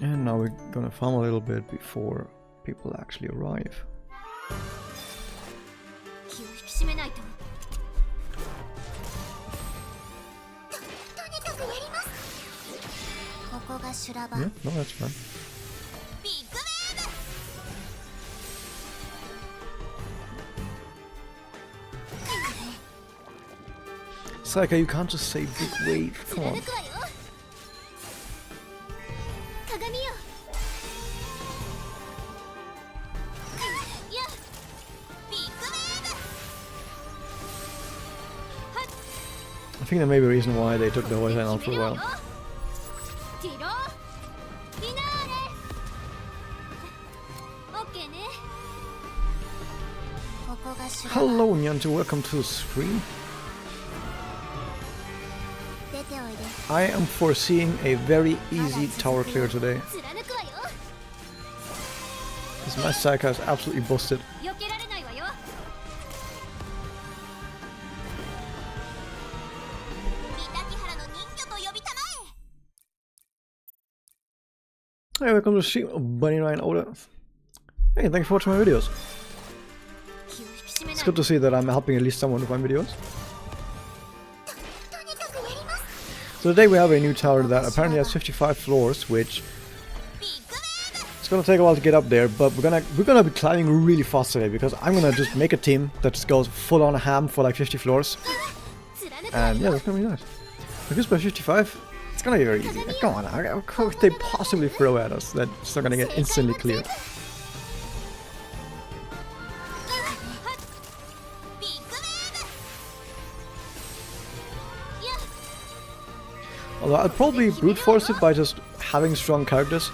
And now we're gonna farm a little bit before people actually arrive. Yeah, no, that's fine. Saika, you can't just say big wave, come on. I think that may be a reason why they took the voice line out for a while. Hello Nyanto, welcome to the stream. I am foreseeing a very easy tower clear today. Because my Saika is absolutely busted. Hey, welcome to the stream, Bunny Ryan Oda. Hey, thanks for watching my videos. It's good to see that I'm helping at least someone with my videos. So today we have a new tower that apparently has 55 floors, which it's gonna take a while to get up there, but we're gonna be climbing really fast today because I'm gonna just make a team that just goes full on ham for like 50 floors. And yeah, that's gonna be nice. Because by 55, it's gonna be very easy. Come on, what could they possibly throw at us that's not gonna get instantly clear? Although I'll probably brute force it by just having strong characters.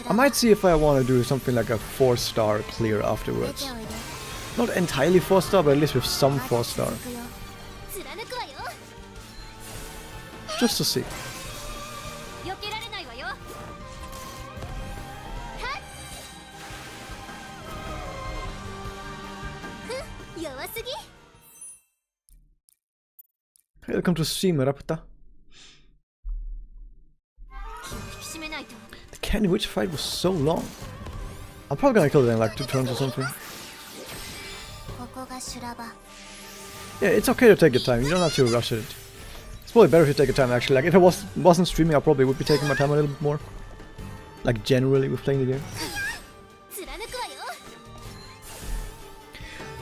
I might see if I want to do something like a 4-star clear afterwards. Not entirely 4-star, but at least with some 4-star. Just to see. Welcome to stream, Rapta. The Candy Witch fight was so long. I'm probably gonna kill it in like 2 turns or something. Yeah, it's okay to take your time. You don't have to rush it. It's probably better if you take your time actually. Like if I wasn't streaming, I probably would be taking my time a little bit more. Like generally with playing the game.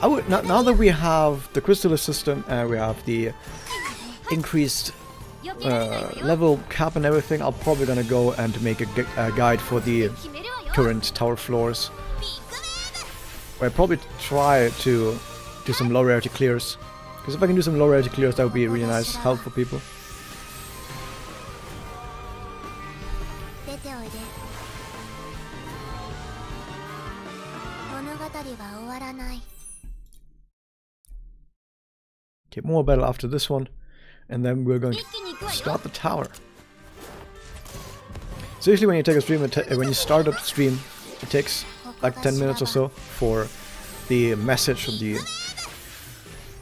I would now that we have the Crystallis system and we have the increased level cap and everything, I'm probably gonna go and make a guide for the current tower floors. Where I probably try to do some low rarity clears. Because if I can do some low rarity clears, that would be a really nice help for people. Okay, more battle after this one. And then we're going to start the tower. So usually when you take a stream, when you start a stream, it takes like 10 minutes or so for the message or the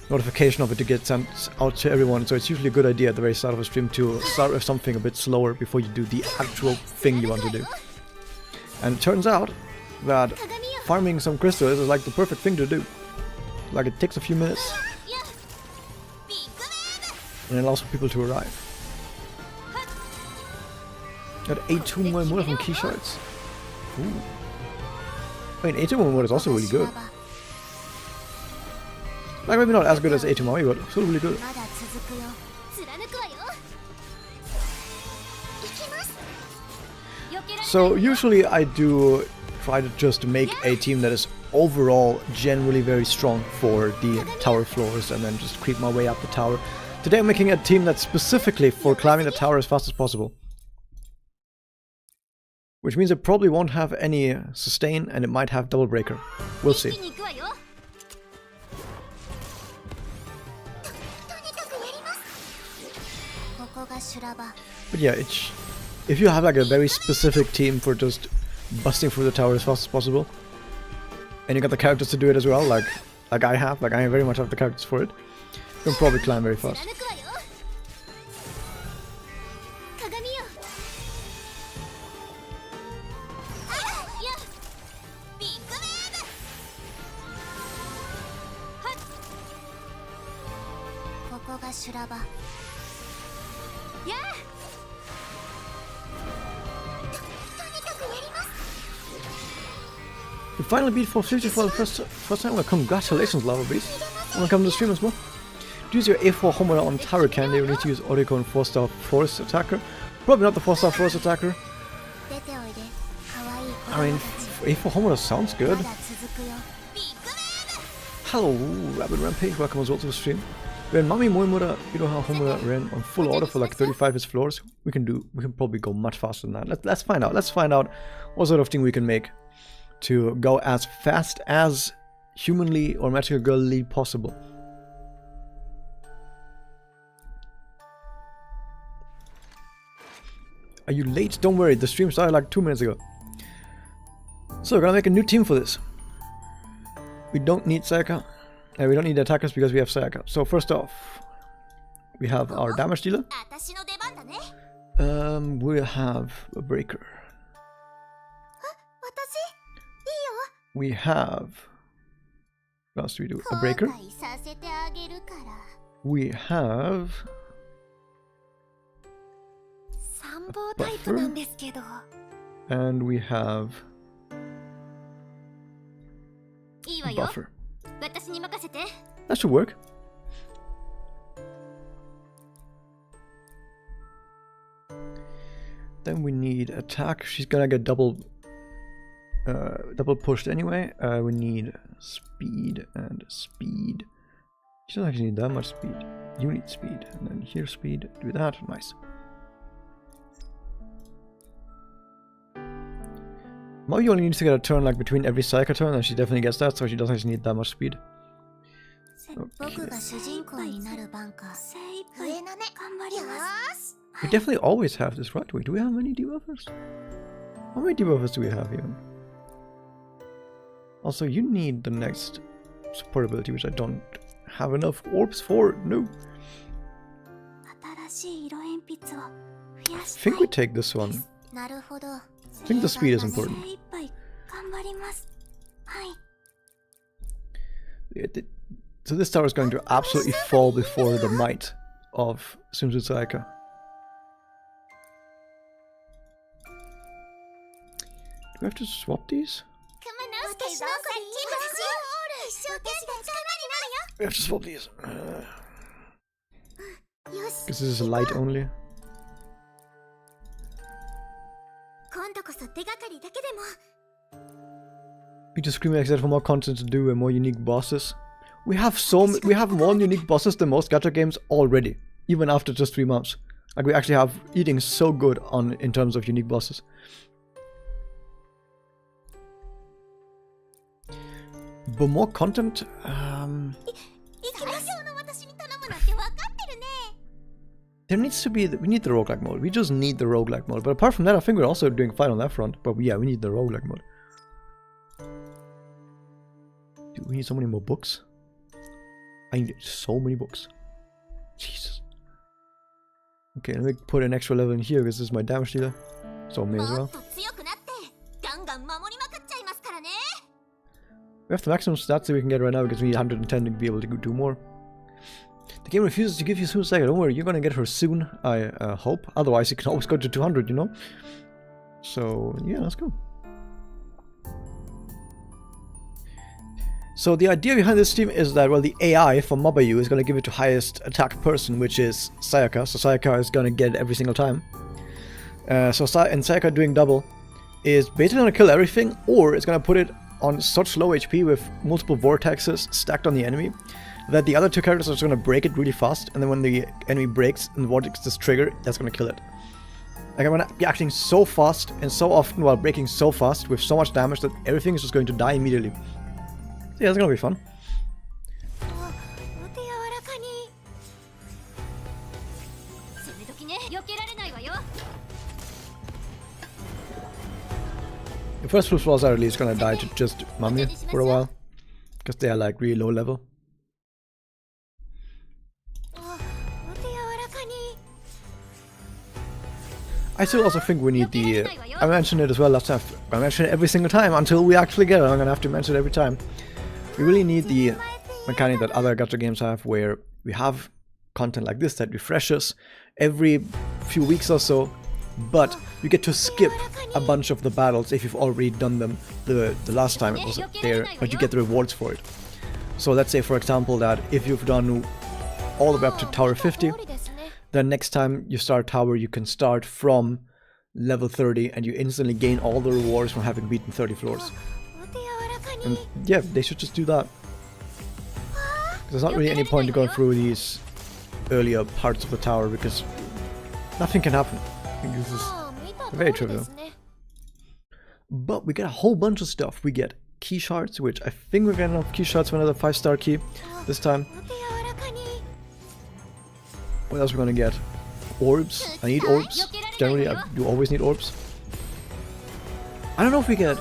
notification of it to get sent out to everyone. So it's usually a good idea at the very start of a stream to start with something a bit slower before you do the actual thing you want to do. And it turns out that farming some crystals is like the perfect thing to do. Like it takes a few minutes. And it allows for people to arrive. Got A2 more from key shards. Ooh. I mean, A2 more is also really good. Like maybe not as good as A2 Mami, but still really good. So usually I do try to just make a team that is overall generally very strong for the tower floors and then just creep my way up the tower. Today I'm making a team that's specifically for climbing the tower as fast as possible. Which means it probably won't have any sustain and it might have double breaker. We'll see. But yeah, if you have like a very specific team for just busting through the tower as fast as possible, and you got the characters to do it as well, like I very much have the characters for it, you can probably climb very fast. You finally beat 450 for the first time. Well, congratulations, Lava Beast. Wanna come to the stream as well? Use your A4 Homura on Tower Candy. You need to use Oricon 4-star Force Attacker. Probably not the 4-star Force Attacker. I mean, A4 Homura sounds good. Hello, Rabbit Rampage. Welcome as well to the stream. When Mami Moimura, you know how Homura ran on full auto for like 35 his floors? We can probably go much faster than that. Let's find out. Let's find out what sort of thing we can make to go as fast as humanly or magical girlly possible. Are you late? Don't worry, the stream started like 2 minutes ago. So we're gonna make a new team for this. We don't need Sayaka. We don't need attackers because we have Sayaka. So first off, we have our damage dealer. We'll have a breaker. We have... What else do we do? A breaker. We have... a buffer. And we have... a buffer. That should work. Then we need attack. She's gonna get double pushed anyway. We need speed and speed. She doesn't actually need that much speed. You need speed. And then here speed. Do that. Nice. Maui only needs to get a turn like between every Sayaka turn, and she definitely gets that, so she doesn't actually need that much speed. Okay. We definitely always have this, right? Wait, do we have many debuffers? How many debuffers do we have even? Also, you need the next support ability, which I don't have enough orbs for. No. I think we take this one. I think the speed is important. So this tower is going to absolutely fall before the might of Shimizu Sayaka. Do we have to swap these? We have to swap these. Because this is light only. We just scream excited for more content to do and more unique bosses. We have more unique bosses than most gacha games already, even after just 3 months. Like we actually have eating so good in terms of unique bosses. But more content. There needs to be... we need the roguelike mode. We just need the roguelike mode. But apart from that, I think we're also doing fine on that front. But yeah, we need the roguelike mode. Dude, we need so many more books. I need so many books. Jesus. Okay, let me put an extra level in here because this is my damage dealer. So may as well. We have the maximum stats that we can get right now because we need 110 to be able to do more. The game refuses to give you soon Sayaka. Don't worry, you're gonna get her soon, I hope. Otherwise, you can always go to 200, you know? So, yeah, let's go. So the idea behind this team is that, well, the AI for Mabayu is gonna give it to highest attack person, which is Sayaka. So Sayaka is gonna get it every single time. And Sayaka doing double is basically gonna kill everything, or it's gonna put it on such low HP with multiple vortexes stacked on the enemy that the other two characters are just going to break it really fast, and then when the enemy breaks and the vortex is triggered, that's going to kill it. Like I'm going to be acting so fast and so often while breaking so fast with so much damage that everything is just going to die immediately. So yeah, it's going to be fun. The first two floors are at least going to die to just Mami for a while, because they are like really low level. I still also think we need the... I mentioned it as well last time. I mention it every single time until we actually get it. I'm gonna have to mention it every time. We really need the mechanic that other gacha games have, where we have content like this that refreshes every few weeks or so, but you get to skip a bunch of the battles if you've already done them the last time it was there, but you get the rewards for it. So let's say, for example, that if you've done all the way up to Tower 50, then next time you start Tower, you can start from level 30 and you instantly gain all the rewards from having beaten 30 floors. And yeah, they should just do that. There's not really any point to going through these earlier parts of the tower because nothing can happen. I think this is very trivial. But we get a whole bunch of stuff. We get key shards, which I think we're getting enough key shards for another 5-star key this time. What else are we gonna get? Orbs. I need orbs. Generally, I do always need orbs. I don't know if we get...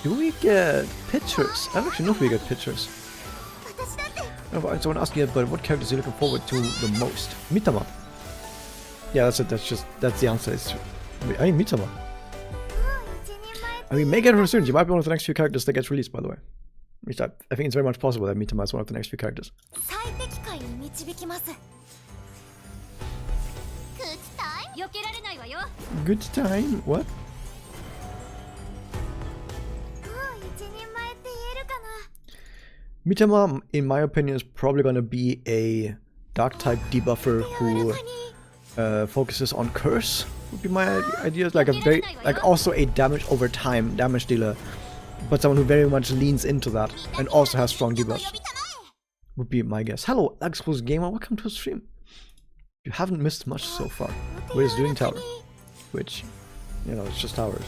Do we get pictures? I don't actually know if we get pictures. I don't want to ask you yet, but what characters are you looking forward to the most? Mitama. Yeah, that's it. That's the answer. I mean, Mitama. I mean, may get her soon. She might be one of the next few characters that gets released, by the way. Which I think it's very much possible that Mitama is one of the next few characters. Good time? What? Mitama, in my opinion, is probably going to be a dark-type debuffer who focuses on curse. Would be my idea. Like a very, like also a damage over time damage dealer, but someone who very much leans into that and also has strong debuffs. Would be my guess. Hello, Exposed Gamer. Welcome to the stream. You haven't missed much so far. We're just doing tower, which, you know, it's just towers.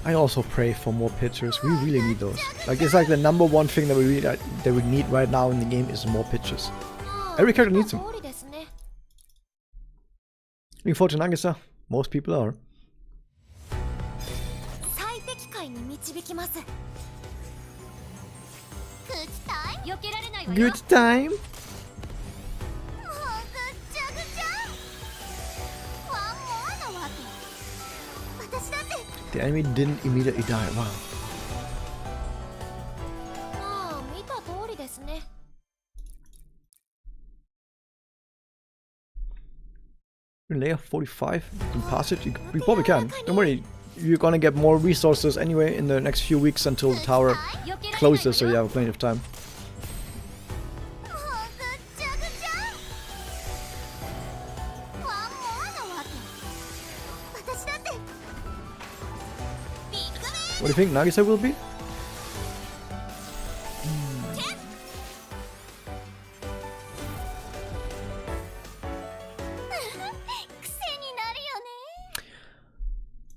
I also pray for more pictures. We really need those. Like, it's like the #1 thing that we need right now in the game is more pictures. Every character needs them. Looking forward to Nagisa. Most people are. Good time. The enemy didn't immediately die. Wow. Layer 45. You can pass it. You probably can. Don't worry. You're gonna get more resources anyway in the next few weeks until the tower closes, so you have plenty of time. What do you think Nagisa will be?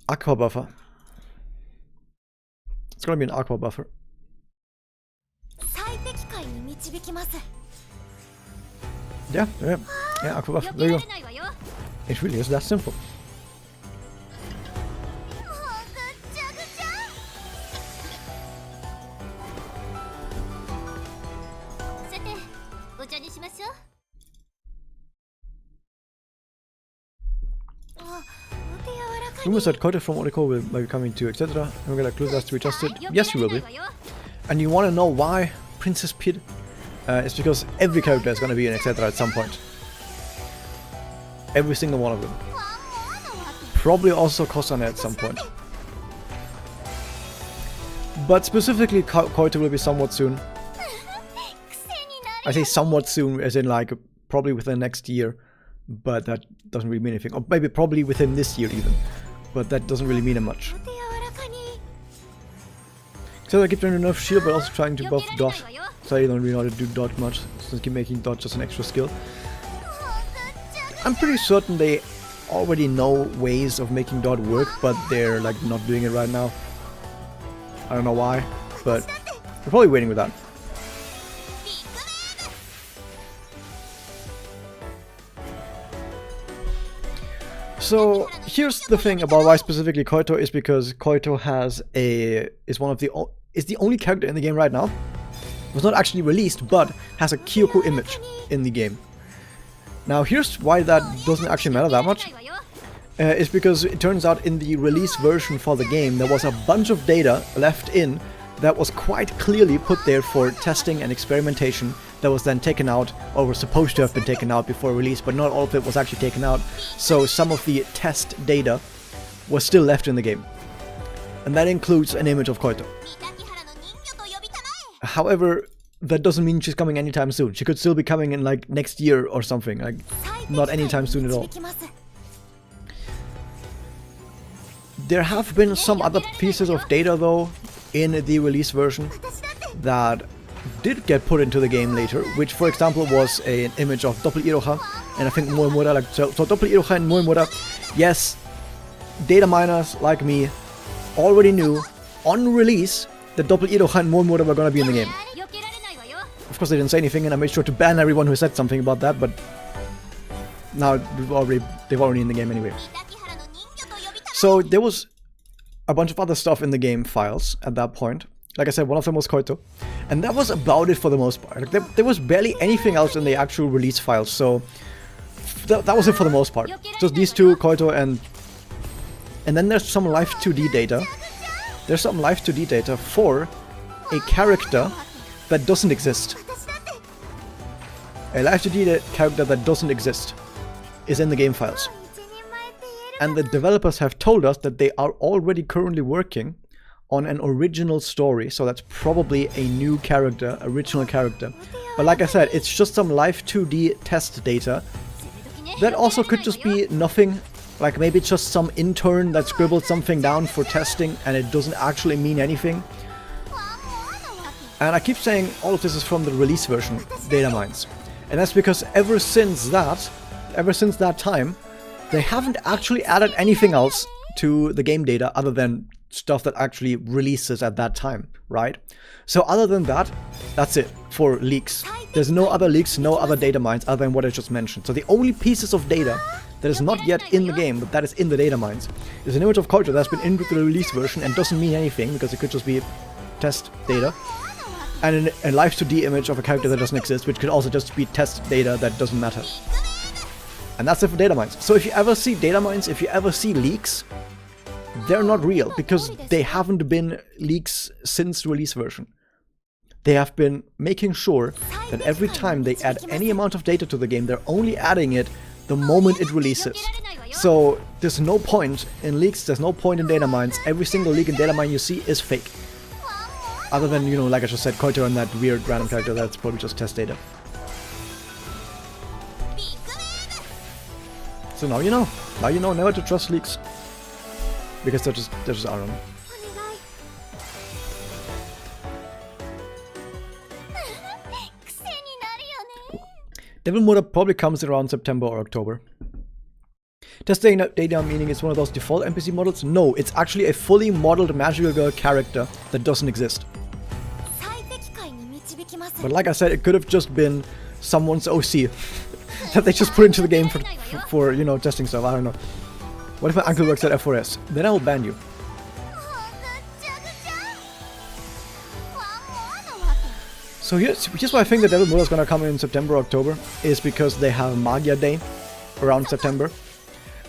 Aqua buffer. It's gonna be an aqua buffer. Yeah, aqua buffer. There you go. It really is that simple. Rumors that Koito from Oriko might be coming to etc. And we're gonna close that to be adjusted. Yes, you will be. And you want to know why Princess Pid? It's because every character is gonna be in etc. at some point. Every single one of them. Probably also Kosane at some point. But specifically, Koito will be somewhat soon. I say somewhat soon, as in like probably within the next year. But that doesn't really mean anything. Or maybe probably within this year even. But that doesn't really mean much. So I keep trying to nerf shield, but also trying to buff dot. So I don't really know how to do dot much. Just keep making dot just an extra skill. I'm pretty certain they already know ways of making dot work, but they're like not doing it right now. I don't know why, but they're probably waiting with that. So here's the thing about why specifically Koito is because Koito is the only character in the game right now. It was not actually released, but has a Kyoko image in the game. Now here's why that doesn't actually matter that much. Is because it turns out in the release version for the game there was a bunch of data left in that was quite clearly put there for testing and experimentation that was then taken out, or was supposed to have been taken out before release, but not all of it was actually taken out. So some of the test data was still left in the game. And that includes an image of Koito. However, that doesn't mean she's coming anytime soon. She could still be coming in like next year or something, like not anytime soon at all. There have been some other pieces of data though in the release version that did get put into the game later, which for example was an image of Doppel Iroha and I think Moemura. Like, so Doppel Iroha and Moemura, yes, data miners like me already knew on release that Doppel Iroha and Moemura were gonna be in the game. Of course they didn't say anything and I made sure to ban everyone who said something about that, but now they've already in the game anyway. So there was a bunch of other stuff in the game files at that point. Like I said, one of them was Koito. And that was about it for the most part. Like, there was barely anything else in the actual release files, so that was it for the most part. Just these two, Koito, and then there's some Life 2D data. There's some Life 2D data for a character that doesn't exist. A Life 2D character that doesn't exist is in the game files. And the developers have told us that they are already currently working on an original story, so that's probably a new character, original character. But like I said, it's just some Life 2D test data. That also could just be nothing, like maybe it's just some intern that scribbled something down for testing and it doesn't actually mean anything. And I keep saying all of this is from the release version, data mines. And that's because ever since that time, they haven't actually added anything else to the game data other than stuff that actually releases at that time, right? So other than that, that's it for leaks. There's no other leaks, no other data mines other than what I just mentioned. So the only pieces of data that is not yet in the game, but that is in the data mines, is an image of Koito that's been in with the release version and doesn't mean anything because it could just be test data. And a Life 2D image of a character that doesn't exist, which could also just be test data that doesn't matter. And that's it for data mines. So if you ever see data mines, if you ever see leaks, they're not real because they haven't been leaks since release version. They have been making sure that every time they add any amount of data to the game, they're only adding it the moment it releases. So there's no point in leaks, there's no point in data mines. Every single leak and data mine you see is fake. Other than, you know, like I just said, Koito and that weird random character, that's probably just test data. So now you know. Now you know never to trust leaks. Because they're just I don't know. Devil Murder probably comes around September or October. Test data meaning it's one of those default NPC models? No, it's actually a fully modeled Magical Girl character that doesn't exist. But like I said, it could have just been someone's OC that they just put into the game for you know, testing stuff. I don't know. What if my uncle works at F4S? Then I will ban you. So here's why I think that Devil Murder is gonna come in September or October, is because they have Magia Day around September.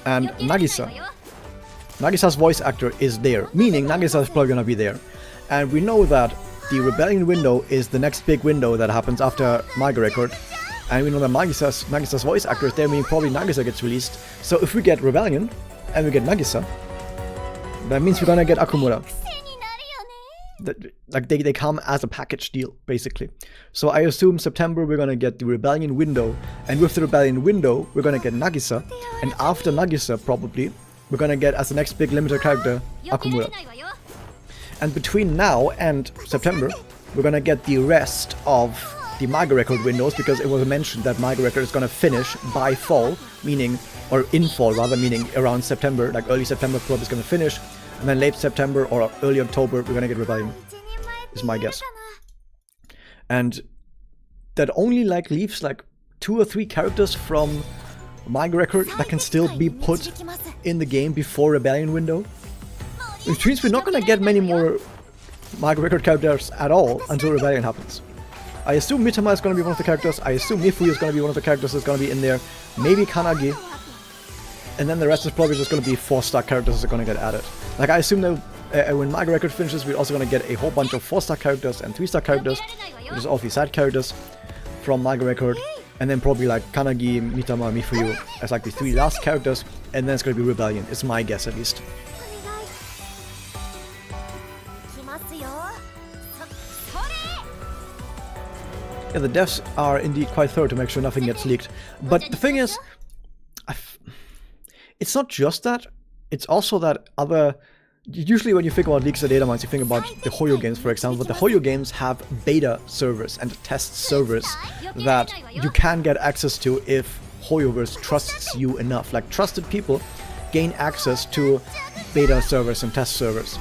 And Nagisa's voice actor is there, meaning Nagisa is probably gonna be there. And we know that the Rebellion window is the next big window that happens after Mega Record. And we know that Nagisa's voice actor is there, meaning probably Nagisa gets released. So if we get Rebellion, and we get Nagisa, that means we're gonna get Akumura. Like they come as a package deal, basically. So I assume September we're gonna get the Rebellion window, and with the Rebellion window we're gonna get Nagisa, and after Nagisa probably we're gonna get as the next big limited character Akumura. And between now and September we're gonna get the rest of the Mega Record windows, because it was mentioned that Mega Record is gonna finish by fall, meaning, or in fall rather, meaning around September, like early September probably is gonna finish, and then late September or early October we're gonna get Rebellion, is my guess. And that only like leaves like 2 or 3 characters from Mega Record that can still be put in the game before Rebellion window, which means we're not gonna get many more Mega Record characters at all until Rebellion happens. I assume Mitama is going to be one of the characters, I assume Mifuyu is going to be one of the characters that's going to be in there, maybe Kanagi, and then the rest is probably just going to be 4-star characters that are going to get added. Like I assume when Mega Record finishes, we're also gonna get a whole bunch of 4-star characters and 3-star characters, which is all the side characters from Mega Record, and then probably like Kanagi, Mitama, Mifuyu as like the 3 last characters, and then it's gonna be Rebellion. It's my guess at least. Yeah, the devs are indeed quite thorough to make sure nothing gets leaked. But the thing is, it's not just that, it's also that other... Usually when you think about leaks of data mines, you think about the Hoyo games, for example, but the Hoyo games have beta servers and test servers that you can get access to if Hoyoverse trusts you enough. Like, trusted people gain access to beta servers and test servers.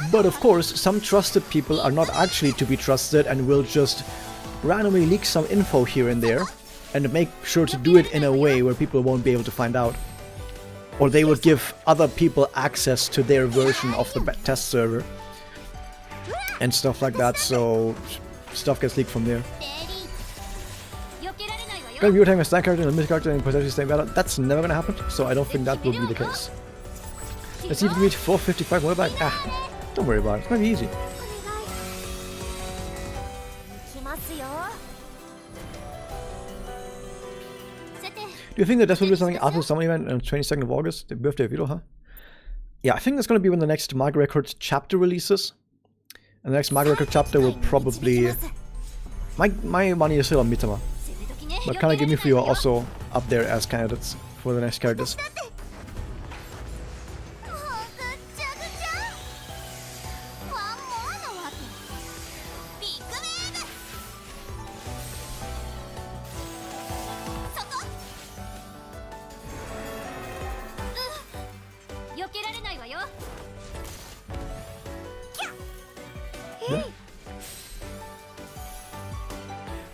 But of course, some trusted people are not actually to be trusted and will just randomly leak some info here and there, and make sure to do it in a way where people won't be able to find out. Or they would give other people access to their version of the test server and stuff like that, so stuff gets leaked from there. Gonna be time a stack character and a mid character and potentially staying better. That's never gonna happen, so I don't think that will be the case. Let's see if we can reach 455 motorbike. Don't worry about it, it's gonna be easy. Do you think that this will be something after the summer event on 22nd of August, the birthday of Hiro, huh? Yeah, I think that's going to be when the next Mega Record chapter releases. And the next Mega Record chapter will probably... My money is still on Mitama. But Kanagi and Mifuyu are also up there as candidates for the next characters.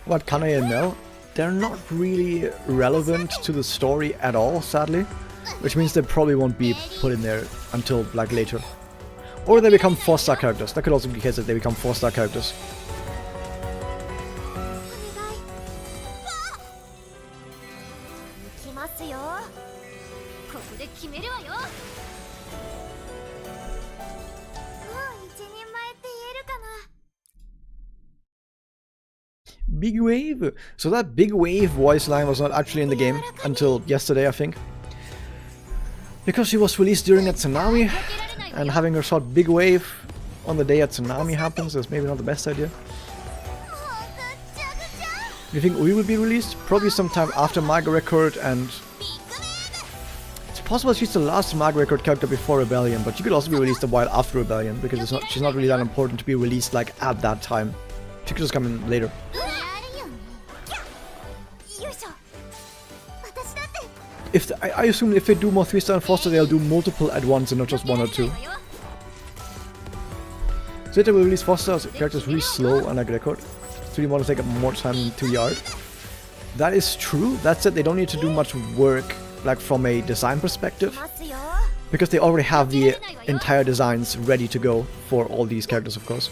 What, Kanae and Mel? They're not really relevant to the story at all, sadly. Which means they probably won't be put in there until, like, later. Or they become 4-star characters. That could also be the case that they become 4-star characters. Big Wave! So that Big Wave voice line was not actually in the game until yesterday, I think. Because she was released during a tsunami, and having her shot Big Wave on the day a tsunami happens is maybe not the best idea. Do you think Ui will be released? Probably sometime after Mega Record, and it's possible she's the last Mega Record character before Rebellion, but she could also be released a while after Rebellion, because she's not really that important to be released like at that time. She could just come in later. I assume if they do more 3-star and 4-star, they'll do multiple at once and not just 1 or 2. Zeta will release 4-star characters really slow on Mega Record. 3D models take up more time than 2 yard. That is true. That said, they don't need to do much work, like from a design perspective, because they already have the entire designs ready to go for all these characters, of course.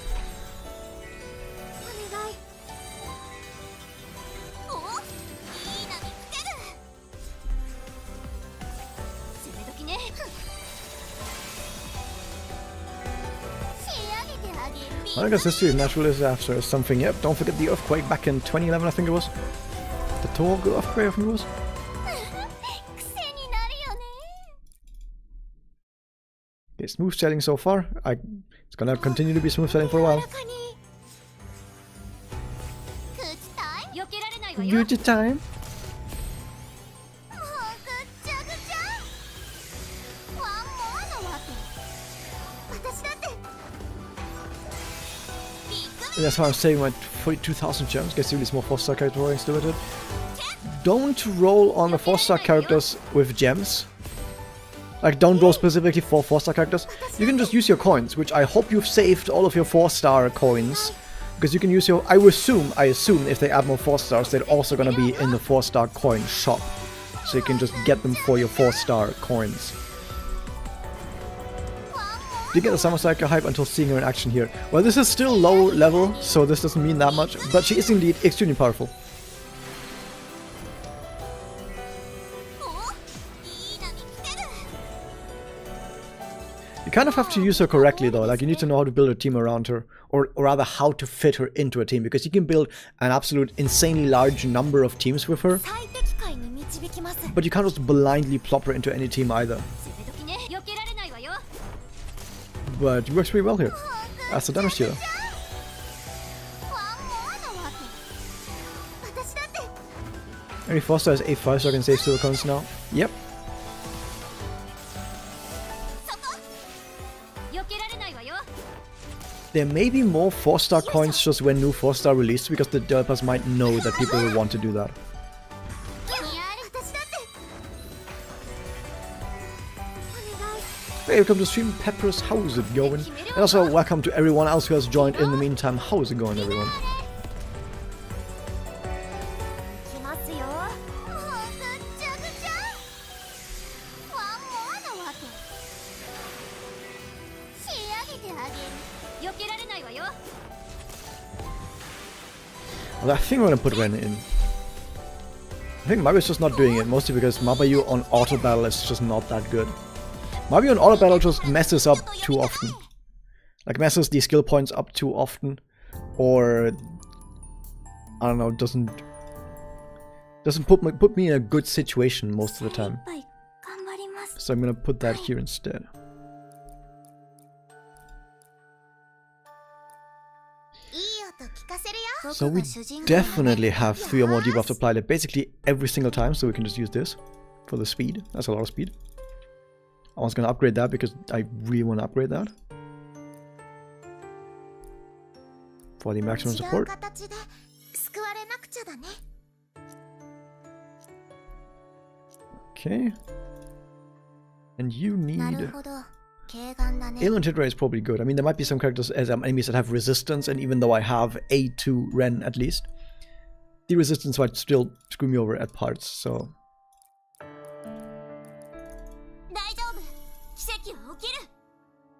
I guess history of natural disaster is something. Yep, don't forget the earthquake back in 2011, I think it was. The Tohoku earthquake, I think it was. Okay, smooth sailing so far. It's gonna continue to be smooth sailing for a while. Good time. That's why I'm saving my 42,000 gems. Gets really small 4-star character rolling still with it. Don't roll on the 4-star characters with gems. Like, don't roll specifically for 4-star characters. You can just use your coins, which I hope you've saved all of your 4-star coins. Because you can use your... I assume if they add more 4-stars, they're also gonna be in the 4-star coin shop. So you can just get them for your 4-star coins. You get the Summer Striker hype until seeing her in action here. Well, this is still low level, so this doesn't mean that much, but she is indeed extremely powerful. You kind of have to use her correctly though, like you need to know how to build a team around her, or rather how to fit her into a team, because you can build an absolute insanely large number of teams with her, but you can't just blindly plop her into any team either. But it works pretty well here, as a damage dealer. Every Foster has A5 so I can save silver coins now. Yep. There may be more 4-star coins just when new 4-star released, because the developers might know that people will want to do that. Hey, welcome to stream Peppers, how's it going? And also welcome to everyone else who has joined in the meantime. How's it going, everyone? Well, I think we're gonna put Ren in. I think Mabayo's just not doing it, mostly because Mabayo on auto battle is just not that good. Mabayo on auto battle just messes up too often. Like messes the skill points up too often, or I don't know, doesn't put me in a good situation most of the time. So I'm gonna put that here instead. So we definitely have 3 or more debuffs applied basically every single time, so we can just use this for the speed. That's a lot of speed. I was gonna upgrade that because I really want to upgrade that for the maximum support. Okay. And you need... Alien Tidra is probably good. I mean, there might be some characters as enemies that have resistance, and even though I have A2 Ren at least, the resistance might still screw me over at parts, so...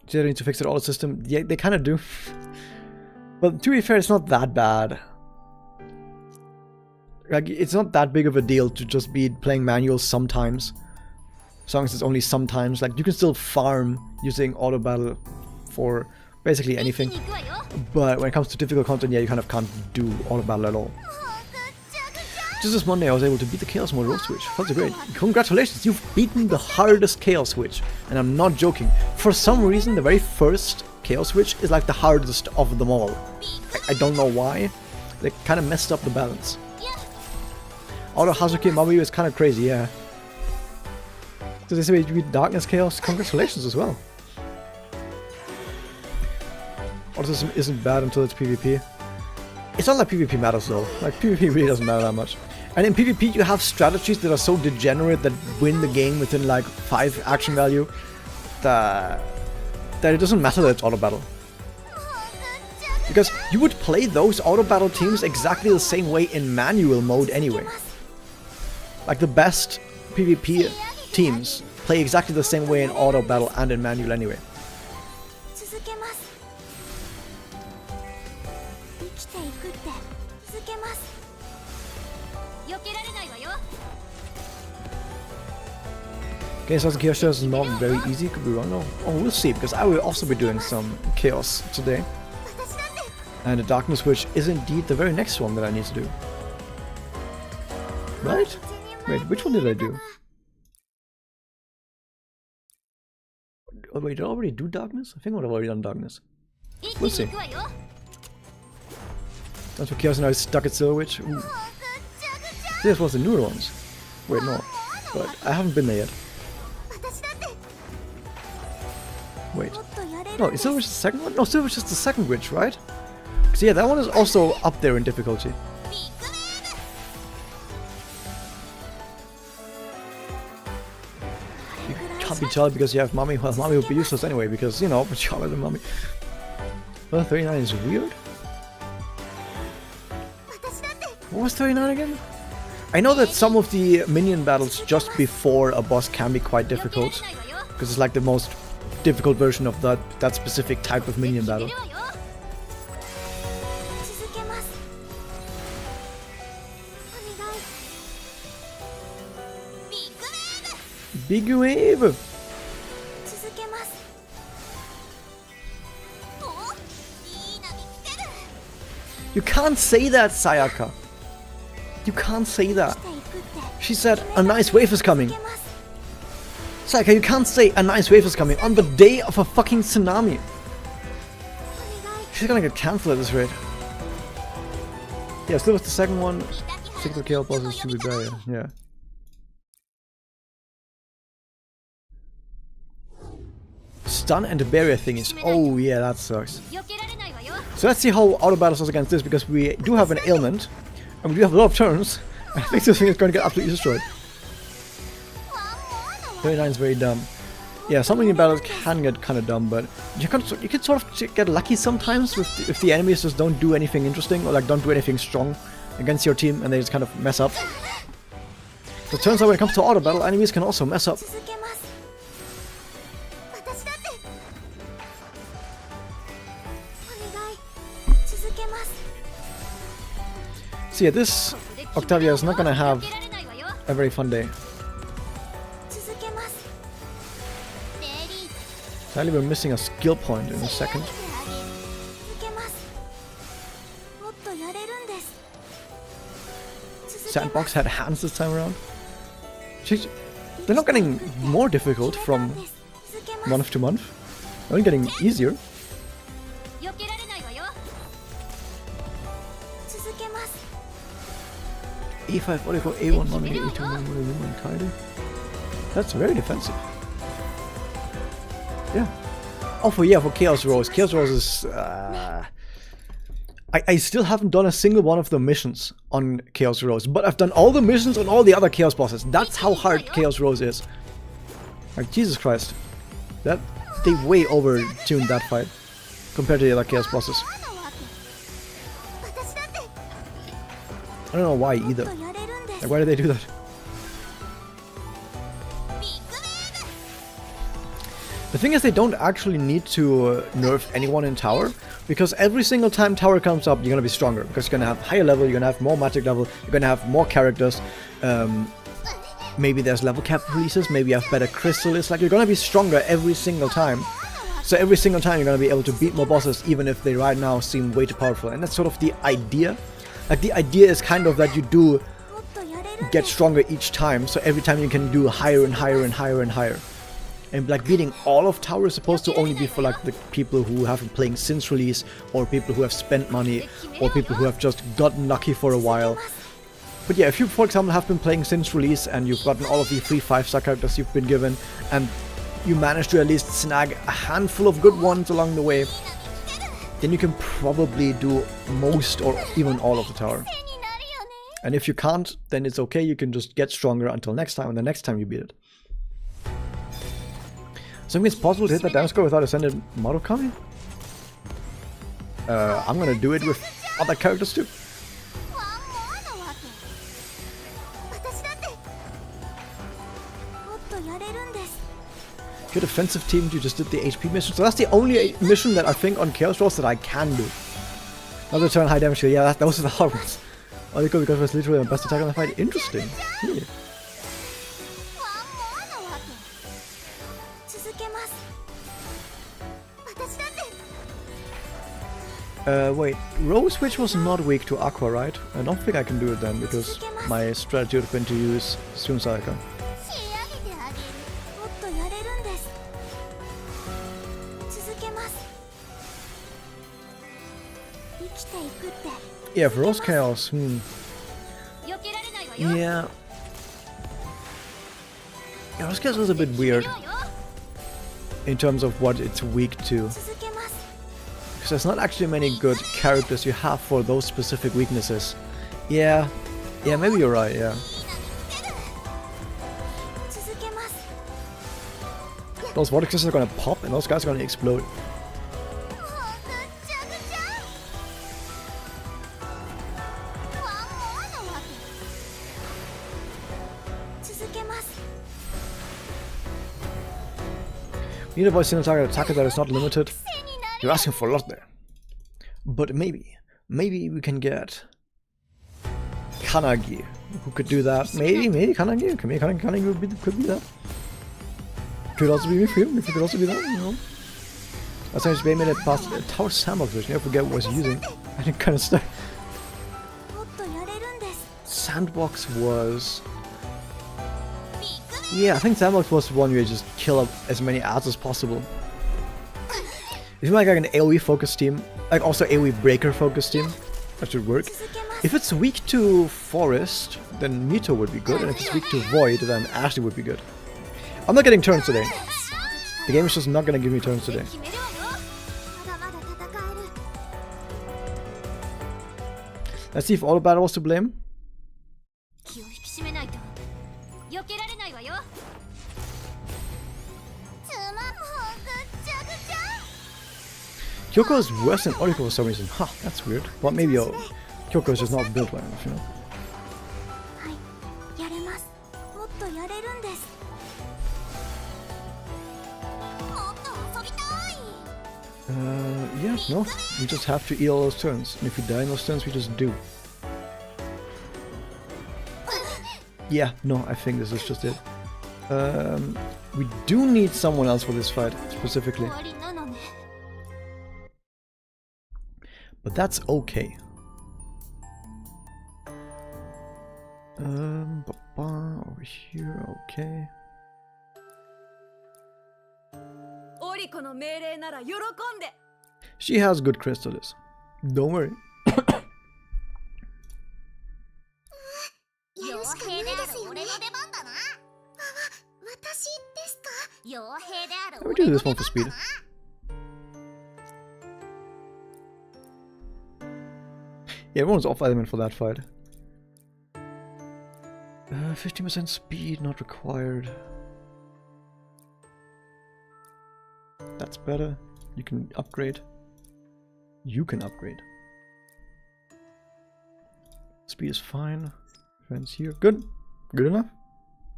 Do they need to fix it all the system? Yeah, they kind of do. But to be fair, it's not that bad. Like, it's not that big of a deal to just be playing manuals sometimes. As long as it's only sometimes. Like, you can still farm using auto battle for basically anything. But when it comes to difficult content, yeah, you kind of can't do auto battle at all. Just this Monday, I was able to beat the Chaos Mode Road Switch. That's great. Congratulations, you've beaten the hardest Chaos Switch. And I'm not joking. For some reason, the very first Chaos Switch is like the hardest of them all. I don't know why. They kind of messed up the balance. Auto Hazuki Mabayo is kind of crazy, yeah. So they say you beat Darkness Chaos. Congratulations as well. Auto system isn't bad until it's PvP. It's not like PvP matters though. Like, PvP really doesn't matter that much. And in PvP you have strategies that are so degenerate that win the game within like 5 action value that it doesn't matter that it's auto battle. Because you would play those auto battle teams exactly the same way in manual mode anyway. Like the best PvP teams play exactly the same way in auto battle and in manual anyway. Okay, so Chaos is not very easy, could be wrong, no. Oh, we'll see, because I will also be doing some Chaos today. And the Darkness Switch is indeed the very next one that I need to do. Right? Wait, which one did I do? Oh wait, did I already do Darkness? I think I would have already done Darkness. We'll see. That's for Chaos, now it's stuck at Silver Witch. Ooh. This was the newer ones. Wait, no. But I haven't been there yet. Wait. No, is Silver Witch the second one? No, Silver Witch is the second witch, right? So yeah, that one is also up there in difficulty. You can't be Charlie because you have Mommy. Well, Mommy would be useless anyway because, you know, but Charlie and Mommy. Well, 39 is weird. What was 39 again? I know that some of the minion battles just before a boss can be quite difficult. Because it's like the most difficult version of that specific type of minion battle. Big wave! You can't say that, Sayaka. You can't say that. She said, a nice wave is coming. Sayaka, you can't say a nice wave is coming on the day of a fucking tsunami. She's gonna get cancelled at this rate. Yeah, still was the second one. 6 of KO bosses to be barrier. Yeah. Stun and the barrier thingies. Oh yeah, that sucks. So let's see how auto battles us against this, because we do have an ailment and we do have a lot of turns. I think this thing is going to get absolutely destroyed. 39 is very dumb. Yeah, some of the battles can get kind of dumb, but you can sort of get lucky sometimes with if the enemies just don't do anything interesting or like don't do anything strong against your team and they just kind of mess up. So it turns out when it comes to auto battle, enemies can also mess up. So yeah, this Octavia is not gonna have a very fun day. Sadly, we're missing a skill point in a second. Sandbox had hands this time around. They're not getting more difficult from month to month. They're only getting easier. A5, 44, A1, A2, That's very defensive. Yeah. Oh, for Chaos Rose. Chaos Rose is... I still haven't done a single one of the missions on Chaos Rose, but I've done all the missions on all the other Chaos bosses. That's how hard Chaos Rose is. Like, Jesus Christ. They way over-tuned that fight compared to the other Chaos bosses. I don't know why either. Like, why did they do that? The thing is, they don't actually need to nerf anyone in tower, because every single time tower comes up, you're gonna be stronger, because you're gonna have higher level, you're gonna have more magic level, you're gonna have more characters. Maybe there's level cap releases, maybe you have better crystals. Like, you're gonna be stronger every single time. So every single time you're gonna be able to beat more bosses, even if they right now seem way too powerful. And that's sort of the idea. Like, the idea is kind of that you do get stronger each time, so every time you can do higher and higher and higher and higher. And like, beating all of tower is supposed to only be for like the people who have been playing since release, or people who have spent money, or people who have just gotten lucky for a while. But yeah, if you, for example, have been playing since release and you've gotten all of the free 5-star characters you've been given, and you manage to at least snag a handful of good ones along the way, then you can probably do most or even all of the tower. And if you can't, then it's okay, you can just get stronger until next time, and the next time you beat it. So it's possible to hit that damage score without Ascended Marukami? I'm gonna do it with other characters too. Good offensive team, you just did the HP mission. So that's the only mission that I think on Chaos Rose that I can do. Another turn high damage here. Yeah, those are the hard ones. Oh, because it was literally my best attack on the fight. Interesting. Yeah. Wait, Rose Witch was not weak to Aqua, right? I don't think I can do it then, because my strategy would have been to use Sun Sayaka. Yeah, for Rose Chaos, Yeah. Rose Chaos was a bit weird in terms of what it's weak to. Because there's not actually many good characters you have for those specific weaknesses. Yeah, maybe you're right, yeah. Those vortexes are gonna pop and those guys are gonna explode. You need to avoid single target attacker that is not limited. You're asking for a lot there. But maybe we can get Kanagi, who could do that. Maybe Kanagi. Kanagi could be that. Could also be him. If it could also be that, you know. That's how Bay made it past Tower Sandbox version. I forget what I was using. I didn't kind of start. Sandbox was... Yeah, I think Sandbox was the one where you just kill up as many ads as possible. If you like an AoE focused team, like also AoE breaker focused team, that should work. If it's weak to Forest, then Mito would be good, and if it's weak to Void, then Ashley would be good. I'm not getting turns today. The game is just not gonna give me turns today. Let's see if all battle was to blame. Kyoko is worse than Oriko for some reason. Huh, that's weird. But maybe Kyoko is just not built well enough, you know? Yeah, no. We just have to eat all those turns. And if we die in those turns, we just do. Yeah, no, I think this is just it. We do need someone else for this fight, specifically. But that's okay. Over here, okay. She has good crystals. Don't worry. Let me do this one for speed. Yeah, everyone's off element for that fight. 50% speed not required. That's better. You can upgrade. You can upgrade. Speed is fine. Friends here. Good. Good enough.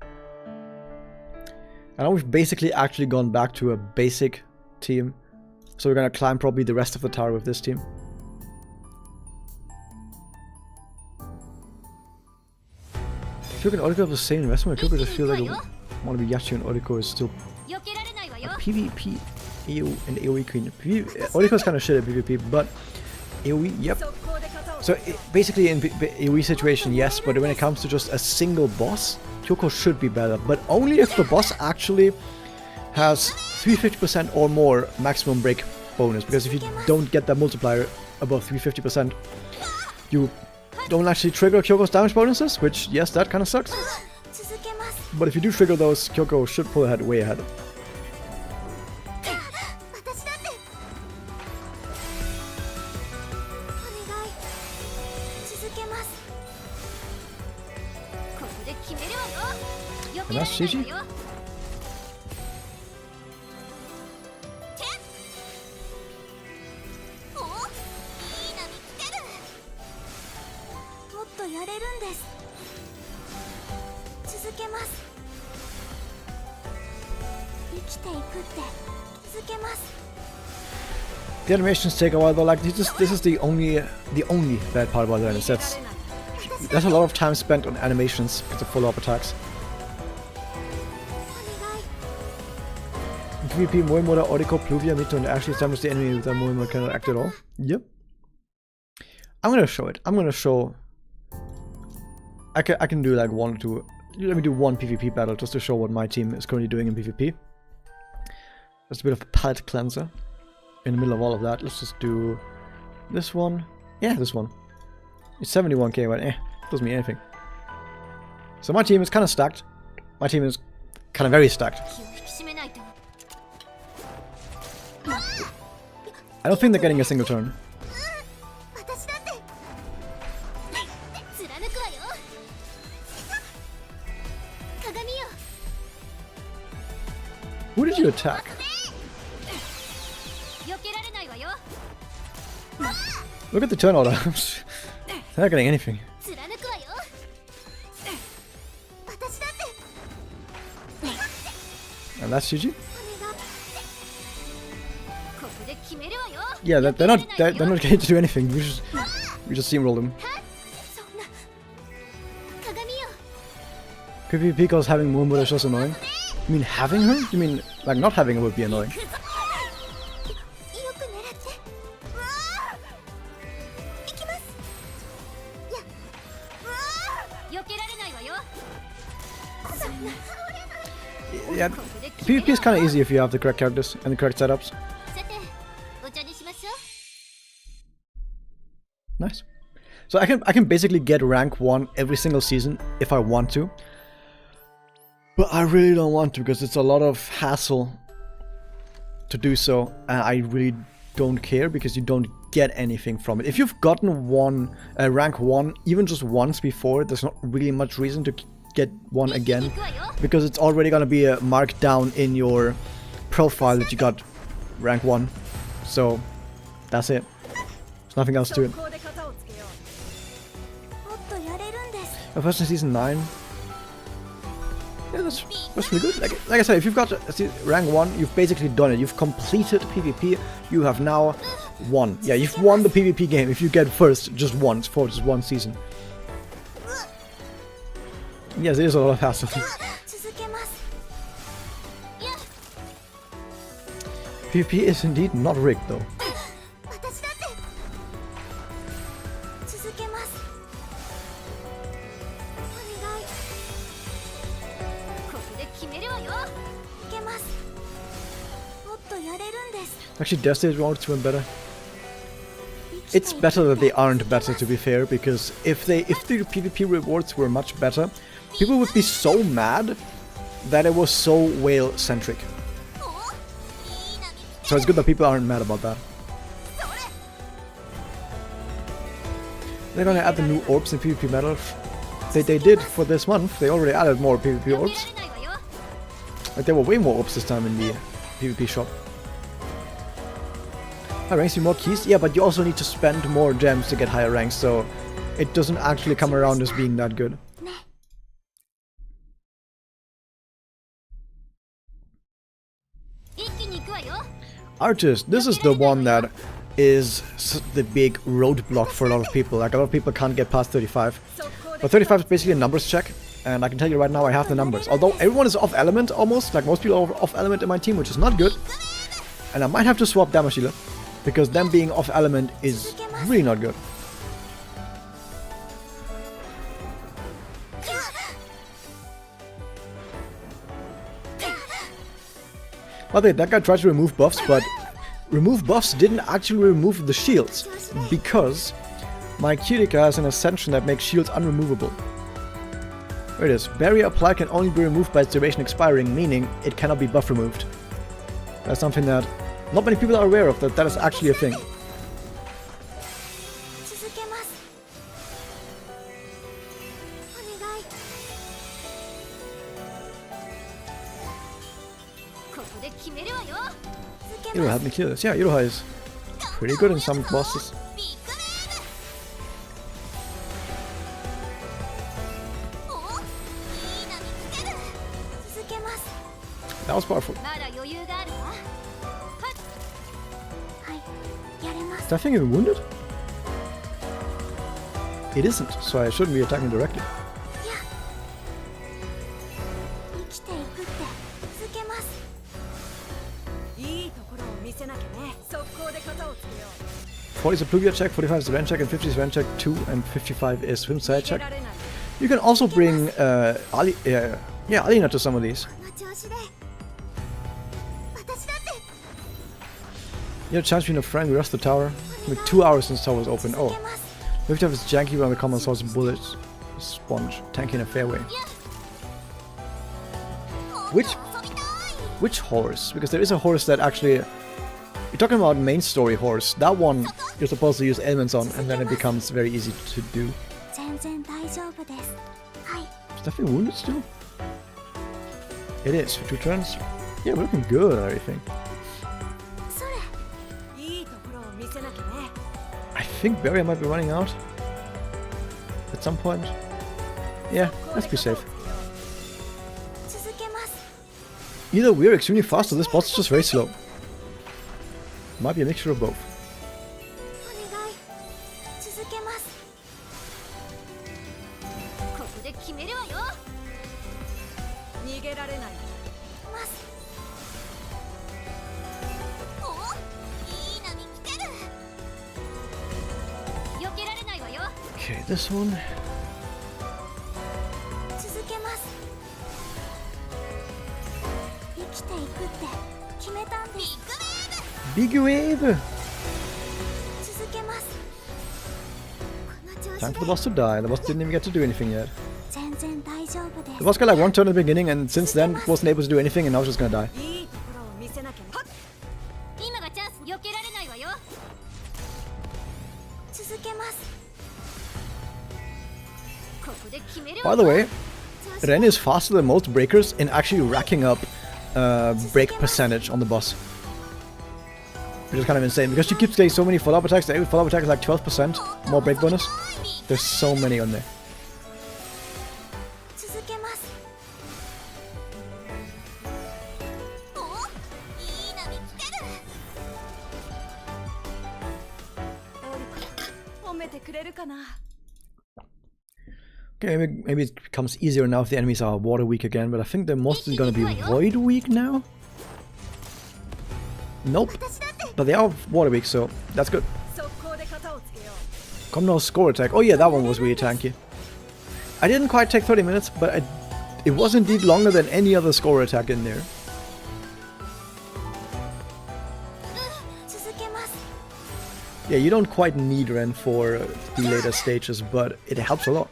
And now we've basically actually gone back to a basic team. So we're gonna climb probably the rest of the tower with this team. Kyoko and Oriko have the same investment. Kyoko just feels like Wannabe Yachi and Oriko is still a PvP and AoE queen. Oriko is kind of shit at PvP, but AoE, yep. So basically in AoE situation, yes, but when it comes to just a single boss, Kyoko should be better, but only if the boss actually has 350% or more maximum break bonus, because if you don't get that multiplier above 350%, you don't actually trigger Kyoko's damage bonuses, which, yes, that kind of sucks. But if you do trigger those, Kyoko should pull ahead, way ahead. And that's GG. The animations take a while though, like this is the only bad part about it. There's a lot of time spent on animations because of follow-up attacks. In PvP, Moimoda, Oriko, Pluvia, Mito, and Ashley establish the enemy with their Moimoda cannot act at all. Yep. I'm gonna show it. I'm gonna show. I can do like one or two. Let me do one PvP battle just to show what my team is currently doing in PvP. Just a bit of a palette cleanser. In the middle of all of that, let's just do this one. Yeah, this one. It's 71k, but doesn't mean anything. So my team is kind of stacked. My team is kind of very stacked. I don't think they're getting a single turn. Who did you attack? Look at the turn order. They're not getting anything. And that's GG. Yeah, they're not getting to do anything. We just steamroll them. PvP because having Moonwood is just annoying. You mean having her? You mean like not having her would be annoying? Yeah, PvP is kind of easy if you have the correct characters and the correct setups. Nice. So I can basically get rank 1 every single season if I want to. But I really don't want to because it's a lot of hassle to do so, and I really don't care because you don't get anything from it. If you've gotten rank 1 even just once before, there's not really much reason to get one again because it's already gonna be marked down in your profile that you got rank 1. So that's it. There's nothing else to it. First in season 9. Yeah, that's really good. Like I said, if you've got rank 1, you've basically done it. You've completed PvP. You have now won. Yeah, you've won the PvP game if you get first just once for just one season. Yes, it is a lot of hassle. PvP is indeed not rigged though. Actually, Destiny's rewards were better. It's better that they aren't better, to be fair, because if the PvP rewards were much better, people would be so mad that it was so whale-centric. So it's good that people aren't mad about that. They're gonna add the new orbs in PvP Metal. They did for this month. They already added more PvP orbs. Like there were way more orbs this time in the PvP shop. Higher ranks you more keys? Yeah, but you also need to spend more gems to get higher ranks, so it doesn't actually come around as being that good. Artist, this is the one that is the big roadblock for a lot of people. Like a lot of people can't get past 35. But 35 is basically a numbers check, and I can tell you right now I have the numbers. Although everyone is off element almost, like most people are off element in my team, which is not good. And I might have to swap damage healer, because them being off element is really not good. By the way, that guy tried to remove buffs, but remove buffs didn't actually remove the shields, because my Cuticle has an ascension that makes shields unremovable. There it is. Barrier apply can only be removed by its duration expiring, meaning it cannot be buff removed. That's something that not many people are aware of, that is actually a thing. Iroha helped me kill this. Yeah, Iroha is pretty good in some bosses. That was powerful. Is that thing even wounded? It isn't, so I shouldn't be attacking directly. 40 is a Pluvia check, 45 is a Ren check, and 50 is Ren check 2, and 55 is Swim Side check. You can also bring Alina to some of these. You have a chance being a friend, we rest the tower. Like 2 hours since the tower was open. Oh. We have to have his janky around the common source bullets. Sponge. Tanky in a fairway. Which horse? Because there is a horse that actually... You're talking about main story horse. That one you're supposed to use elements on, and then it becomes very easy to do. Is that thing wounded still? It is, for 2 turns. Yeah, we're looking good and everything. I think Barrier might be running out at some point. Yeah, let's be safe. Either we're extremely fast or this boss is just very slow. Might be a mixture of both. Okay, this one. Big wave! Time for the boss to die. The boss didn't even get to do anything yet. The boss got like one turn at the beginning, and since then wasn't able to do anything, and now it's just gonna die. By the way, Ren is faster than most breakers in actually racking up break percentage on the boss. Which is kind of insane, because she keeps getting so many follow-up attacks. Every follow-up attack is like 12% more break bonus. There's so many on there. Okay, maybe it becomes easier now if the enemies are water weak again, but I think they're mostly gonna be void weak now. Nope, but they are water weak, so that's good. Come no score attack. Oh yeah, that one was really tanky. I didn't quite take 30 minutes, but it was indeed longer than any other score attack in there. Yeah, you don't quite need Ren for the later stages, but it helps a lot.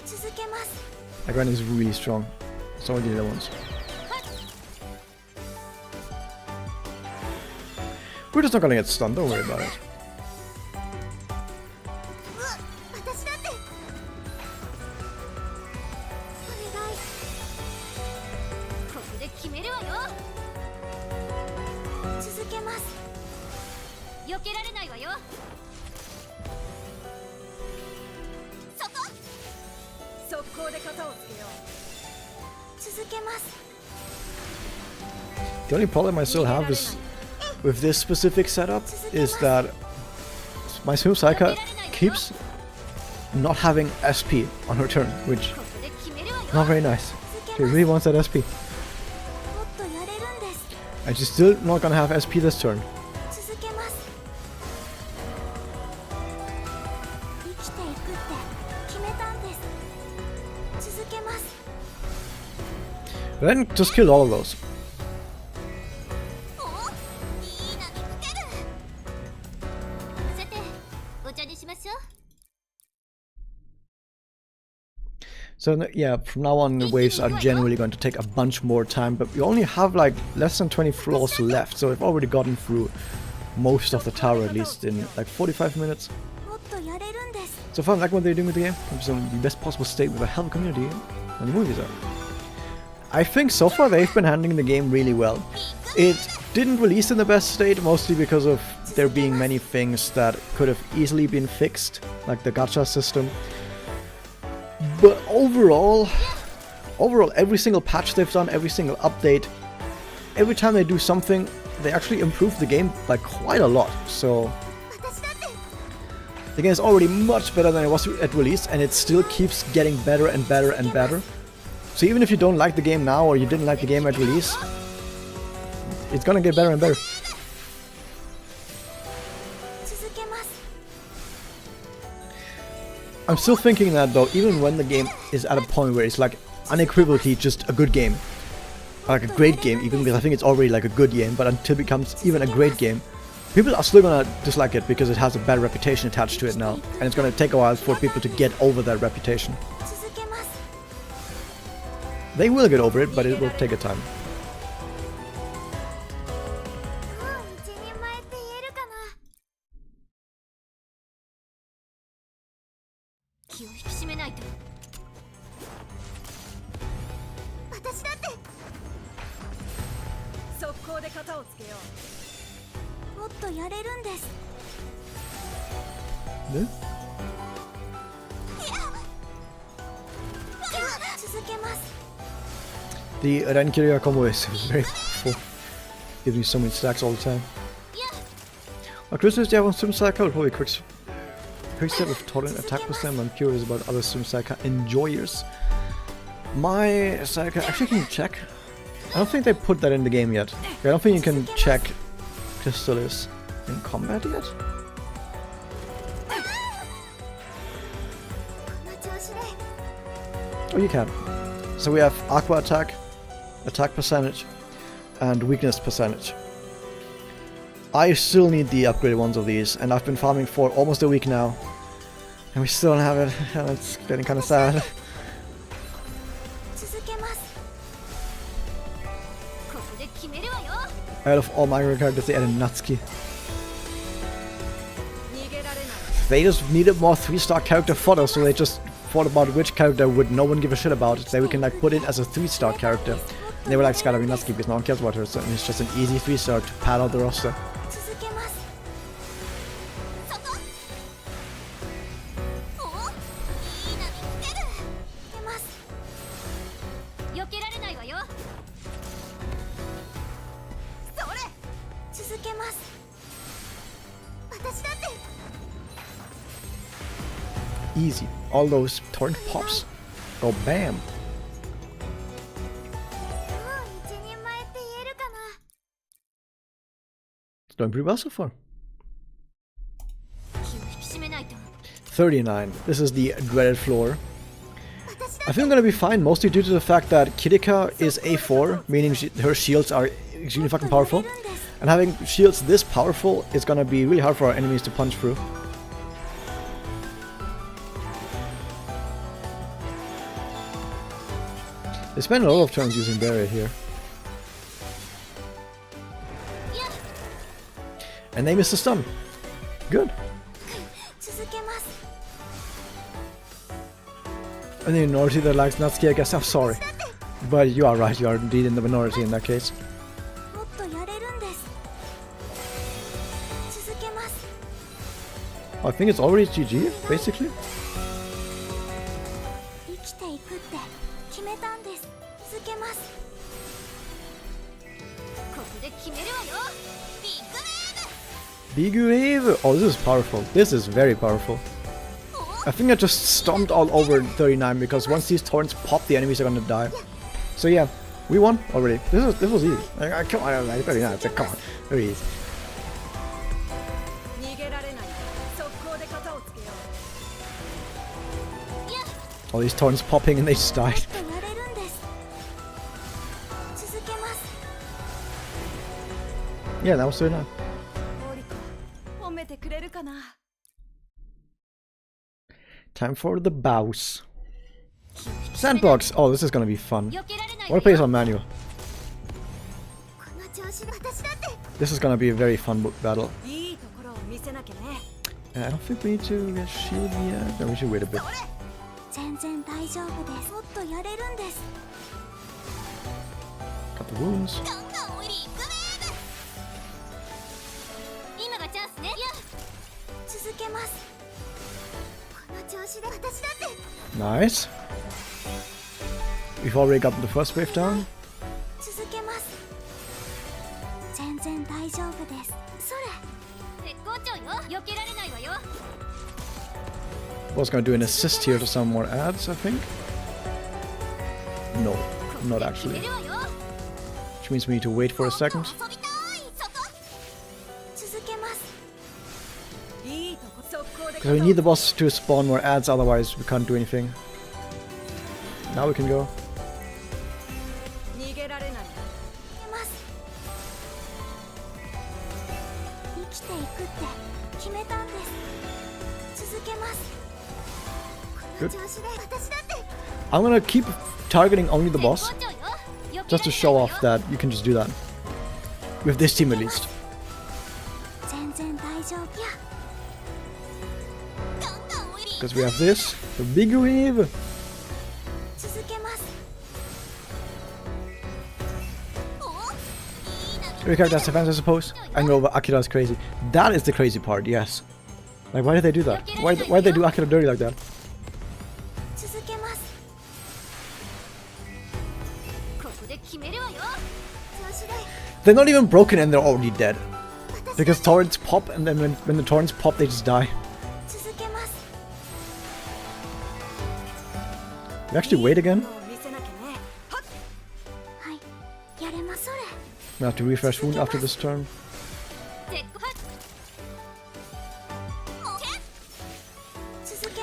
Like Ren is really strong. Some of the other ones. We're just not gonna get stunned, don't worry about it. The only problem I still have is with this specific setup is that my Swim Psyker keeps not having SP on her turn, which is not very nice. She really wants that SP. And she's still not gonna have SP this turn. Then just kill all of those. So yeah, from now on the waves are generally going to take a bunch more time, but we only have like less than 20 floors left, so we've already gotten through most of the tower, at least in like 45 minutes. So far I like what they're doing with the game. It's in the best possible state with a hell of a community, and the movies are. I think so far they've been handling the game really well. It didn't release in the best state, mostly because of there being many things that could have easily been fixed, like the gacha system. But overall, every single patch they've done, every single update, every time they do something, they actually improve the game by quite a lot. So the game is already much better than it was at release, and it still keeps getting better and better and better. So even if you don't like the game now, or you didn't like the game at release, it's gonna get better and better. I'm still thinking that though, even when the game is at a point where it's like unequivocally just a good game, like a great game, even because I think it's already like a good game, but until it becomes even a great game, people are still gonna dislike it because it has a bad reputation attached to it now, and it's gonna take a while for people to get over that reputation. They will get over it, but it will take a time. The Ren-Kiryu combo is very powerful. Gives me so many stacks all the time. Christmas, do you have on Swim Psyker? Will probably quick step with total attack percent. I'm curious about other Swim Psyker enjoyers. My Psyker, actually can you check? I don't think they put that in the game yet. I don't think you can check Crystallis in combat yet. Oh, you can. So we have Aqua attack, attack percentage, and weakness percentage. I still need the upgraded ones of these, and I've been farming for almost a week now, and we still don't have it, and it's getting kind of sad. Out of all my characters, they added Natsuki. They just needed more 3-star character fodder, so they just thought about which character would no one give a shit about, so we can like put it as a 3-star character. And they were like, Skylar Natsuki, because no one cares about her, so it's just an easy 3-star to pad out the roster. Easy. All those torrent pops go bam. It's doing pretty well so far. 39. This is the dreaded floor. I think I'm gonna be fine, mostly due to the fact that Kirika is A4, meaning her shields are extremely fucking powerful. And having shields this powerful is gonna be really hard for our enemies to punch through. They spend a lot of turns using barrier here. And they missed the stun. Good. And the minority that likes Natsuki, I guess. I'm sorry. But you are right, you are indeed in the minority in that case. I think it's already GG, basically. Big wave! Oh, this is powerful. This is very powerful. I think I just stomped all over 39 because once these torrents pop, the enemies are gonna die. So yeah, we won already. This was easy. Come on, 39. Come on, very easy. All these torrents popping and they just died. Yeah, that was 39. Time for the boss. Sandbox! Oh, this is gonna be fun. I wanna play this on manual. This is gonna be a very fun battle. I don't think we need to get shield yet. No, we should wait a bit. Got the wounds. Nice. We've already got the first wave down. Was gonna do an assist here to some more ads, I think. No, not actually. Which means we need to wait for a second. Because we need the boss to spawn more ads, otherwise we can't do anything. Now we can go. Good. I'm gonna keep targeting only the boss, just to show off that you can just do that. With this team at least. Because we have this, the big wave. Every character has defense, I suppose. I know, but Akira is crazy. That is the crazy part, yes. Like, why did they do that? Why did they do Akira dirty like that? They're not even broken and they're already dead. Because torrents pop, and then when the torrents pop, they just die. We actually wait again? We have to refresh wound after this turn.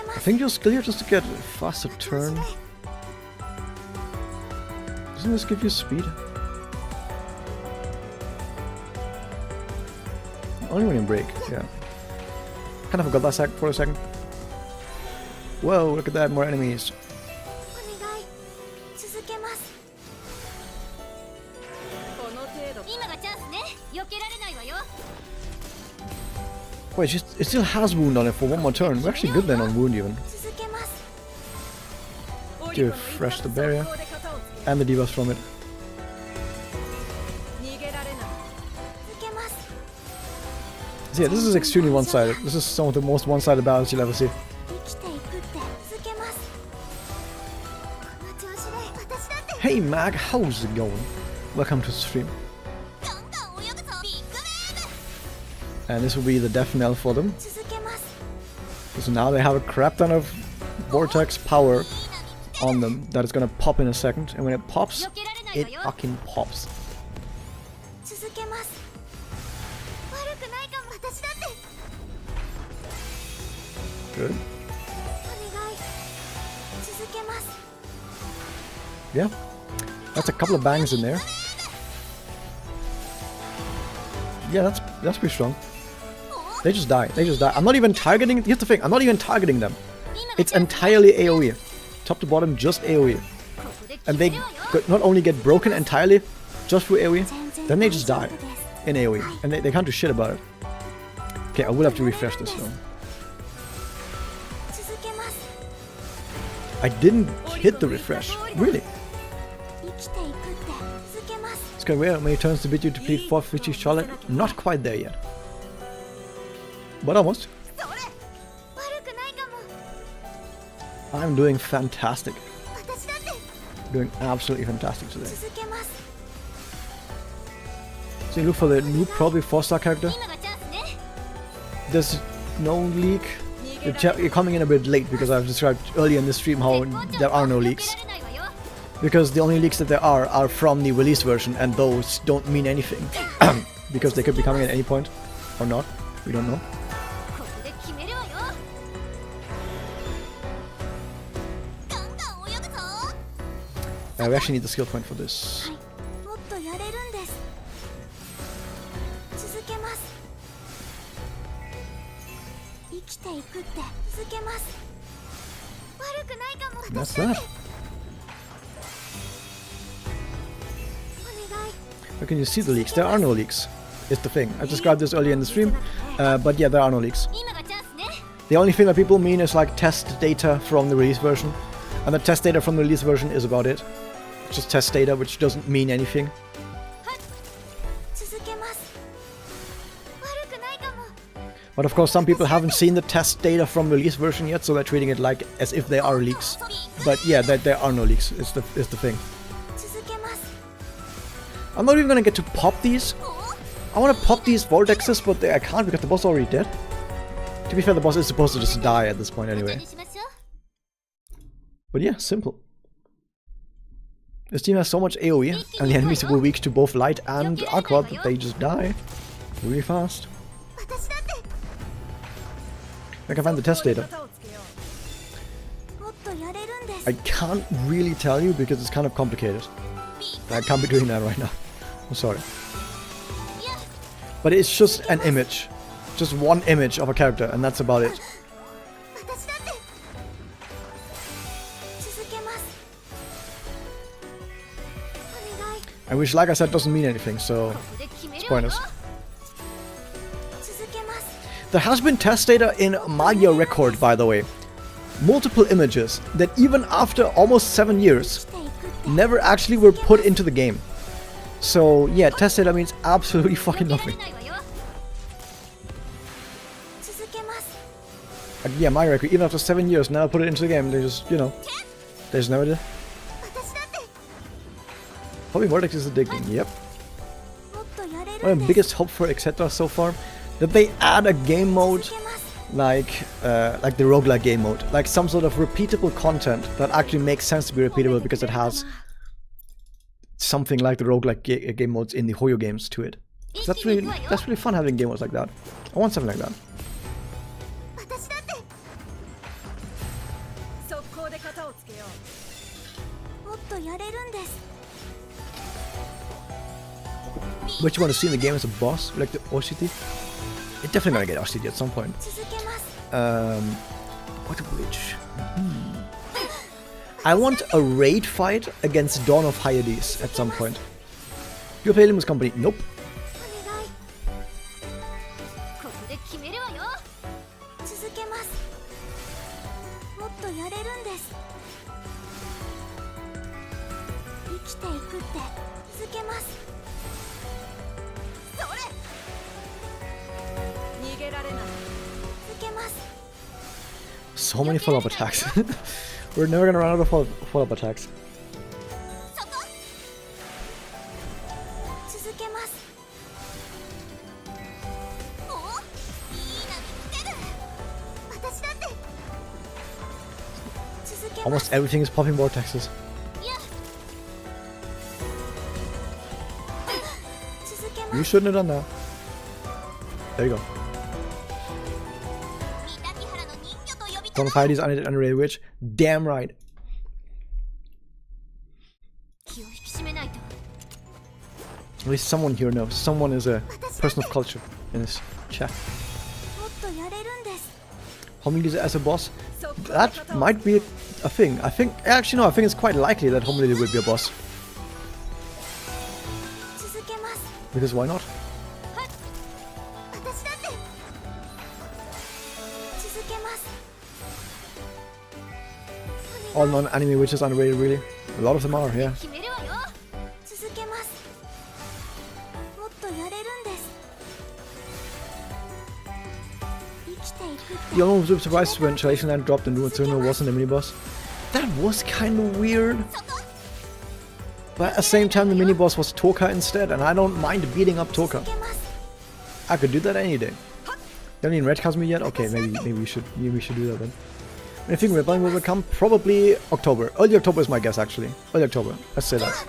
I think you're still here just to get a faster turn. Doesn't this give you speed? Only when you break, yeah. Kind of forgot that for a second. Whoa, look at that, more enemies. Wait, it still has wound on it for one more turn. We're actually good then on wound even. To refresh the barrier and the debuffs from it. So yeah, this is extremely one-sided. This is some of the most one-sided battles you'll ever see. Hey Mag, how's it going? Welcome to the stream. And this will be the death knell for them. So now they have a crap ton of vortex power on them that is gonna pop in a second, and when it pops, it fucking pops. Good. Yeah, that's a couple of bangs in there. Yeah, that's pretty strong. They just die. They just die. I'm not even targeting. Here's the thing. I'm not even targeting them. It's entirely AoE. Top to bottom, just AoE. And they not only get broken entirely, just through AoE, then they just die in AoE. And they can't do shit about it. Okay, I will have to refresh this though. I didn't hit the refresh. Really? It's going where many turns to beat you to plead 450 Charlotte? Not quite there yet. But almost. I'm doing fantastic. Doing absolutely fantastic today. So you look for the new probably 4-star character. There's no leak. You're coming in a bit late because I've described earlier in the stream how there are no leaks. Because the only leaks that there are from the release version, and those don't mean anything. Because they could be coming at any point. Or not. We don't know. We actually need the skill point for this. That's that. How can you see the leaks? There are no leaks. It's the thing. I described this earlier in the stream, but yeah, there are no leaks. The only thing that people mean is like test data from the release version, and the test data from the release version is about it. It's just test data, which doesn't mean anything. But of course, some people haven't seen the test data from the release version yet, so they're treating it like as if they are leaks. But yeah, there are no leaks. It's the thing. I'm not even gonna get to pop these. I want to pop these vortexes, but I can't because the boss is already dead. To be fair, the boss is supposed to just die at this point anyway. But yeah, simple. This team has so much AoE, and the enemies were weak to both light and aqua that they just die really fast. I can find the test data. I can't really tell you because it's kind of complicated. I can't be doing that right now. I'm sorry. But it's just an image. Just one image of a character, and that's about it. And which, like I said, doesn't mean anything, so it's pointless. There has been test data in Magia Record, by the way. Multiple images that even after almost 7 years never actually were put into the game. So yeah, test data means absolutely fucking nothing. Yeah, Magia Record, even after 7 years, now put it into the game. They just, you know, they just never did. Probably Vortex is addicting, yep. One of the biggest hope for etc. so far, that they add a game mode like the roguelike game mode, like some sort of repeatable content that actually makes sense to be repeatable because it has something like the roguelike game modes in the Hoyo games to it. So that's really fun having game modes like that. I want something like that. What you want to see in the game as a boss, like the Oshiti? You're definitely gonna get Oshiti at some point. What witch? I want a raid fight against Dawn of Hyades at some point. You play Limbus Company? Nope. ここで決めるわよ。続けます。もっとやれるんです。生きていくって続けます。それ。逃げられない。続けます。So many follow-up attacks. We're never gonna run out of follow-up attacks. 続けます。お、いい波来てる。私だって。続けます。 Almost everything is popping vortexes. 続けます。 You shouldn't have done that. There you go. Don't fight these underrated witch. Damn right. 気を引き締めないと。 At least someone here knows. Someone is a person of culture in this chat. もっとやれるんです。 Homilise as a boss? That might be a thing. I think, actually no, I think it's quite likely that Homilise will be a boss. 続けます。 Because why not? 私だって。続けます。 All non-anime witches underrated, really. A lot of them are, yeah. 決めるわよ。続けます。もっとやれるんです。生きていくって。 The only one who was surprised when Chalation Land dropped and Ruinzuno wasn't a mini-boss. That was kind of weird. But at the same time, the mini-boss was Toka instead, and I don't mind beating up Toka. 続けます。 I could do that any day. You haven't even red Kazumi yet? Okay, maybe we should do that then. I think Rebellion will come probably October. Early October is my guess, actually. Early October. Let's say that.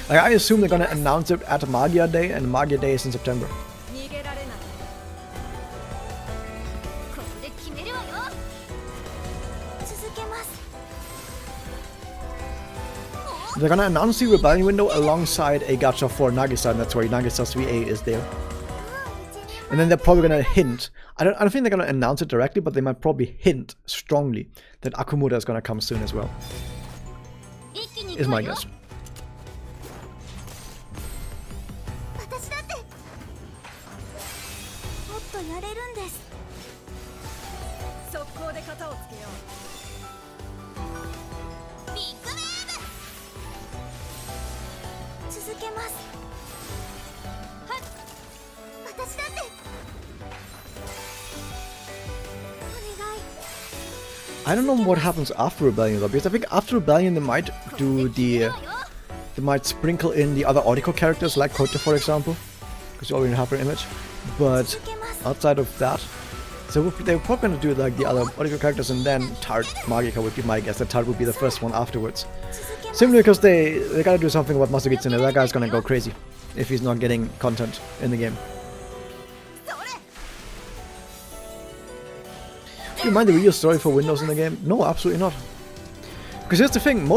お願い。 Like, I assume they're gonna announce it at Magia Day, and Magia Day is in September. 逃げられない。ここで決めるわよ。続けます。 They're gonna announce the Rebellion window alongside a gacha for Nagisa, and that's why Nagisa's VA is there. And then they're probably gonna hint. I don't think they're gonna announce it directly, but they might probably hint strongly that Akumura is gonna come soon as well. Is my guess. 私だって。もっとやれるんです。速攻で型をつけよう。ビッグウェーブ。続けます。はい。私だって。 I don't know what happens after Rebellion though, because I think after Rebellion they might do they might sprinkle in the other Audiko characters like Kota, for example, because you already have her image. But outside of that, so they're probably gonna do like the other Audiko characters, and then Tart Magica would be my guess. That Tart would be the first one afterwards. Simply because they gotta do something about Masugitsune. That guy's gonna go crazy if he's not getting content in the game. Do you mind the real story for Windows in the game? No, absolutely not. Because here's the thing,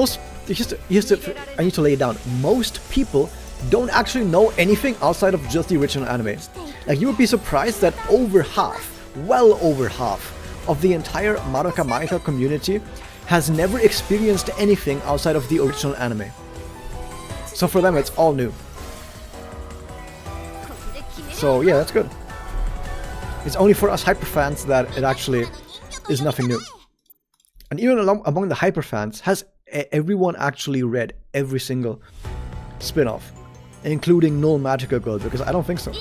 I need to lay it down. Most people don't actually know anything outside of just the original anime. Like, you would be surprised that over half, well over half, of the entire Madoka Magica community has never experienced anything outside of the original anime. So for them, it's all new. So yeah, that's good. It's only for us hyperfans that it actually is nothing new. And even among the hyperfans, has everyone actually read every single spin-off, including Null Magical Girl? Because I don't think so.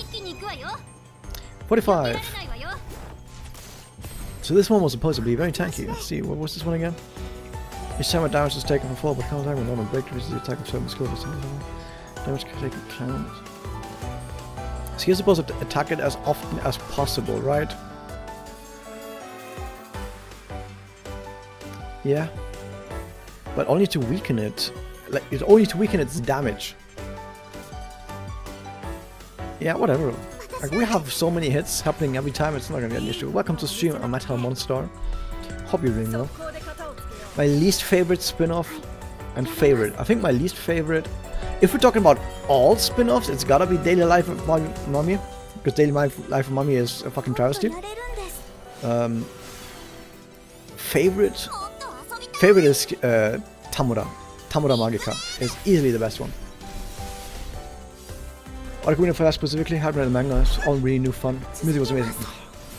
45. So this one was supposed to be very tanky. Let's see, what was this one again? Each time a damage is taken from fall, but counter attack when normal break reduces the attack of certain skill. Damage taken counts. So you're supposed to attack it as often as possible, right? Yeah. But only to weaken it. Like, it's only to weaken its damage. Yeah, whatever. Like, we have so many hits happening every time, it's not gonna be an issue. Welcome to stream, I'm Metal Monster. Hope you're doing well. My least favorite spin-off and favorite. I think my least favorite if we're talking about all spin-offs, it's gotta be Daily Life of Mommy, because Daily Life of Mommy is a fucking もっと travesty. やれるんです Favorite もっと遊びたい favorite is Tamura. Tamura Magica is easily the best one. Arcuna for that specifically, had read the manga, it's all really new fun. Music was amazing.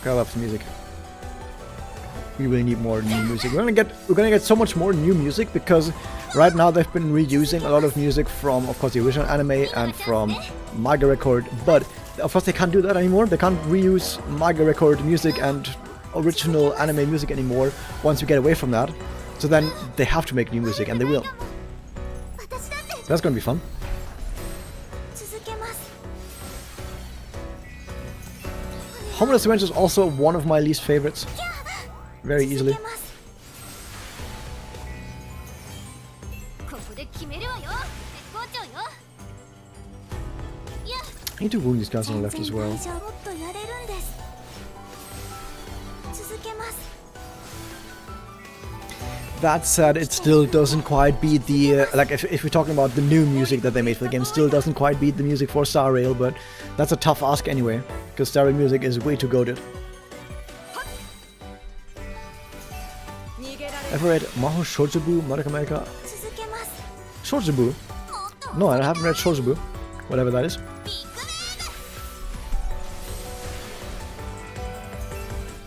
God, I love the music. We really need more new music. We're gonna get so much more new music because right now they've been reusing a lot of music from, of course, the original anime and from Manga Record, but of course they can't do that anymore. They can't reuse Manga Record music and original anime music anymore once we get away from that. So then they have to make new music, and they will. 私だって That's gonna be fun. 続けます Homeless Revenge is also one of my least favorites. Very 続 easily. けますここで決めるわよ絶好調よいや I need to wound these guys on the left 全 as 然 well. 大丈夫もっとやれるんです続けます That said, it still doesn't quite beat the like if we're talking about the new music that they made for the game, still doesn't quite beat the music for Star Rail, but that's a tough ask anyway, because Star Rail music is way too goated. Ever read Maho Shoujobu Madoka Magica? 続けます Shoujobu? もっと No, I haven't read Shoujobu. Whatever that is. ビッグネー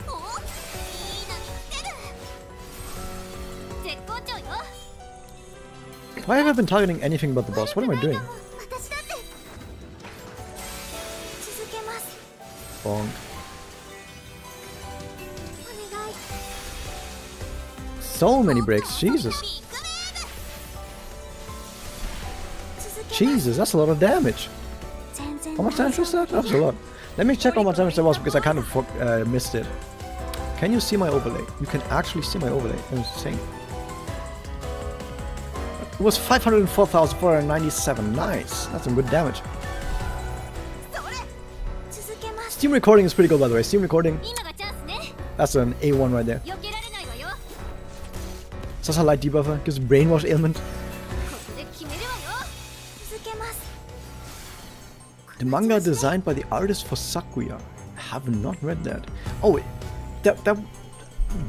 ムおいい波来てる絶好調よ Why have I been targeting anything but the boss? What am I doing? 私だって続けます Bonk. お願い So many breaks, Jesus. ビッグネーム続けます Jesus, that's a lot of damage. 全然 How much damage was that? That was a lot. Let me check how much damage that was because I kind of missed it. Can you see my overlay? You can actually see my overlay. That's insane. It was 504,497. Nice. That's some good damage. それ続けます Steam recording is pretty good, by the way. Steam recording, 今がチャンスね that's an A1 right there. 避けられないわよ It's also a light debuffer, gives brainwash ailment. ここで決めるわよ続けます The manga designed by the artist for Sakuya. I have not read that. Oh, wait. That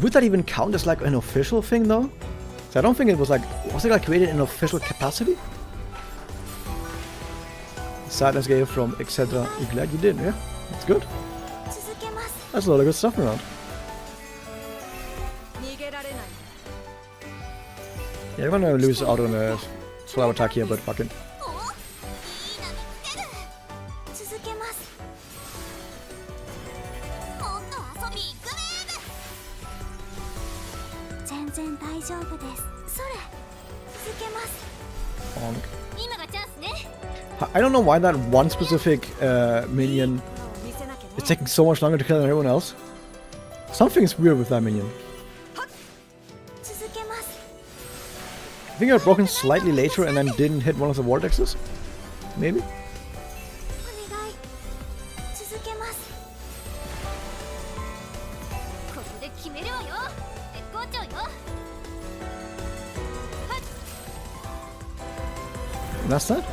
would that even count as like an official thing though? So I don't think it was like, was it like created in official capacity? Sadness gave from etc. You're glad you did, yeah? That's good. 続けます That's a lot of good stuff around. 逃げられない Yeah, we're gonna lose out on a slow attack here, but fuck it. おいい波来てる続けますもっと遊びビッグネーム全然大丈夫ですそれ続けます Bonk. 今がチャンスね I don't know why that one specific minion 見せなきゃね is taking so much longer to kill than everyone else. Something's weird with that minion. 続けます I think it got broken slightly later and then didn't hit one of the vortexes? Maybe? お願い続けますここで決めるわよ絶好調よ And that's that?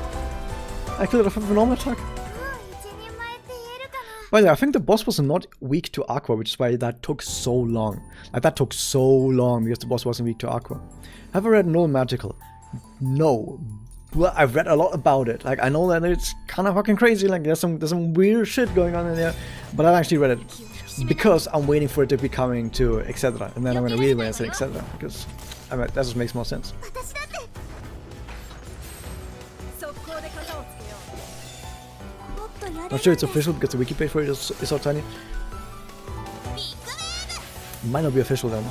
I killed it off with a normal attack. もう一人前って言えるかな By the way, I think the boss was not weak to Aqua, which is why that took so long. Like, that took so long because the boss wasn't weak to Aqua. Have I read No Magical? No. Well, I've read a lot about it. Like, I know that it's kind of fucking crazy. Like, there's some weird shit going on in there. But I've actually read it because I'm waiting for it to be coming to etc. And then I'm gonna read it when I say etc. Because I mean, that just makes more sense. 私だって速攻で型をつけようもっとやれるん Not です sure it's official because the wiki page for it is so tiny. ビッグネー Might not be official then. ム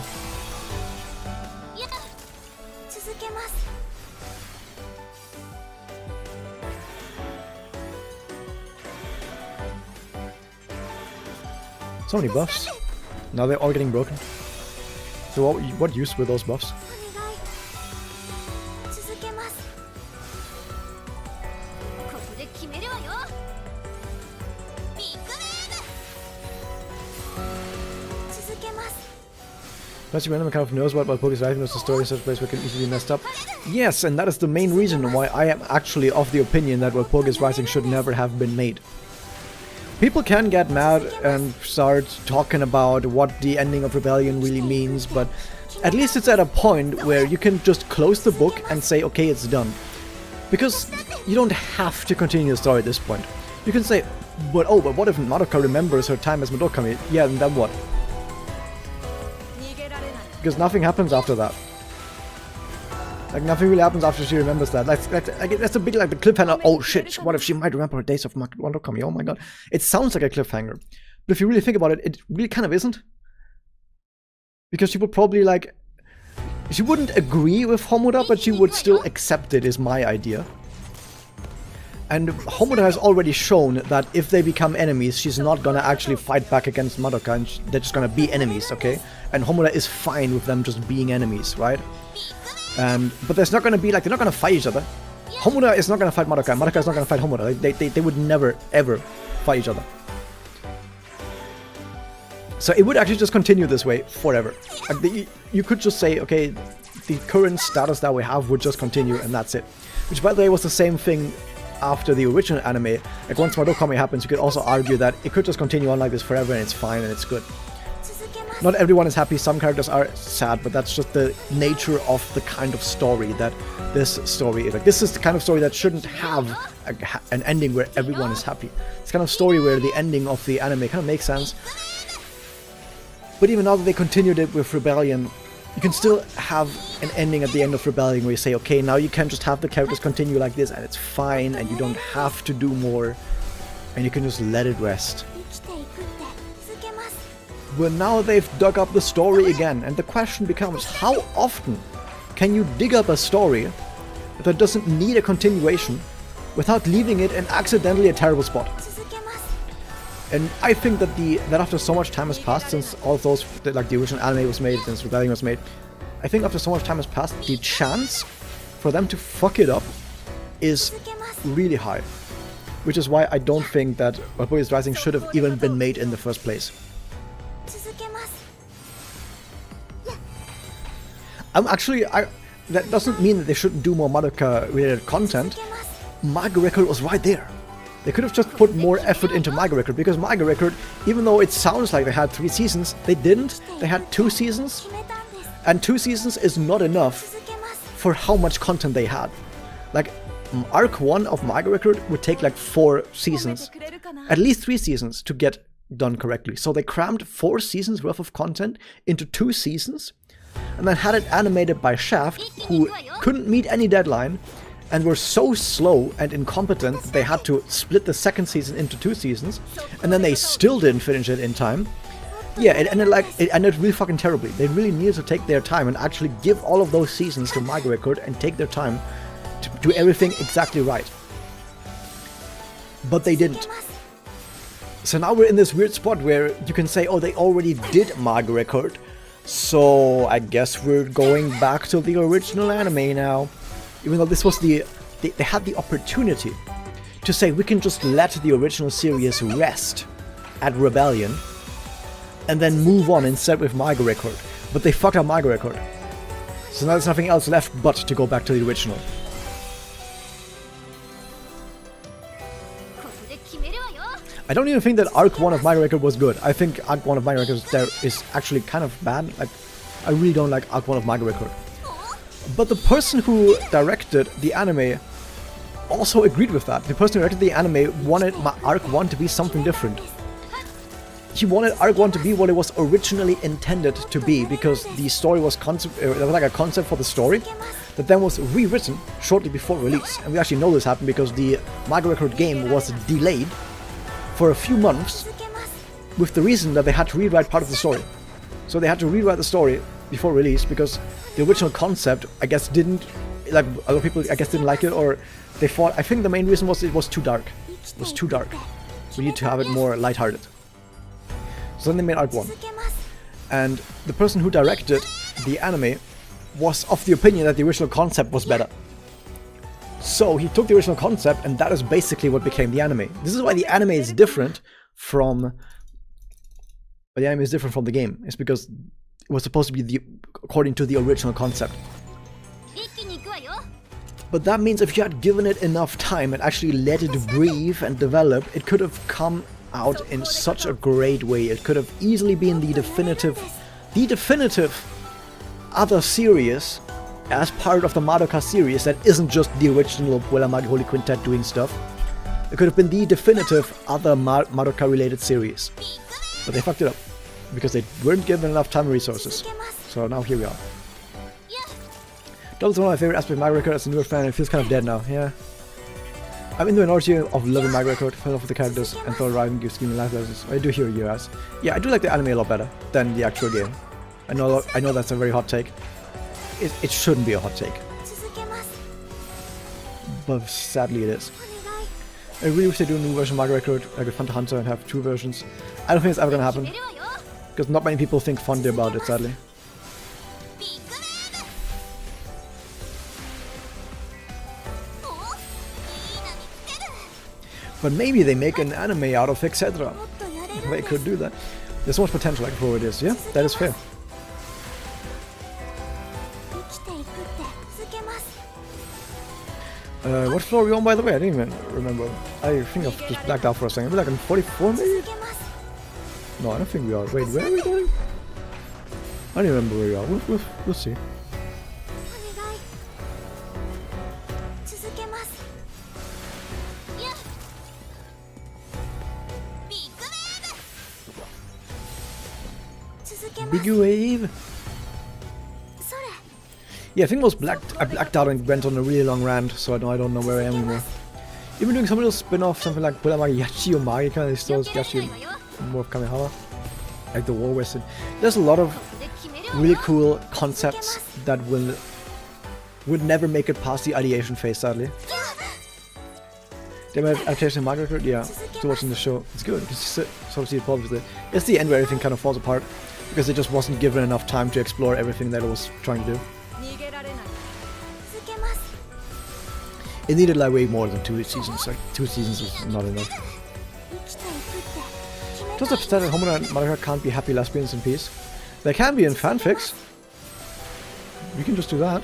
いや続けます So many buffs. Now they're all getting broken. So what use were those buffs? お願い続けますここで決めるわよビッグネーム続けます Plus, you random kind of knows what Poke's life knows the story in such a place where it can easily be messed up. これだ Yes, and that is the main reason why I am actually of the opinion that Walpurgis Rising should never have been made. People can get mad and start talking about what the ending of Rebellion really means, but at least it's at a point where you can just close the book and say, okay, it's done. Because you don't have to continue the story at this point. You can say, but what if Madoka remembers her time as Madoka? Yeah, and then what? Because nothing happens after that. Like, nothing really happens after she remembers that. That's a bit like the cliffhanger. Oh shit, what if she might remember her days of Madoka? Oh my god. It sounds like a cliffhanger. But if you really think about it, it really kind of isn't. Because she would probably, like... She wouldn't agree with Homura, but she would still accept it, is my idea. And Homura has already shown that if they become enemies, she's not gonna actually fight back against Madoka, and they're just gonna be enemies, okay? And Homura is fine with them just being enemies, right? But there's not gonna be, like, they're not gonna fight each other. Homura is not gonna fight Madoka, and Madoka is not gonna fight Homura. They would never, ever fight each other. So it would actually just continue this way forever. Like, you could just say, okay, the current status that we have would just continue, and that's it. Which, by the way, was the same thing after the original anime. Like, once Madoka happens, you could also argue that it could just continue on like this forever, and it's fine, and it's good. Not everyone is happy, some characters are sad, but that's just the nature of the kind of story that this story is. Like, this is the kind of story that shouldn't have an ending where everyone is happy. It's kind of story where the ending of the anime kind of makes sense. But even now that they continued it with Rebellion, you can still have an ending at the end of Rebellion where you say, okay, now you can just have the characters continue like this and it's fine and you don't have to do more and you can just let it rest. But now they've dug up the story again, and the question becomes, how often can you dig up a story that doesn't need a continuation without leaving it in accidentally a terrible spot? And I think that that after so much time has passed since all those, like the original anime was made, since Rebellion was made, I think after so much time has passed, the chance for them to fuck it up is really high. Which is why I don't think that Walpurgis Rising should have even been made in the first place. That doesn't mean that they shouldn't do more Madoka-related content. Manga Record was right there. They could have just put more effort into Manga Record, because Manga Record, even though it sounds like they had 3 seasons, they didn't. They had 2 seasons, and 2 seasons is not enough for how much content they had. Like, Arc 1 of Manga Record would take like 4 seasons, at least 3 seasons to get done correctly. So they crammed 4 seasons worth of content into 2 seasons, and then had it animated by Shaft, who couldn't meet any deadline, and were so slow and incompetent that they had to split the second season into 2 seasons, and then they still didn't finish it in time. Yeah, it ended really fucking terribly. They really needed to take their time and actually give all of those seasons to Manga Record and take their time to do everything exactly right. But they didn't. So now we're in this weird spot where you can say, oh, they already did Manga Record, so I guess we're going back to the original anime now. Even though this was they had the opportunity to say, we can just let the original series rest at Rebellion and then move on instead with Manga Record. But they fucked up Manga Record. So now there's nothing else left but to go back to the original. I don't even think that Arc 1 of Manga Record was good. I think Arc 1 of Manga Record is actually kind of bad. Like, I really don't like Arc 1 of Manga Record. But the person who directed the anime also agreed with that. The person who directed the anime wanted Arc 1 to be something different. He wanted Arc 1 to be what it was originally intended to be, because the story was there was like a concept for the story that then was rewritten shortly before release. And we actually know this happened because the Manga Record game was delayed for a few months with the reason that they had to rewrite part of the story. So they had to rewrite the story before release because the original concept, I guess, didn't, like, other people, I guess, didn't like it, or they thought, I think the main reason was it was too dark. It was too dark. We need to have it more lighthearted. So then they made Arc 1. And the person who directed the anime was of the opinion that the original concept was better. So he took the original concept, and that is basically what became the anime. This is why the anime is different from the game. It's because it was supposed to be according to the original concept. But that means if you had given it enough time and actually let it breathe and develop, it could have come out in such a great way. It could have easily been the definitive other series as part of the Madoka series that isn't just the original Puella Magi Holy Quintet doing stuff. It could have been the definitive other Madoka related series. But they fucked it up because they weren't given enough time and resources. So now here we are. Doubles one of my favorite aspects of Mario Kart as a newer fan, it feels kind of dead now, yeah. I'm in the minority of loving Mario Kart, fell off with the characters, and thought Raven gives me life lessons. I do hear you guys. Yeah, I do like the anime a lot better than the actual game. I know that's a very hot take. It shouldn't be a hot take. But sadly it is. I really wish they do a new version of Mario Kart, like a Hunter x Hunter, and have two versions. I don't think it's ever gonna happen. Because not many people think fondly about it, sadly. But maybe they make an anime out of etc. They could do that. There's so much potential like for it is. Yeah, that is fair. What floor are we on, by the way? I didn't even remember. I think I've just blacked out for a second. We're like on 44 maybe? No, I don't think we are. Wait, where are we going? I don't even remember where we are. We'll see. Big wave! Yeah, I think I blacked out and went on a really long rant, so I don't know where I am anymore. Even doing some little spin-off, something like Puella Magi Yachi or Magika, they still Yachi more of Kamehara. Like the War Western. There's a lot of really cool concepts that would never make it past the ideation phase, sadly. The adaptation of Mario Kart, yeah, still watching the show. It's good, because you sort of see the problems with it. It's the end where everything kind of falls apart, because it just wasn't given enough time to explore everything that it was trying to do. It needed like way more than 2 seasons, like 2 seasons was not enough. Just upset that Homura and Madoka can't be happy lesbians in peace. They can be in fanfics. We can just do that.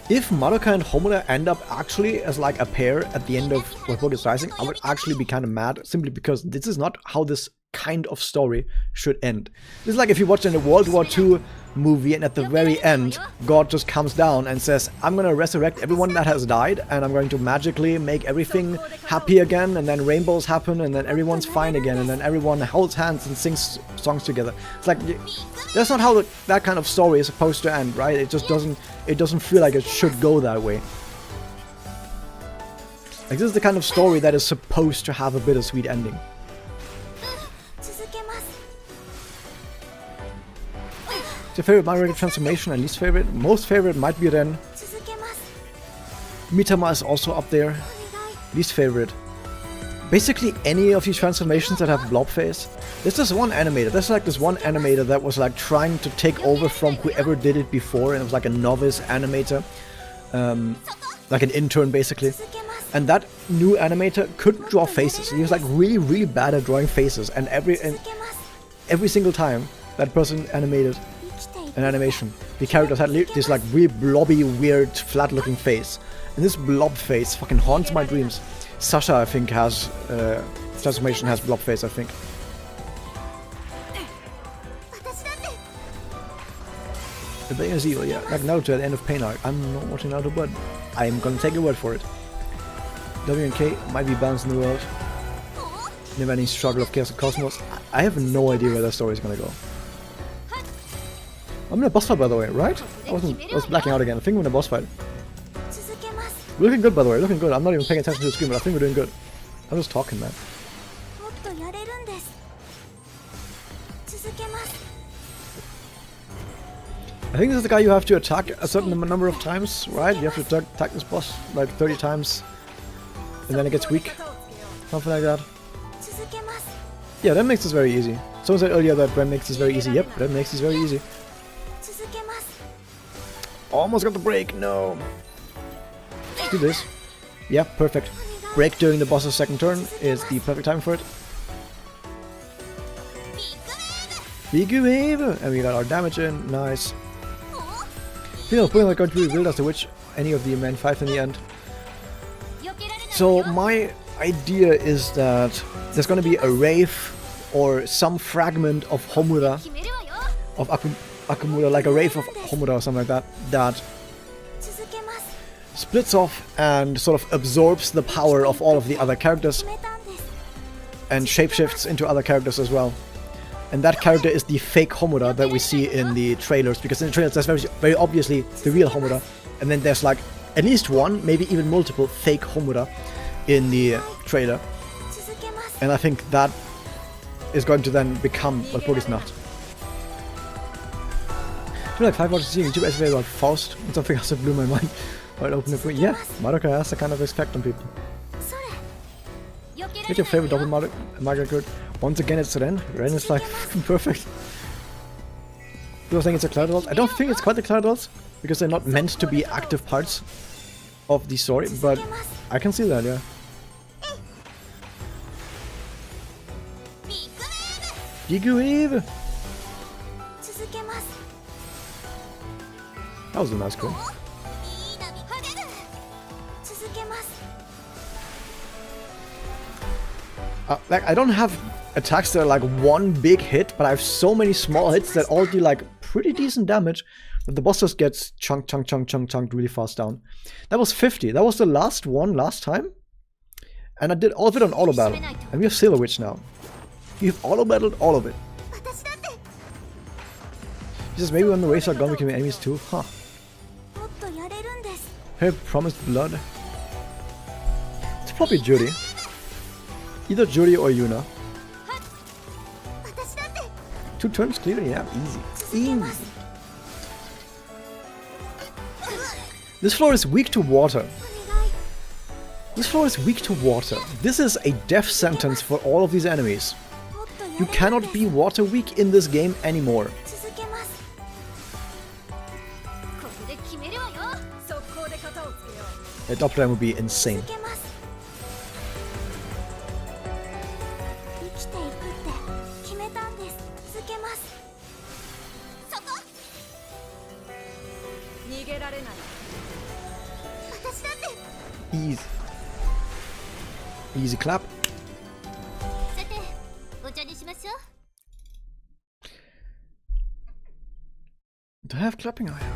If Madoka and Homura end up actually as like a pair at the end of What Book is Rising, I would actually be kind of mad, simply because this is not how this kind of story should end. This is like if you watch in a World War II movie and at the very end God just comes down and says, I'm gonna resurrect everyone that has died and I'm going to magically make everything happy again, and then rainbows happen and then everyone's fine again and then everyone holds hands and sings songs together. It's like, that's not how that kind of story is supposed to end, right? It just doesn't feel like it should go that way. Like, this is the kind of story that is supposed to have a bittersweet ending. Your favorite Mario Kart transformation and least favorite? Most favorite might be then Mitama is also up there. Least favorite. Basically any of these transformations that have blob face. There's this one animator. There's like this one animator that was like trying to take over from whoever did it before, and it was like a novice animator. Like an intern basically. And that new animator couldn't draw faces. He was like really, really bad at drawing faces, and every single time that person animated an animation, the characters had this like really blobby, weird, flat-looking face, and this blob face fucking haunts my dreams. Sasha, I think, has transformation has blob face, I think. The Bay is evil, yeah. Like Naruto at the end of Pain Arc. I'm not watching Naruto, but I'm gonna take your word for it. W and K might be balanced in the world. Never any struggle of Chaos and Cosmos. I have no idea where that story is gonna go. I'm in a boss fight, by the way, right? I was blacking out again. I think we're in a boss fight. We're looking good, by the way. Looking good. I'm not even paying attention to the screen, but I think we're doing good. I'm just talking, man. I think this is the guy you have to attack a certain number of times, right? You have to attack this boss like 30 times, and then it gets weak. Something like that. Yeah, that makes this very easy. Someone said earlier that Ren makes this very easy. Yep, that makes this very easy. Almost got the break, no. Let's do this. Yeah, perfect. Break during the boss's second turn is the perfect time for it. Big wave! And we got our damage in, nice. Speaking of Puyo, I got to be revealed as the witch, any of the main 5 in the end. So my idea is that there's gonna be a wraith or some fragment of Homura, of Akumura, like a wraith of Homura or something like that, that splits off and sort of absorbs the power of all of the other characters and shapeshifts into other characters as well. And that character is the fake Homura that we see in the trailers, because in the trailers there's very obviously the real Homura, and then there's like at least one, maybe even multiple fake Homura in the trailer. And I think that is going to then become what Broly's not. I feel like 5 hours seeing YouTube SVA about Faust and something else that blew my mind. I'd open it. Yeah, Madoka has that kind of effect on people. What's your favorite double Madoka group? Once again, it's Ren. Ren is like perfect. People think it's a Cloud Adult. I don't think it's quite the Cloud Adults, because they're not meant to be active parts of the story, but I can see that, yeah. Big Wave! That was a nice screen. Like, I don't have attacks that are like one big hit, but I have so many small hits that all do like pretty decent damage that the boss just gets chunked really fast down. That was 50. That was the last one last time. And I did all of it on auto battle. And we have Sailor Witch now. You've auto battled all of it. He says maybe when the race are gone we can be enemies too. Huh. Hey, promised blood. It's probably Judy. Either Judy or Yuna. 2 turns clear? Yeah, easy. Easy. This floor is weak to water. This floor is weak to water. This is a death sentence for all of these enemies. You cannot be water weak in this game anymore. A Doppler would be insane. Easy. Easy clap. Do I have clapping? I have.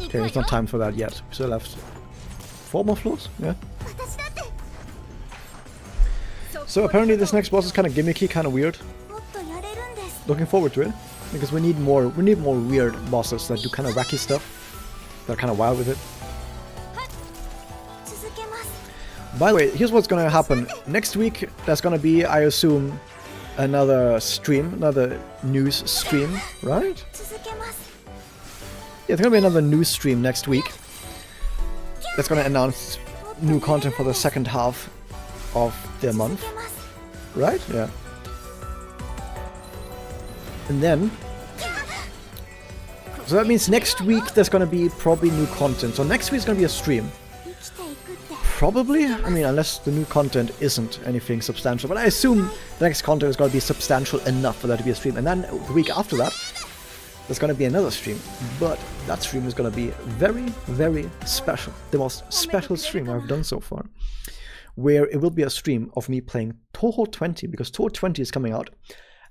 Okay, it's not time for that yet. We still have 4 more floors? Yeah. So apparently this next boss is kind of gimmicky, kind of weird. Looking forward to it, because we need more weird bosses that do kind of wacky stuff. That are kind of wild with it. By the way, here's what's gonna happen. Next week, there's gonna be, I assume, another stream, another news stream, right? Yeah, there's gonna be another news stream next week. That's gonna announce new content for the second half of the month, right? Yeah. And then, so that means next week there's gonna be probably new content. So next week's gonna be a stream. Probably, I mean, unless the new content isn't anything substantial. But I assume the next content is going to be substantial enough for that to be a stream. And then the week after that, there's going to be another stream. But that stream is going to be very, very special. The most special stream I've done so far. Where it will be a stream of me playing Touhou 20, because Touhou 20 is coming out.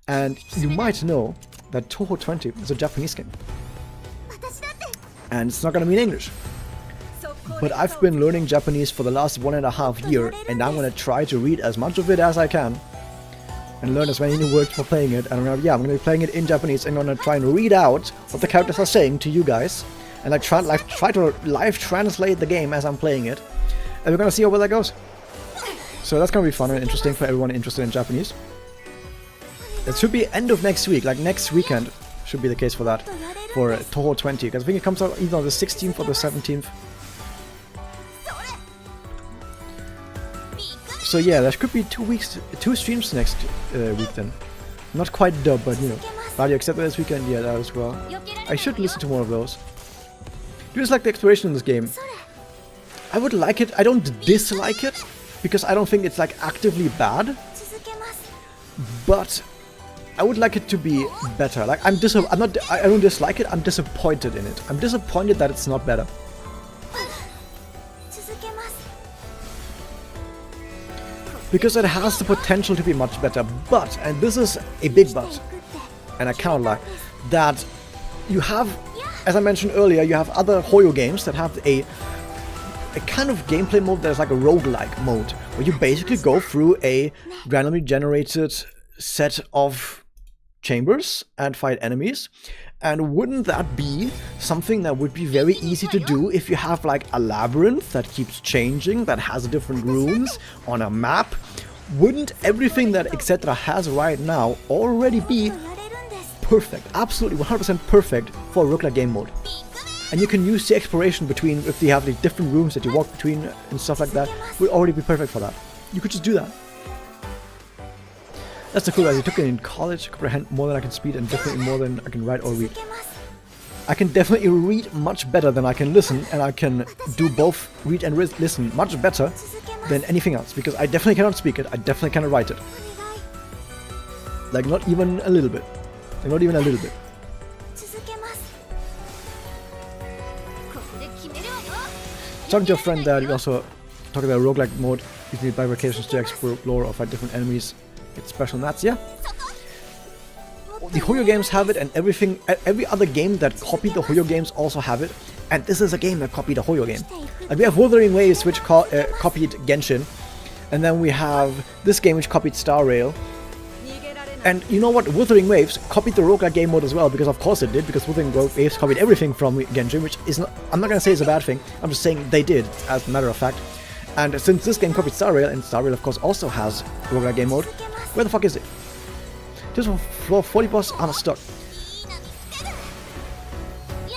And you might know that Touhou 20 is a Japanese game. And it's not going to be in English. But I've been learning Japanese for the last 1.5 years, and I'm gonna try to read as much of it as I can and learn as many new words for playing it. And I'm gonna be playing it in Japanese and gonna try and read out what the characters are saying to you guys, and like try to live translate the game as I'm playing it. And we're gonna see how well that goes. So that's gonna be fun and interesting for everyone interested in Japanese. It should be end of next week, like next weekend should be the case for that, for Touhou 20, because I think it comes out either on the 16th or the 17th. So yeah, there could be 2 streams next week then. Not quite dub, but you know. Value accepted this weekend, yeah, that as well. I should listen to more of those. Do you just like the exploration in this game? I would like it. I don't dislike it, because I don't think it's like actively bad. But I would like it to be better. Like I don't dislike it. I'm disappointed in it. I'm disappointed that it's not better. 続けます Because it has the potential to be much better. But, and this is a big but, and I cannot lie, that you have, as I mentioned earlier, you have other Hoyo games that have a kind of gameplay mode that is like a roguelike mode, where you basically go through a randomly generated set of chambers and fight enemies. And wouldn't that be something that would be very easy to do if you have like a labyrinth that keeps changing, that has different rooms on a map? Wouldn't everything that etc. has right now already be やれるんです perfect, absolutely 100% perfect for a roguelike game mode? And you can use the exploration between, if you have the different rooms that you walk between and stuff like that, would already be perfect for that. You could just do that. That's the cool idea. I took it in college, comprehend more than I can speak and definitely more than I can write or read. 続けます I can definitely read much better than I can listen, and I can do both read and listen much better 続けます than anything else, because I definitely cannot speak it, I definitely cannot write it. お願い Like, not even a little bit. Like, not even a little bit. 続けますここで決めるわよ Talking to a friend that you also talk about roguelike mode, using bifurcations to explore or fight different enemies, get special mats, yeah. The Hoyo games have it, and every other game that copied the Hoyo games also have it, and this is a game that copied the Hoyo game. Like we have Wuthering Waves, which copied Genshin, and then we have this game which copied Star Rail. And you know what? Wuthering Waves copied the roguelike game mode as well, because of course it did, because Wuthering Waves copied everything from Genshin, which is not, I'm not gonna say it's a bad thing, I'm just saying they did, as a matter of fact. And since this game copied Star Rail, and Star Rail of course also has roguelike game mode, where the fuck is it? This one, floor 40 boss, I'm stuck.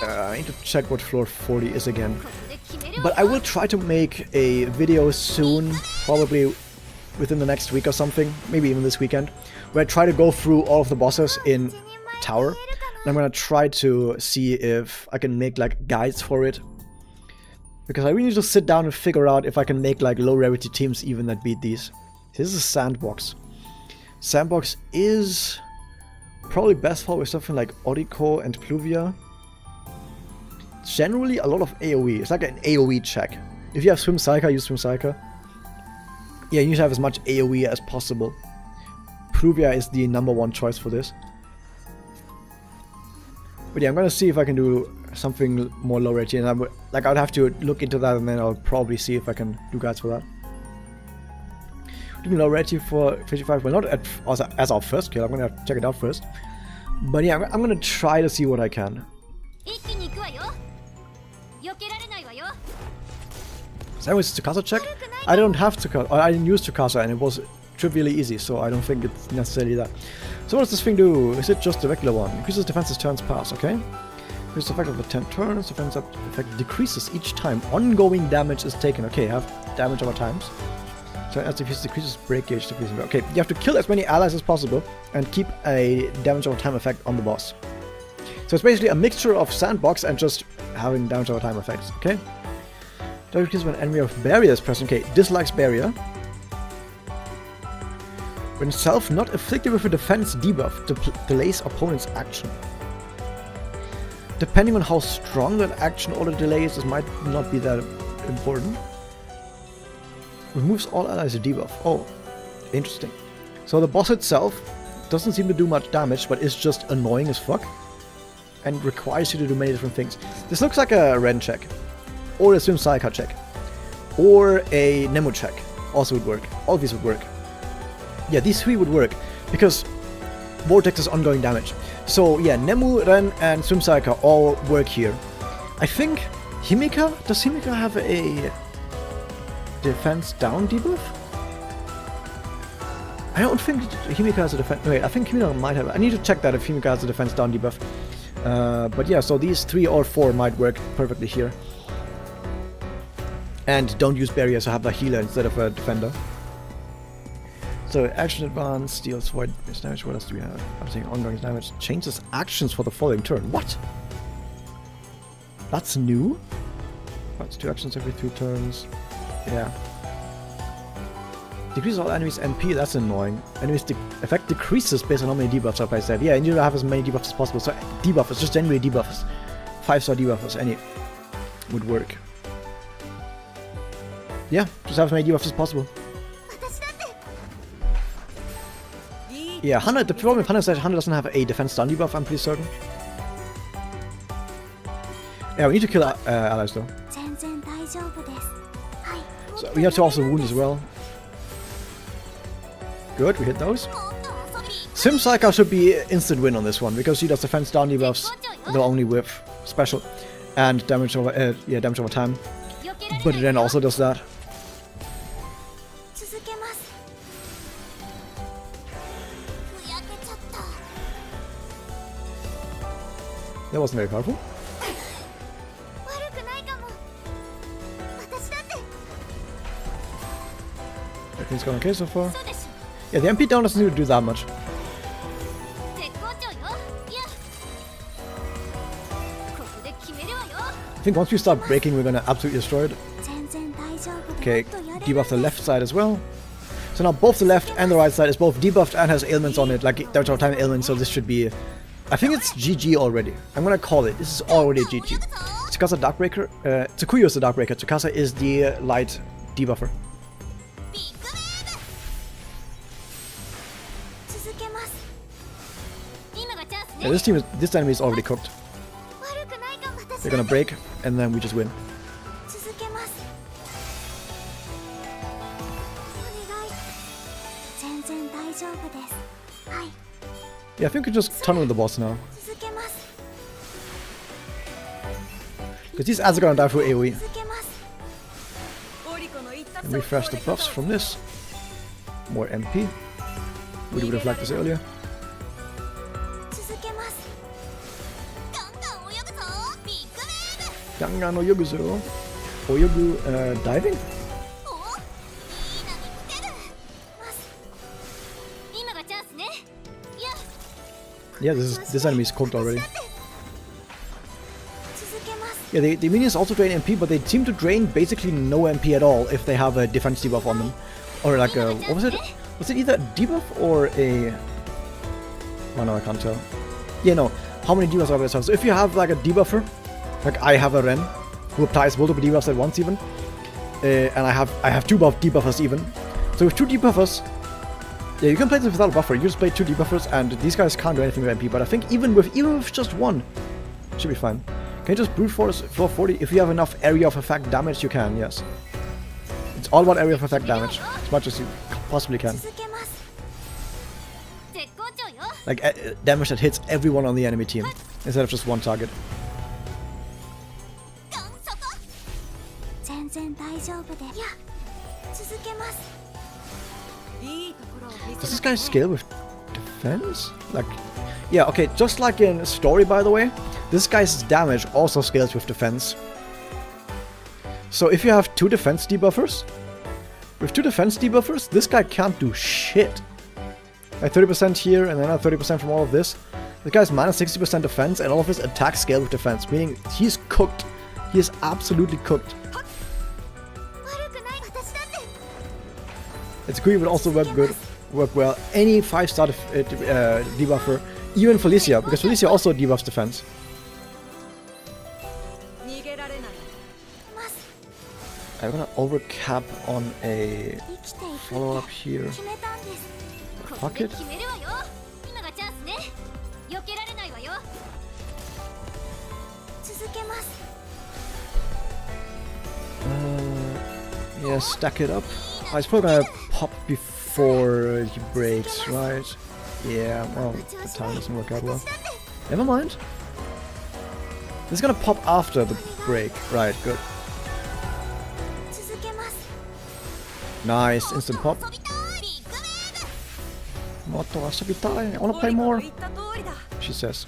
I need to check what floor 40 is again. ここで決めるわ But I will try to make a video soon, probably within the next week or something, maybe even this weekend, where I try to go through all of the bosses in Tower. And I'm gonna try to see if I can make like guides for it. Because I really need to sit down and figure out if I can make like low rarity teams even that beat these. This is a sandbox. Sandbox is probably best for with something like Oriko and Pluvia. Generally a lot of AoE. It's like an AoE check. If you have Swim Psyker, use Swim Psyker. Yeah, you need to have as much AoE as possible. Pluvia is the #1 choice for this. But yeah, I'm gonna see if I can do something more low rarity, and I'd have to look into that, and then I'll probably see if I can do guides for that. Doing low rarity for 55, well, not as our first kill. I'm gonna check it out first. But yeah, I'm gonna try to see what I can. 一気に行くわよ避けられないわよ Is that always Tsukasa check? I don't have Tsukasa, or I didn't use Tsukasa, and it was trivially easy, so I don't think it's necessarily that. So what does this thing do? Is it just the regular one? Increases defenses turns pass, okay? Increases the effect of the 10 turns, defense effect decreases each time ongoing damage is taken. Okay, have damage over times. So as defeats decreases break gauge decreasing. Okay, you have to kill as many allies as possible and keep a damage over time effect on the boss. So it's basically a mixture of sandbox and just having damage over time effects, okay? Damage increases when enemy of barrier is present. Okay, dislikes barrier. When self not afflicted with a defense debuff, delays opponent's action. Depending on how strong that action or the delay is, this might not be that important. Removes all allies a debuff. Oh, interesting. So the boss itself doesn't seem to do much damage, but is just annoying as fuck. And requires you to do many different things. This looks like a Ren check. Or a Swim Psyker check. Or a Nemu check. Also would work. All these would work. Yeah, these three would work. Because Vortex is ongoing damage. So yeah, Nemu, Ren, and Swim Psyker all work here. I think Himika? Does Himika have a defense down debuff? I don't think Himika has a defense. Wait, I think Himika might have. I need to check that if Himika has a defense down debuff. But yeah, so these 3 or 4 might work perfectly here. And don't use barriers, so have a healer instead of a defender. So action advance, deals void damage. What else do we have? I'm saying ongoing damage. Changes actions for the following turn. What? That's new? That's 2 actions every 3 turns. Yeah. Decreases all enemies MP, that's annoying. Enemies effect decreases based on how many debuffs are placed there. Yeah, you need to have as many debuffs as possible. So debuffs, just generally debuffs. 5-star debuffs, any would work. Yeah, just have as many debuffs as possible. Yeah, Hana, the problem with Hana is that Hana doesn't have a defense stun debuff, I'm pretty certain. Yeah, we need to kill allies though. So we have to also wound as well. Good, we hit those. Sim Saika should be instant win on this one because she does defense down debuffs, though only with special and damage over damage over time. But it then also does that. That wasn't very powerful. Everything's going okay so far. Yeah, the MP down doesn't need to do that much. I think once we start breaking, we're gonna absolutely destroy it. Okay, debuff the left side as well. So now both the left and the right side is both debuffed and has ailments on it, like damage over time ailments, so this should be... I think it's GG already. I'm gonna call it. This is already a GG. Tsukasa Darkbreaker. Tsukuyo is the Darkbreaker. Tsukasa is the light debuffer. Yeah, this enemy is already cooked. They're gonna break, and then we just win. Yeah, I think we just tunnel the boss now. Because these ads are gonna die through AoE. And refresh the buffs from this. More MP. We would have liked this earlier. Ganga no Yoguzo. Oyogu diving? Yeah, this enemy is cooked already. Yeah, the minions also drain MP, but they seem to drain basically no MP at all if they have a defense debuff on them. Or like a... what was it? Was it either a debuff or a... oh no, I can't tell. Yeah, no. How many debuffs are there? So if you have like a debuffer, like I have a Ren, who applies multiple debuffs at once even, and I have two debuffers even. So with two debuffers, yeah, you can play this without a buffer. You just play two debuffers, and these guys can't do anything with MP. But I think even with just one, should be fine. Can you just brute force floor 40? If you have enough area of effect damage, you can. Yes, it's all about area of effect damage, as much as you possibly can. Like damage that hits everyone on the enemy team instead of just one target. Does this guy scale with defense? Like, yeah, okay, just like in story, by the way, this guy's damage also scales with defense. So if you have two defense debuffers, with two defense debuffers, this guy can't do shit. Like 30% here and then another 30% from all of this. This guy's minus 60% defense and all of his attacks scale with defense, meaning he's cooked. He is absolutely cooked. It's Kui would also work well. Any 5-star debuffer, even Felicia, because Felicia also debuffs defense. I'm gonna overcap on a follow-up here. Fuck it. Yeah, stack it up. I was probably gonna pop before he breaks, right? Yeah, well, the time doesn't work out well. Never mind. This is gonna pop after the break. Right, good. Nice, instant pop. I wanna play more, she says.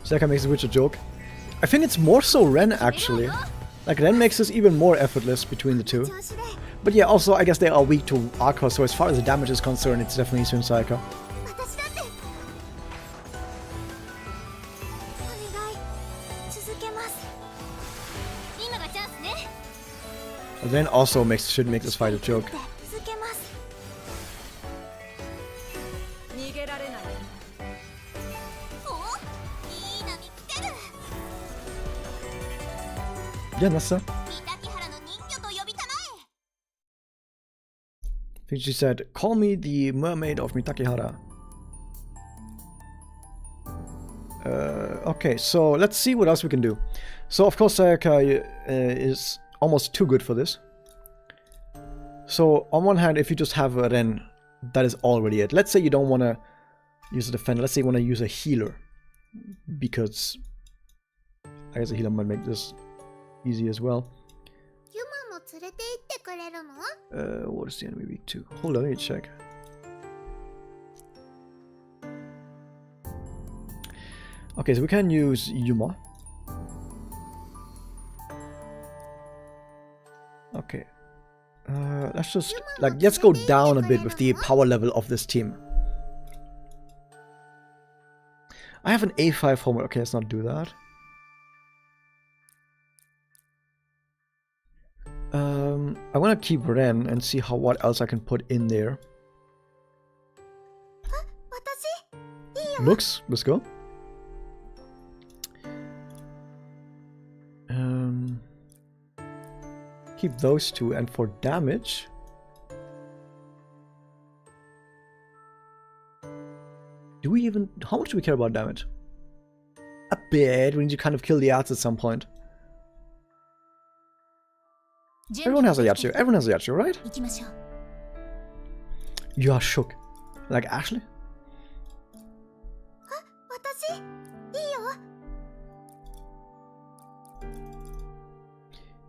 Seka makes the Witcher joke. I think it's more so Ren actually. Like Ren makes this even more effortless between the two. But yeah, also I guess they are weak to Arca, so as far as the damage is concerned, it's definitely Sim Saika. And then also should make this fight a joke. 続けます。逃げられない。お、いい波来てる。 Yeah, Nessa. 三滝原の人魚と呼びたまえ。 I think she said, "Call me the mermaid of Mitakihara." Okay, so let's see what else we can do. So of course Sayaka is almost too good for this. So on one hand, if you just have a Ren, that is already it. Let's say you don't want to use a defender. Let's say you want to use a healer, because I guess a healer might make this easy as well. ユマも連れて行ってくれるの？ What is the enemy weak to? Hold on, let me check. Okay, so we can use Yuma. Okay. Let's just, let's go down a bit with the power level of this team. I have an A5 homework. Okay, let's not do that. I want to keep Ren and see what else I can put in there. Looks, let's go. Keep those two, and for damage, do we even, how much do we care about damage? A bit. We need to kind of kill the ads at some point. Everyone has a Yachiyo. Everyone has a Yachiyo, right? You are shook. Like Ashley?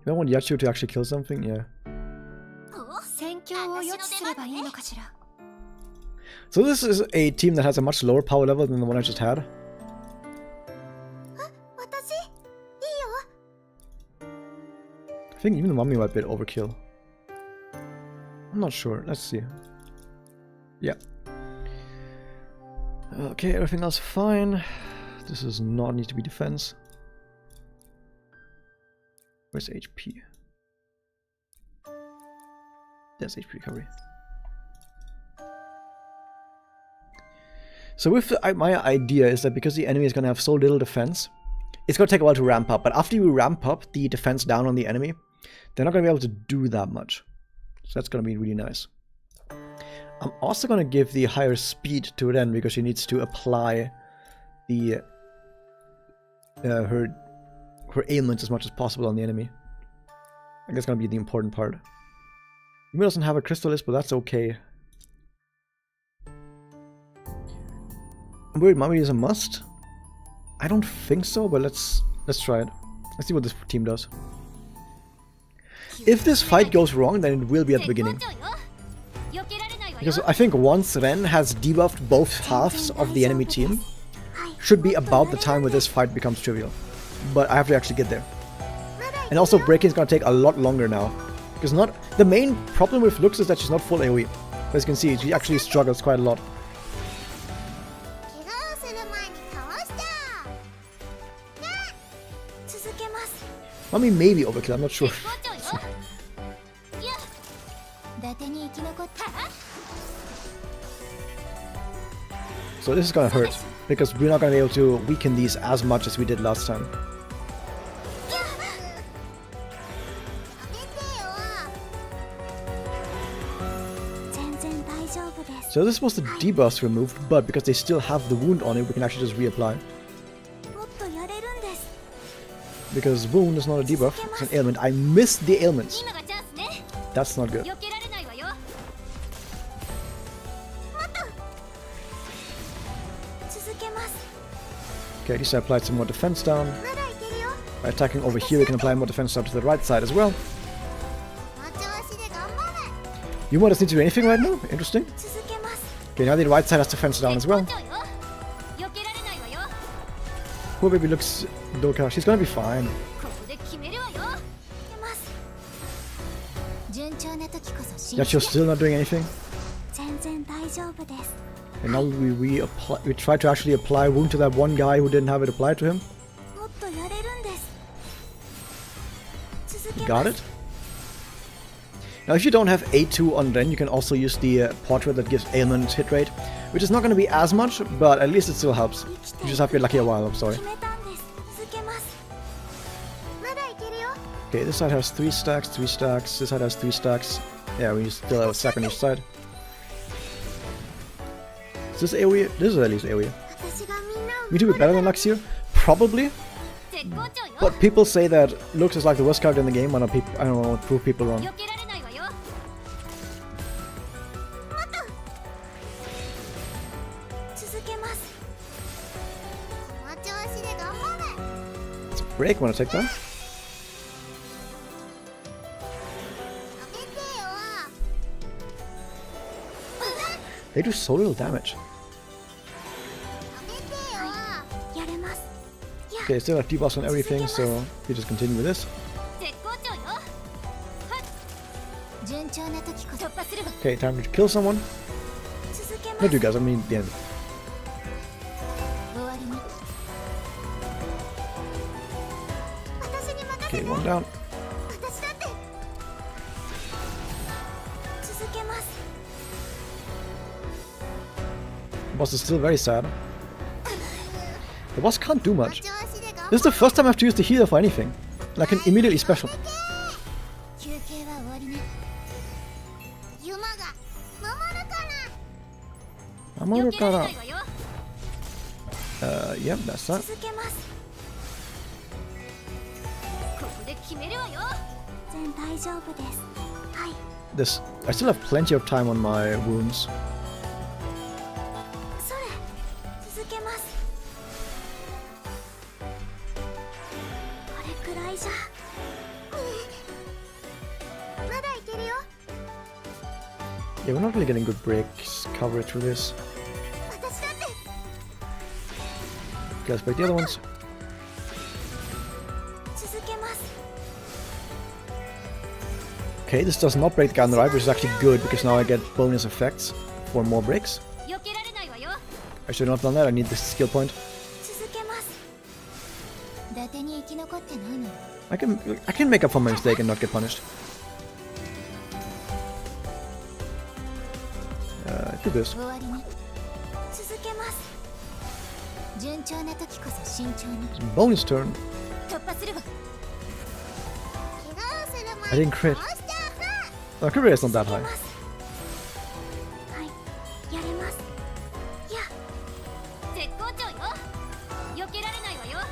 You want Yachiyo to actually kill something? Yeah. So this is a team that has a much lower power level than the one I just had. I think even the mummy might be overkill. I'm not sure. Let's see. Yeah. Okay, everything else fine. This does not need to be defense. Where's HP? There's HP recovery. So with my idea is that because the enemy is going to have so little defense, it's going to take a while to ramp up. But after you ramp up the defense down on the enemy, they're not going to be able to do that much. So that's going to be really nice. I'm also going to give the higher speed to Ren because she needs to apply the her ailments as much as possible on the enemy. I guess it's going to be the important part. Yuma doesn't have a Crystalist, but that's okay. I'm worried Mami is a must. I don't think so, but let's try it. Let's see what this team does. If this fight goes wrong, then it will be at the beginning. Because I think once Ren has debuffed both halves of the enemy team, should be about the time where this fight becomes trivial. But I have to actually get there. And also breaking is going to take a lot longer now. Because the main problem with Lux is that she's not full AoE. As you can see, she actually struggles quite a lot. Mami may be overkill, I'm not sure. So this is gonna hurt, because we're not gonna be able to weaken these as much as we did last time. So this was the debuffs removed, but because they still have the wound on it, we can actually just reapply. Because wound is not a debuff, it's an ailment. I missed the ailments. That's not good. Okay, at least I applied some more defense down. By attacking over here, we can apply more defense down to the right side as well. Yuma doesn't need to do anything right now. Interesting. Okay, now the right side has defense down as well. Poor baby looks Doka. She's gonna be fine. Yachio's still not doing anything. And now we try to actually apply wound to that one guy who didn't have it applied to him. Got it? Now, if you don't have A2 on Ren, you can also use the portrait that gives ailment hit rate, which is not going to be as much, but at least it still helps. You just have to get lucky a while, I'm sorry. 決めたんです。続けます。まだいけるよ。 Okay, this side has 3 stacks, 3 stacks, this side has 3 stacks. Yeah, we still have a stack on each side. Is this AoE? This is at least AoE. 私がみんなを Me too, better than Lux here? Probably. 絶好調よ。 But people say that Lux is like the worst character in the game. I don't know, prove people wrong. 避けられないわよ。もっと。続けます。この調子で頑張れ。 Let's break, wanna take that? やめてよ。 They do so little damage. やめてよ。やれます。 Okay, still have debuffs on everything, so we just continue with this. 絶好調よ。はっ。順調な時こそ突破するわ。 Okay, time to kill someone. 続けま Not す。 you guys, I mean the enemy. 終わりに。私に任せ Okay, て。 one down. 私だって。続けます。 The boss is still very sad. The boss can't do この much. 調子で頑張 This is the first time I have to use the healer for anything. Like an immediately special. 休憩は終わりね。ユマが守るから。 Amaru 避けられな Kara. いわよ。 Yep, that's that. 続けます。ここで決めるわよ。全大丈夫です。はい。 This. I still have plenty of time on my wounds. それ。続けます。これくらいじゃ。まだいけるよ。 Yeah, we're not really getting good breaks coverage through this. 私だって。 Okay, let's break the other ones. 続けます。 Okay, this does not break the guy on the right, which is actually good because now I get bonus effects for more breaks. 避けられないわよ。 I should not have done that. I need this skill point. 続けます。伊達に生き残ってないのよ。 I can make up for my mistake and not get punished. Do this. 終わりね。続けます。順調な時こそ慎重に。 Bonus turn. 突破するわ。怪我をする I didn't crit. Oh, crit rate is not that high. はい、やれます。いや、絶好調よ。避けられないわよ。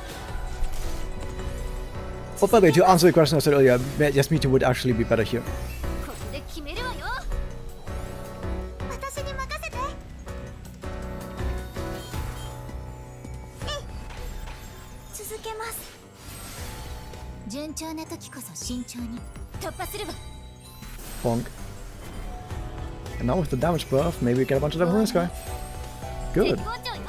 But by the way, to answer the question I said earlier, yes, me too would actually be better here. ここで決めるわよ。私に任せて。続けます。順調な時こそ慎重に。突破するわ。 Bonk. And now with the damage buff, maybe we get a bunch of damage on this guy. Good. 絶好調よ。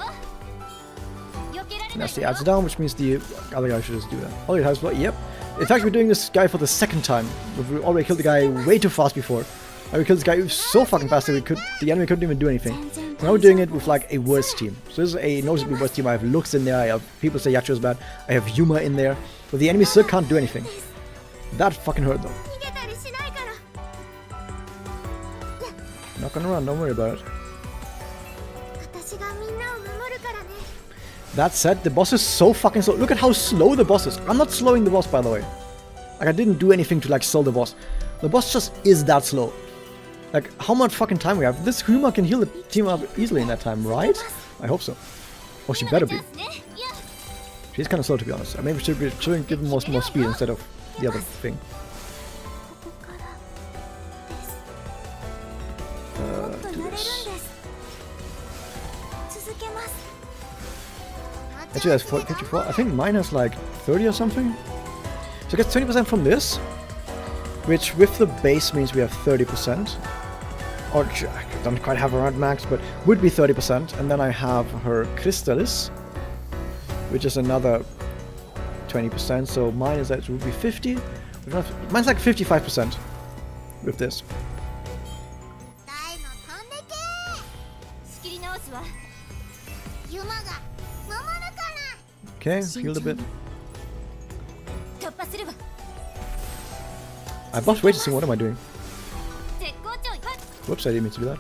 避けられ And ない that's the わよ。 adds down, which means the other guy should just do that. Oh, it has. Yep. In fact, we're doing this guy for the second time. We already killed the guy way too fast before. And we killed this guy so fucking fast that the enemy couldn't even do anything. Now we're doing it with like a worse team. So this is a noticeably worse team. I have Lux in there. I have people say Yacho is bad. I have Yuma in there. But the enemy still can't do anything. That fucking hurt though. 逃げたりしないから。 Not gonna run. Don't worry about it. 私がみんなを守るからね。 That said, the boss is so fucking slow. Look at how slow the boss is. I'm not slowing the boss, by the way. Like, I didn't do anything to, like, slow the boss. The boss just is that slow. Like, how much fucking time we have? This Huma can heal the team up easily in that time, right? I hope so. Oh, she better be. チャンスね。いや、 She's kind of slow, to be honest. Maybe should give him more speed instead of the other thing. ここからです。もっとやれるんです。続けます。 Actually, that's 54. I think mine has like 30 or something. So it gets 20% from this, which with the base means we have 30%. Or I don't quite have her at max, but would be 30%. And then I have her Crystallis, which is another 20%. So mine is that would be 50. Mine's like 55% with this. 大の飛んでけ。仕切り直すわ。ユマが守るから。 Okay, healed a bit. 突破するわ。 I buffed way too soon. What am I doing? Whoops, I didn't mean to do that.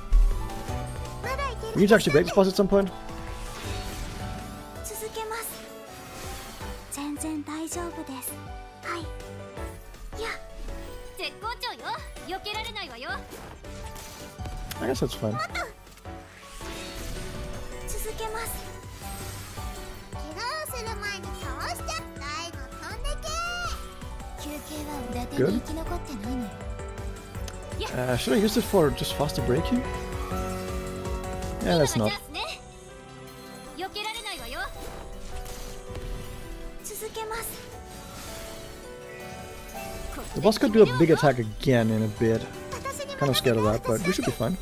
まだいける We need to actually break this boss at some point. 続けます。全然大丈夫です。はい。いや、絶好調よ。避けられないわよ。 I guess that's fine. 続けます。怪我をする前に倒しちゃったいの飛んでけ。休憩は伊達に生き残ってないのよ。 Should I use it for just faster breaking? Yeah, that's not. 避けられないわよ。続けます。 The boss could do a big attack again in a bit. Kind of scared of that, but we should be fine.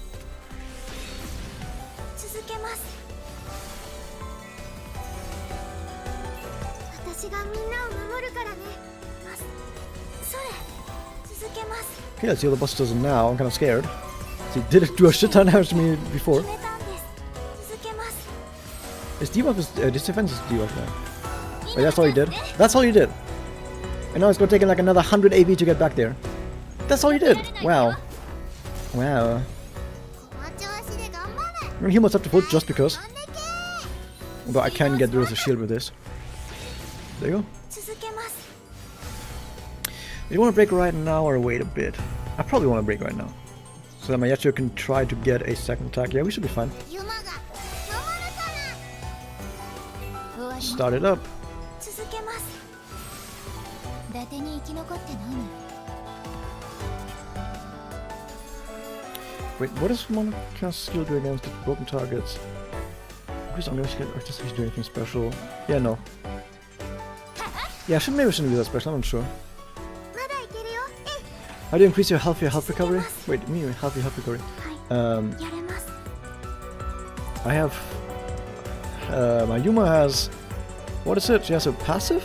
続けます。私がみんなを守るからね。それ。続けます。 Okay, let's see what the boss does now. I'm kind of scared. So he did it do a shit ton of damage to me before. 決めたんです。続けます。 His debuff is this defense is debuff now. Wait, that's all he did? That's all he did. And now it's gonna take him like another 100 AV to get back there. That's all he did. Wow. Wow. この調子で頑張れ。 I'm gonna heal myself to full just because. Although I can get rid of the shield with this. There you go. 続けます。 Do you want to break right now or wait a bit? I probably want to break right now. So that my Yachiro can try to get a second attack. Yeah, we should be fine. ユマが守るから。終わり。 Start it up. 続けます。伊達に生き残ってないの。 Wait, what does Monocast skill do against the broken targets? Increase on your skill, or does he do anything special? Yeah, no. Yeah, maybe I shouldn't do that special, I'm not sure. まだいけるよ。How do you increase your health recovery? Wait, me, health recovery. はい。やれます。 I have... my Yuma has... What is it? She has a passive?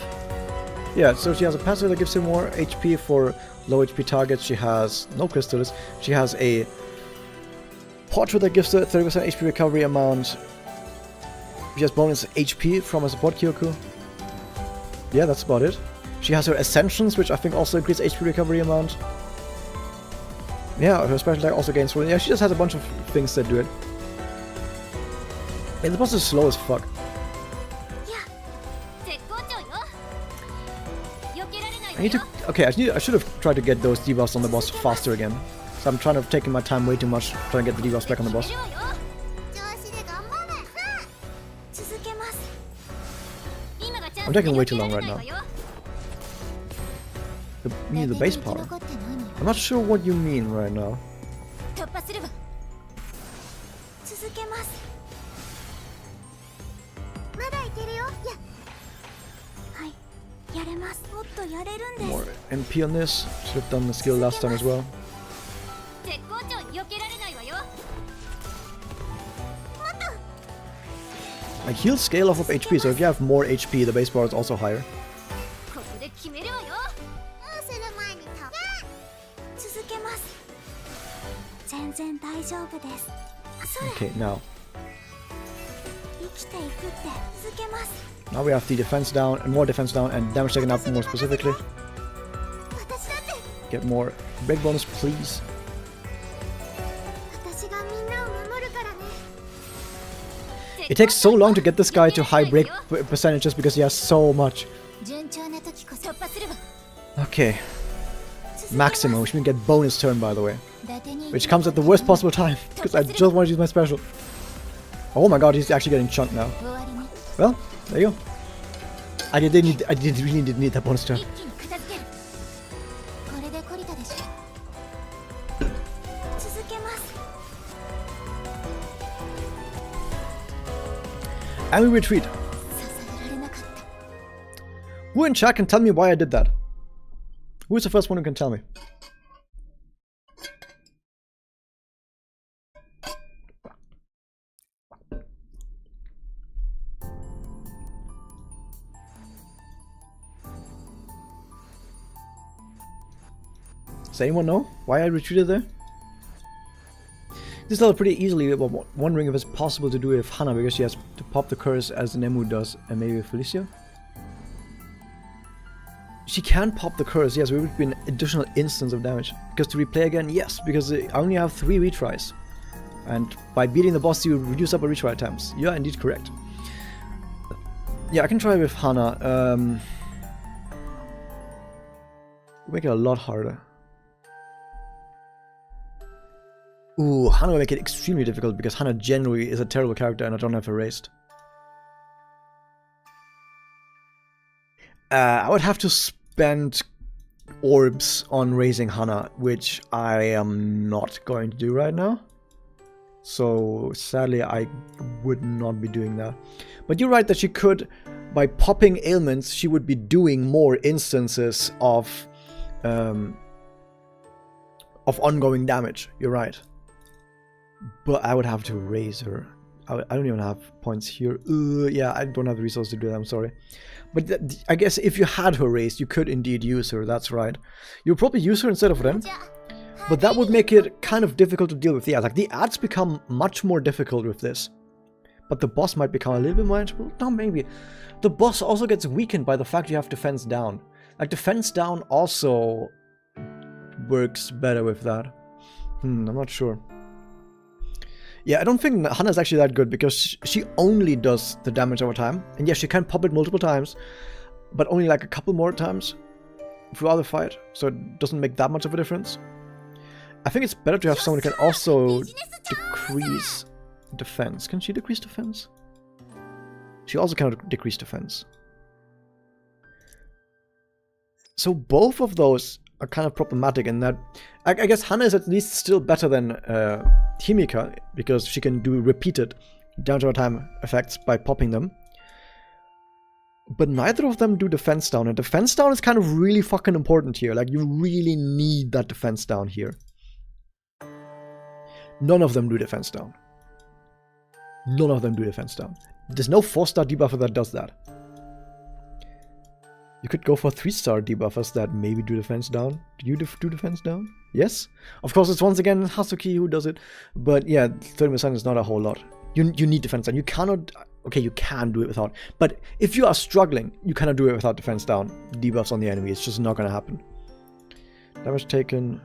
Yeah, so she has a passive that gives her more HP for low HP targets. She has no crystals. She has a portrait that gives her 30% HP recovery amount. She has bonus HP from a support Kyoku. Yeah, that's about it. She has her Ascensions, which I think also increase HP recovery amount. Yeah, her special attack also gains... Yeah, she just has a bunch of things that do it. Yeah, the boss is slow as fuck. I need to... Okay, I should have tried to get those debuffs on the boss faster again. So I'm trying to take my time way too much trying to get the debuffs back on the boss. I'm taking way too long right now. The base power. I'm not sure what you mean right now. 続けます。まだいけるよ。はい。やれます。もっとやれるんです。 More MP on this. Should have done the skill last time as well. 絶好調避けられないわよ。もっと。 Like he'll scale off of HP, so if you have more HP, the base power is also higher. ここで決めるわよ。する前に続けます。全然大丈夫です。 Okay, now. 生きていくって続けます。 Now we have the defense down, and more defense down, and damage taken up more specifically. 私だって。 Get more break bonus, please. 私がみんなを守るからね。 It takes so long to get this guy to high break percentages because he has so much. 順調な時こそ突破するわ。 Okay. Maxima, which means get bonus turn, by the way. Which comes at the worst possible time, because I just want to use my special. Oh my god, he's actually getting chunked now. Well, there you go. I really did need that bonus turn. And we retreat. Who in chat can tell me why I did that? Who is the first one who can tell me? Does anyone know why I retreated there? This level pretty easily, but wondering if it's possible to do it with Hana because she has to pop the curse as Nemu does, and maybe with Felicia? she can pop the curse, yes, it would be an additional instance of damage. Because to replay again, yes, because I only have 3 retries. And by beating the boss, you reduce up a retry attempts. You are indeed correct. Yeah, I can try with Hana. Make it a lot harder. Ooh, Hana will make it extremely difficult because Hana generally is a terrible character and I don't have her raised. I would have to spend orbs on raising Hana, which I am not going to do right now. So sadly, I would not be doing that. But you're right that she could, by popping ailments, she would be doing more instances of ongoing damage. You're right. But I would have to raise her. I don't even have points here. Yeah, I don't have the resources to do that, I'm sorry. But I guess if you had her raised, you could indeed use her, that's right. You'll probably use her instead of them. But that would make it kind of difficult to deal with. Yeah, like the ads become much more difficult with this. But the boss might become a little bit manageable. No, maybe. The boss also gets weakened by the fact you have defense down. Like defense down also works better with that. I'm not sure. Yeah, I don't think Hana's actually that good because she only does the damage over time. And yes, she can pop it multiple times, but only like a couple more times throughout the fight. So it doesn't make that much of a difference. I think it's better to have someone who can also decrease defense. Can she decrease defense? She also cannot decrease defense. So both of those are kind of problematic in that I guess Hana is at least still better than Himika because she can do repeated damage over time effects by popping them. But neither of them do defense down, and defense down is kind of really fucking important here. Like you really need that defense down here. None of them do defense down. None of them do defense down. There's no 4-star debuffer that does that. You could go for 3-star debuffers that maybe do defense down. Do you do defense down? Yes? Of course, it's once again Hazuki who does it. But yeah, 30% is not a whole lot. You need defense down. You cannot... Okay, you can do it without... But if you are struggling, you cannot do it without defense down. Debuffs on the enemy. It's just not going to happen. Damage taken...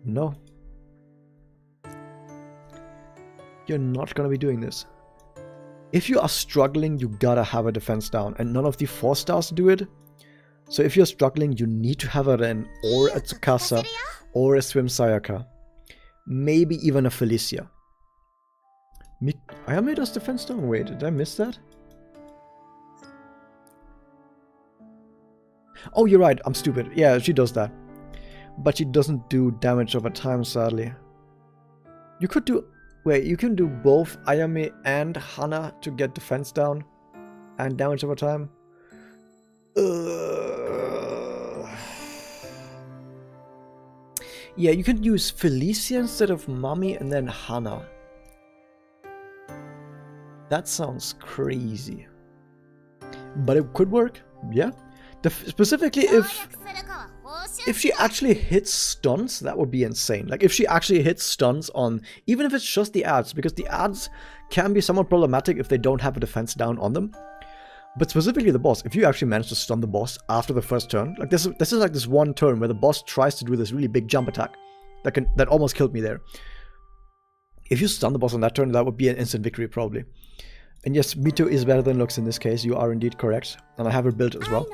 No. You're not going to be doing this. If you are struggling, you gotta have a defense down. And none of the 4-stars do it. So if you're struggling, you need to have a Ren, or a Tsukasa, or a Swim Sayaka. Maybe even a Felicia. Ayame does defense down. Wait, did I miss that? Oh, you're right. I'm stupid. Yeah, she does that. But she doesn't do damage over time, sadly. You could do... Wait, you can do both Ayame and Hana to get defense down and damage over time? Yeah, you could use Felicia instead of Mami and then Hana. That sounds crazy. But it could work, yeah. Specifically if she actually hits stuns, that would be insane. Like if she actually hits stuns on, even if it's just the ads, because the ads can be somewhat problematic if they don't have a defense down on them. But specifically the boss, if you actually manage to stun the boss after the first turn, like this is like this one turn where the boss tries to do this really big jump attack that almost killed me there. If you stun the boss on that turn, that would be an instant victory probably. And yes, Mito is better than Lux in this case, you are indeed correct. And I have her built as well.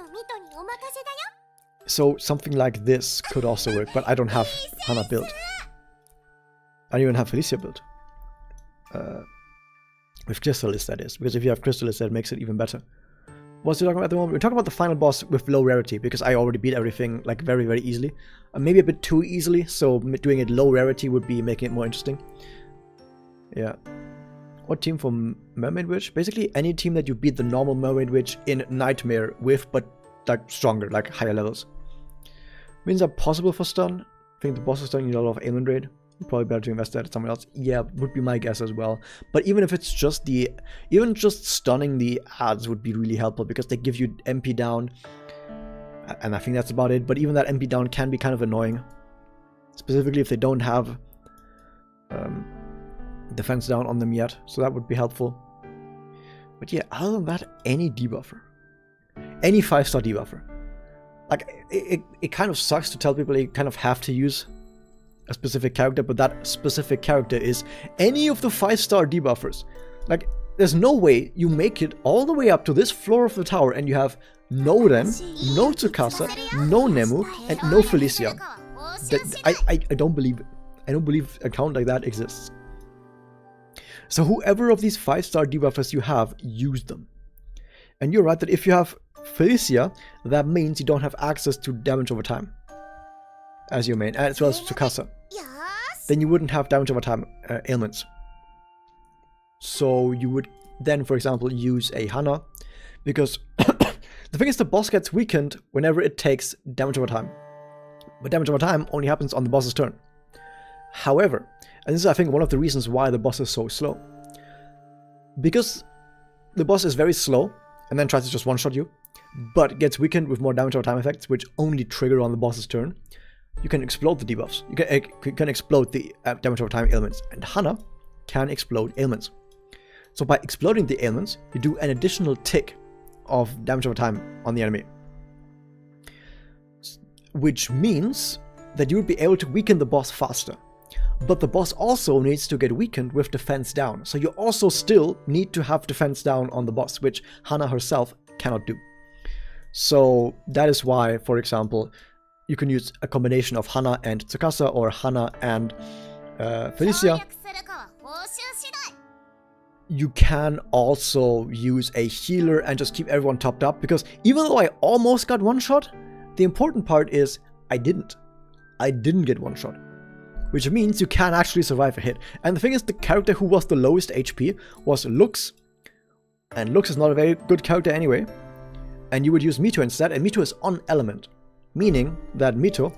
So something like this could also work, but I don't have Hana built. I don't even have Felicia built. With Crystallis, that is. Because if you have Crystallis, that makes it even better. What's he talking about at the moment? We're talking about the final boss with low rarity, because I already beat everything like very, very easily. Maybe a bit too easily, so doing it low rarity would be making it more interesting. Yeah. What team for Mermaid Witch? Basically any team that you beat the normal Mermaid Witch in Nightmare with, but like stronger, like higher levels. Means are possible for stun. I think the boss is starting to need a lot of ailment raid. Probably better to invest that at someone else. Yeah, would be my guess as well. But even if it's just even just stunning the ads would be really helpful because they give you MP down. And I think that's about it. But even that MP down can be kind of annoying. Specifically if they don't have defense down on them yet. So that would be helpful. But yeah, other than that, any debuffer. Any 5-star debuffer. like, it kind of sucks to tell people you kind of have to use a specific character, but that specific character is any of the 5-star debuffers. Like, there's no way you make it all the way up to this floor of the tower and you have no Ren, no Tsukasa, no Nemu, and no Felicia. I don't believe it. I don't believe a count like that exists. So whoever of these 5-star debuffers you have, use them. And you're right that if you have Felicia, that means you don't have access to damage over time as your main, as well as Tsukasa. Then you wouldn't have damage over time ailments. So you would then, for example, use a Hana, because the thing is the boss gets weakened whenever it takes damage over time. But damage over time only happens on the boss's turn. However, and this is I think one of the reasons why the boss is so slow. Because the boss is very slow and then tries to just one-shot you, but gets weakened with more damage over time effects, which only trigger on the boss's turn, you can explode the debuffs. You can explode the damage over time ailments, and Hana can explode ailments. So by exploding the ailments, you do an additional tick of damage over time on the enemy. Which means that you would be able to weaken the boss faster. But the boss also needs to get weakened with defense down. So you also still need to have defense down on the boss, which Hana herself cannot do. So that is why, for example, you can use a combination of Hana and Tsukasa or Hana and Felicia. You can also use a healer and just keep everyone topped up, because even though I almost got one shot, the important part is I didn't get one shot, which means you can actually survive a hit. And the thing is, the character who was the lowest HP was Lux, and Lux is not a very good character anyway, and you would use Mito instead, and Mito is on element, meaning that Mito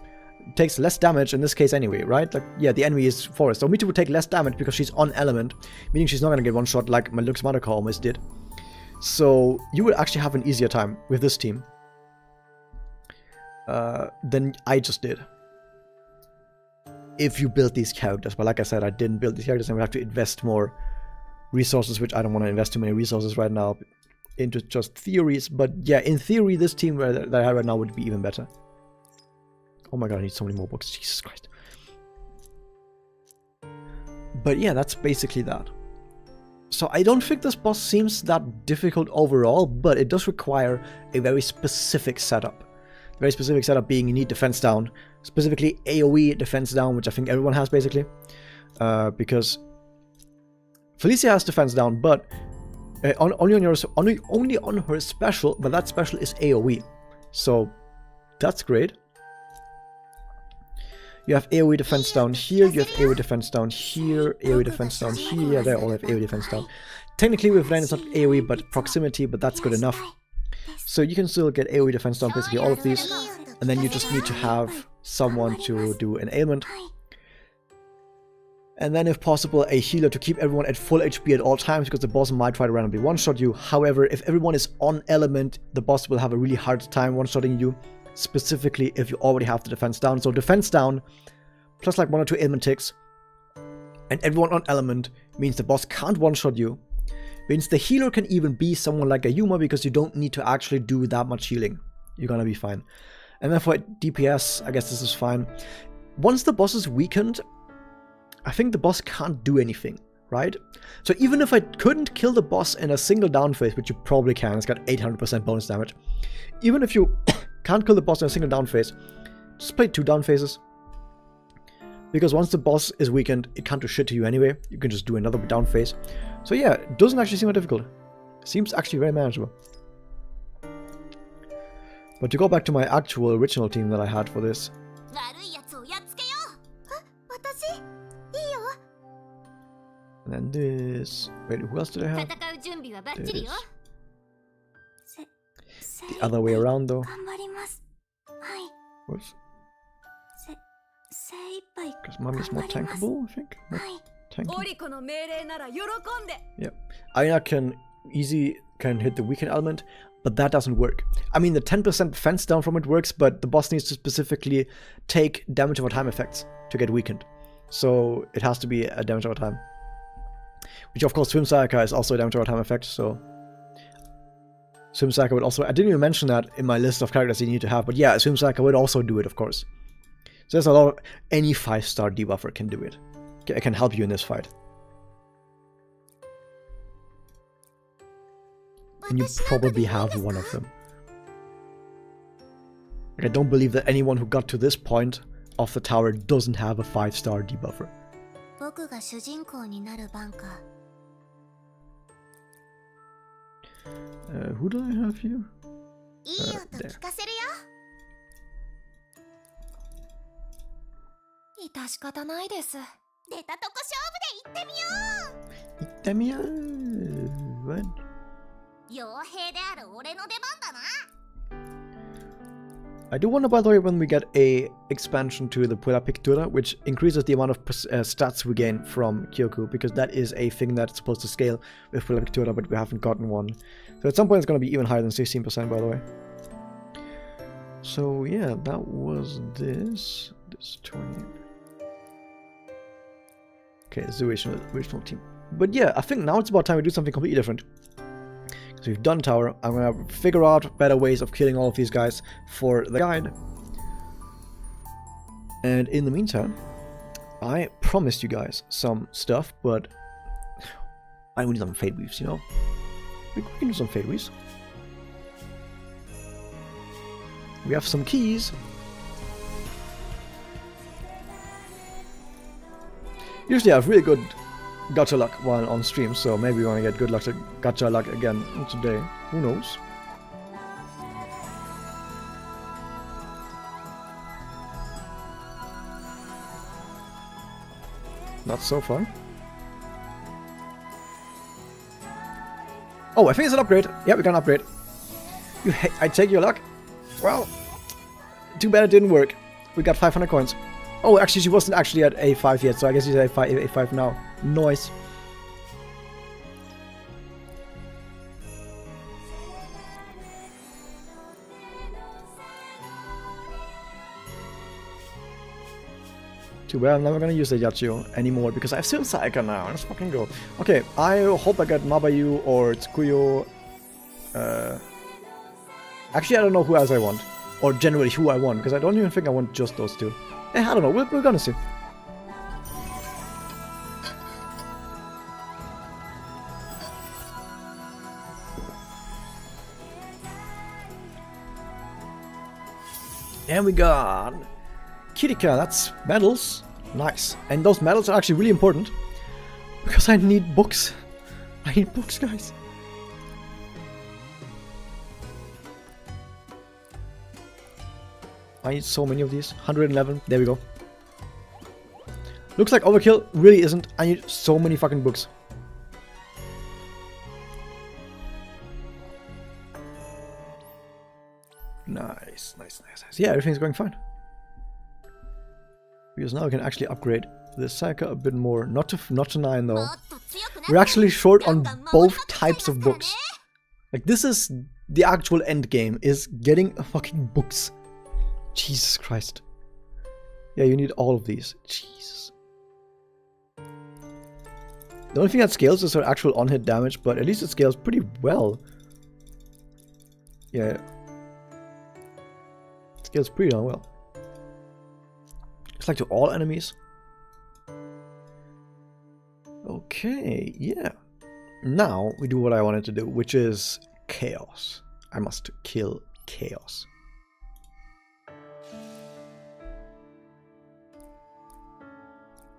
takes less damage in this case anyway, right? Like, yeah, the enemy is forest, so Mito would take less damage because she's on element, meaning she's not gonna get one shot like my Lux Madoka almost did. So you would actually have an easier time with this team than I just did if you build these characters. But like I said, I didn't build these characters, and we have to invest more resources, which I don't want to invest too many resources right now into just theories. But yeah, in theory, this team that I have right now would be even better. Oh my god, I need so many more books. Jesus Christ. But yeah, that's basically that. So I don't think this boss seems that difficult overall, but it does require a very specific setup. Very specific setup being you need defense down. Specifically AoE defense down, which I think everyone has basically. Because Felicia has defense down, but only on her special, but that special is AoE. So that's great. You have AoE defense down here, you have AoE defense down here, AoE defense down here, yeah, they all have AoE defense down. Technically with Ren it's not AoE but proximity, but that's good enough. So you can still get AoE defense down basically all of these, and then you just need to have someone to do an ailment. And then if possible a healer to keep everyone at full HP at all times, because the boss might try to randomly one-shot you. However, if everyone is on element, the boss will have a really hard time one-shotting you. Specifically if you already have the defense down. So defense down plus like 1 or 2 ailment ticks and everyone on element means the boss can't one-shot you. Means the healer can even be someone like a Yuma, because you don't need to actually do that much healing. You're gonna be fine. And then for DPS, I guess this is fine. Once the boss is weakened, I think the boss can't do anything, right? So even if I couldn't kill the boss in a single down phase, which you probably can, it's got 800% bonus damage. Even if you can't kill the boss in a single down phase, just play 2 down phases. Because once the boss is weakened, it can't do shit to you anyway. You can just do another down phase. So yeah, it doesn't actually seem that difficult. It seems actually very manageable. But to go back to my actual original team that I had for this. And then this. Wait, who else did I have? This. The other way around though. Whoops. Because Mami is more tankable, I think. Tanky. Yep. Aina can hit the weaken element, but that doesn't work. I mean, the 10% defense down from it works, but the boss needs to specifically take damage over time effects to get weakened. So it has to be a damage over time. Which of course Swim Sayaka is also a damage over time effect, so Sumisaka would also... I didn't even mention that in my list of characters you need to have, but yeah, Sumisaka would also do it, of course. So there's a lot of... Any 5-star debuffer can do it. It can help you in this fight. And you probably have one of them. Like, I don't believe that anyone who got to this point of the tower doesn't have a 5-star debuffer. 僕が主人公になる番か。Who do I have here? いい音聞かせるよ。致し方ないです。出たとこ勝負で行ってみよう。行ってみよう。What? 傭兵である俺の出番だな。I do wonder, by the way, when we get a expansion to the Puella Pictura, which increases the amount of stats we gain from Kyoku, because that is a thing that's supposed to scale with Puella Pictura, but we haven't gotten one. So at some point it's going to be even higher than 16%, by the way. So yeah, that was this. This 20. Okay, it's the original team. But yeah, I think now it's about time we do something completely different. So we've done tower. I'm gonna figure out better ways of killing all of these guys for the guide. And in the meantime, I promised you guys some stuff, but I need some fade weaves, you know? We can do some fade weaves. We have some keys. Usually I have really good gacha luck while on stream, so maybe we want to get good luck to gacha luck again today. Who knows? Not so far. Oh, I think it's an upgrade. Yeah, we got an upgrade. I take your luck. Well, too bad it didn't work. We got 500 coins. Oh, actually, she wasn't actually at A5 yet, so I guess she's at A5 now. Nice. Too bad I'm never gonna use the Yachio anymore because I have Sumisaka now. Let's fucking go. Okay, I hope I get Mabayu or Tsukuyo. Actually, I don't know who else I want. Or generally who I want, because I don't even think I want just those two. I don't know, we're gonna see. And we got Kirika, that's medals. Nice. And those medals are actually really important. Because I need books. I need books, guys. I need so many of these. 111. There we go. Looks like overkill. Really isn't. I need so many fucking books. Nice, nice, nice, nice. Yeah, everything's going fine. Because now we can actually upgrade the Sayaka a bit more. Not to 9 though. We're actually short on both types of books. Like, this is the actual end game, is getting fucking books. Jesus Christ. Yeah, you need all of these. Jesus. The only thing that scales is our actual on-hit damage, but at least it scales pretty well. Yeah. It scales pretty darn well. It's like to all enemies. Okay, yeah. Now we do what I wanted to do, which is chaos. I must kill chaos.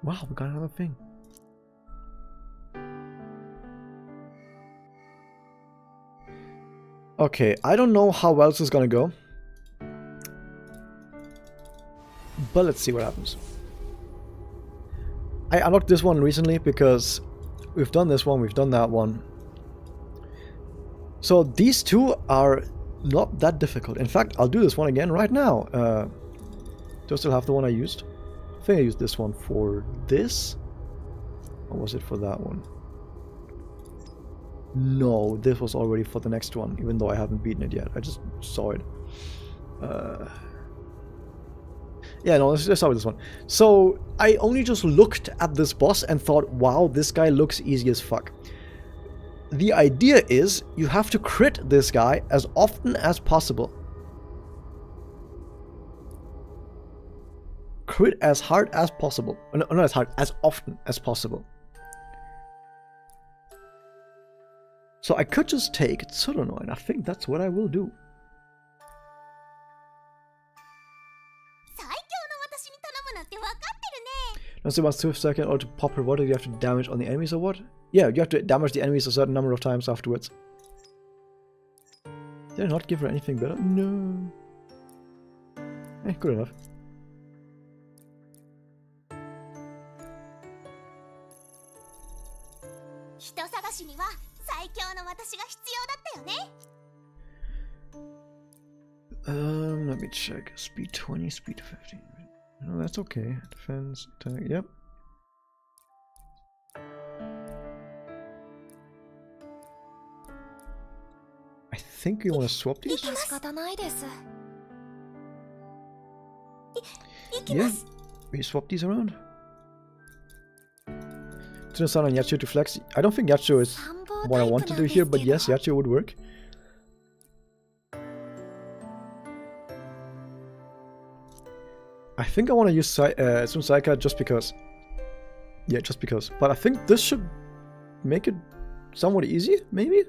Wow, we got another thing. Okay, I don't know how else it's gonna go. But let's see what happens. I unlocked this one recently because we've done this one, we've done that one. So these two are not that difficult. In fact, I'll do this one again right now. Do I still have the one I used? I think I used this one for this. Or was it for that one? No, this was already for the next one, even though I haven't beaten it yet. I just saw it. Yeah, no, let's start with this one. So, I only just looked at this boss and thought, wow, this guy looks easy as fuck. the idea is you have to crit this guy as often as possible. Crit as hard as possible. No, not as hard, as often as possible. So I could just take Tsuruno, and I think that's what I will do. 最強の私に頼むなんて分かってるね。 Once you want Swift Circle in order to pop her water, you have to damage on the enemies or what? Yeah, you have to damage the enemies a certain number of times afterwards. Did I not give her anything better? No. Good enough. 人探しには最強の私が必要だったよね。 Let me check. Speed 20, speed 15. No, that's okay. Defense, attack, yep. I think you want to swap these? 仕方ないです。Yeah, we swap these around. Tsuno-san and Yachio to flex. I don't think Yachio is what I want to do here, but yes, Yachio would work. I think I want to use Tsuno-saika just because. Yeah, just because. But I think this should make it somewhat easy, maybe?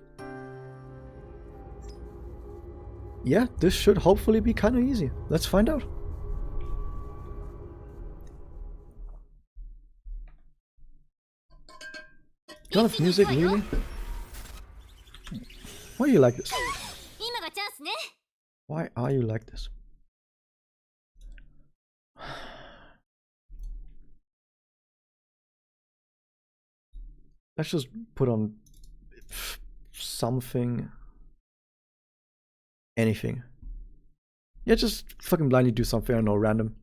Yeah, this should hopefully be kind of easy. Let's find out. Ton of music, really? Why are you like this? 今がチャンスね。 Why are you like this? Let's just put on something. Anything. Yeah, just fucking blindly do something, I don't know, random.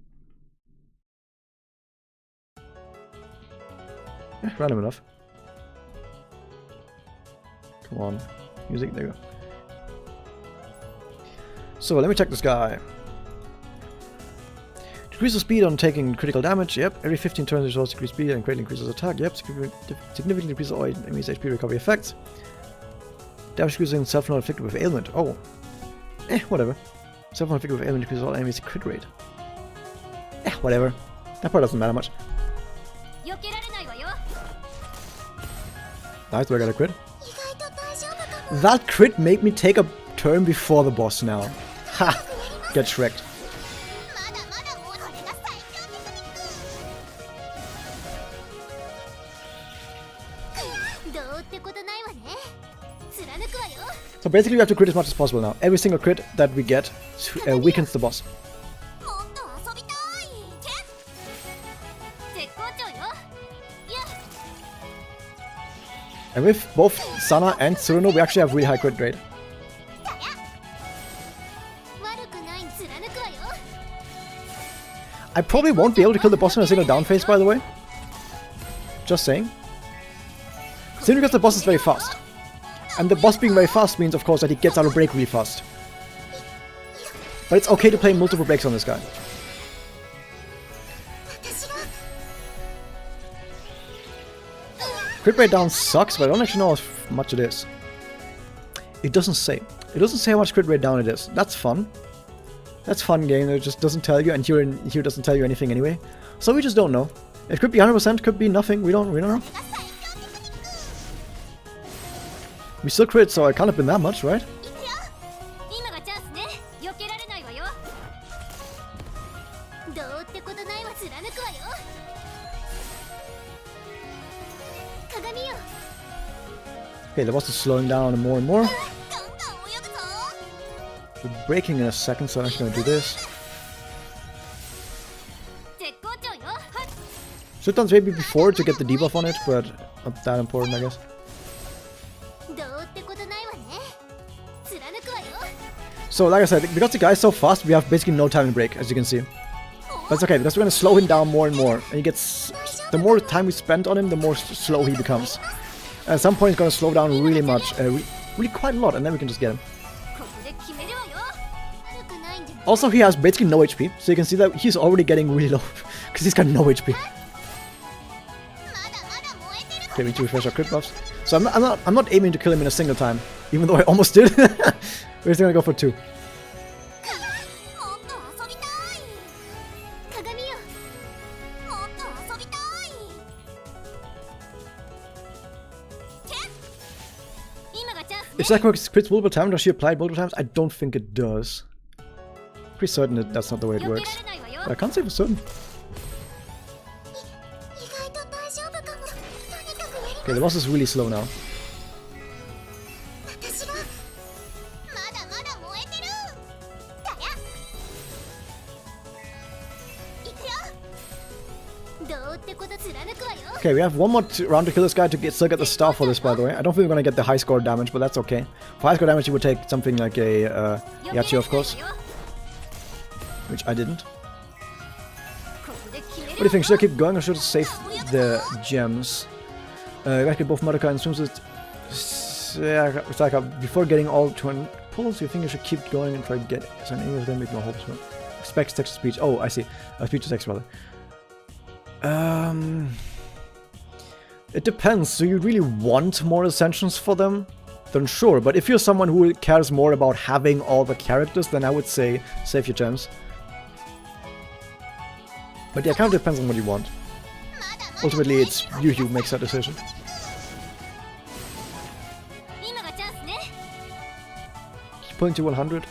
Yeah, random enough. Come on. Music, there you go. So, let me check this guy. Decreases speed on taking critical damage, yep. Every 15 turns it also decreases speed and greatly increases attack, yep. Significantly decreases all enemies' HP recovery effects. Damage decreasing self-not afflicted with ailment. Oh. Whatever. Self-not afflicted with ailment decreases all enemies' crit rate. Whatever. That part doesn't matter much. Nice, do I got a crit? That crit made me take a turn before the boss now. Ha! Get shreked. So basically we have to crit as much as possible now. Every single crit that we get weakens the boss. And with both Sana and Tsuruno, we actually have really high crit rate. I probably won't be able to kill the boss in a single down phase, by the way. Just saying. Simply because the boss is very fast. And the boss being very fast means, of course, that he gets out of break really fast. But it's okay to play multiple breaks on this guy. Crit rate down sucks, but I don't actually know how much it is. It doesn't say. It doesn't say how much crit rate down it is. That's fun. That's fun game. It just doesn't tell you, and here doesn't tell you anything anyway. So we just don't know. It could be 100%, could be nothing. We don't know. We still crit, so it can't have been that much, right? Okay, the boss is slowing down more and more. We're breaking in a second, so I'm actually gonna do this. Should've done maybe before to get the debuff on it, but not that important, I guess. So, like I said, because the guy's so fast, we have basically no time to break, as you can see. But it's okay, because we're gonna slow him down more and more. And he gets... The more time we spend on him, the more slow he becomes. And at some point, he's gonna slow down really much. Really quite a lot, and then we can just get him. Also, he has basically no HP, so you can see that he's already getting really low. Because he's got no HP. Okay, we need to refresh our crit buffs. So I'm not aiming to kill him in a single time, even though I almost did. We're just gonna go for 2. もっと遊びたい鏡よもっと遊びたいて今がチャンス If Sakura crits multiple times, does she apply it multiple times? I don't think it does. Pretty certain that that's not the way it 避けら works. れないわよ But I can't say for certain. 意外と大丈夫かもとにかくやり Okay, the boss is really slow now. 私がまだまだ燃えてるだや行くよどうってこと貫くわよ Okay, we have one more round to kill this guy to still get the star for this, by the way. I don't think we're gonna get the high score damage, but that's okay. For high score damage, you would take something like a Yachi, of course, which I didn't. ここで決め What る do you think? Should I keep going or should I save the gems? Evacuate both Madoka and Swimsuit. Yeah, it's like before getting all 200 pulls, you think you should keep going and try to get send any of them with no hopes? Expect text to speech. Oh, I see. Speech to text rather. It depends. Do you really want more ascensions for them? Then sure. But if you're someone who cares more about having all the characters, then I would say save your gems. But yeah, it kind of depends on what you want. Ultimately, it's you who makes that decision. 今がチャンスね Pulling to 100.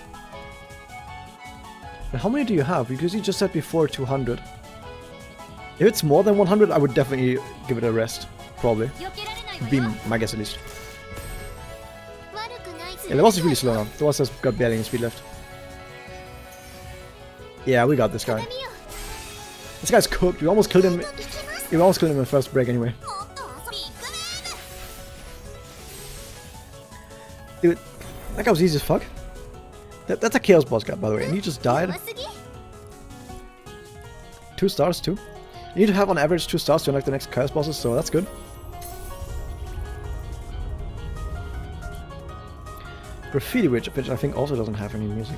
And how many do you have? Because you just said before 200. If it's more than 100, I would definitely give it a rest. Probably. 避けられないわ Be よ my guess at least. 悪くない Yeah, the boss is really slow now. The boss has got barely any speed left. Yeah, we got this guy. 鏡よ This guy's cooked. We almost killed him. 行きます We almost killed him in the first break anyway. もっと遊び行くね Dude, that guy was easy as fuck. That's a Chaos boss guy, by the way, and he just died. 弱すぎ 2 stars too. You need to have on average 2 stars to unlock the next Chaos bosses, so that's good. Graffiti Witch, which I think also doesn't have any music.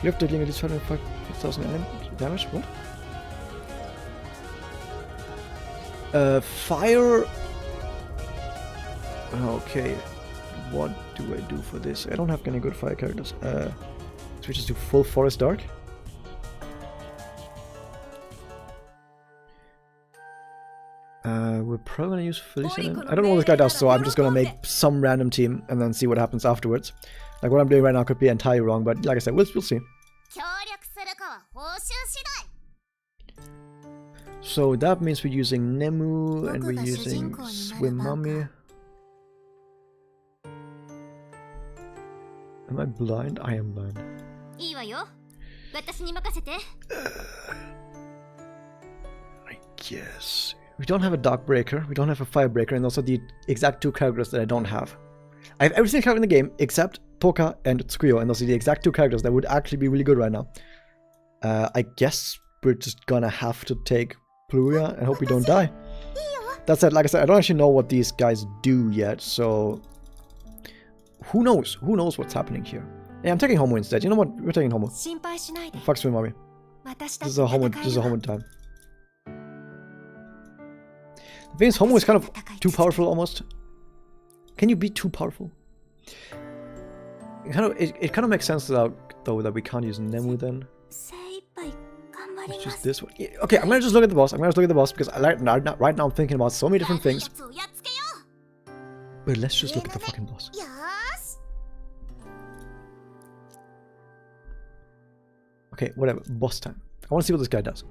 You have to dealing at least 5,000 damage? What? Fire... Okay. What do I do for this? I don't have any good fire characters. Switches to full Forest Dark. We're probably gonna use Felicia then. I don't know what this guy does, so I'm just gonna make some random team and then see what happens afterwards. Like what I'm doing right now could be entirely wrong, but like I said, we'll see. 協力するかは報酬次第 So that means we're using Nemu and we're using Swim Mummy. Am I blind? I am blind. いいわよ私に任せて I guess. We don't have a Dark Breaker, we don't have a Fire Breaker, and those are the exact 2 characters that I don't have. I have every single character in the game except Toka and Tsukuyo, and those are the exact 2 characters that would actually be really good right now. I guess we're just gonna have to take Pluria and hope we don't die. That said, like I said, I don't actually know what these guys do yet, so... Who knows? Who knows what's happening here? Yeah, I'm taking Homo instead. You know what? We're taking Homo. 心配しないで Fuck Swim Mommy. 私た This ち is a と Homo, 戦 this is a える Homo time. The thing is, Homo is kind of too powerful almost. Can you be too powerful? It kind of makes sense though that we can't use Nemu then. 精一杯頑張り Let's ま use す this one. Yeah, okay, I'm gonna just look at the boss. I'm gonna just look at the boss because right now I'm thinking about so many different や things. つをやっつけよ But let's just look at the fucking boss. よーし Okay, whatever. Boss time. I want to see what this guy does.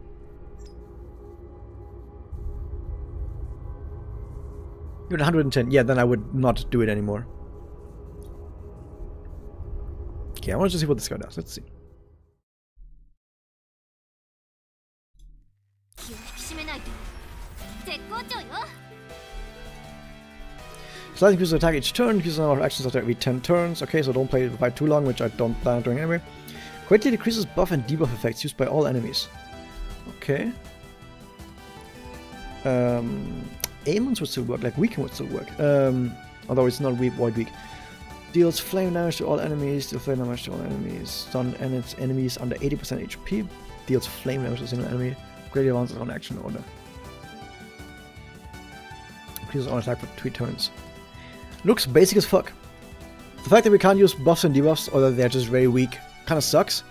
You're at 110. Yeah, then I would not do it anymore. Okay, I want to just see what this guy does. Let's see. 気を引き締めないと絶好調よ Sliding increases attack each turn, increases the number of actions after every 10 turns. Okay, so don't play the fight too long, which I don't plan on doing anyway. Greatly decreases buff and debuff effects used by all enemies. Okay. Aimons would still work, like Weaken would still work. Although it's not Void Weak. Deals flame damage to all enemies, deals flame damage to all enemies. Stun enemies under 80% HP. Deals flame damage to a single enemy. Greatly advances on action order. increases on attack for 3 turns. Looks basic as fuck. The fact that we can't use buffs and debuffs, or that they're just very weak, kind of sucks.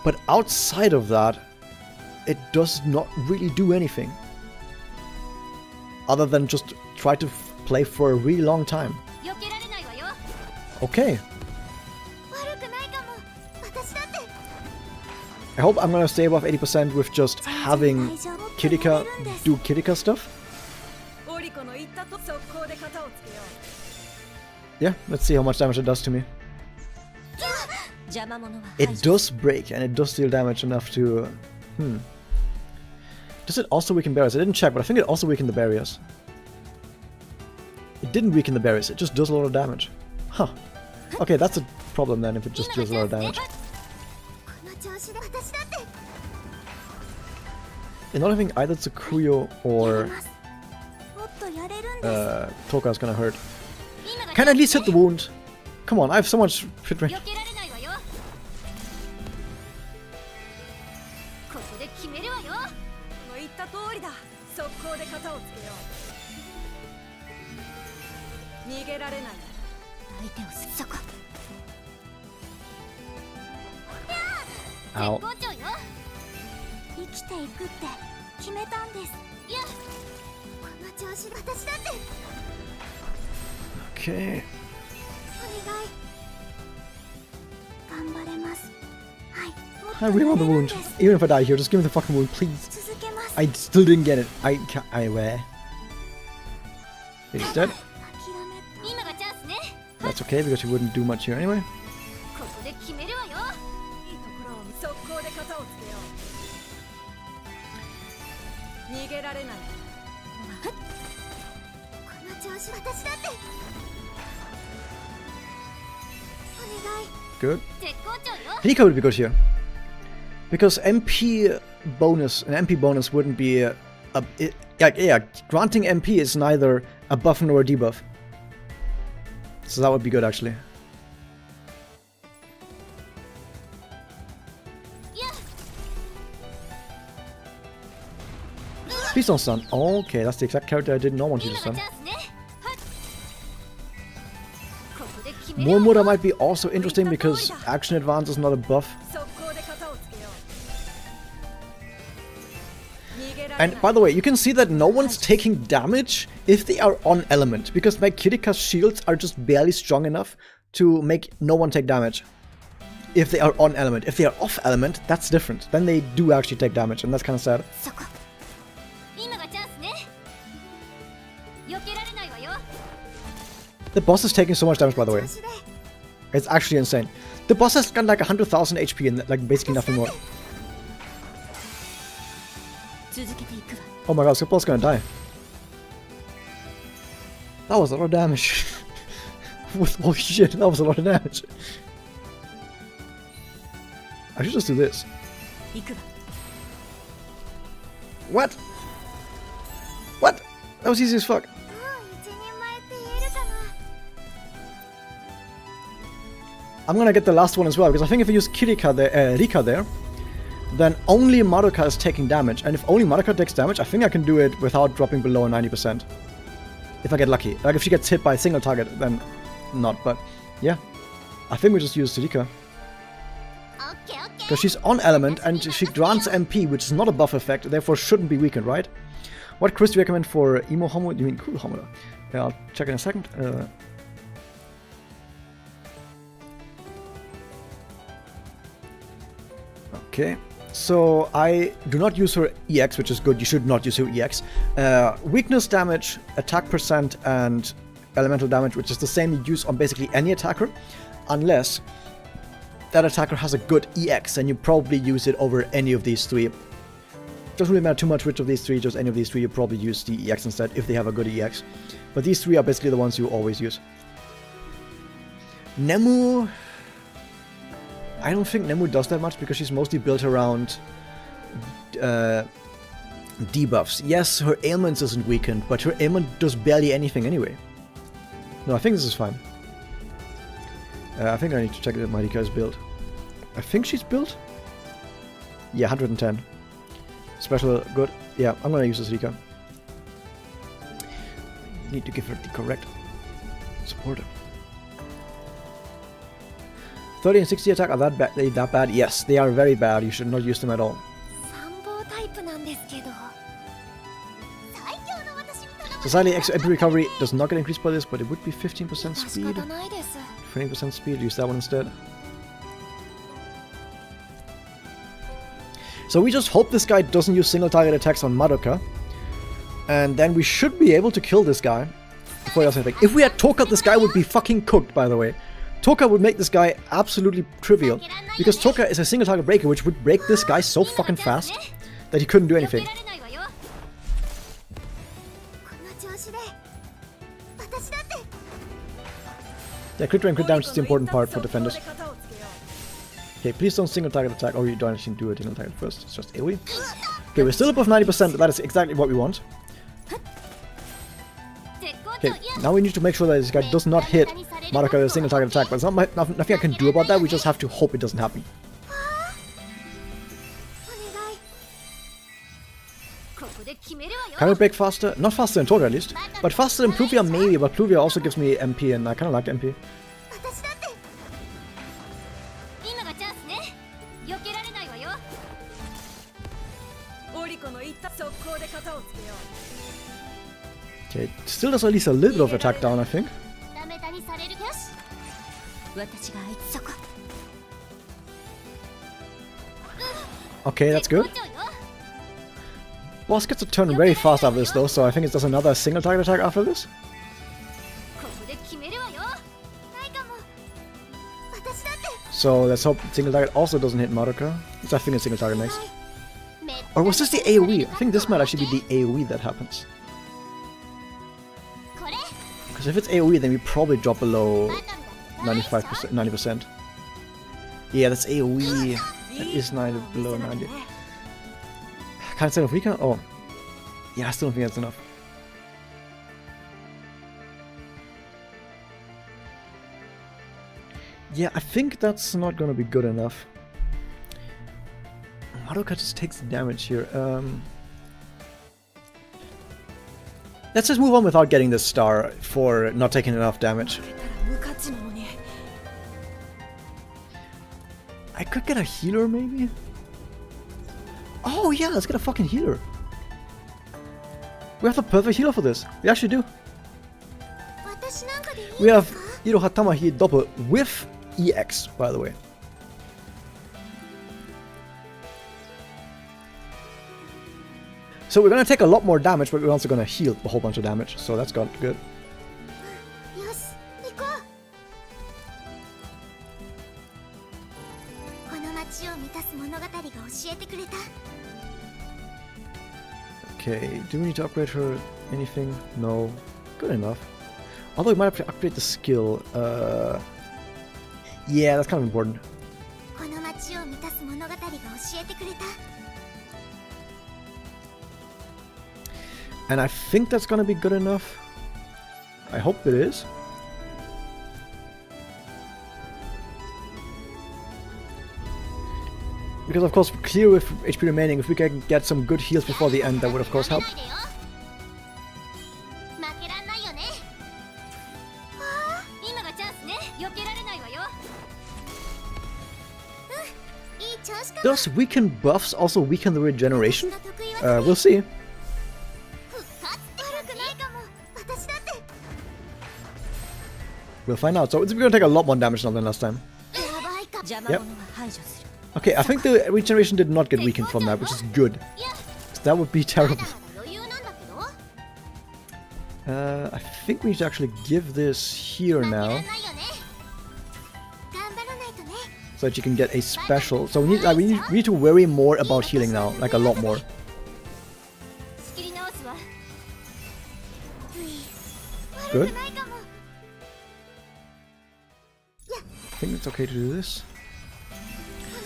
But outside of that, it does not really do anything. Other than just try to play for a really long time. 避けられないわよ。 Okay. 悪くないかも。私だって。 I hope I'm gonna stay above 80% with just having Kirika do Kirika stuff. オリコの言ったと速攻で型をつけよ Yeah, let's see how much damage it does to me. う邪魔者は It does break, and it does deal damage enough to... Does it also weaken barriers? I didn't check, but I think it also weakened the barriers. It didn't weaken the barriers, it just does a lot of damage. Huh. Okay, that's a problem then, if it just deals a lot of damage. この調子で私だって。 And not having either Tsukuyo や or ります。もっとやれるんです Toka is gonna hurt. 今が Can I at least hit the wound? Come on, I have so much hit rate. 避けられないわよ。ここで決めるわよ。う言った通りだ速攻で型をつけよう逃げられない相手をそこ。 Ow. 絶好調よ。生きていくって決めたんです。いや、この調子で私だって。 Okay. お願い。頑張れます。はい。 I really want the wound. Even if I die here, just give me the fucking wound, please. 続けます。 I still didn't get it. I can't. I wear. He's dead. 諦めた。今がチャンスね。 That's okay because he wouldn't do much here anyway. ここで決めるわよ。いいところを速攻で型をつけよう逃げられないこの調子私だって。お願い。 Good. 絶好調よ。 Hika would be good here. Because MP bonus, an MP bonus wouldn't be yeah, granting MP is neither a buff nor a debuff. So that would be good actually. いや、 Please don't stun. Okay, that's the exact character I did not want you to 今が stun. チャンスね。はい。ここで決めるわよ。 Murmura might be also interesting because action advance is not a buff. 速攻で型をつけよう逃げられない And by the way, you can see that no one's taking damage if they are on element, because my Kirika's shields are just barely strong enough to make no one take damage. If they are on element. If they are off element, that's different. Then they do actually take damage, and that's kind of sad. そこ。今がチャンスね。避けられないわよ。 The boss is taking so much damage, by the way. 調子で It's actually insane. The boss has got like 100,000 HP and like basically nothing more. 続けていくわ。 Oh my god, Sipol's gonna die. That was a lot of damage. Holy shit, that was a lot of damage. I should just do this. 行くわ What? What? That was easy as fuck. もう一人前って言えるかな。 I'm gonna get the last one as well, because I think if I use Rika there, then only Madoka is taking damage. And if only Madoka takes damage, I think I can do it without dropping below 90%. If I get lucky. Like if she gets hit by a single target, then not. But yeah, I think we just use Rika. オッケーオッケー。 Because she's on element and she grants MP, which is not a buff effect, therefore shouldn't be weakened, right? What Chris do you recommend for Emo Homo? You mean Cool Homo? Yeah, I'll check in a second. Okay, so I do not use her EX, which is good. You should not use her EX. Weakness damage, attack percent, and elemental damage, which is the same you use on basically any attacker, unless that attacker has a good EX, and you probably use it over any of these three. Doesn't really matter too much which of these three, just any of these three, you probably use the EX instead if they have a good EX. But these three are basically the ones you always use. Nemu... I don't think Nemu does that much because she's mostly built around debuffs. Yes, her ailments isn't weakened, but her ailment does barely anything anyway. No, I think this is fine. I think I need to check that my Rika is built. I think she's built? Yeah, 110. Special, good. Yeah, I'm gonna use this Rika. Need to give her the correct support. 30 and 60 attack are that bad? Yes, they are very bad. You should not use them at all. 参謀タイプなんですけど最強の私に頼む So slightly MP recovery does not get increased by this, but it would be 15% 仕 speed, 方ないです 20% speed. Use that one instead. So we just hope this guy doesn't use single target attacks on Madoka, and then we should be able to kill this guy before he does anything. If we had Toka, this guy would be fucking cooked, by the way. Toka would make this guy absolutely trivial, because Toka is a single target breaker, which would break this guy so fucking fast that he couldn't do anything. この調子で私だって Yeah, crit rate and crit damage is the important part for defenders. Okay, please don't single target attack, or you don't actually do a single target first. It's just AoE. Okay, we're still above 90%, but that is exactly what we want. Okay, now we need to make sure that this guy does not hit Madoka with a single target attack, but there's nothing I can do about that. We just have to hope it doesn't happen. お願いここで決めるわよ Can we break faster? Not faster than Toga at least, but faster than Pluvia maybe, but Pluvia also gives me MP, and I kind of like MP. 私だって今がチャンスね避けられないわよオリコの言った速攻で型をつけよ Okay, still does at least a little bit of attack down, I think. ダメダにされるよし私があいつそこ Okay, that's good. 絶好調よ Boss gets a turn very fast after this though, so I think it does another single target attack after this. ここで決めるわよないかも私だって So let's hope single target also doesn't hit Madoka. It's I think a single target next. めっ Or was this the AoE? I think this might actually be the AoE that happens. これ Because if it's AoE, then we probably drop below バトルだ 95%, 90%. Yeah, that's AoE. That is 90 below 90. Can't say enough weaker? Oh. Yeah, I still don't think that's enough. Yeah, I think that's not gonna be good enough. Madoka just takes damage here. Let's just move on without getting this star for not taking enough damage. 無価値なのに I could get a healer, maybe? Oh yeah, let's get a fucking healer. We have the perfect healer for this. We actually do. 私なんかでいい We have Irohatama here double with EX, by the way. So we're gonna take a lot more damage, but we're also gonna heal a whole bunch of damage. So that's good. よし行こうこの街を満たす物語が教えてくれた Okay, do we need to upgrade her anything? No. Good enough. Although we might have to upgrade the skill. Yeah, that's kind of important. この街を満たす物語が教えてくれた And I think that's gonna be good enough. I hope it is. Because of course, clear with HP remaining, if we can get some good heals before the end, that would of course help. 負けらんないよね今がチャンスね避けられないわよいい調子か Does weaken buffs also weaken the regeneration? 私の得意は We'll see. 復活悪くないかも私だって We'll find out. So it's gonna take a lot more damage now than last time. やばいか 邪魔 Yep. 者は排除する Okay, I think the regeneration did not get weakened from that, which is good. いや That would be まだ terrible. まだ余裕なんだけど I think we should actually give this here 負けら now, んないよね頑張らないとね so that you can get a special. So we need to worry more about healing now, like a lot more. 仕切り直すわ Good. 悪くないかも I think it's okay to do this.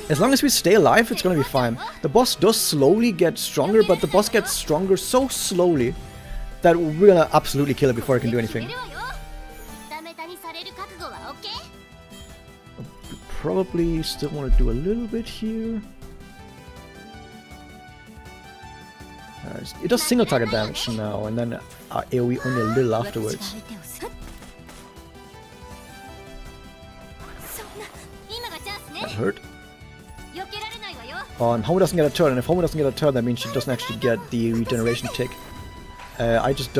As long as we stay alive, it's gonna be fine. The boss does slowly get stronger, but the boss gets stronger so slowly that we're gonna absolutely kill it before it can do 決め anything. るわよダメダにされる覚悟は OK? Probably still want to do a little bit here. It does single target damage now, and then AoE only a little afterwards. そんな今がチャンス That ね hurt. 避けられないわよ And Homo doesn't get a turn, and if Homo doesn't get a turn, that means she doesn't actually get the regeneration tick. I just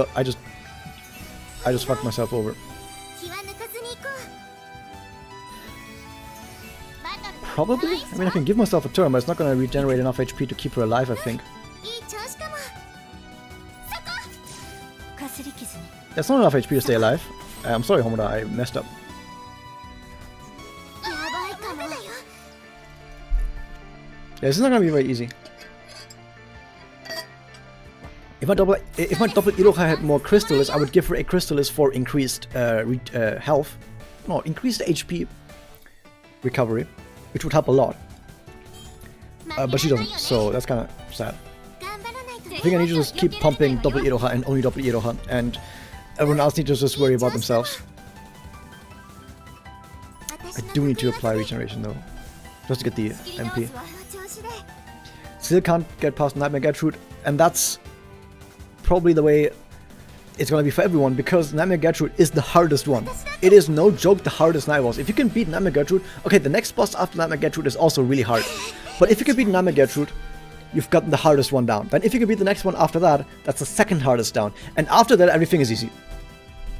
fucked myself over. 気は抜かずに行こうバトルだ Probably? I mean, I can give myself a turn, but it's not gonna regenerate enough HP to keep her alive, I think. いい調子かもそこかすり傷に That's not enough HP to stay alive. I'm sorry, Homoda, I messed up. やばいかもだよ Yeah, this is not gonna be very easy. If my double Iroha had more Crystallis, I would give her a Crystallis for increased health. No, increased HP recovery, which would help a lot. But she doesn't, so that's kind of sad. 頑張らないと I think I need to just keep pumping double Iroha and only double Iroha, and everyone else needs to just worry about themselves. I do need to apply regeneration though, just to get the MP. この調子で Still can't get past Nightmare Gertrude, and that's probably the way it's gonna be for everyone, because Nightmare Gertrude is the hardest one. It is no joke the hardest Night Boss. If you can beat Nightmare Gertrude, okay, the next boss after Nightmare Gertrude is also really hard. But if you can beat Nightmare Gertrude, you've gotten the hardest one down. Then if you can beat the next one after that, that's the second hardest down. And after that, everything is easy.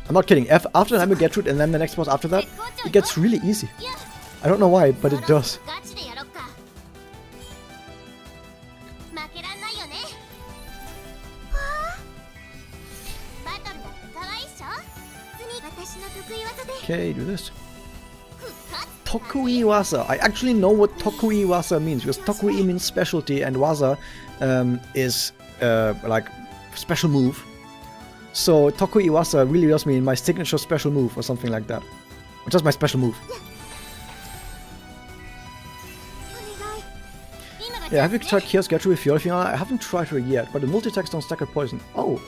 I'm not kidding. After Nightmare Gertrude and then the next boss after that, it gets really easy. I don't know why, but it does. ガチでやろっか負けらんないよねはあバトルだって可愛いっしょ次私の得意技で Okay, do this. 復活 Tokui Wasa. I actually know what Tokui Wasa means, because Tokui means specialty and Wasa is like special move. So Tokui Wasa really does mean my signature special move or something like that. Or just my special move. お願い Yeah, have you tried Chaos Gertrude with Fiora Fiona? I haven't tried her yet, but the multi-attacks don't stack her poison. Oh.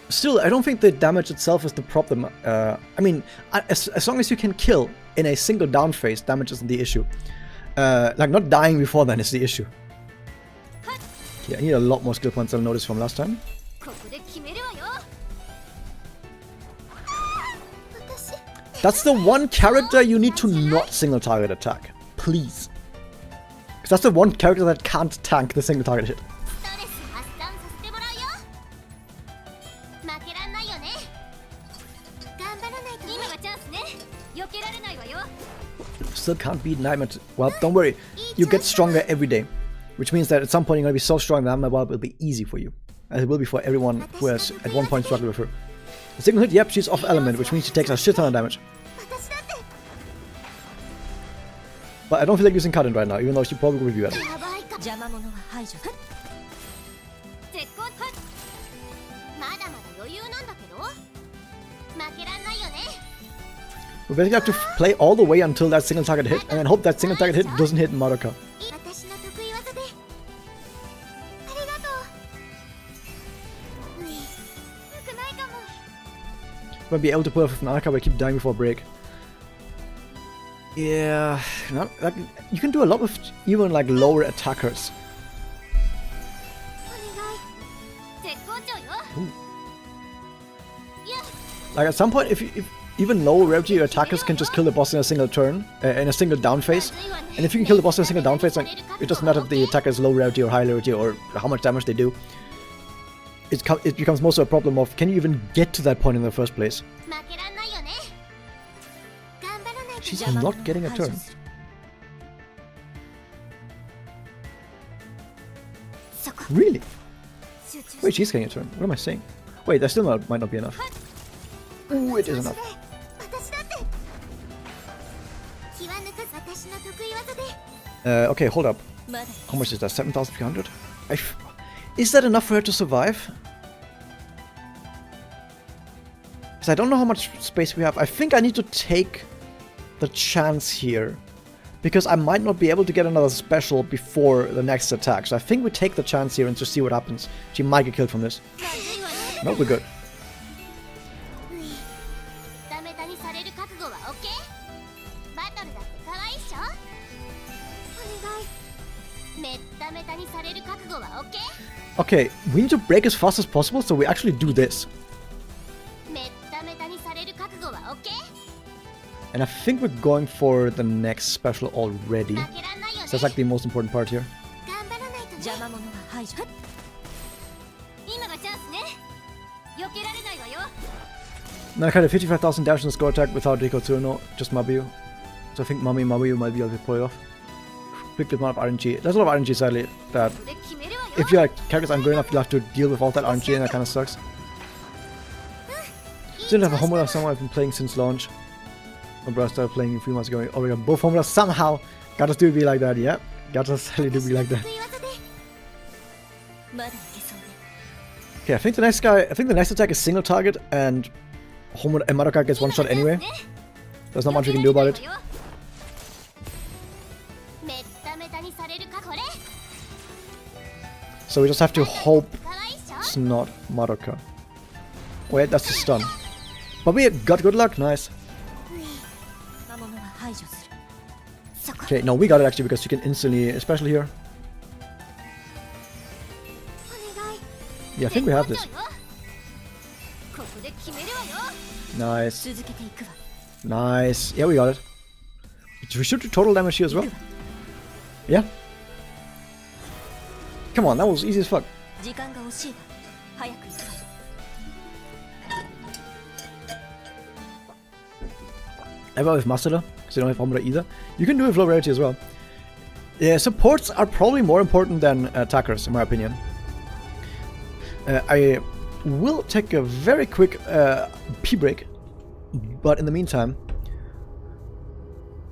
Still, I don't think the damage itself is the problem. I mean, as long as you can kill in a single down phase, damage isn't the issue. Like, not dying before then is the issue. Yeah, I need a lot more skill points than I noticed from last time. ここで決めるわよ 私 That's the one character you need to not single target attack. Please. Because that's the one character that can't tank the single target hit. ストレス発散させてもらうよ負けらんないよね頑張らないとね今がチャンスね避けられないわよ Still can't beat Nightmare. Well, don't worry. You get stronger every day. Which means that at some point you're going to be so strong that Nightmare Wild will be easy for you. As it will be for everyone who has at one point struggled with her. The single hit, yep, she's off element, which means she takes a shit ton of damage. 私だって But I don't feel like using Cutting right now, even though she probably would be better. やばいか邪魔者は排除絶好まだまだ余裕なんだけど負けらんないよね We basically have to play all the way until that single target hit, and then hope that single target hit doesn't hit Madoka. 私の得意技でありがとうういよくないかも We'll be able to pull off with Madoka, but I keep dying before break. Yeah, not, like, you can do a lot with even like lower attackers. お願い絶好調よ Like at some point, if even low rarity attackers can just kill the boss in a single turn, in a single down phase. And if you can kill the boss in a single down phase, like, it doesn't matter if the attacker is low rarity or high rarity or how much damage they do. It becomes most of a problem of, can you even get to that point in the first place? 負けらんないよね頑張らないと She's not getting a turn. そこ Really? 集中 Wait, she's getting a turn. What am I saying? Wait, that still might not be enough. Ooh, it is enough. 私だって気は抜かず私の得意技で Okay, hold up. まだ How much is that? 7,300? Is that enough for her to survive? Because I don't know how much space we have. I think I need to take the chance here. Because I might not be able to get another special before the next attack. So I think we take the chance here and just see what happens. She might get killed from this. まずいわね No, we're good. ういダメダにされる覚悟は OK バトルだって可愛いっしょお願いめっためたにされる覚悟は OK? Okay, we need to break as fast as possible, so we actually do this. めっためたにされる覚悟は OK? And I think we're going for the next special already. 負けらんないよね So that's like the most important part here. 頑張らないとね邪魔者は排除。今がチャンスね避けられないわよ Now I kind of 55,000 damage on the score attack without Rico Tsuno, just Mabuyu. So I think Mabuyu might be able to pull it off. Quick amount of RNG. There's a lot of RNG sadly that で決めるわよ if your characters aren't good enough, you'll have to deal with all that RNG and that kind of sucks. Didn't have a Homeworld someone I've been playing since launch. My brother started playing a few months ago. Oh my god, both Homeworlds somehow got us to be like that, yeah. Got us sadly to be like that. 得意技でまだいけそうね Okay, I think the next attack is single target and Homeworld and Madoka gets one shot anyway. There's not much we can do about it. めっためたにされるかこれ So we just have to hope 可愛いっしょ it's not Madoka. Wait, that's the stun. But we got good luck, nice. 魔物は排除する。そこ Okay, no, we got it actually because you can instantly, especially here. お願い Yeah, I think we have this. ここで決めるわよ Nice, 続けていくわ。 nice. Yeah, we got it. We should do total damage here as well. Yeah. Come on, that was easy as fuck. 時間が惜しいわ。早く行くわ。 Ever with Masada, because you don't have Homura either. You can do it with low rarity as well. Yeah, supports are probably more important than attackers, in my opinion. I will take a very quick pee break, but in the meantime,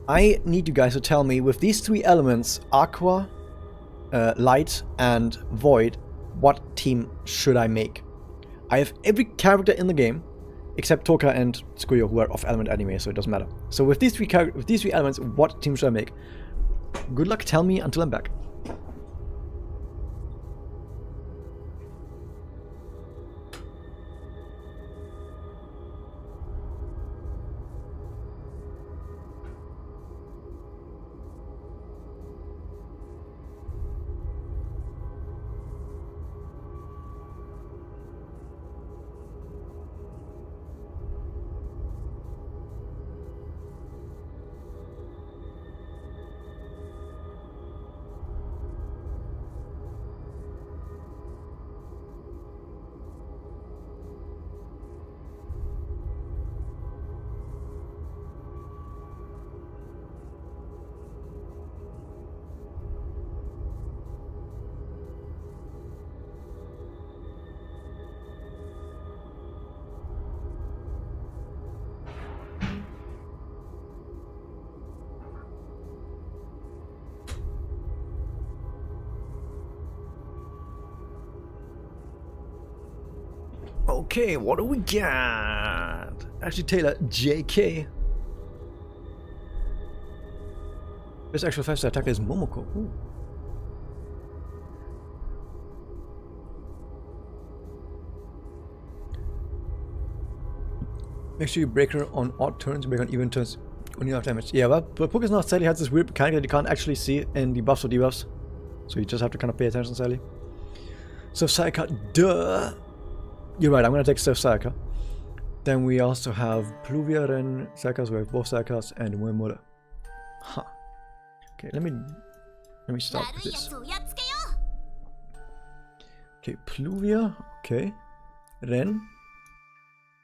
I need you guys to tell me with these three elements, Aqua, Light, and Void, what team should I make? I have every character in the game, except Toka and Tsukuyo, who are off element anyway, so it doesn't matter. So with these three elements, what team should I make? Good luck, tell me until I'm back. Okay, what do we got? Actually, Taylor, JK. This actual faster attacker is Momoko. Ooh. Make sure you break her on odd turns, break on even turns when you have damage. Yeah, but Poke's not sadly has this weird mechanic that you can't actually see in the buffs or debuffs. So you just have to kind of pay attention, sadly. So Sayaka, duh! You're right, I'm gonna take Surf Sayaka. Then we also have Pluvia, Ren, Sayakas, we have both Sayakas, and Uemura. Huh. Okay, let me start with 悪いや this. つをやっつけよ Okay, Pluvia, okay. Ren,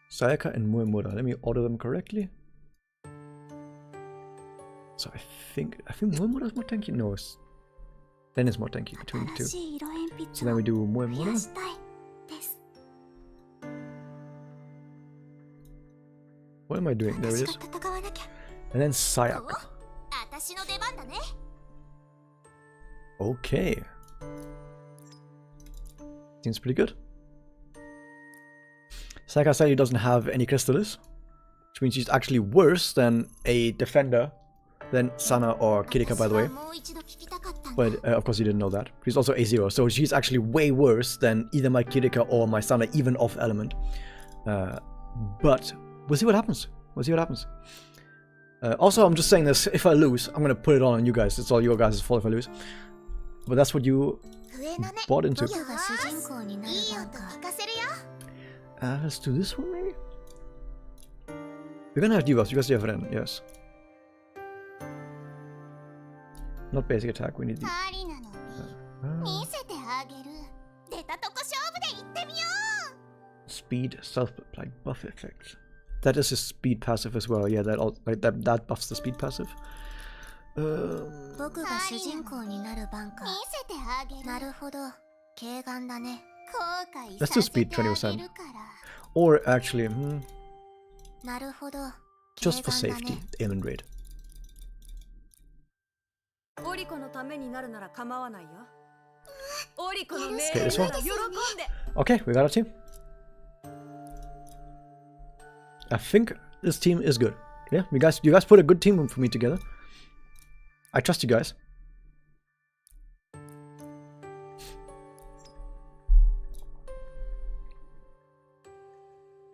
Sayaka, and Uemura. Let me order them correctly. So I think Uemura is more tanky. No, Ren is more tanky between the う two. 新しい色鉛 So 筆 then を we do 増や Uemura. したいです What am I doing? There it 私 is. が戦わなきゃ And then お Sayaka. 私の出番だね Okay. Seems pretty good. Sayaka sadly doesn't have any Crystallis, which means she's actually worse than a defender than Sana or Kirika, by the way. もう一度聞きたかったんだ But of course you didn't know that. She's also A0, so she's actually way worse than either my Kirika or my Sana, even off element. But we'll see what happens. We'll see what happens. Also, I'm just saying this, if I lose, I'm gonna put it on you guys. It's all your guys' fault if I lose. But that's what you 笛の音 bought into. 僕が主人公になる番か聞かせるよ Let's do this one maybe? We're gonna have debuffs, you guys have it in, yes. Not basic attack, we need the... カリナの実見せてあげる出たとこ勝負で行ってみよう Speed, self-applied buff effect. That is a speed passive as well, yeah, that buffs the speed passive. 僕が主人公になる番か見せてあげるなるほど軽眼だね後悔 Let's さ do せて speed あげ 20%. るから Or actually, なるほど just for 軽眼だ safety, ね aim and raid. オリコのためになるなら構わないよ。オリコの命 Okay, 令 this な one? ら喜んで。 Okay, we got a team. I think this team is good. Yeah, you guys put a good team for me together. I trust you guys.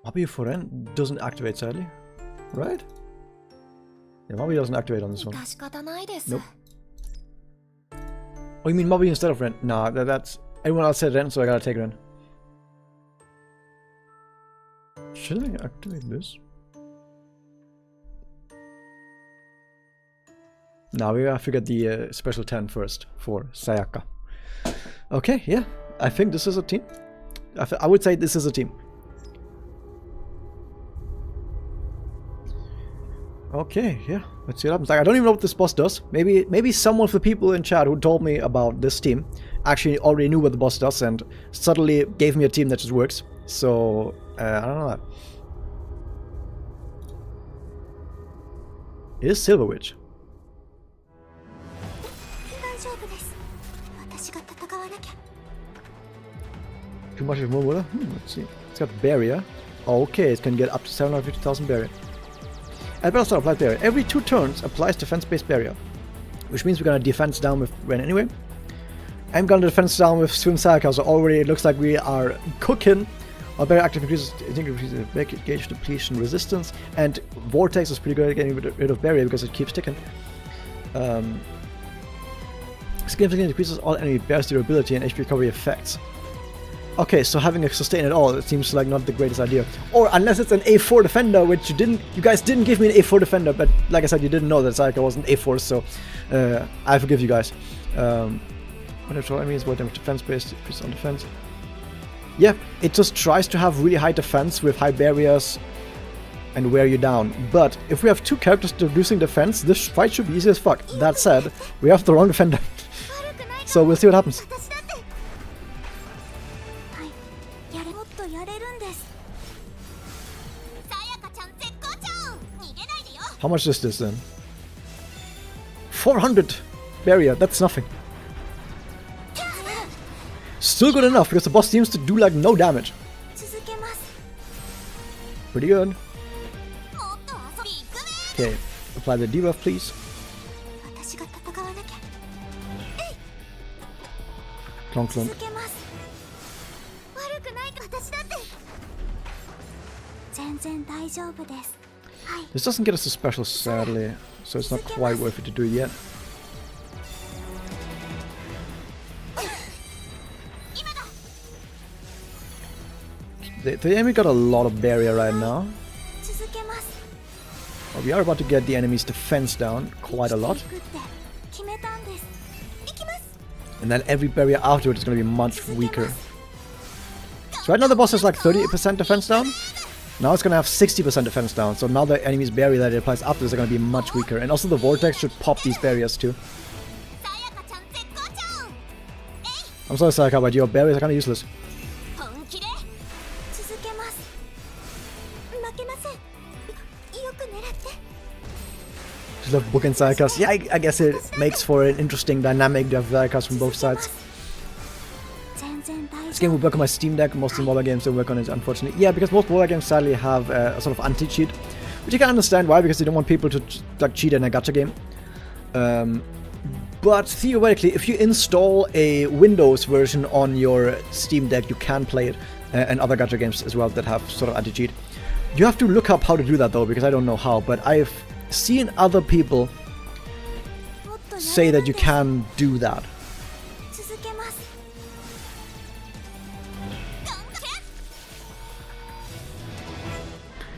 Mabi Foren doesn't activate sadly, right? Yeah, Mabi doesn't activate on this one. 致し方ないです Nope. Oh, you mean Mabi instead of Ren? Nah, that's... Everyone else said Ren, so I gotta take Ren. Should I activate this? Now we have to get the special 10 first for Sayaka. Okay, yeah. I think this is a team. I would say this is a team. Okay, yeah. Let's see what happens. Like, I don't even know what this boss does. Maybe some of the people in chat who told me about this team actually already knew what the boss does and suddenly gave me a team that just works. So, I don't know that. It is Silver Witch. 大丈夫です私が戦わなきゃ Too much of Murmura? Let's see. It's got barrier. Okay, it can get up to 750,000 barrier. At battle start, apply barrier. Every 2 turns applies defense-based barrier. Which means we're gonna defense down with Ren anyway. I'm gonna defense down with Swim Sayaka, so already it looks like we are cooking. Our barrier active increases, I think, increases gauge depletion resistance. And Vortex is pretty good at getting rid of barrier because it keeps ticking. Significantly decreases all enemy barriers durability and HP recovery effects. Okay, so having a sustain at all, it seems like not the greatest idea. Or unless it's an A4 defender, which you guys didn't give me an A4 defender, but like I said, you didn't know that Sayaka wasn't A4, so I forgive you guys. When control enemies, what damage defense based, increase on defense. Yeah, it just tries to have really high defense with high barriers and wear you down. But if we have 2 characters reducing defense, this fight should be easy as fuck. That said, we have the wrong defender. So we'll see what happens. 私だってはいやれもっとやれるんですさやかちゃん絶好調逃げないでよ How much is this then? 400 barrier, that's nothing. Still good enough because the boss seems to do like no damage. 続けます Pretty good. もっと遊び行くね Okay, apply the debuff please. 私が戦わなきゃ Clonk clonk. 続けます悪くない私だって全然大丈夫ですはい This doesn't get us a special sadly, so it's not quite worth it to do it yet. The enemy got a lot of barrier right now. 続けます But we are about to get the enemy's defense down quite a lot. 生きていくって決めたんです行きます And then every barrier afterward is going to be much weaker. So right now the boss has like 30% defense down. Now it's going to have 60% defense down. So now the enemy's barrier that it applies after is going to be much weaker. And also the vortex should pop these barriers too. さやかちゃん絶好調 I'm sorry Sayaka, but your barriers are kind of useless. 本気で続けます負けませんよく狙って Just love bookend Sayakas. Yeah, I guess it makes for an interesting dynamic to have Sayakas from both sides. 全然大 This 丈 game 夫 will work on my Steam Deck. Most of the mobile games don't work on it, unfortunately. Yeah, because most mobile games sadly have a sort of anti-cheat. Which you can understand why, because they don't want people to like cheat in a gacha game. But theoretically, if you install a Windows version on your Steam Deck, you can play it, and other gacha games as well that have sort of anti-cheat. You have to look up how to do that though, because I don't know how, but I've seen other people もっとやれ say る that you can do that.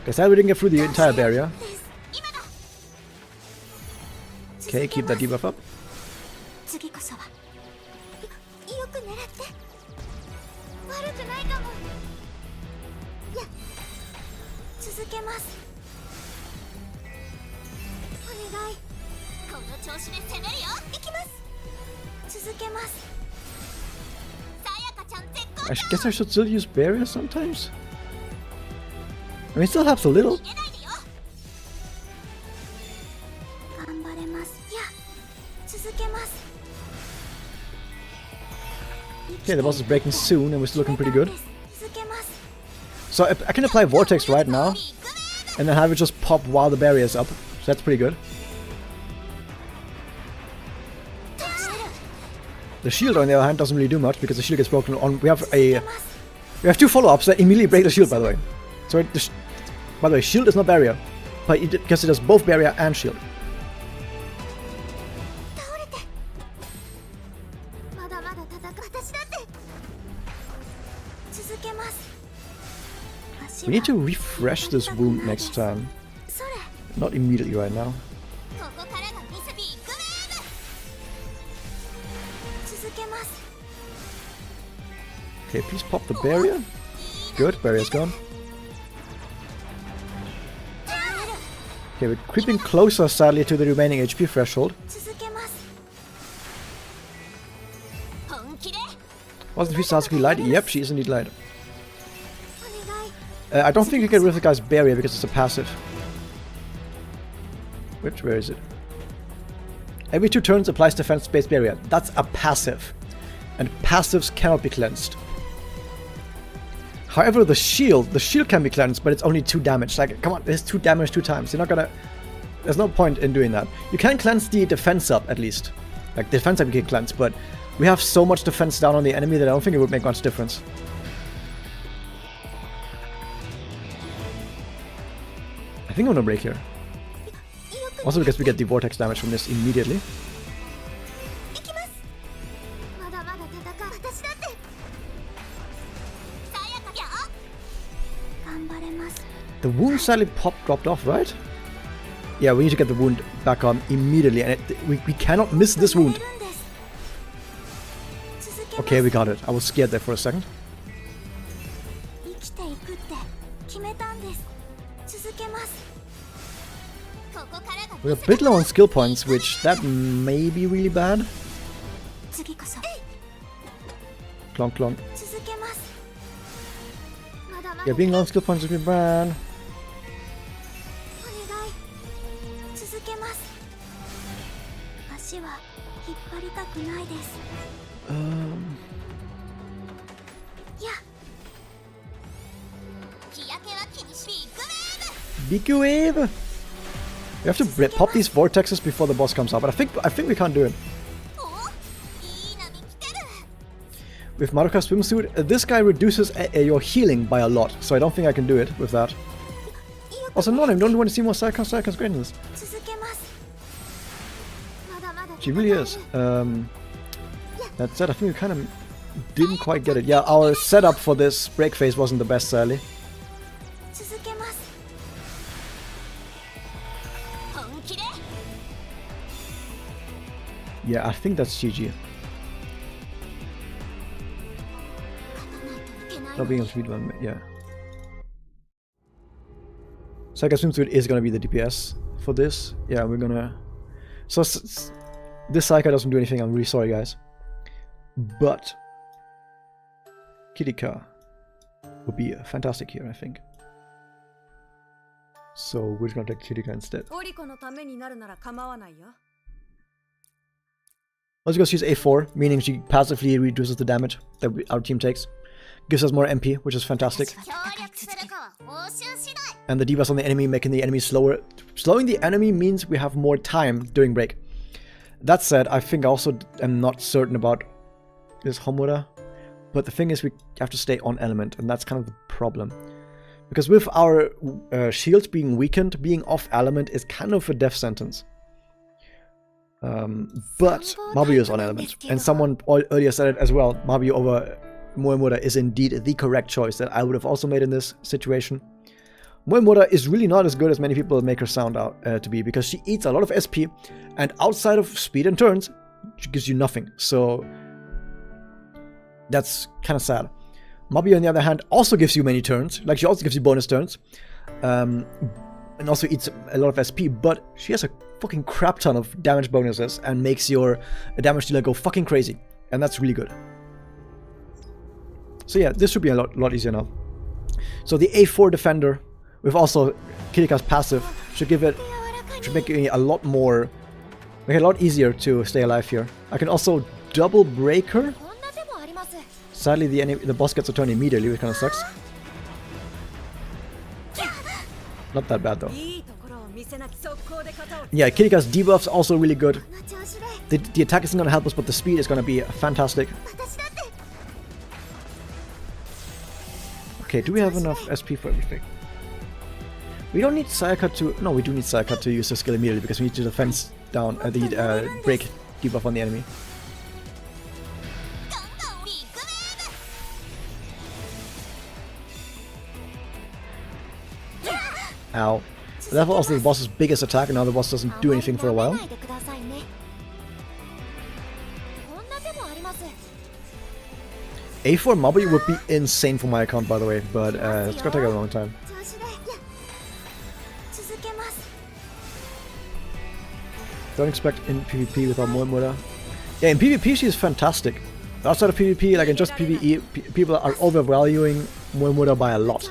Guess that we didn't get through the entire barrier. Okay, keep that debuff up. 次こそはよく狙って悪くないかもや続けますお願いこの調子で攻めるよいきます続けますさやかちゃん絶好 I guess I should still use barrier sometimes. I mean, it still helps a little. 逃げないでよ頑張れますや続けます Okay, the boss is breaking soon and we're still looking pretty good. 続けます So I can apply Vortex right now and then have it just pop while the barrier is up. So that's pretty good. The shield, on the other hand, doesn't really do much because the shield gets broken on. We have two follow-ups that immediately break the shield, by the way. So by the way, shield is not barrier, but because it does both barrier and shield. 倒れてまだまだ戦う私だって続けます We need to refresh this wound next time. それ Not immediately right now. ここからがミスビッグウェーブ続けます Okay, please pop the barrier. Good, barrier's gone. Okay, we're creeping closer, sadly, to the remaining HP threshold. 続けます本気で Wasn't she Sasuke light? Yep, she is indeed light. お願い I don't think you get rid of the guy's barrier because it's a passive. Where is it? Every 2 turns applies defense-based barrier. That's a passive. And passives cannot be cleansed. However, the shield can be cleansed, but it's only 2 damage. Like, come on, there's 2 damage 2 times. You're not gonna... There's no point in doing that. You can cleanse the defense up, at least. Like, the defense up you can cleanse, but we have so much defense down on the enemy that I don't think it would make much difference. I think I'm gonna break here. Also because we get the vortex damage from this immediately. 行きますまだまだ戦う私だってさやかや頑張れます The wound sadly dropped off, right? Yeah, we need to get the wound back on immediately, and we cannot miss this wound. 続けます Okay, we got it. I was scared there for a second. 生きていくって決めたんです続けますここからが We're a bit low on skill points, which that may be really bad. 次こそ Clonk, clonk. 続けますまだまだ Yeah, being low on skill points would be bad. お願い続けます足は引っ張りたくないです や日焼けは気にしビッグウェーブ Biku Wave! We have to pop these vortexes before the boss comes out, but I think we can't do it. おいい波来てる With Madoka Swimsuit, this guy reduces your healing by a lot, so I don't think I can do it with that. Also, no, I don't want to see more Sayaka's greatness. 続けますまだまだ She really is. That said, I think we kind of didn't quite get it. Yeah, our setup for this break phase wasn't the best, sadly. 続けます本気で Yeah, I think that's GG. 勝たないといけない Not being able to beat one, yeah. Sayaka Swimsuit is gonna be the DPS for this. Yeah, we're gonna... So, this Sayaka doesn't do anything, I'm really sorry, guys. But... Kirika would be fantastic here, I think. So, we're just gonna take Kirika instead. オリコのためになるなら構わないよ Also because she's A4, meaning she passively reduces the damage that our team takes. Gives us more MP, which is fantastic. 協力するかは報酬次第 And the debuffs on the enemy, making the enemy slower. Slowing the enemy means we have more time during break. That said, I think I also am not certain about this Homura. But the thing is, we have to stay on element, and that's kind of the problem. Because with our shields being weakened, being off element is kind of a death sentence. But Mabuyo is on element. And someone earlier said it as well. Mabuyo over Moemura is indeed the correct choice that I would have also made in this situation. Moemura is really not as good as many people make her sound out to be, because she eats a lot of SP, and outside of speed and turns, she gives you nothing. So that's kind of sad. Mabi, on the other hand, also gives you many turns. Like, she also gives you bonus turns. And also eats a lot of SP, but she has a fucking crap ton of damage bonuses and makes your damage dealer go fucking crazy. And that's really good. So yeah, this should be a lot easier now. So the A4 defender, with also Kirika's passive, should make it a lot more, make it a lot easier to stay alive here. I can also double break her. Sadly, the boss gets a turn immediately, which kind of sucks. Not that bad though. Yeah, Kirika's debuff's also really good. The attack isn't gonna help us, but the speed is gonna be fantastic. Okay, do we have enough SP for everything? We don't need Sayaka to... No, we do need Sayaka to use her skill immediately, because we need to defense down the break debuff on the enemy. Ow. That was also the boss's biggest attack, and now the boss doesn't do anything for a while. A4 Mabi would be insane for my account, by the way, but it's gonna take a long time. Don't expect in PvP without Moemura. Yeah, in PvP she is fantastic. Outside of PvP, like in just PvE, people are overvaluing Moemura by a lot.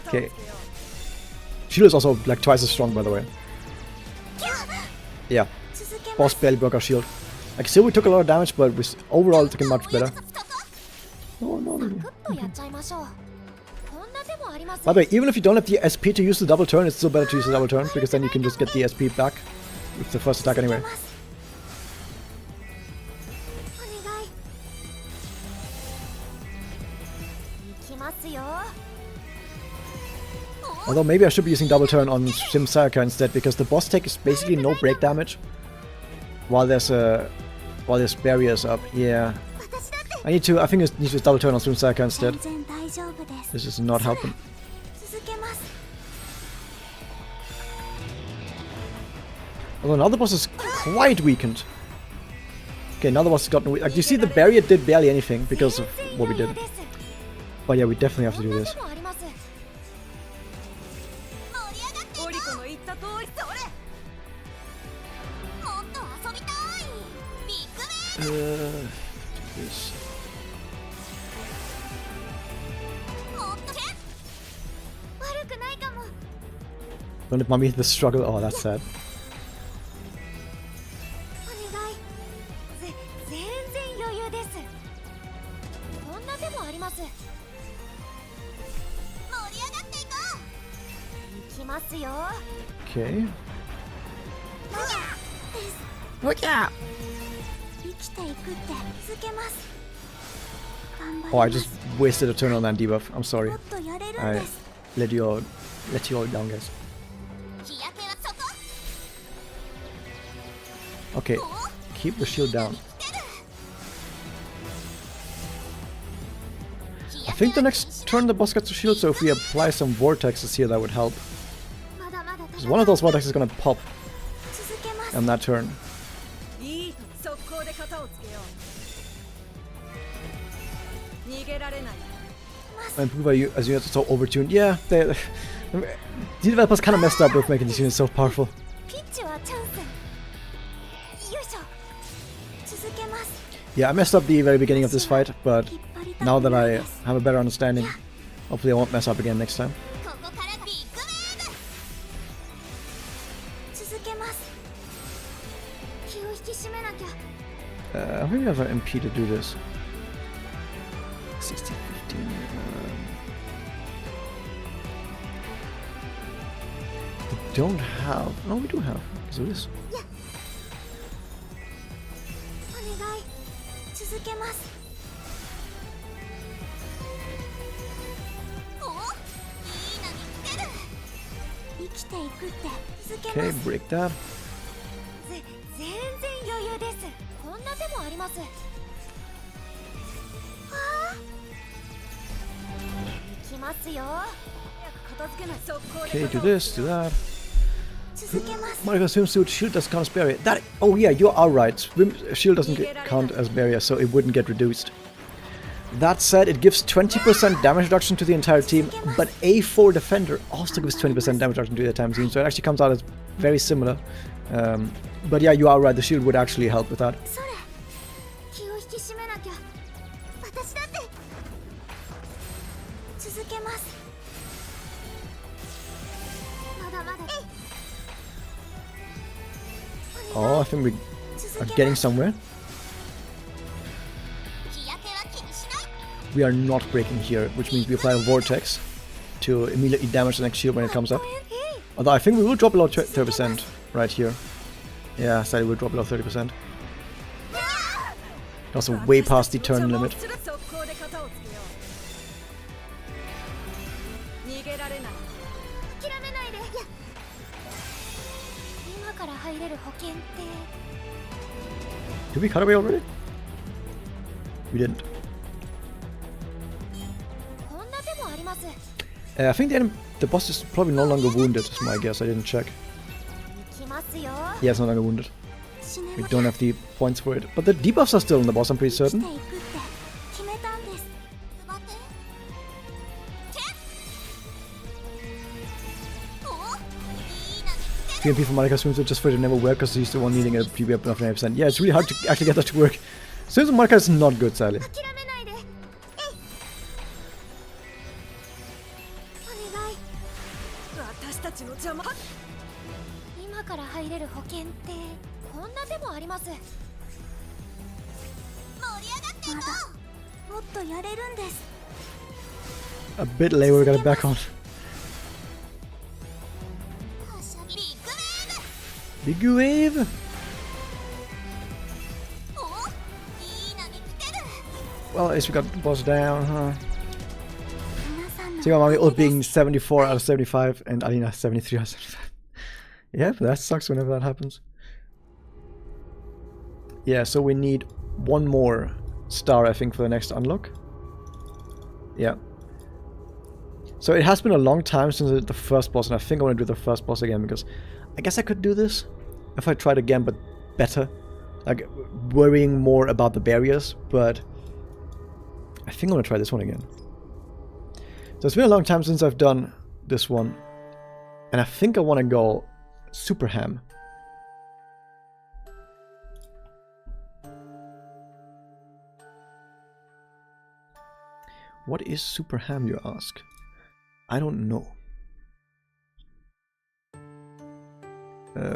Okay. Shield is also like twice as strong, by the way. Yeah. Boss barely broke our shield. Like, still we took a lot of damage, but we overall took it much better. Oh, no. By the way, even if you don't have the SP to use the double turn, it's still better to use the double turn, because then you can just get the SP back with the first attack anyway. Although maybe I should be using double turn on Sim Sayaka instead, because the boss takes basically no break damage while there's barriers up. Yeah, I think I need to use double turn on Sim Sayaka instead. This is not helping. Although now the boss is quite weakened. Okay, now the boss has gotten weak. Like, you see, the barrier did barely anything because of what we did. But yeah, we definitely have to do this. This. Don't let mommy the struggle. Oh, that's sad. Okay. Oh, I just wasted a turn on that debuff. I'm sorry. I let you all down, guys. Okay, keep the shield down. I think the next turn the boss gets a shield, so if we apply some vortexes here, that would help. Because one of those vortexes is gonna pop on that turn. And people as units are so overtuned. Yeah, the developers kind of messed up with making these units so powerful. Yeah, I messed up the very beginning of this fight, but now that I have a better understanding, hopefully I won't mess up again next time. I think we have an MP to do this. 16, 15. We don't have. No, we do have. Let's do this. きていくって続け Okay, ます break that. 全然余裕ですこんな手もあります行きますよ片付けない速攻 Okay, で do this, do that. 続けます Marika swimsuit shield does count as barrier. That. Oh yeah, you are right. Shield doesn't count as barrier, so it wouldn't get reduced. That said, it gives 20% damage reduction to the entire team, but A4 Defender also gives 20% damage reduction to the entire team, so it actually comes out as very similar. But yeah, you are right. The shield would actually help with that. それ気を引き締めなきゃ私だって続けますまだまだ Oh, I think we are getting somewhere. 日焼けは気にしない We are not breaking here, which means we apply a vortex to immediately damage the next shield when it comes up. Although I think we will drop below 30% right here. Yeah, sadly we'll drop below 30%. Also way past the turn limit. 速攻で片をつけよう逃げられない諦めないでいや今から入れる保険って Did we cut away already? We didn't. こんな手もあります I think the boss is probably no longer wounded, is my guess. I didn't check. 行きますよ Yeah, it's no longer wounded. 死ね We ば don't have the points for it. But the debuffs are still on the boss, I'm pretty 生き certain. ていくって決めたんです待っておいいな見つける PMP for Monica Swimsuit just for it to never work because he's the one needing a PB up of 90%. Yeah, it's really hard to actually get that to work. Swimsuit Monica is not good, sadly. 諦めないでえいお願い私たちの邪魔今から入れる保険ってこんな手もあります盛り上がってまだもっとやれるんです A bit late, we got it back on. ビッグウェーブ Big wave! おいいな見つける Well, at least we got the boss down, huh? 皆さんの So you got Mami ult being 74 out of 75 and Alina 73 out of 75. Yeah, that sucks whenever that happens. Yeah, so we need one more star, I think, for the next unlock. Yeah. So it has been a long time since the first boss, and I think I want to do the first boss again, because I guess I could do this if I tried again, but better. Like, worrying more about the barriers, but I think I want to try this one again. So it's been a long time since I've done this one, and I think I want to go Super Ham. What is Super Ham, you ask? I don't know.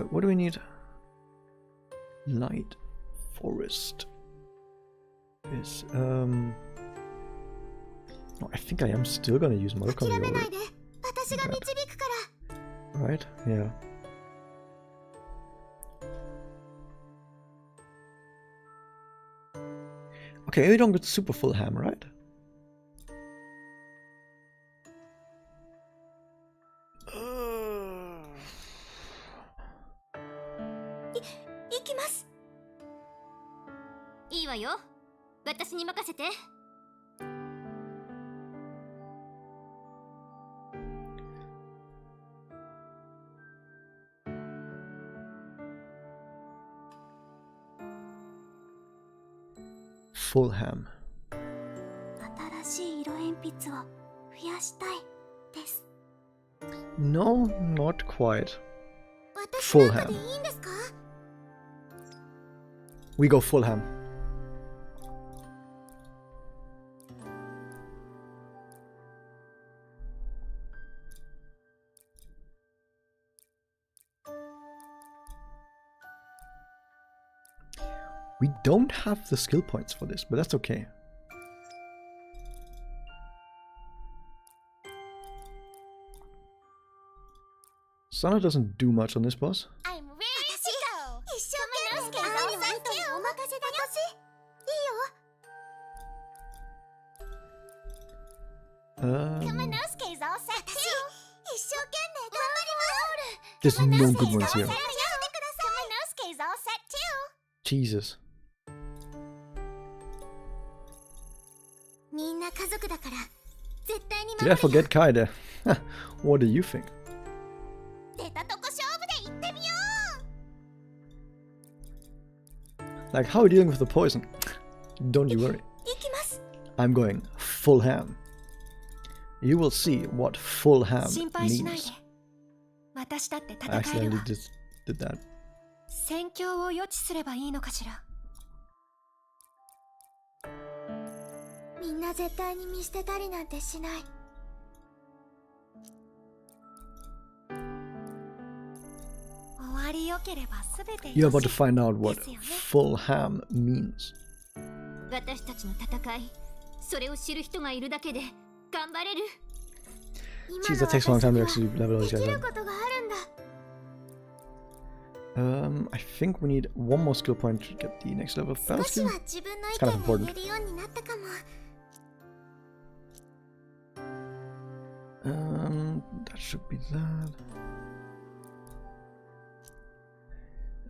What do we need? Light Forest is no, I think I am still gonna use Mother 諦 Kami め over ない it, で私が導くから right? Yeah. Okay, we don't get super full ham, right? 行きますいいわよ私に任せて Full ham. 新しい色鉛筆を増やしたいです No, not quite. 私 Full なんか ham. でいいんですか We go full ham. We don't have the skill points for this, but that's okay. Sana doesn't do much on this boss. I'm ready to go 一生懸命ありさんにお任せだよいいよ Um, カマノスケis all set too 一生懸命頑張ります There's no good ones here. Kaminosuke's all set too. Jesus. みんな家族だから絶対に Did I forget Kaede? What do you think? 出たとこ勝負で行ってみよ Like, how are you dealing with the poison? Don't you worry. う行きます I'm going full ham. You will see what full ham 心配しないで means. 私だって I 戦える accidentally わ did that. 戦況を予知すればいいのかしらみんな絶対に見捨てたりなんてしない終わりよければ全て You're よ about し to find out what ですよね full ham means. 私たちの戦い、それを知る人がいるだけで頑張れる。 Jeez, that takes a long time to actually level all で these き guys る up. ことがあるんだ I think we need one more skill point to get the next level of battle 少し skill. は自分の意 It's kind of 見が important. 言えるようになったかも That should be that.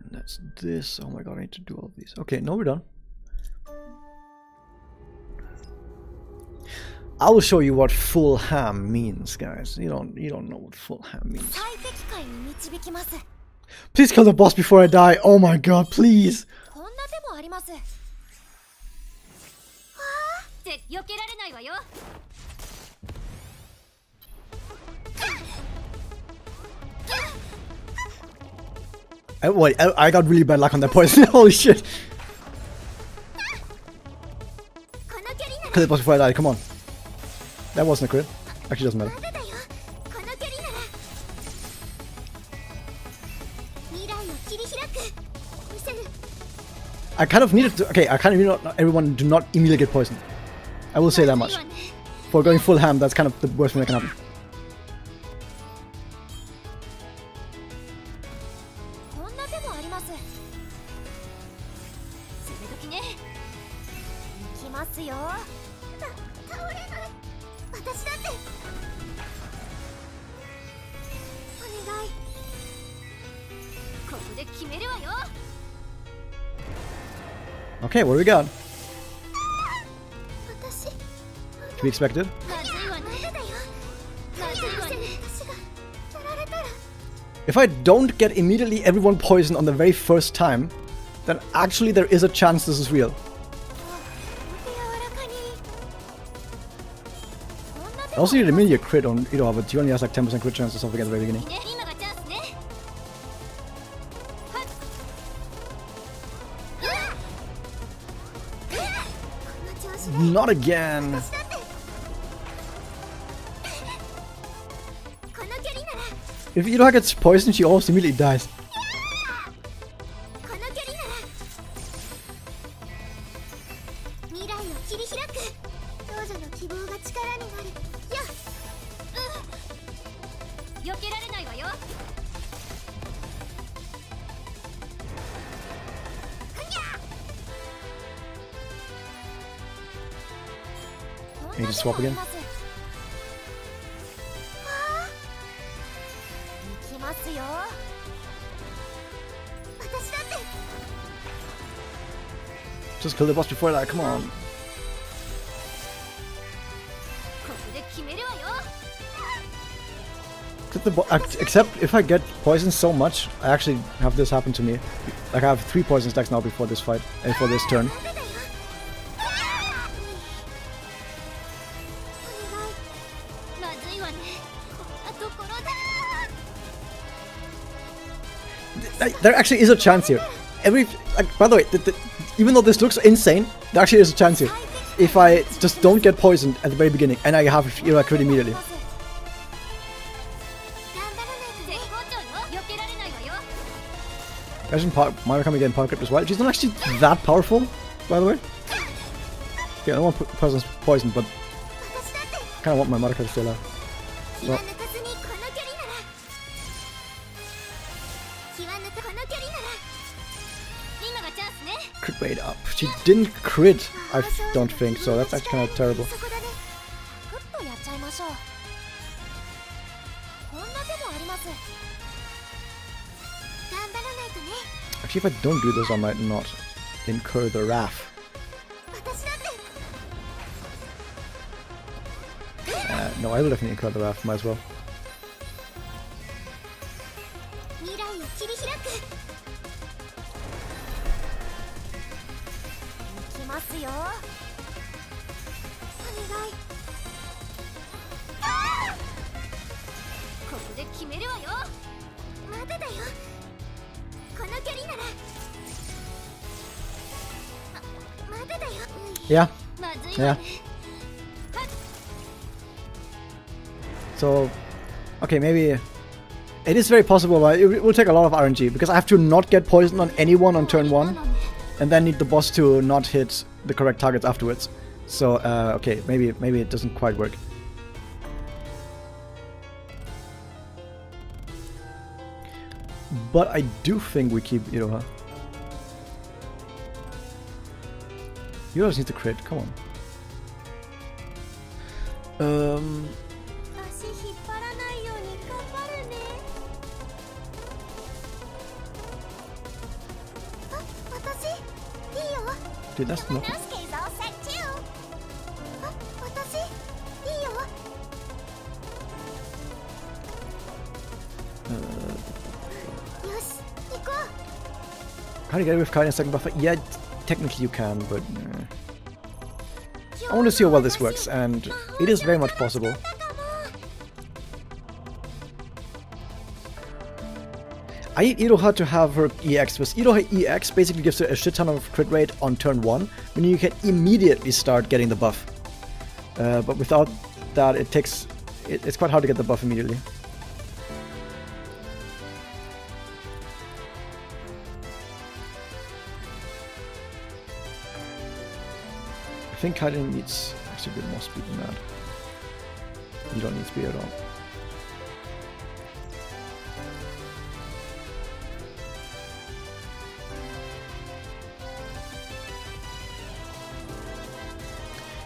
And that's this. Oh my god, I need to do all of these. Okay, no, we're done. I will show you what full ham means, guys. You don't know what full ham means. 最適解に導きます Please kill the boss before I die. Oh my god, please. こんな手もありますって避けられないわよ。 Wait, I got really bad luck on that poison. Holy shit. この距離なら Kill the boss before I die. Come on. That wasn't a crit. Actually, doesn't matter. まだだよこの距離なら未来を切り開く見せる I kind of needed to. Okay, I kind of need not everyone do not immediately get poisoned. I will say that much. いいわね。 For going full ham, that's kind of the worst thing that can happen. こんな手もあります攻め時ね。行きますよ倒れない私だってお願いここで決めるわよ。 Okay, what do we got? 私 To be expected. まずいわね。まだだよまずいわね。私がやられたら If I don't get immediately everyone poisoned on the very first time, then actually there is a chance this is real. 柔らかに I also need immediate crit on Iroha, but he only has like 10% crit chance or something at the very beginning. ね、今がチャンスね。 この調子で Not again. 私だってこの距離なら If Iroha gets poisoned, she almost immediately dies. この距離なら未来を切り開く少女の希望が力になるよ避けられないわよ。 I need to swap again. 行きますよ 私だって Just kill the boss before that, come on. ここで決めるわよ。 Except if I get poisoned so much, I actually have this happen to me. Like I have 3 poison stacks now before this fight, and for this turn. まだだよお願いまずいわね。こんなところで。 There actually is a chance here. By the way, even though this looks insane, there actually is a chance here. If I just don't get poisoned at the very beginning, and I have Iroha crit immediately. 頑張らないとね絶好調よ。避けられないわよ。 Imagine Mario coming again power crit as well. She's not actually that powerful, by the way. Yeah, I don't want person's poisoned, but 私だって I kind of want my Mario crit to stay alive. 気は抜かずにこの距離なら気は抜かこの距離なら今がチャンスね。 Crit rate up. She didn't crit, I don't think, so that's actually kind of terrible. そこだねちょっとやっちゃいましょうこんな手もあります Actually, if I don't do this, I might not incur the wrath. 私だって No, I will definitely incur the wrath. Might as well. 未来を切り開く行きますよお願いここで決めるわよ。まだだよこの距離ならまだだよ Yeah. まずいわ Yeah. ね。 So, okay, maybe it is very possible, but it will take a lot of RNG because I have to not get poisoned on anyone on turn 1, and then need the boss to not hit the correct targets afterwards. So, okay, maybe it doesn't quite work. But I do think we keep Iroha. Iroha just needs to crit. Come on. 足引っ張らないように頑張るねあ、私いいよ Dude, that's not. Nowski's all set too あ、私いいよ よし、行こう Can you get away with Kaiden second buffer? Yeah, technically you can, but I want to see how well this works, and it is very much possible. I need Iroha to have her EX, because Iroha EX basically gives her a shit ton of crit rate on turn 1, when you can immediately start getting the buff. But without that, it's quite hard to get the buff immediately. I think Kaiden needs actually a bit more speed than that. You don't need speed at all.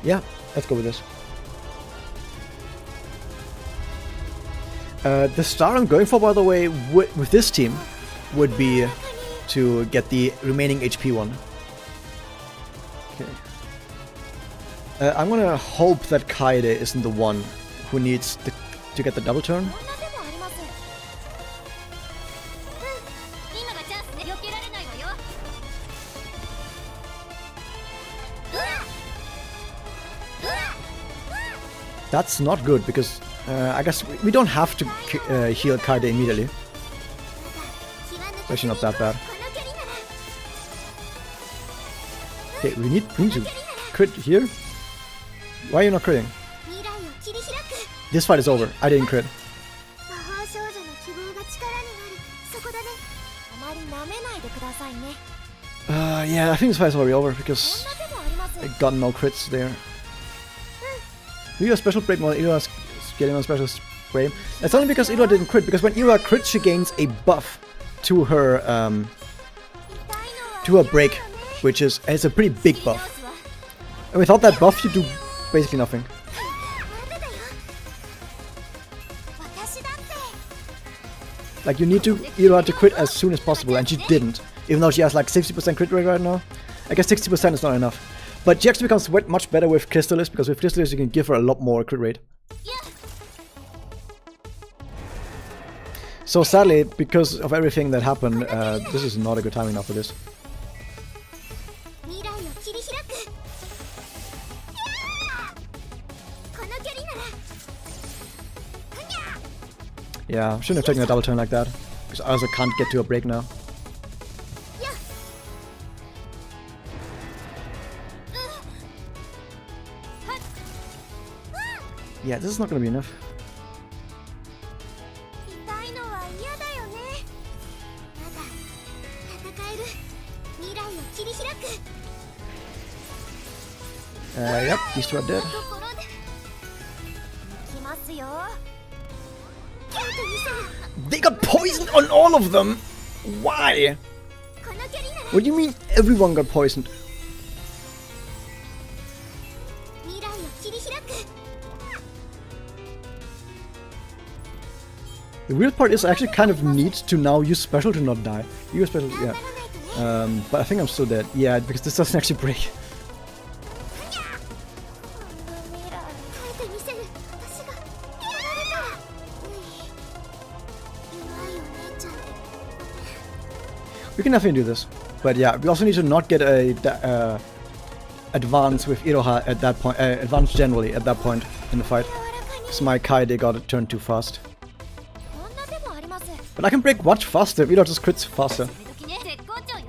Yeah, let's go with this. The star I'm going for, by the way, with this team, would be to get the remaining HP one. Okay. I'm gonna hope that Kaede isn't the one who needs to get the double turn. こんな手もあります今がチャンスね。避けられないわよ。 That's not good because I guess we don't have to heal Kaede immediately. Actually, not that bad. この距離なら Okay, we need to crit here. Why are you not critting? 未来を切り開く This fight is over. I didn't crit. 魔法少女の希望が力になるそこだねあまり舐めないでくださいね Yeah, I think this fight is already over こ because んな手もあります I got no crits there. Do you have a special break while Ira is getting on special spray? It's only because Ira didn't crit, because when Ira crits, she gains a buff to her 痛いのは to her break, which is and it's a pretty big 直 buff. すわ。 And without that buff, you do basically nothing. まだだよ私だって Like you need to Ira to crit as soon as possible, and she didn't, even though she has like 60% crit rate right now. I guess 60% is not enough. But she actually becomes much better with Crystallis, because with Crystallis you can give her a lot more crit rate. So sadly, because of everything that happened, this is not a good timing now for this. 未来を切り開くこの距離なら Yeah, shouldn't have taken a double turn like that, because I also can't get to a break now. Yeah, this is not gonna be enough. 痛いのは嫌だよねまだ戦える未来を切り開く Yep, these two are dead. ところで来ますよキュートに They got poisoned on all of them! Why? この距離なら What do you mean everyone got poisoned? 未来を切り開く The weird part is I actually kind of need to now use special to not die. Use special, yeah. 頑張らないとね But I think I'm still dead. Yeah, because this doesn't actually break. ミラー耐えてみせる私がやられたうまいお姉ちゃんで We can definitely do this. But yeah, we also need to not get a advance with Iroha at that point. Advance generally at that point in the fight. 柔らかに Because my Kaede got it turned too fast. こんな手もあります But I can break much faster if Iroha just crits faster. それ時ね絶好調よ。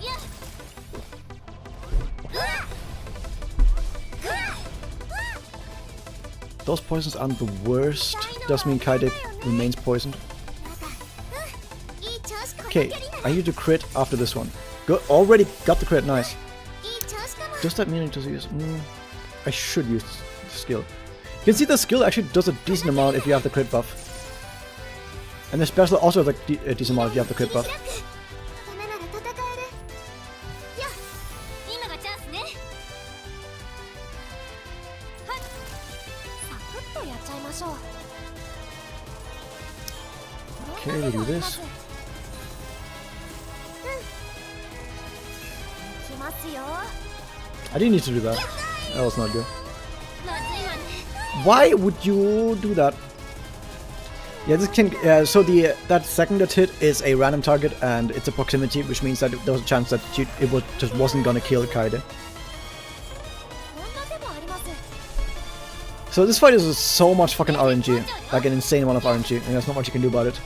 いや Those poisons aren't the worst. Does mean Kaede remains poisoned. いい調子この Okay, 距離なら I need to crit after this one. Good, already got the crit, nice. いい調子かも Does that mean I need to use? I should use the skill. You can see the skill actually does a decent amount if you have the crit buff. And the special also has a decent amount if you have the crit buff. 開くダメなら戦えるよっ今がチャンスね。サクッとやっちゃいましょう Okay, we'll do this. きますよ I didn't need to do that. That was not good. まずいわね。 Why would you do that? Yeah, this can. So that second hit is a random target and it's a proximity, which means that there was a chance that just wasn't gonna kill Kaede. こんな手もあります So this fight is so much fucking RNG, like an insane amount of RNG, and there's not much you can do about it.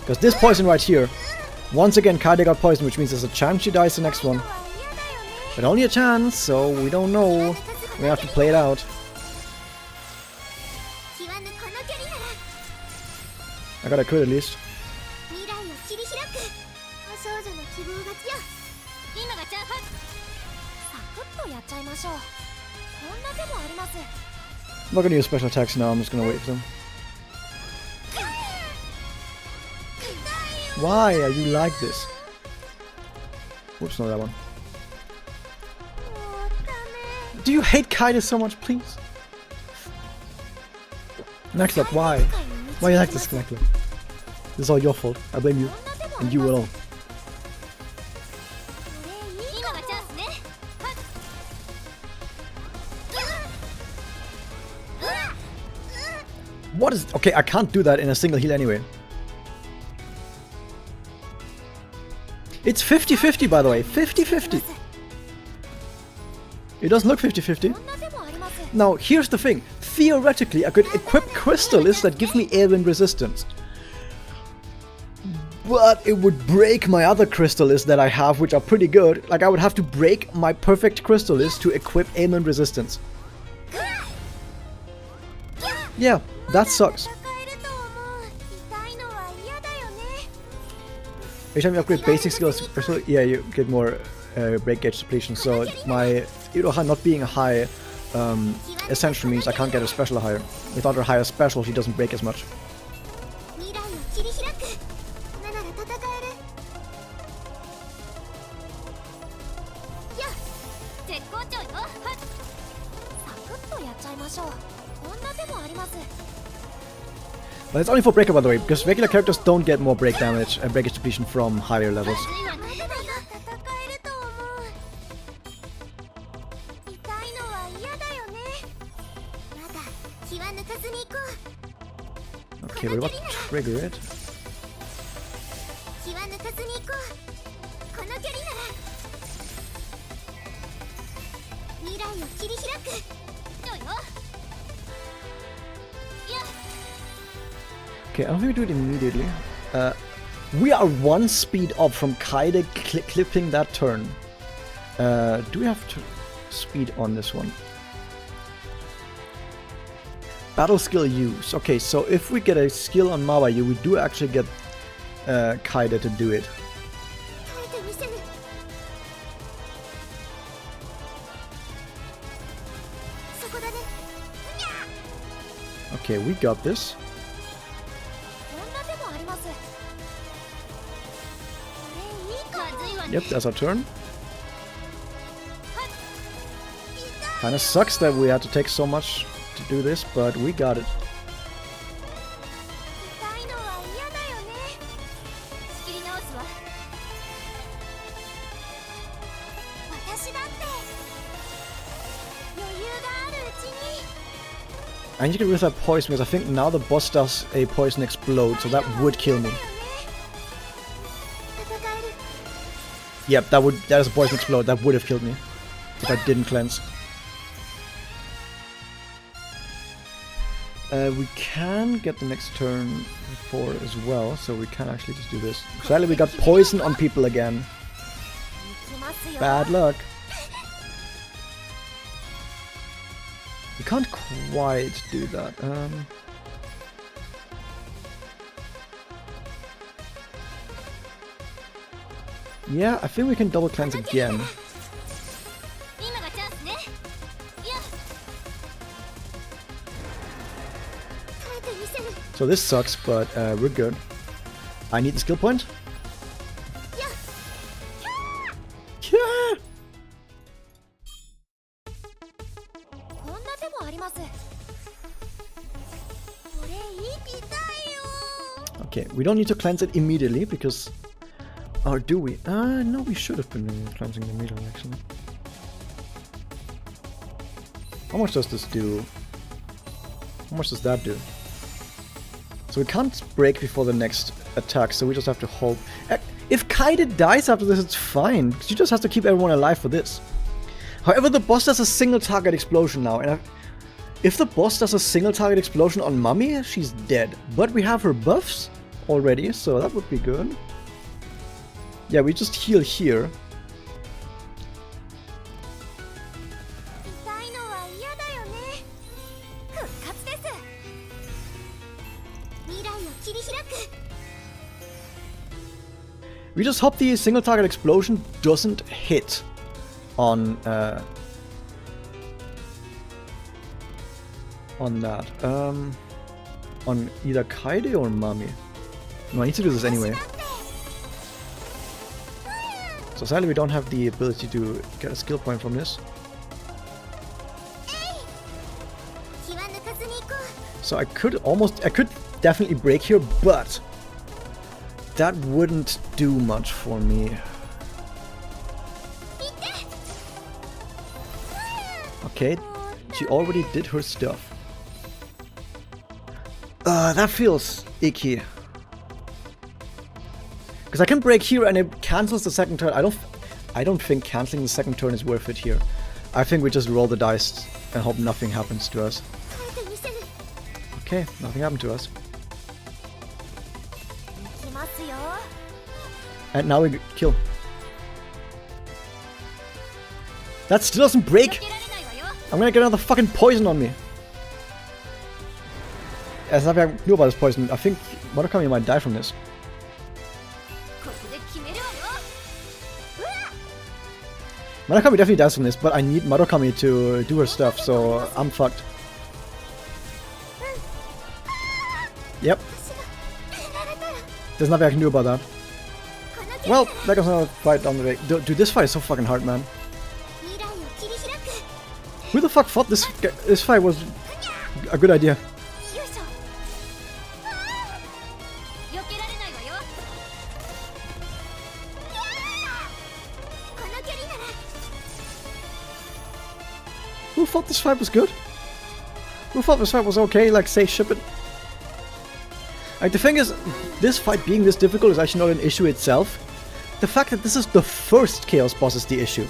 Because this poison right here, once again Kaede got poisoned, which means there's a chance she dies the next one. は嫌だよね But only a chance, so we don't know. We have to play it out. 気はぬこの距離なら I got a crit at least. 未来を切り開く少女の希望が強今がチャンス。サクッとやっちゃいましょうこんな手もあります I'm not gonna use special attacks now, I'm just gonna wait for them. Why are you like this? Whoops, not that one. もうダメ Do you hate Kaede so much, please? Nextlock, why? Why you like this, Nextlock? This is all your fault. I blame you. And you alone. 今がチャンスね。 What is... Okay, I can't do that in a single heal anyway. It's 50-50, by the way. 50-50. It doesn't look 50-50. こんな手もあります Now, here's the thing. Theoretically, I could equip Crystallis that give me airwind resistance. But it would break my other Crystallis that I have, which are pretty good. Like, I would have to break my perfect Crystallis to equip airwind resistance. Yeah, that sucks. 戦えると思う痛いのは嫌だよね Every time you upgrade basic skills, yeah, you get more break gauge depletion. So my Iroha not being high essentially means I can't get a special higher. Without her higher special, she doesn't break as much. 未来を切り開くダメなら戦えるよっ絶好調よ。サクッとやっちゃいましょうこんな手もあります But it's only for breaker, by the way, because regular characters don't get more break damage and breakage depletion from higher levels. まずいわね。まだまだ戦えると思う痛いのは嫌だよねまだ気は抜かずに行こう Okay, what about trigger it? 気は抜かずに行こうこの距離なら未来を切り開くそうよ。いや Okay, I don't think we do it immediately. We are one speed up from Kaede clipping that turn. Do we have to speed on this one? Battle skill use. Okay, so if we get a skill on Mawayu, we do actually get Kaede to do it. 耐えてみせるそこだね Okay, we got this. こんな手もありますこれいいかまずいわね。 Yep, that's our turn. Kinda sucks that we had to take so much to do this, but we got it. 痛いのは嫌だよね仕切り私だって余裕があるうちに I need to get rid of that poison because I think now the boss does a poison explode, so that would kill me. 戦える Yep, that is a poison explode. That would have killed me if I didn't cleanse. We can get the next turn before as well, so we can actually just do this. Sadly, we got poison on people again. 行きますよ Bad luck. We can't quite do that. Yeah, I think we can double cleanse again. 今がチャンスね。いや、 耐えてみせる So this sucks, but we're good. I need the skill point. や Yeah! こんな手もありますこれ生きたいよ Okay, we don't need to cleanse it immediately because... Or do we? No, we should have been cleansing it immediately, actually. How much does this do? How much does that do? So we can't break before the next attack, so we just have to hope. If Kaede dies after this, it's fine. She just has to keep everyone alive for this. However, the boss does a single target explosion now, and if the boss does a single target explosion on Mummy, she's dead. But we have her buffs already, so that would be good. Yeah, we just heal here. 痛いのは嫌だよね復活です未来を切り開く We just hope the single target explosion doesn't hit on that. On either Kaede or Mami. No, I need to do this anyway. So sadly we don't have the ability to get a skill point from this. 気は抜かずに行こ So I could definitely break here, but that wouldn't do much for me. Okay, she already did her stuff. That feels icky. Because I can break here and it cancels the second turn. I don't think canceling the second turn is worth it here. I think we just roll the dice and hope nothing happens to us. う耐えてみせる Okay, nothing happened to us. 行きますよ And now we kill. That still doesn't break! 避けられないわよ。 I'm gonna get another fucking poison on me. As I knew about this poison, I think Murakami might die from this. ここで決めるわよ。 Murakami definitely dies from this, but I need Murakami to do her stuff, so I'm fucked. Yep, 私がやられたら there's nothing I can do about that. この距離 Well, なら that goes another fight down the way. Dude, this fight is so fucking hard, man. 未来を切り開く Who the fuck thought this fight was a good idea? よいしょ避けられないわよ。この距離なら Who thought this fight was good? Who thought this fight was okay? Like, say, ship it. Like, the thing is, this fight being this difficult is actually not an issue itself. The fact that this is the first Chaos boss is the issue.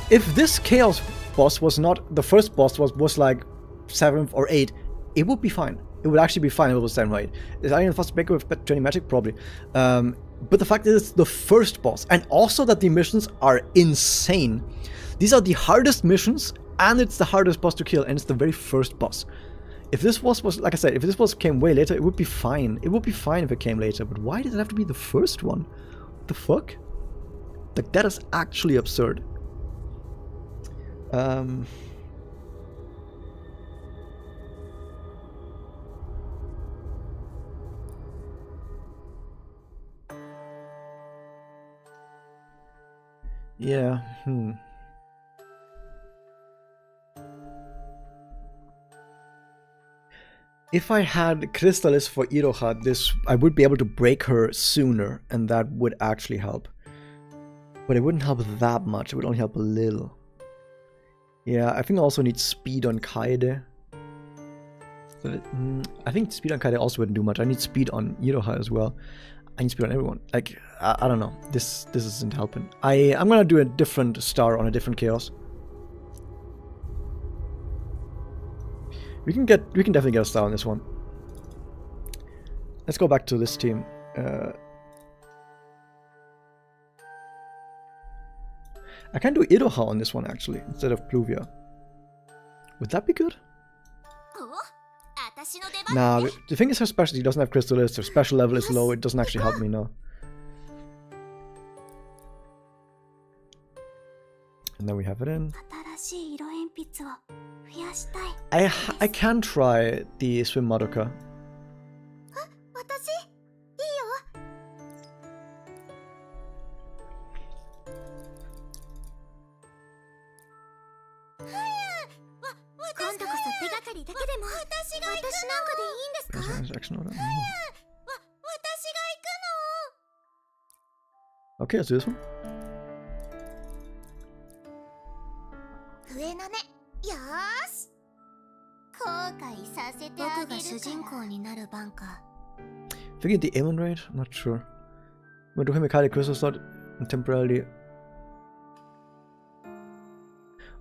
If this Chaos boss was not, the first boss was like 7th or 8th, it would be fine. It would actually be fine if it was 7th or 8th. Is Iron the first breaker with Training Magic? Probably. But the fact that it's the first boss, and also that the missions are insane. These are the hardest missions, and it's the hardest boss to kill, and it's the very first boss. If this boss was, like I said, if this boss came way later, it would be fine. It would be fine if it came later, but why does it have to be the first one? What the fuck? Like, that is actually absurd. Yeah, If I had Crystallis for Iroha, I would be able to break her sooner, and that would actually help. But it wouldn't help that much. It would only help a little. Yeah, I think I also need speed on Kaede. So I think speed on Kaede also wouldn't do much. I need speed on Iroha as well. I need speed on everyone. Like, I don't know. This isn't helping. I'm gonna do a different star on a different chaos. We can definitely get a star on this one. Let's go back to this team. I can do Iroha on this one actually, instead of Pluvia. Would that be good? Nah, the thing is her specialty doesn't have Crystallis, her special level is low, it doesn't actually help me now. And then we have it in. I can try the Swim Madoka. 私いいよ 今度こそ手がかりだけでも私なんかでいいんですか Action order. 私が行く Okay, let's do this one. の上のねよーし後悔させてあげるから僕が主人公になる番か If we get the Aemon raid, I'm not sure. We'll do him a Kali Crystal slot and temporarily.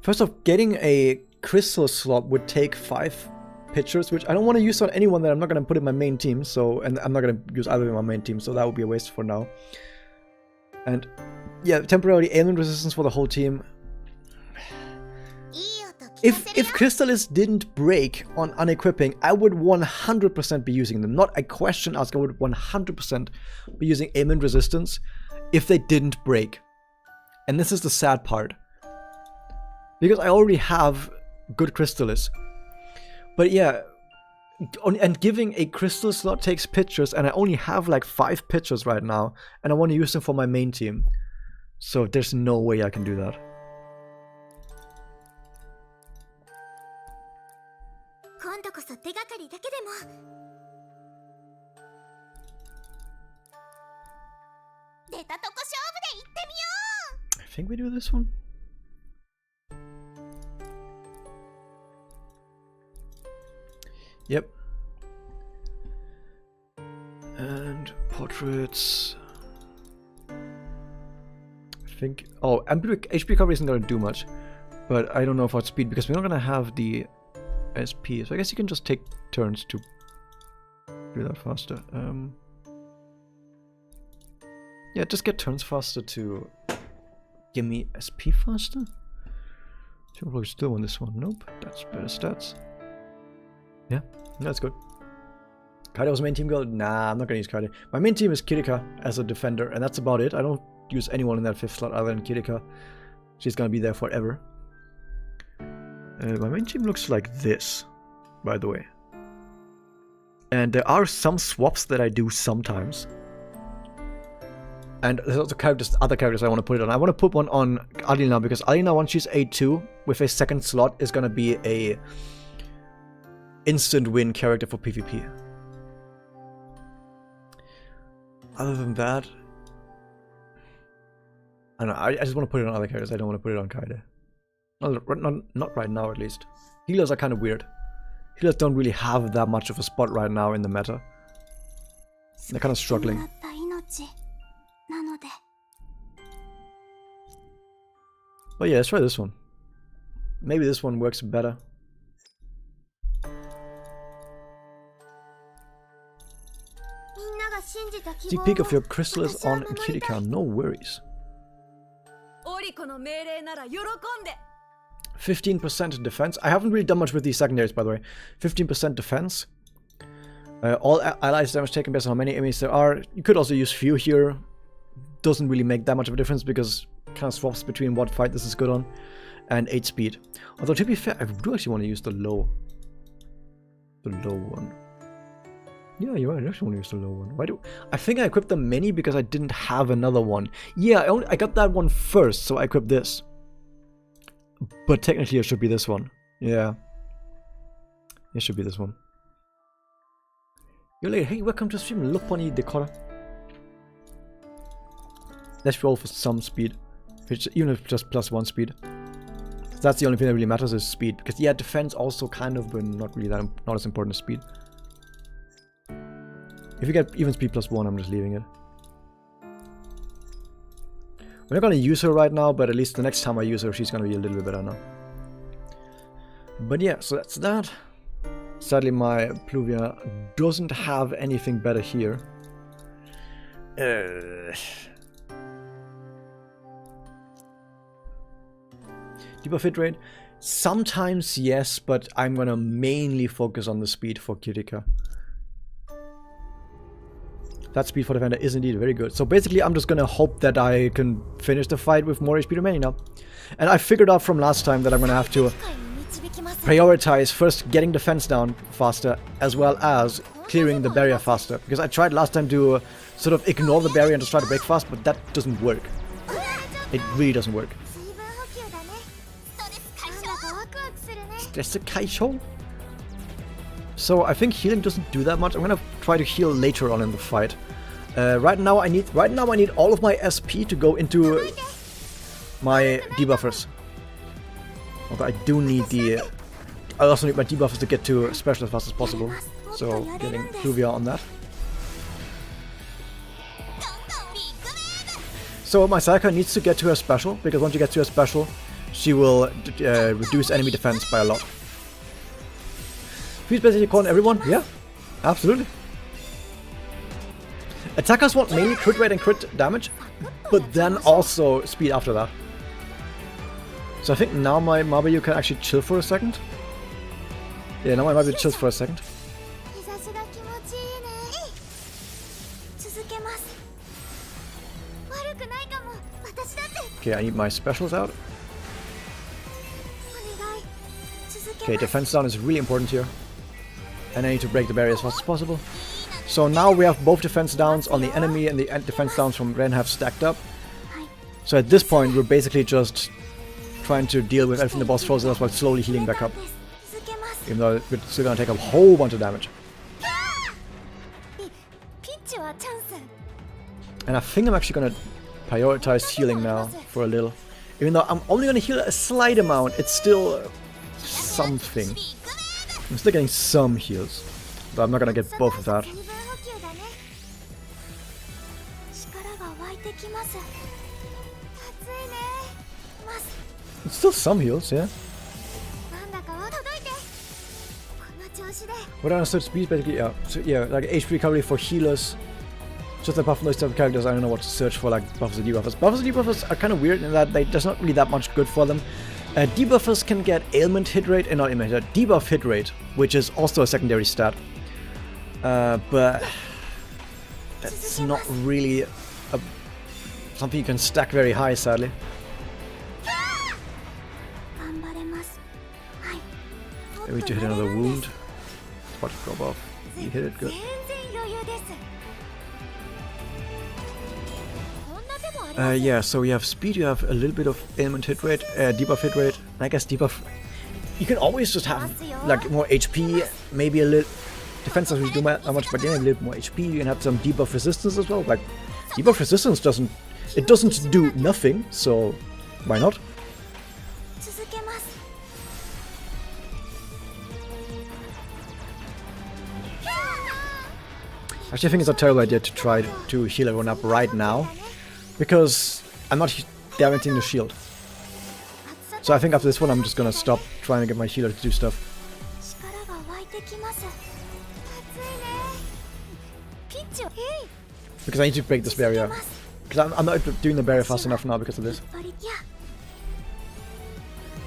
First off, getting a crystal slot would take 5 pictures, which I don't want to use on anyone that I'm not going to put in my main team. So, and I'm not going to use either in my main team, so that would be a waste for now. And yeah, temporarily Aemon resistance for the whole team. If Crystallis didn't break on unequipping, I would 100% be using them. Not a question asked, I would 100% be using Aemon resistance if they didn't break. And this is the sad part. Because I already have good Crystallis. But yeah, and giving a crystal slot takes pictures, and I only have like 5 pictures right now, and I want to use them for my main team. So there's no way I can do that. 今度こそ手がかりだけでも出たとこ勝負で行ってみよう I think we do this one. Yep. And portraits. I think. Oh, HP recovery isn't going to do much. But I don't know about speed because we're not going to have the SP. So I guess you can just take turns to do that faster. Yeah, just get turns faster to give me SP faster. So we'll still win this one. Nope, that's better stats. Yeah, that's good. Kaede was main team goal? Nah, I'm not gonna use Kaede. My main team is Kirika as a defender, and that's about it. I don't use anyone in that 5th slot other than Kirika. She's gonna be there forever. My main team looks like this, by the way. And there are some swaps that I do sometimes. And there's also other characters I want to put it on. I want to put one on Alina because Alina, once she's A2 with a 2nd slot, is gonna be a instant win character for PvP. Other than that, I don't know. I just want to put it on other characters. I don't want to put it on Kaede. Not right now, at least. Healers are kind of weird. Healers don't really have that much of a spot right now in the meta. They're kind of struggling. But yeah, let's try this one. Maybe this one works better. Sneak peek of your crystal is on Kirika, no worries. 15% defense. I haven't really done much with these secondaries, by the way. 15% defense. All allies damage taken based on how many enemies there are. You could also use few here. Doesn't really make that much of a difference because it kind of swaps between what fight this is good on. And 8 speed. Although to be fair, I do actually want to use the low one. Yeah, you're right. I actually want to use the low one. Why do I think I equipped the mini because I didn't have another one? Yeah, I got that one first, so I equipped this. But technically, it should be this one. Yeah, it should be this one. You're late. Hey, welcome to stream. Loponi Decora. Let's roll for some speed. even if it's just +1 speed. That's the only thing that really matters is speed. Because yeah, defense also kind of, but not really that, not as important as speed. If you get even speed +1, I'm just leaving it. We're not gonna use her right now, but at least the next time I use her, she's gonna be a little bit better now. But yeah, so that's that. Sadly, my Pluvia doesn't have anything better here. Debuff hit rate? Sometimes yes, but I'm gonna mainly focus on the speed for Kirika. That speed for Defender is indeed very good. So basically I'm just gonna hope that I can finish the fight with more HP remaining now. And I figured out from last time that I'm gonna have to prioritize first getting defense down faster as well as clearing the barrier faster. Because I tried last time to sort of ignore the barrier and just try to break fast, but that doesn't work. It really doesn't work. 水分補給だね。 That's a Kaisho. So I think healing doesn't do that much. I'm gonna try to heal later on in the fight. Right now I need all of my SP to go into my debuffers. Although I do need I also need my debuffers to get to special as fast as possible. So getting Pluvia on that. So my Sayaka needs to get to her special, because once you get to her special, she will reduce enemy defense by a lot. Please basically calling everyone? Yeah, absolutely. Attackers want mainly crit rate and crit damage, but then also speed after that. So I think now my Mabayu can actually chill for a second. Yeah, now my Mabayu chills for a second. 日差しが気持ちいいね。続けます。悪くないかも。私だって。 Okay, I need my specials out. お願い。続け Okay, ます。 defense down is really important here. And I need to break the barrier as fast as possible. So now we have both defense downs on the enemy and the defense downs from Ren have stacked up. So at this point we're basically just trying to deal with everything the boss throws at us while slowly healing back up. 続けます。 Even though we're still gonna take a whole bunch of damage. ピンチはチャンス。 And I think I'm actually gonna prioritize healing now for a little. Even though I'm only gonna heal a slight amount, it's still something. I'm still getting some heals, but I'm not gonna get both of that. 水分補給だね。力が湧いてきます。暑いね。ます。 It's still some heals, yeah. なんだか届いて。この調子で。 What I understood speed basically, yeah. So yeah, like HP recovery for healers. Just apart from those type of characters, I don't know what to search for, like buffers and debuffers. Buffers and debuffers are kind of weird in that there's not really that much good for them. Debuffers can get ailment hit rate, and not ailment hit rate, debuff hit rate, which is also a secondary stat. But that's not really something you can stack very high, sadly. 頑張れます。はい。 Maybe to hit another wound. Spot drop off. You hit it, 全 good. 然余裕です。こんな手もあります。 Yeah, so you have speed, you have a little bit of ailment hit rate, debuff hit rate, and I guess debuff. You can always just have like more HP, maybe a little. Defense doesn't really do that much, but then a little more HP. You can have some debuff resistance as well. Like debuff resistance doesn't do nothing, so why not? 続けます。 Actually, I think it's a terrible idea to try to heal everyone up right now, because I'm not guaranteeing the shield. So I think after this one, I'm just gonna stop trying to get my healer to do stuff. 力が湧いてきます。暑いね。ピンチを。 Because I need to break this barrier. Because I'm not doing the barrier fast enough now because of this.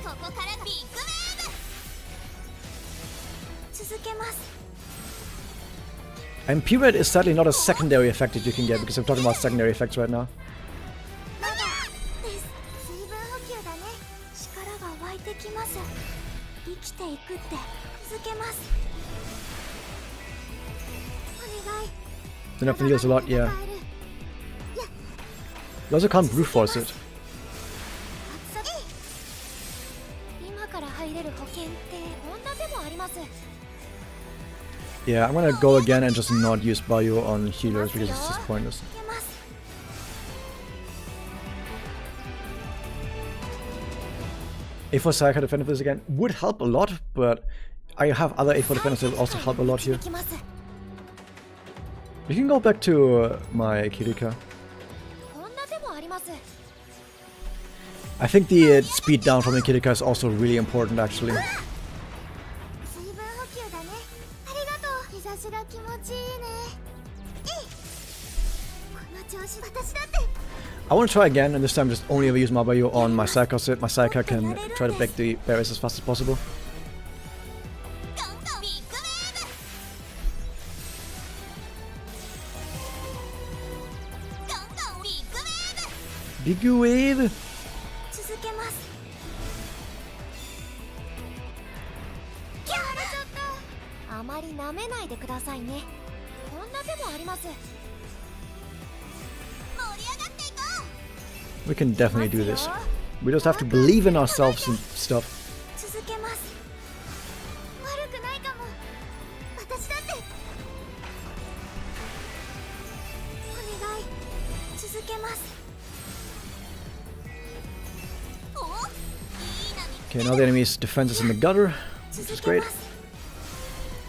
ここからビッグウェーブ。続けます。 And P-Red is sadly not a secondary effect that you can get, because I'm talking about secondary effects right now. まだです。水分補給だね。力が湧いてきます。生きていくって続けます。お願い。 Then up heals a lot, yeah. You also can't brute force it. 今から入れる保険ってこんな手もあります。 Yeah, I'm gonna go again and just not use Bayu on healers because it's just pointless. A4 Sayaka defending this again would help a lot, but I have other A4 defenders that will also help a lot here. きます You can go back to my Kirika. こんな手もあります I think the speed down from the Kirika is also really important actually. 水分補給だねありがとう日差しが気持ちいいねこの調子私だって I want to try again, and this time just only ever use Mabayo on my Sayaka, so my Sayaka can try to break the barriers as fast as possible. ガンガンビッグウェーブガンガンビッグウェーブ Big wave! 続けますやられちゃったあまり舐めないでくださいねこんな手もあります盛り上がっていこ We can う definitely do this. We just have to believe in ourselves and stuff. 続けます悪くないかも私だってお願い続けますおいい波 Okay, now the enemy's defense is in the gutter, which is 続け great. ます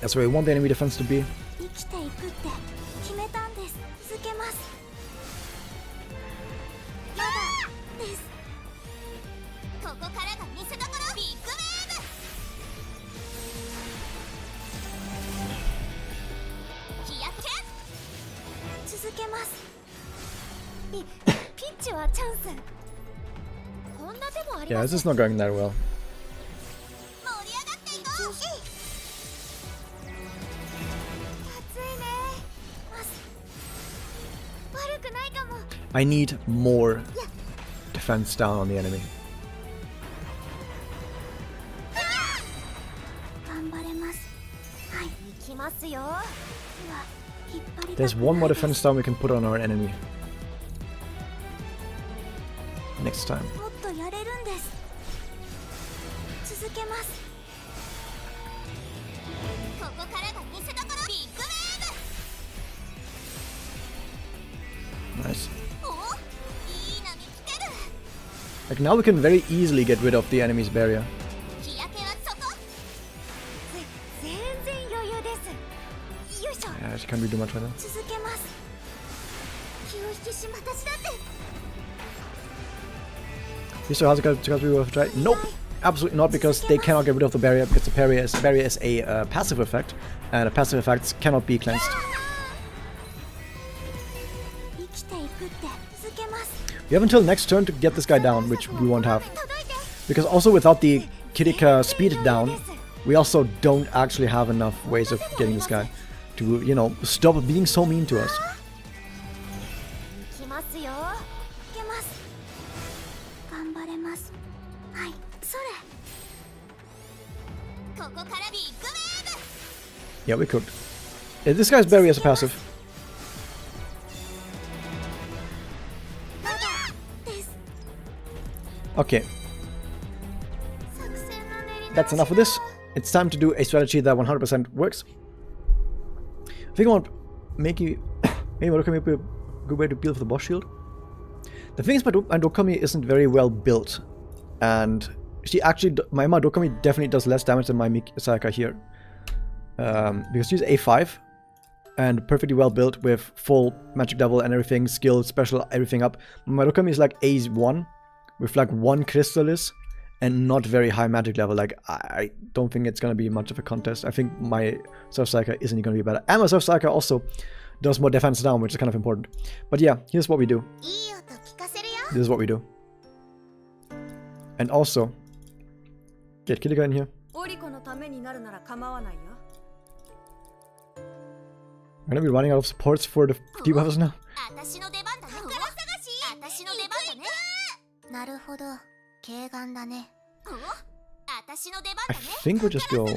That's where we want the enemy defense to be. 生きていくって決めたんです続けますやだですここからが見せ所ビッグウェーブ飛躍続けますピッチはチャンスこんな手もあり Yeah, ま this す is not going that well. 盛り上がっていこう暑いね悪くないかも I need more defense down on the enemy. 頑張れますはい行きますようわ引っ張りたく There's one more defense down we can put on our enemy. Next time. もっとやれるんです続けますここからが見せ所ビッグウェーブ Nice. おいい波来てる Like now we can very easily get rid of the enemy's barrier. 日焼けはそこ全然余裕ですよいしょ Yeah, she can't really do much right now. 続けます気を引き締ま私だって Mr. Hazuka, we will try. Nope, absolutely not, because they cannot get rid of the barrier, because the barrier is a passive effect, and passive effects cannot be cleansed. 生きていくって続けます We have until next turn to get this guy down, which we won't have. 届いて Because also without the Kirika speed down, we also don't actually have enough ways of getting this guy to, you know, stop being so mean to us. 行きますよいけます頑張れますはいそれここからビッグウェーブ Yeah, we could. This guy's barrier is a passive. まだです Okay, 作戦の練り that's enough of this. It's time to do a strategy that 100% works. I think I want maybe Dokami be a good way to build for the boss shield. The thing is, my Dokami isn't very well built, and she actually, my Dokami definitely does less damage than my Sayaka here, because she's A5 and perfectly well built with full magic level and everything, skill, special, everything up. My Dokami is like A1 with like 1 Crystallis and not very high magic level. Like, I don't think it's gonna be much of a contest. I think my Surf Sayaka isn't gonna be better. And my Surf Sayaka also does more defense down, which is kind of important. But yeah, here's what we do. いい音聞かせるよ This is what we do. And also, get Kirika in here. オリコのためになるなら構わないよ We're gonna be running out of supports for the debuffs now. 私の出番だね宝探し私の出番だねなるほど軽眼だねお私の出番 I だね think we'll just go. 行く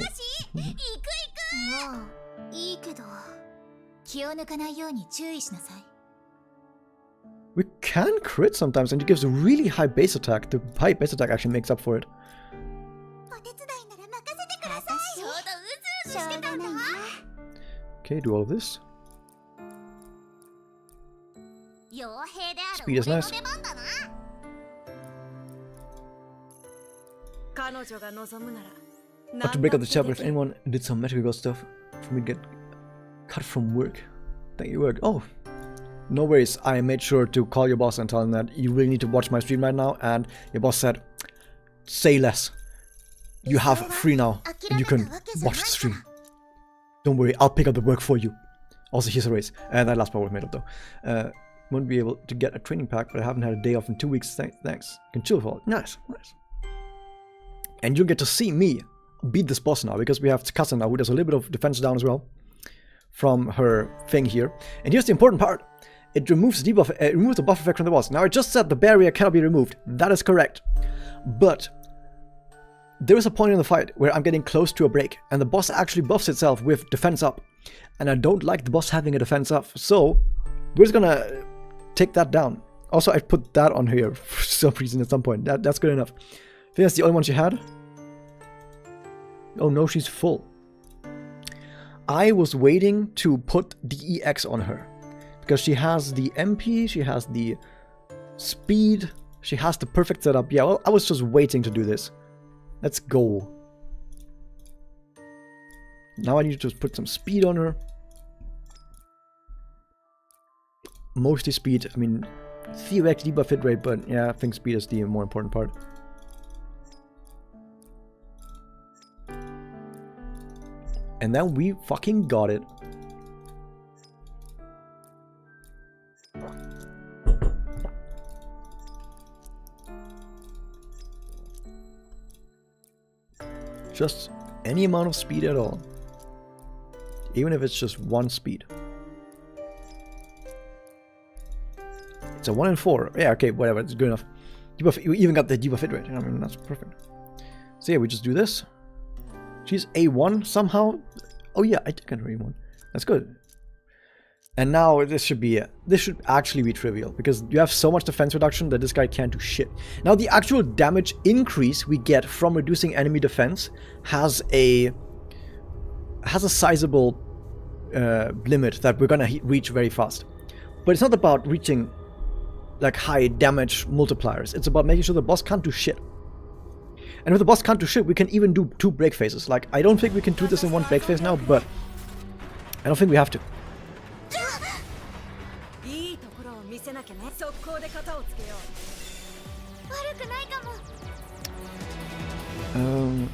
行くもういいけど気を抜かないように注意しなさい We can crit sometimes, and it gives a really high base attack. The high base attack actually makes up for it. お手伝いなら任せてくださいちょうどうずうずしてたんだわ Okay, do all of this. 傭兵である Speed is 俺の nice. 出番だな彼女が望むなら Not to break up the chat, but if anyone did some magical stuff for me to get cut from work. Thank you, work. Oh, no worries. I made sure to call your boss and tell him that you really need to watch my stream right now. And your boss said, say less. You have free now, and you can watch the stream. Don't worry, I'll pick up the work for you. Also, here's a raise. That last part was made up though. Won't be able to get a training pack, but I haven't had a day off in 2 weeks. Thanks. Can chill for it. Nice, nice. And you'll get to see me beat this boss now, because we have Tsukasa now, who does a little bit of defense down as well from her thing here. And here's the important part. It removes the debuff, removes the buff effect from the boss. Now, I just said the barrier cannot be removed. That is correct. But there is a point in the fight where I'm getting close to a break, and the boss actually buffs itself with defense up. And I don't like the boss having a defense up, so we're just gonna take that down. Also, I put that on here for some reason at some point. That's good enough. I think that's the only one she had. Oh no, she's full. I was waiting to put the EX on her, because she has the MP, she has the speed, she has the perfect setup. Yeah, well, I was just waiting to do this. Let's go. Now I need to just put some speed on her. Mostly speed. I mean, theoretically debuff hit rate, but yeah, I think speed is the more important part. And then we fucking got it. Just any amount of speed at all. Even if it's just one speed. It's a 1 in 4. Yeah, okay, whatever, it's good enough. Debuff, you even got the debuff hit rate. I mean, that's perfect. So yeah, we just do this. She's A1 somehow. Oh yeah, I did get her A1. That's good. And now this should actually be trivial, because you have so much defense reduction that this guy can't do shit. Now the actual damage increase we get from reducing enemy defense has a sizable limit that we're gonna reach very fast. But it's not about reaching like high damage multipliers. It's about making sure the boss can't do shit. And if the boss can't do shit, we can even do 2 break phases. Like, I don't think we can do this in 1 break phase now, but I don't think we have to.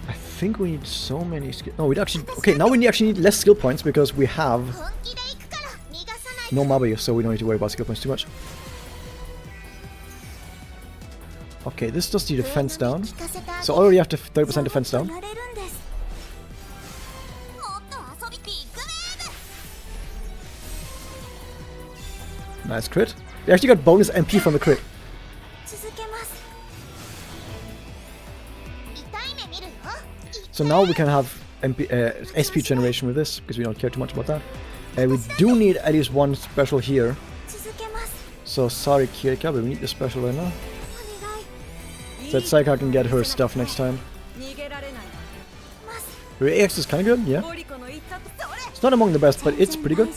I think we need so many skill. No, we actually. Okay, now we actually need less skill points because we have no Mabuya, so we don't need to worry about skill points too much. Okay, this does the defense down. So already have to 30% defense down. Nice crit. We actually got bonus MP from the crit. So now we can have MP, SP generation with this, because we don't care too much about that. We do need at least 1 special here. So sorry Kirika, but we need the special right now. So that Saika can get her stuff next time. Her AX is kinda good, yeah. It's not among the best, but it's pretty good.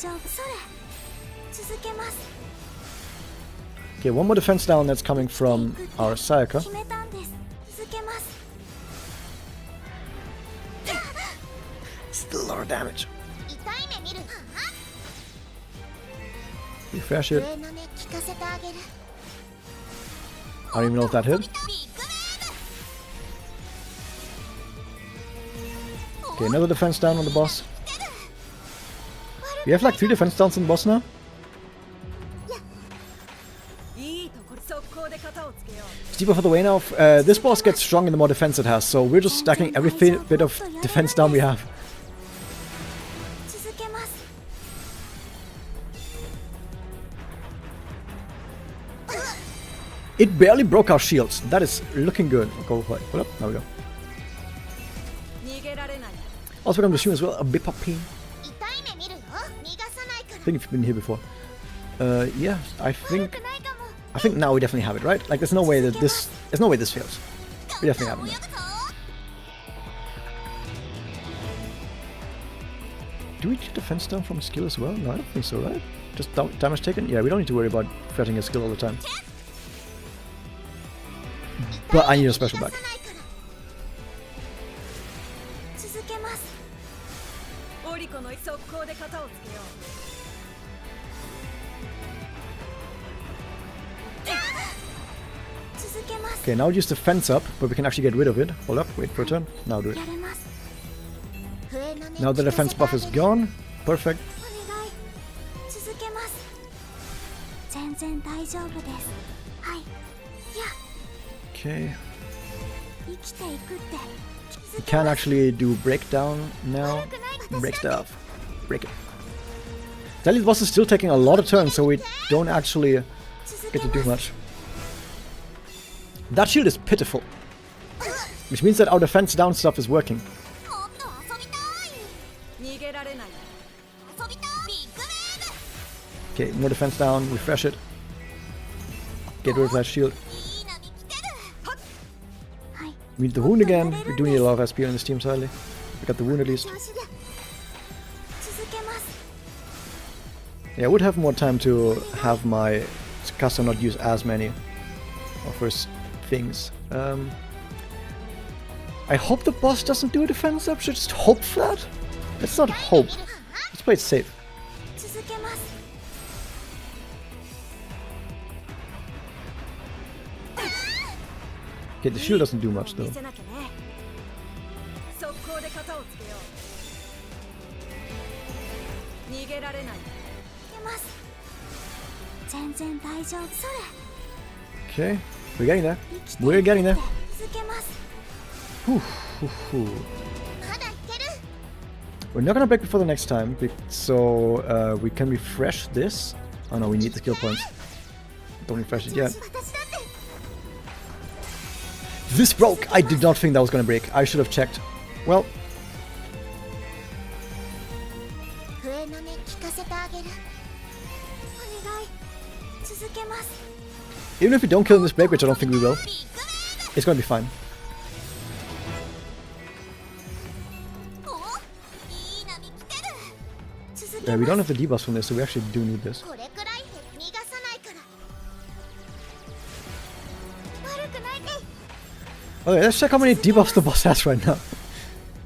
Okay, 1 more defense down that's coming from our Sayaka. Still a lot of damage. Refresh it. I don't even know if that hit. Okay, another defense down on the boss. We have like 3 defense downs on the boss now. Steep off the way now. This boss gets stronger the more defense it has, so we're just stacking every bit of defense down we have. It barely broke our shields. That is looking good. Go play. Hold up. There we go. Also, welcome to stream as well. A bit poppy. I think you've been here before. Yeah, I think now we definitely have it, right? Like, there's no way this fails. We definitely have it now. Do we get defense down from skill as well? No, I don't think so, right? Just damage taken? Yeah, we don't need to worry about fretting a skill all the time. But I need a special back. コの速攻で型をつけよ Okay, now use the fence up, but we can actually get rid of it. Hold up, wait for a turn. Now do it. やれます笛の音 Now the defense buff is gone. Perfect. お願い続けます全然大丈夫ですはい Okay. 生きていくって We can actually do breakdown now. Break stuff. Break it. Deadly boss is still taking a lot of turns, so we don't actually get to do much. That shield is pitiful. Which means that our defense down stuff is working. もっと遊びたい逃げられない 遊びたいビッグウェー Okay, more defense down, refresh it. Get rid of that shield. ブいい波来てるはい We need the wound again. We do need a lot of SP on this team, sadly. We got the wound at least. 調子で続けます Yeah, I would have more time to have my Tsukasa not use as many of her things. I hope the boss doesn't do a defense up. Should I just hope for that? Let's not hope. Let's play it safe. 続けます Okay, the shield doesn't do much 見 though. せなきゃね速攻で型をつけよう逃げられない出ます全然大丈夫それ Okay, we're getting there. 生きて We're getting there. 続けます Whew, whew, whew. まだいける We're not gonna break before the next time, so we can refresh this. Oh no, we need the skill points. Don't refresh it yet. 私だって This broke! I did not think that was gonna break. I should have checked. Well, 笛の音聞かせてあげるお願い続けます even if we don't kill in this break, which I don't think we will, ビッグウェー it's gonna be fine. ブおいい波来てる続け We ま don't す have the debuffs from this, so we actually do need this. これくらい逃がさないから悪くないで Okay, let's check how many debuffs the boss has right now.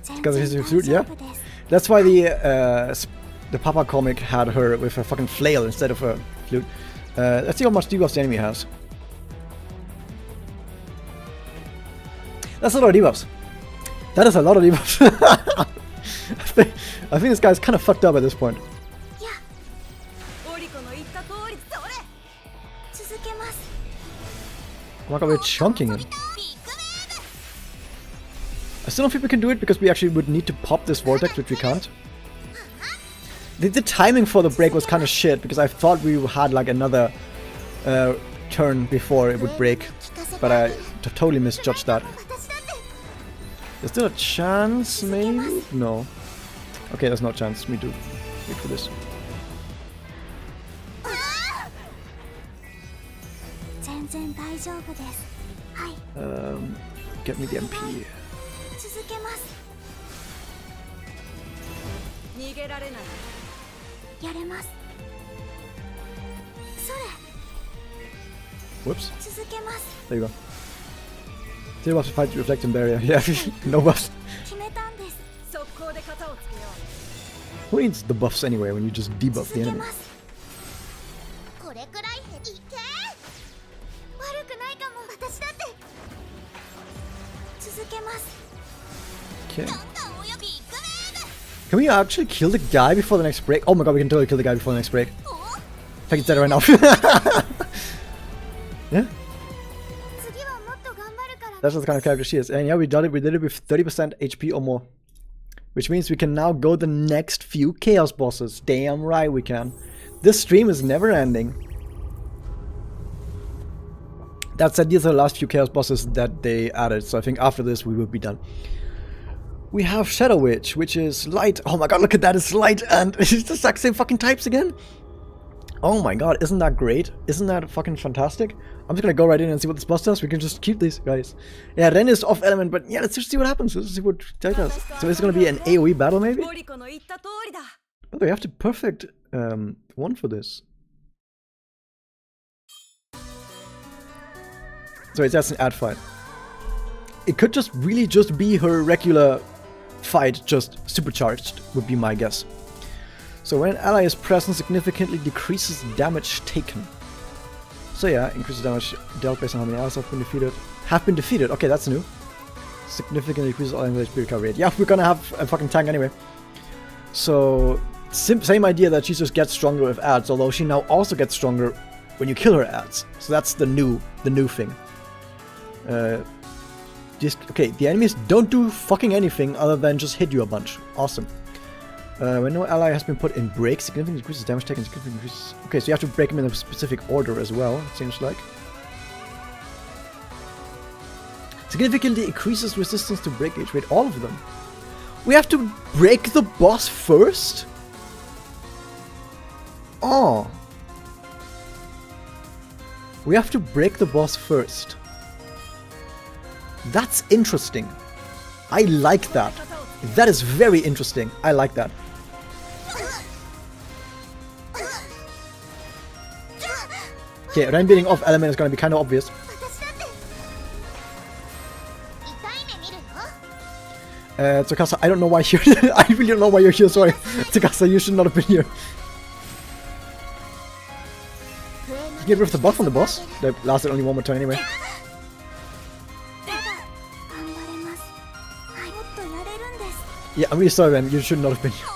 全 Because 然 of his 大 suit, 丈 yeah. 夫です That's why the Papa comic had her with a fucking flail instead of a flute. Let's see how much debuffs the enemy has. That's a lot of debuffs. That is a lot of debuffs. I think this guy's kind of fucked up at this point. いやオリコの言った通りそれ続けます Oh my god, we're chunking him. ビッグウェー I still don't think we can do it because we actually would need to pop this vortex, which we can't. The timing for the break was kind of shit because I thought we had like another turn before it would break, 聞かせて but あ I げる totally misjudged that. 私だって There's still a chance, maybe? No. Okay, there's no chance. We do. Wait for this. 全然大丈夫ですはい Get me the MP. 続けます逃げられないやれますそれ Whoops. 続けます There you go. Zero buffs fight reflect and barrier. Yeah, no buffs. 決めたんです速攻で型をつけよ Who needs the buffs anyway when you just debuff 続 the け enemy? ますこれくらいいけ悪くないかも私だって続けます Okay. どんどんおよビッグウェー Can we actually kill the guy before the next break? Oh my god, we can totally kill the guy before the next break. ブお I think it's dead right now. Yeah, 次はもっと頑張るから that's the kind of character she is. And yeah, we did it. We did it with 30% HP or more. Which means we can now go the next few Chaos bosses. Damn right we can. This stream is never ending. That said, these are the last few Chaos bosses that they added. So I think after this we will be done. We have Shadow Witch, which is light. Oh my god, look at that, it's light and it's the exact same fucking types again. Oh my god, isn't that great? Isn't that fucking fantastic? I'm just gonna go right in and see what this boss does. We can just keep these guys. Yeah, Ren is off element, but yeah, let's just see what happens. Let's see what Jai does. So it's gonna be an AoE battle maybe? オリコの言った通りだ Oh, they have the perfect one for this. So that's an ad fight. It could just really just be her regular fight, just supercharged, would be my guess. So when an ally is present, significantly decreases damage taken. So yeah, increases damage dealt based on how many allies have been defeated. Okay, that's new. Significantly increases all enemy HP recovery rate. Yeah, we're gonna have a fucking tank anyway. So same idea that she just gets stronger with ads, although she now also gets stronger when you kill her ads. So that's the new thing. Okay, the enemies don't do fucking anything other than just hit you a bunch. Awesome. When no ally has been put in break, significantly increases damage taken, significantly increases... Okay, so you have to break them in a specific order as well, it seems like. Significantly increases resistance to break gauge rate, all of them. We have to break the boss first? Oh. We have to break the boss first. That's interesting. I like that. That is very interesting. I like that. Okay, Ren beating off element is gonna be kind of obvious. Tsukasa, I don't know why you're I really don't know why you're here, sorry. Tsukasa, you should not have been here. You get rid of the buff on the boss? That lasted only one more turn anyway. Yeah, I'm really sorry, Ren. You should not have been here.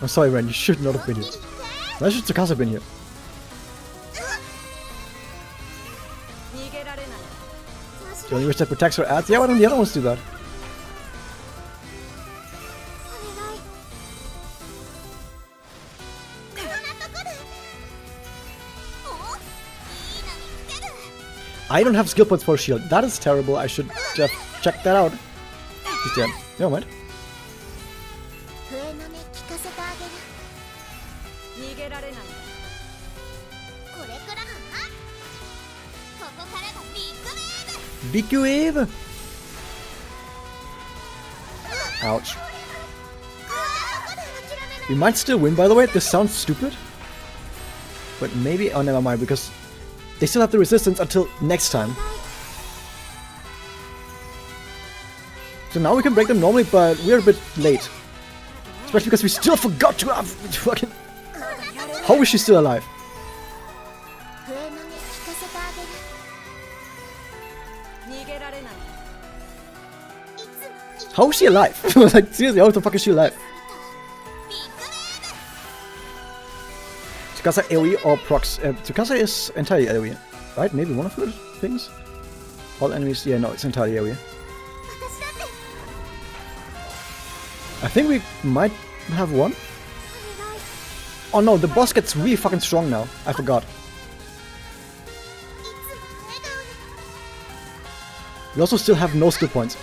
I'm sorry, Ren. You should not have been here. Why should Tsukasa have been here? The only wish that protects her ads? Yeah, why don't the other ones do that? I don't have skill points for shield. That is terrible. I should just check that out. He's dead. Never mind. Big wave! Ouch. We might still win, by the way. This sounds stupid. But maybe... Oh, never mind, because they still have the resistance until next time. So now we can break them normally, but we're a bit late. Especially because we still forgot to have fucking... How is she still alive? How is she alive? Like, seriously, how the fuck is she alive? Tsukasa AoE or procs? Tsukasa is entirely AoE, right? Maybe one of those things? All enemies, yeah, no, it's entirely AoE. I think we might have one. Oh no, the boss gets really fucking strong now. I forgot. We also still have no skill points.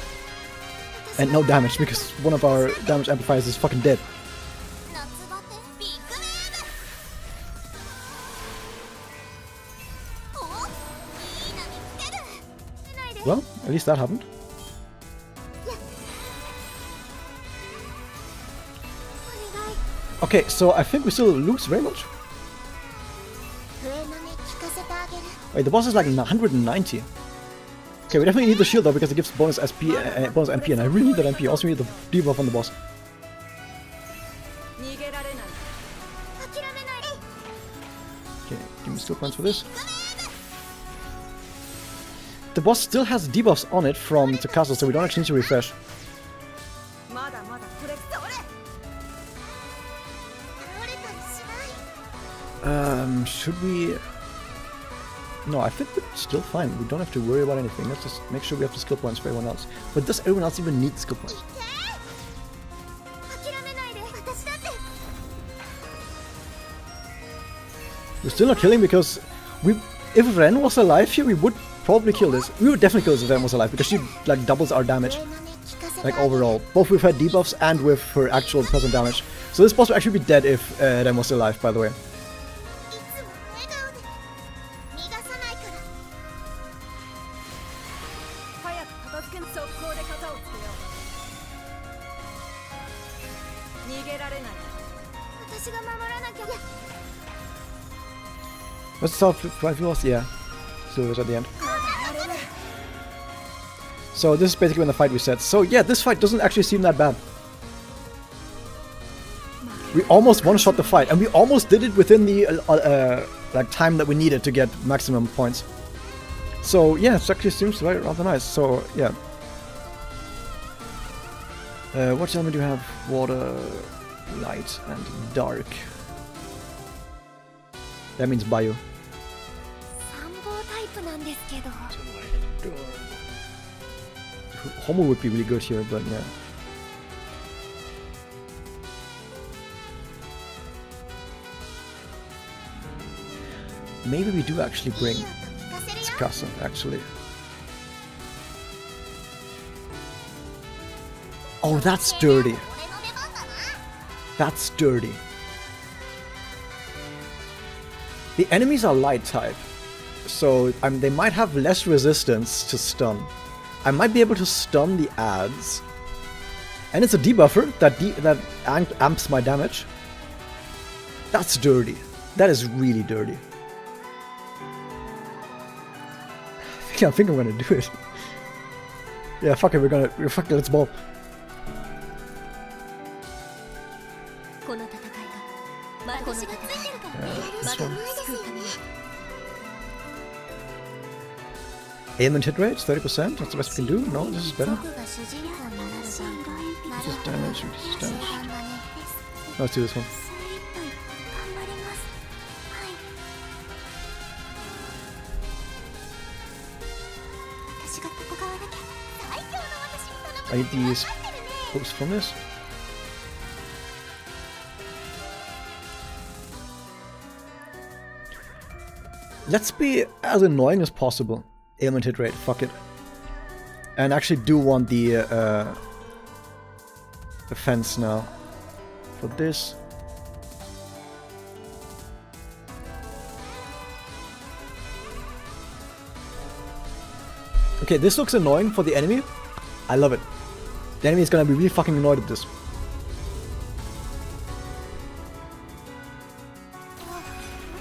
And no damage, because one of our damage amplifiers is fucking dead. Well, at least that happened. Okay, so I think we still lose very much. Wait, the boss is like 190. Okay, we definitely need the shield though, because it gives bonus SP, bonus MP, and I really need that MP. Also need the debuff on the boss. Okay, give me skill points for this. The boss still has debuffs on it from Tsukasa, so we don't actually need to refresh. Should we... No, I think we're still fine. We don't have to worry about anything. Let's just make sure we have the skill points for everyone else. But does everyone else even need skill points? We're still not killing because if Ren was alive here, we would probably kill this. We would definitely kill this if Ren was alive because she like doubles our damage. Like overall. Both with her debuffs and with her actual present damage. So this boss would actually be dead if Ren was alive, by the way. What's the top 5 loss? Yeah. So it was at the end. So this is basically when the fight resets. So yeah, this fight doesn't actually seem that bad. We almost one-shot the fight, and we almost did it within the like time that we needed to get maximum points. So yeah, it actually seems rather nice. So yeah. What element do you have? Water, light, and dark. That means bio. 参謀タイプなんですけど Homo would be really good here, but yeah. Maybe we do actually bring いい音聞かせるよ Tsukasa, actually. Oh, that's dirty. 俺の出番だな That's dirty. The enemies are light type, so they might have less resistance to stun. I might be able to stun the ads. And it's a debuffer that amps my damage. That's dirty. That is really dirty. I think I'm gonna do it. Yeah, fuck it, fuck it, let's ball. この戦いが私がついてるから this one. 救うために Aim and hit rates, 30%? That's the best we can do? No, this is better. 僕が主人公になる番なる Just damage, just damage. 頑張り Let's do this one. 精一杯頑張りますはい私が戦わなきゃ最強の私に頼 I む need these hooks from this. Let's be as annoying as possible. Aim and hit rate, fuck it. And actually do want the fence now. For this. Okay, this looks annoying for the enemy. I love it. The enemy is gonna be really fucking annoyed at this. と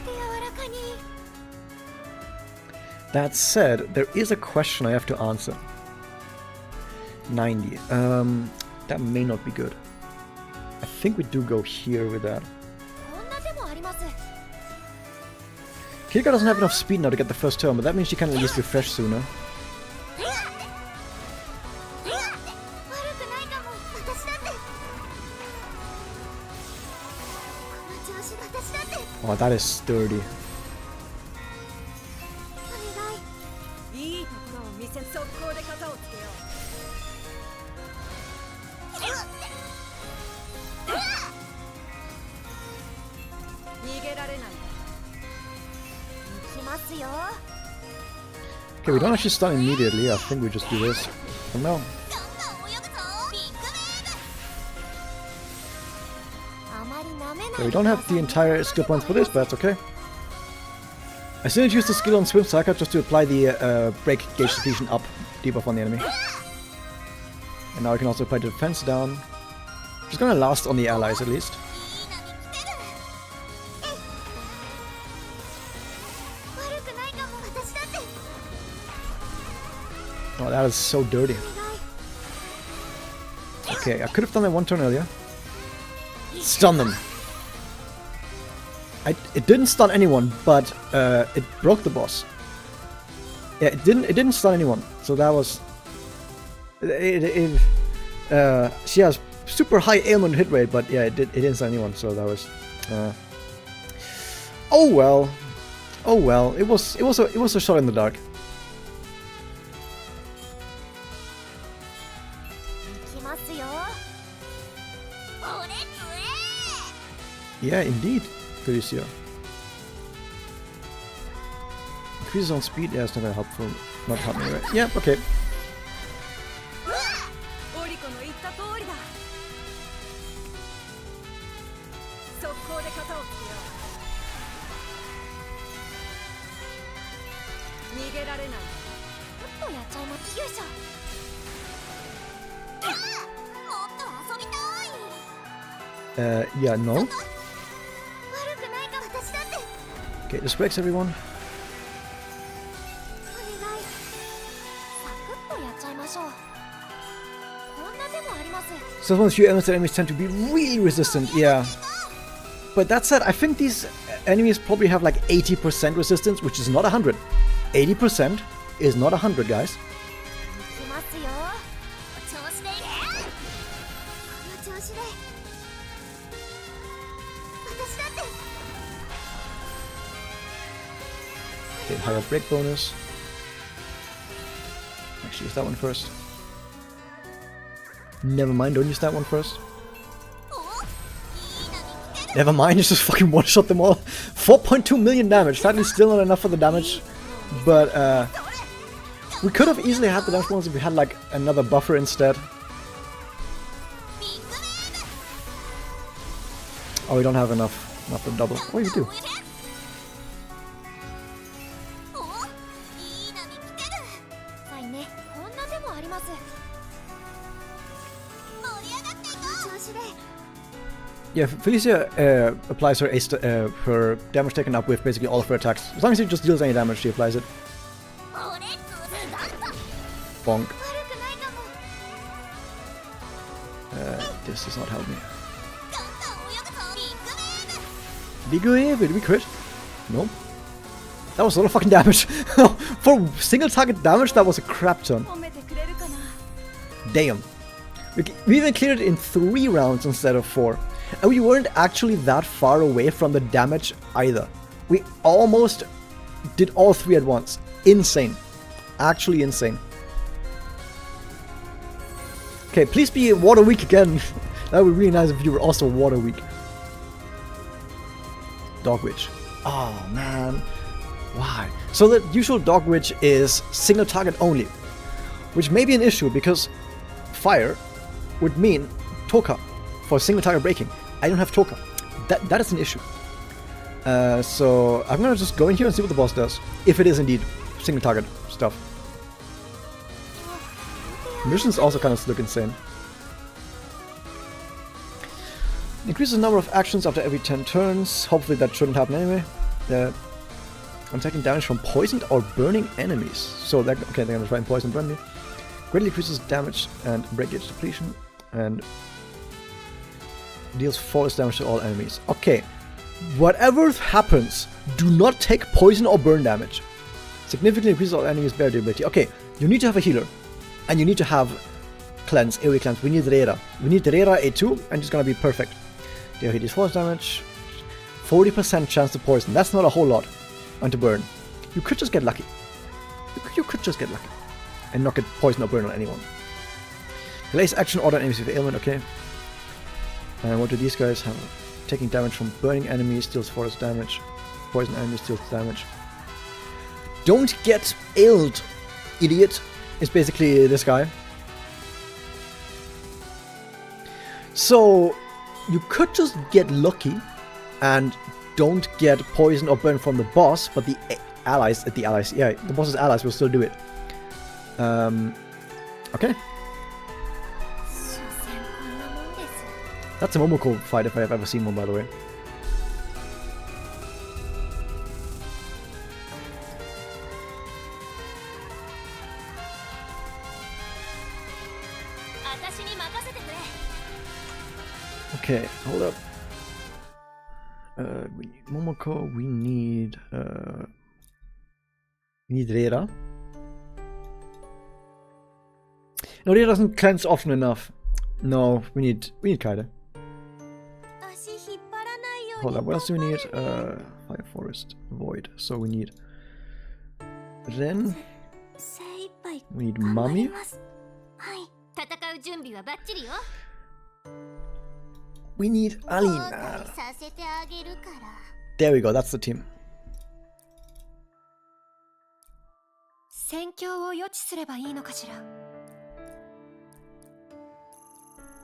て柔らかに That said, there is a question I have to answer. 90. That may not be good. I think we do go here with that. こんな手もあります Kirika doesn't have enough speed now to get the first turn, but that means she can at least refresh sooner. 悪くないかも私だってこの調子私だって Oh, that is sturdy. お願いいいところを見せ速攻で肩をつけよう逃げられない行きますよ Okay, we don't actually stun immediately. I think we just do this. For now. ガンガン泳ぐぞビッグウェーブあまり舐めない Okay, we don't have the entire skill points for this, but that's okay. I still need to use the skill on Swim Cycle just to apply the break gauge depletion up debuff on the enemy. And now I can also apply the defense down. Which is gonna last on the allies at least. 悪くないかも私だって Oh, that is so dirty. Okay, I could have done that one turn earlier. Stun them. It didn't stun anyone, but it broke the boss. Yeah, it didn't stun anyone. So that was she has super high ailment hit rate, but yeah, it didn't stun anyone. So that was oh well. Oh well. It was a shot in the dark. 行きますよ俺つ Yeah, indeed, Felicia. Increases on speed, yeah, it's not very helpful. Not helping, right? Yeah, okay. オリコの言った通りだ速攻で肩をつけよう逃げられないちょっとやっちゃいますよいしょもっと遊びたい Yeah, no. 悪くないか私だって Okay, this breaks everyone. お願いサクッとやっちゃいましょう So one of the few elements that enemies tend to be really resistant, yeah. But that said, I think these enemies probably have like 80% resistance, which is not 100. 80% is not 100, guys. いきますよ。調子でいけ。この調子で。私だって。 Okay, higher break bonus. Actually, use that one first. Never mind, don't use that one first. お、いい波来てる。 Never mind, just fucking one-shot them all. 4.2 million damage. Sadly, still not enough for the damage. But, we could have easily had the damage bonus if we had, like, another buffer instead. ビッグウェーブ。 Oh, we don't have enough. Not for double. Oh, you do. お、いい波来てる。はいね、こんな手もあります。盛り上がっていこう。この調子で。 Yeah, Felicia applies her her damage taken up with basically all of her attacks. As long as she just deals any damage, she applies it. 俺ズズだった。 Bonk. 悪くないかも。 This does not help me. ガンガン泳ぐぞ。ビッグウェーブ。 Big wave, did we crit? No. That was a lot of fucking damage. For single target damage, that was a crap ton. 褒めてくれるかな。 Damn. We even cleared it in 3 rounds instead of 4. And we weren't actually that far away from the damage either. We almost did all 3 at once. Insane. Actually insane. Okay, please be water weak again. That would be really nice if you were also water weak. Dog Witch. Oh man. Why? So the usual Dog Witch is single target only. Which may be an issue because fire would mean Toka for single target breaking. I don't have Toka. That is an issue. So I'm gonna just go in here and see what the boss does. If it is indeed single target stuff. Missions also kind of look insane. Increases the number of actions after every 10 turns. Hopefully that shouldn't happen anyway. I'm taking damage from poisoned or burning enemies. So that okay, they're gonna try and poison burn me. Greatly increases damage and break gauge depletion and deals force damage to all enemies. Okay, whatever happens, do not take poison or burn damage. Significantly increases all enemies' barrier durability. Okay, you need to have a healer, and you need to have cleanse, AoE cleanse. We need Rera. We need Rera A2, and it's gonna be perfect. There he deals force damage, 40% chance to poison. That's not a whole lot. And to burn, you could just get lucky. You could just get lucky and not get poison or burn on anyone. Delays action order enemies with ailment. Okay. And what do these guys have? Taking damage from burning enemies, deals force damage. Poison enemies, deals damage. Don't get ailed, idiot. Is basically this guy. So you could just get lucky and don't get poison or burn from the boss, but the allies, yeah, the boss's allies will still do it. Okay. 所詮こんなもんです。 That's a Momoko fight if I have ever seen one, by the way. Okay, hold up. We need Momoko, we need Rera. No, Rera doesn't cleanse often enough. No, we need Kaede. 足引っ張らないように。 Hold up, what else do we need? Fire Forest, Void. So we need Ren. 精一杯 We need 頑張り Mami. ます。はい 戦う準備はバッチリよ。 We need 後悔 Alina. させてあげるから。 There we go, that's the team. 戦況を予知すればいいのかしら。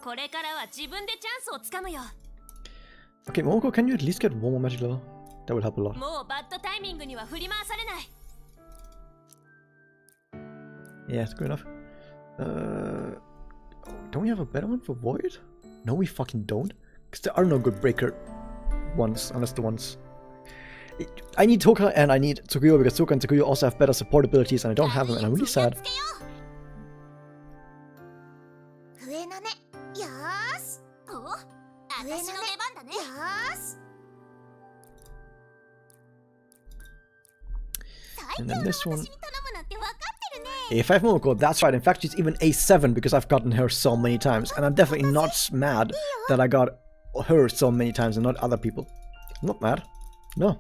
これからは自分でチャンスをつかむよ。 Okay, Momoko, can you at least get one more magic level? That would help a lot. もうバッドタイミングには振り回されない。 Yeah, it's good enough. Don't we have a better one for Void? No, we fucking don't. Because there are no good breaker ones, unless the ones... I need Toka and I need Tsukuyo because Toka and Tsukuyo also have better support abilities and I don't have them and I'm really sad. 笛の音よー And then this one. 私に頼むなんて分かってるね A5 Momoko, that's right. In fact, she's even A7 because I've gotten her so many times. And I'm definitely not mad that I got her so many times and not other people. I'm not mad. No.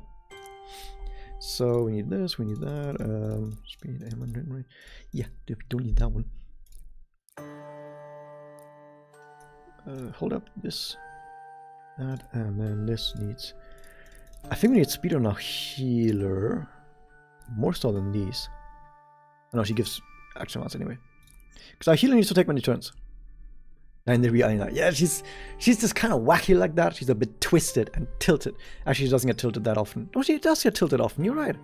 So we need this, we need that. Speed, aim, yeah, don't need that one. Hold up, this, that, and then this needs... I think we need speed on our healer. More so than these. No, she gives action rounds anyway. Because our healer needs to take many turns. And the real yeah, she's just kind of wacky like that. She's a bit twisted and tilted. Actually, she doesn't get tilted that often. No, she does get tilted often. You're right.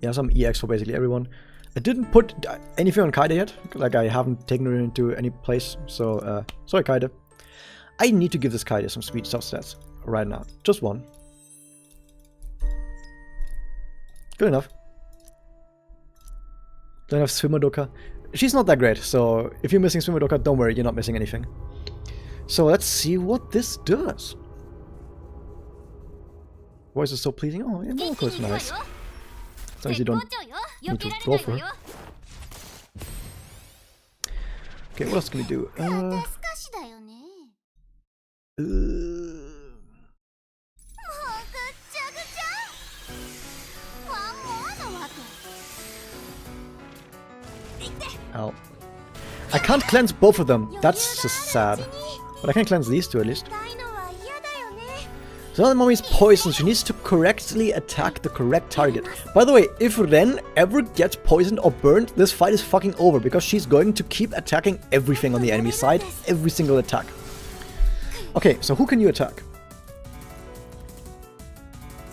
Yeah, some EX for basically everyone. I didn't put anything on Kaide yet. Like, I haven't taken her into any place. So, sorry, Kaide. I need to give this Kaide some speed stuff stats right now. Just one. Good enough. Don't have Swimmerdoka. She's not that great, so if you're missing Swimmerdoka, don't worry, you're not missing anything. So let's see what this does. Why is it so pleasing? Oh, yeah, Momoko is nice. As long as you don't need to go for her. Okay, what else can we do? 肩透かしだよねもうぐっちゃぐちゃワンモアのわけ Ow. I can't cleanse both of them. That's just sad. But I can cleanse these two at least. 痛いのは嫌だよね So now the mommy is poisoned. She needs to correctly attack the correct target. By the way, if Ren ever gets poisoned or burned, this fight is fucking over because she's going to keep attacking everything on the enemy side. Every single attack. Okay, so who can you attack?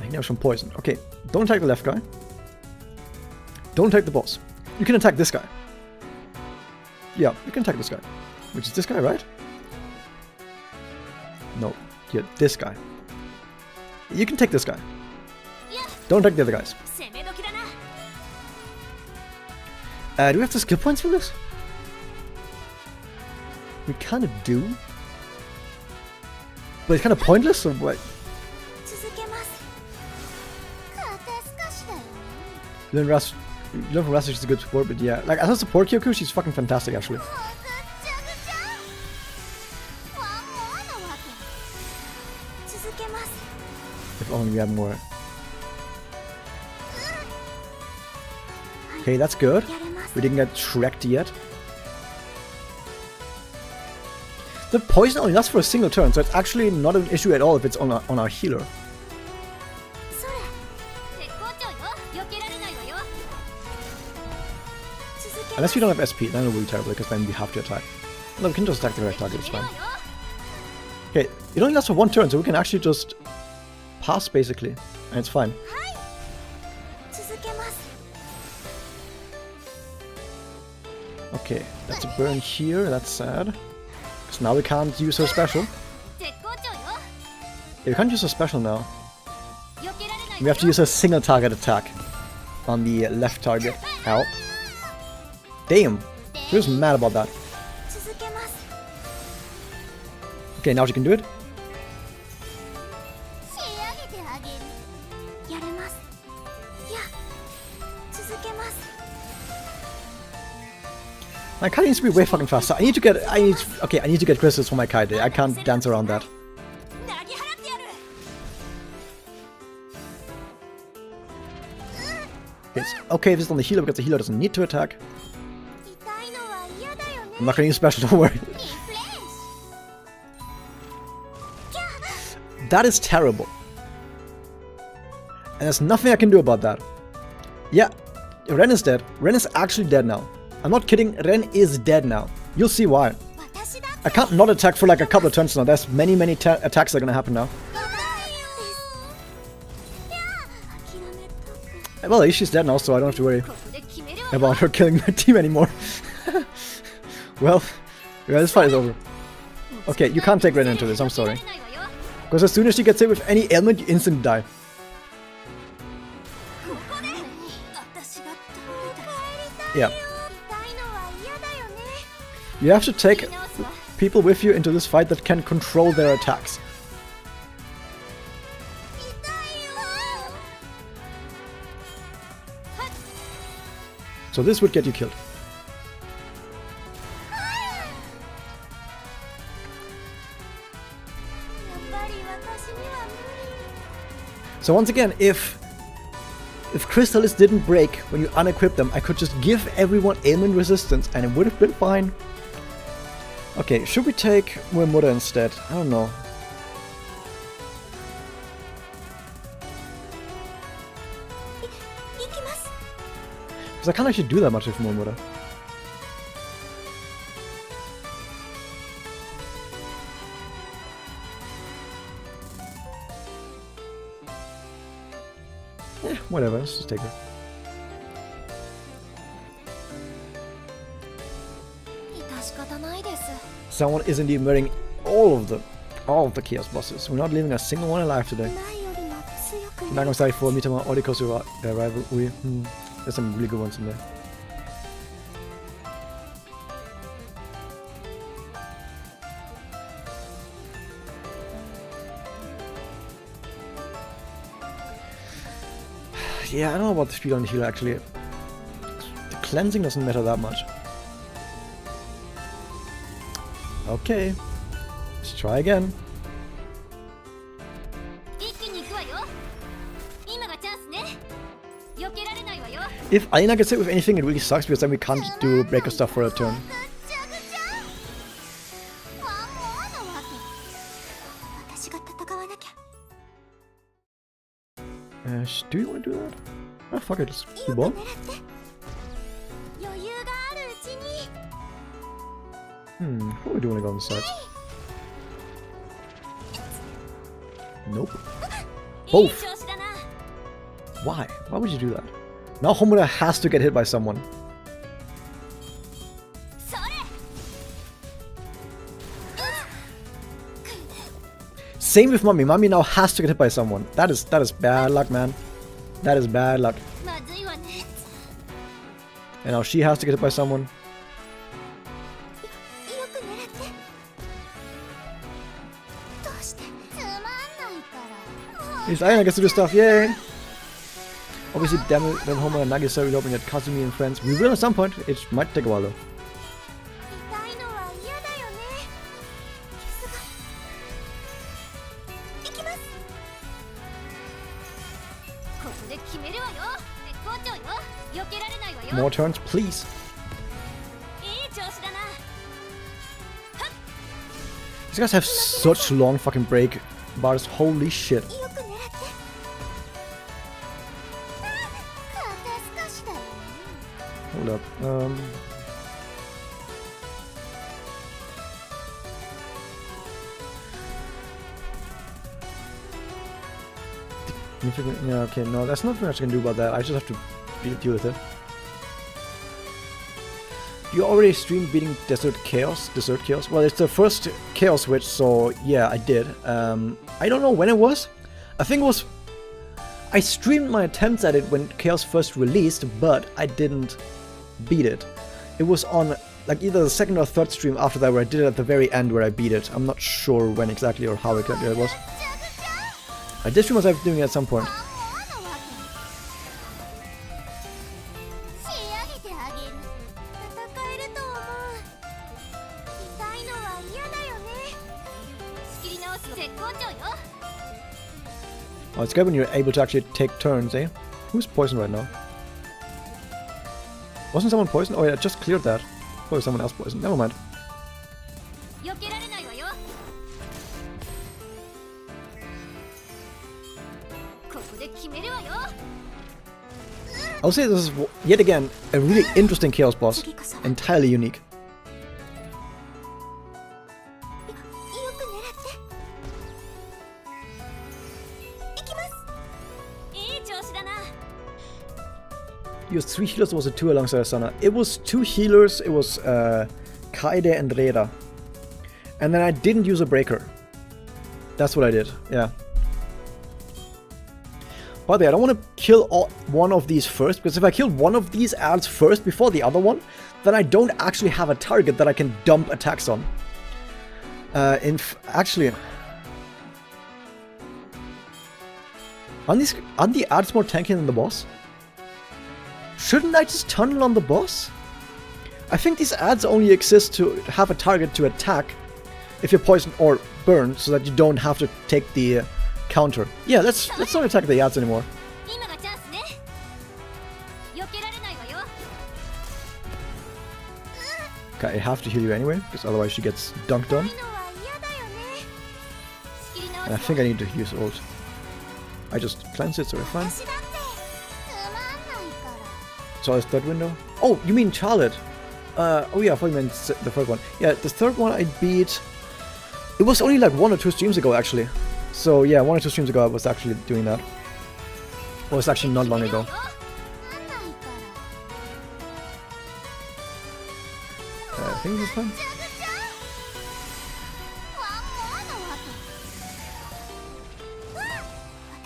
I know from poison. Okay, don't attack the left guy. Don't attack the boss. You can attack this guy. Yeah, you can attack this guy. Which is this guy, right? No, yeah, this guy. You can take this guy. Don't attack the other guys. 攻め時だな Do we have the skill points for this? We kind of do. But it's kind of pointless, or what? 続けます肩透かしだよね Learn from Rust, she's a good support, but yeah. Like, as a support Kyoku, she's fucking fantastic, actually. もうぐっちゃぐちゃワンモアのわけ続けます If only we had more. Okay, that's good. やれます We didn't get Shrek'd yet. The poison only lasts for a single turn, so it's actually not an issue at all if it's on our healer. それ絶好調よ避けられないわよ 続け Unless we don't have SP, then it will be terrible, because then we have to attack. No, we can just attack the correct target, it's 見ろ fine. よ Okay, it only lasts for one turn, so we can actually just pass, basically. And it's fine. 続けます Okay, that's a burn here, that's sad. Because now we can't use her special. 絶好調よ Yeah, we can't use her special now. 避けられない We have to use a single target attack on the left target. Ow. Damn. She was mad about that. 続けます Okay, now she can do it. 仕上げてあげるやれますいや続けます My Kaide needs to be way fucking faster. I need to get crystals for my Kaide. I can't dance around that. 投げ払ってやる It's okay if it's on the healer because the healer doesn't need to attack. 痛いのは嫌だよね I'm not gonna use special, don't worry. リフレッシュ That is terrible. And there's nothing I can do about that. Yeah, Ren is dead. Ren is actually dead now. I'm not kidding, Ren is dead now. You'll see why. 私だ I can't not attack for like a couple of turns now. There's many attacks that are gonna happen now. やだよいや諦めたく Well, at least she's dead now, so I don't have to worry ここで決めるわ about her killing my team anymore. Well, yeah, this fight is over. Okay, you can't take Ren into this, I'm sorry. 避けられないわよ Because as soon as she gets hit with any ailment, you instantly die. ここで私が倒れた Yeah. 痛いのは嫌だよね You have to take 言い直すわ people with you into this fight that can control their attacks. 痛 So this would get you killed. So once again, if Crystallis didn't break when you unequip them, I could just give everyone ailment resistance and it would have been fine. Okay, should we take Muemura instead? I don't know. Because I can't actually do that much with Muemura. Whatever, let's just take it. Someone is indeed murdering all of the Chaos bosses. We're not leaving a single one alive today. Nagosai for Mitama Orikosu rivalry. There's some really good ones in there. Yeah, I don't know about the speed on the healer actually. The cleansing doesn't matter that much. Okay, let's try again. If Alina gets hit with anything, it really sucks because then we can't do breaker stuff for a turn. Do you want to do that? Ah, fuck it, let's do both. Probably do want to go on the sides. Nope. Both! Why? Why would you do that? Now Homura has to get hit by someone. Same with Mami. Mami now has to get hit by someone. That is bad luck, man. That is bad luck. And now she has to get hit by someone. At least Ayana gets to do stuff, yay! Obviously, damn it, when Homura and Nagisa will open at Kazumi and friends. We will at some point. It might take a while though. More turns, please. These guys have such long fucking break bars. Holy shit. Hold up. Yeah, okay, no, that's not much I can do about that. I just have to deal with it. You already streamed beating Desert Chaos? Well, it's the first Chaos Witch, so yeah, I did. I don't know when it was. I think it was... I streamed my attempts at it when Chaos first released, but I didn't beat it. It was on like either the second or third stream after that where I did it at the very end where I beat it. I'm not sure when exactly or how exactly it was. I did stream myself doing it at some point. Oh, it's good when you're able to actually take turns, eh? Who's poisoned right now? Wasn't someone poisoned? Oh yeah, I just cleared that. Probably someone else poisoned. Never mind. I'll say this is yet again a really interesting Chaos boss. Entirely unique. You used 3 healers, or was it 2 alongside Asana? It was 2 healers, it was Kaede and Reira. And then I didn't use a breaker. That's what I did, yeah. By the way, I don't want to kill one of these first, because if I kill one of these ads first before the other one, then I don't actually have a target that I can dump attacks on. Actually... Aren't the ads more tanky than the boss? shouldn't I just tunnel on the boss? I think these ads only exist to have a target to attack if you're poisoned or burned, so that you don't have to take the counter. Yeah, let's not attack the ads anymore. 今がチャンスね。避けられないわよ。 Okay, I have to heal you anyway, because otherwise she gets dunked on. のは嫌だよね。仕切り直 And I す think I need to use ult. I just cleanse it, so we're fine. 私だってつまんないから。 Charlotte's third window? Oh, you mean Charlotte? Oh yeah, I thought you meant the third one. Yeah, the third one I beat... It was only like 1 or 2 streams ago, actually. So yeah, 1 or 2 streams ago I was actually doing that. Well, it's actually not long ago. つまんないから I think this time? ぐちゃぐちゃワンモアの後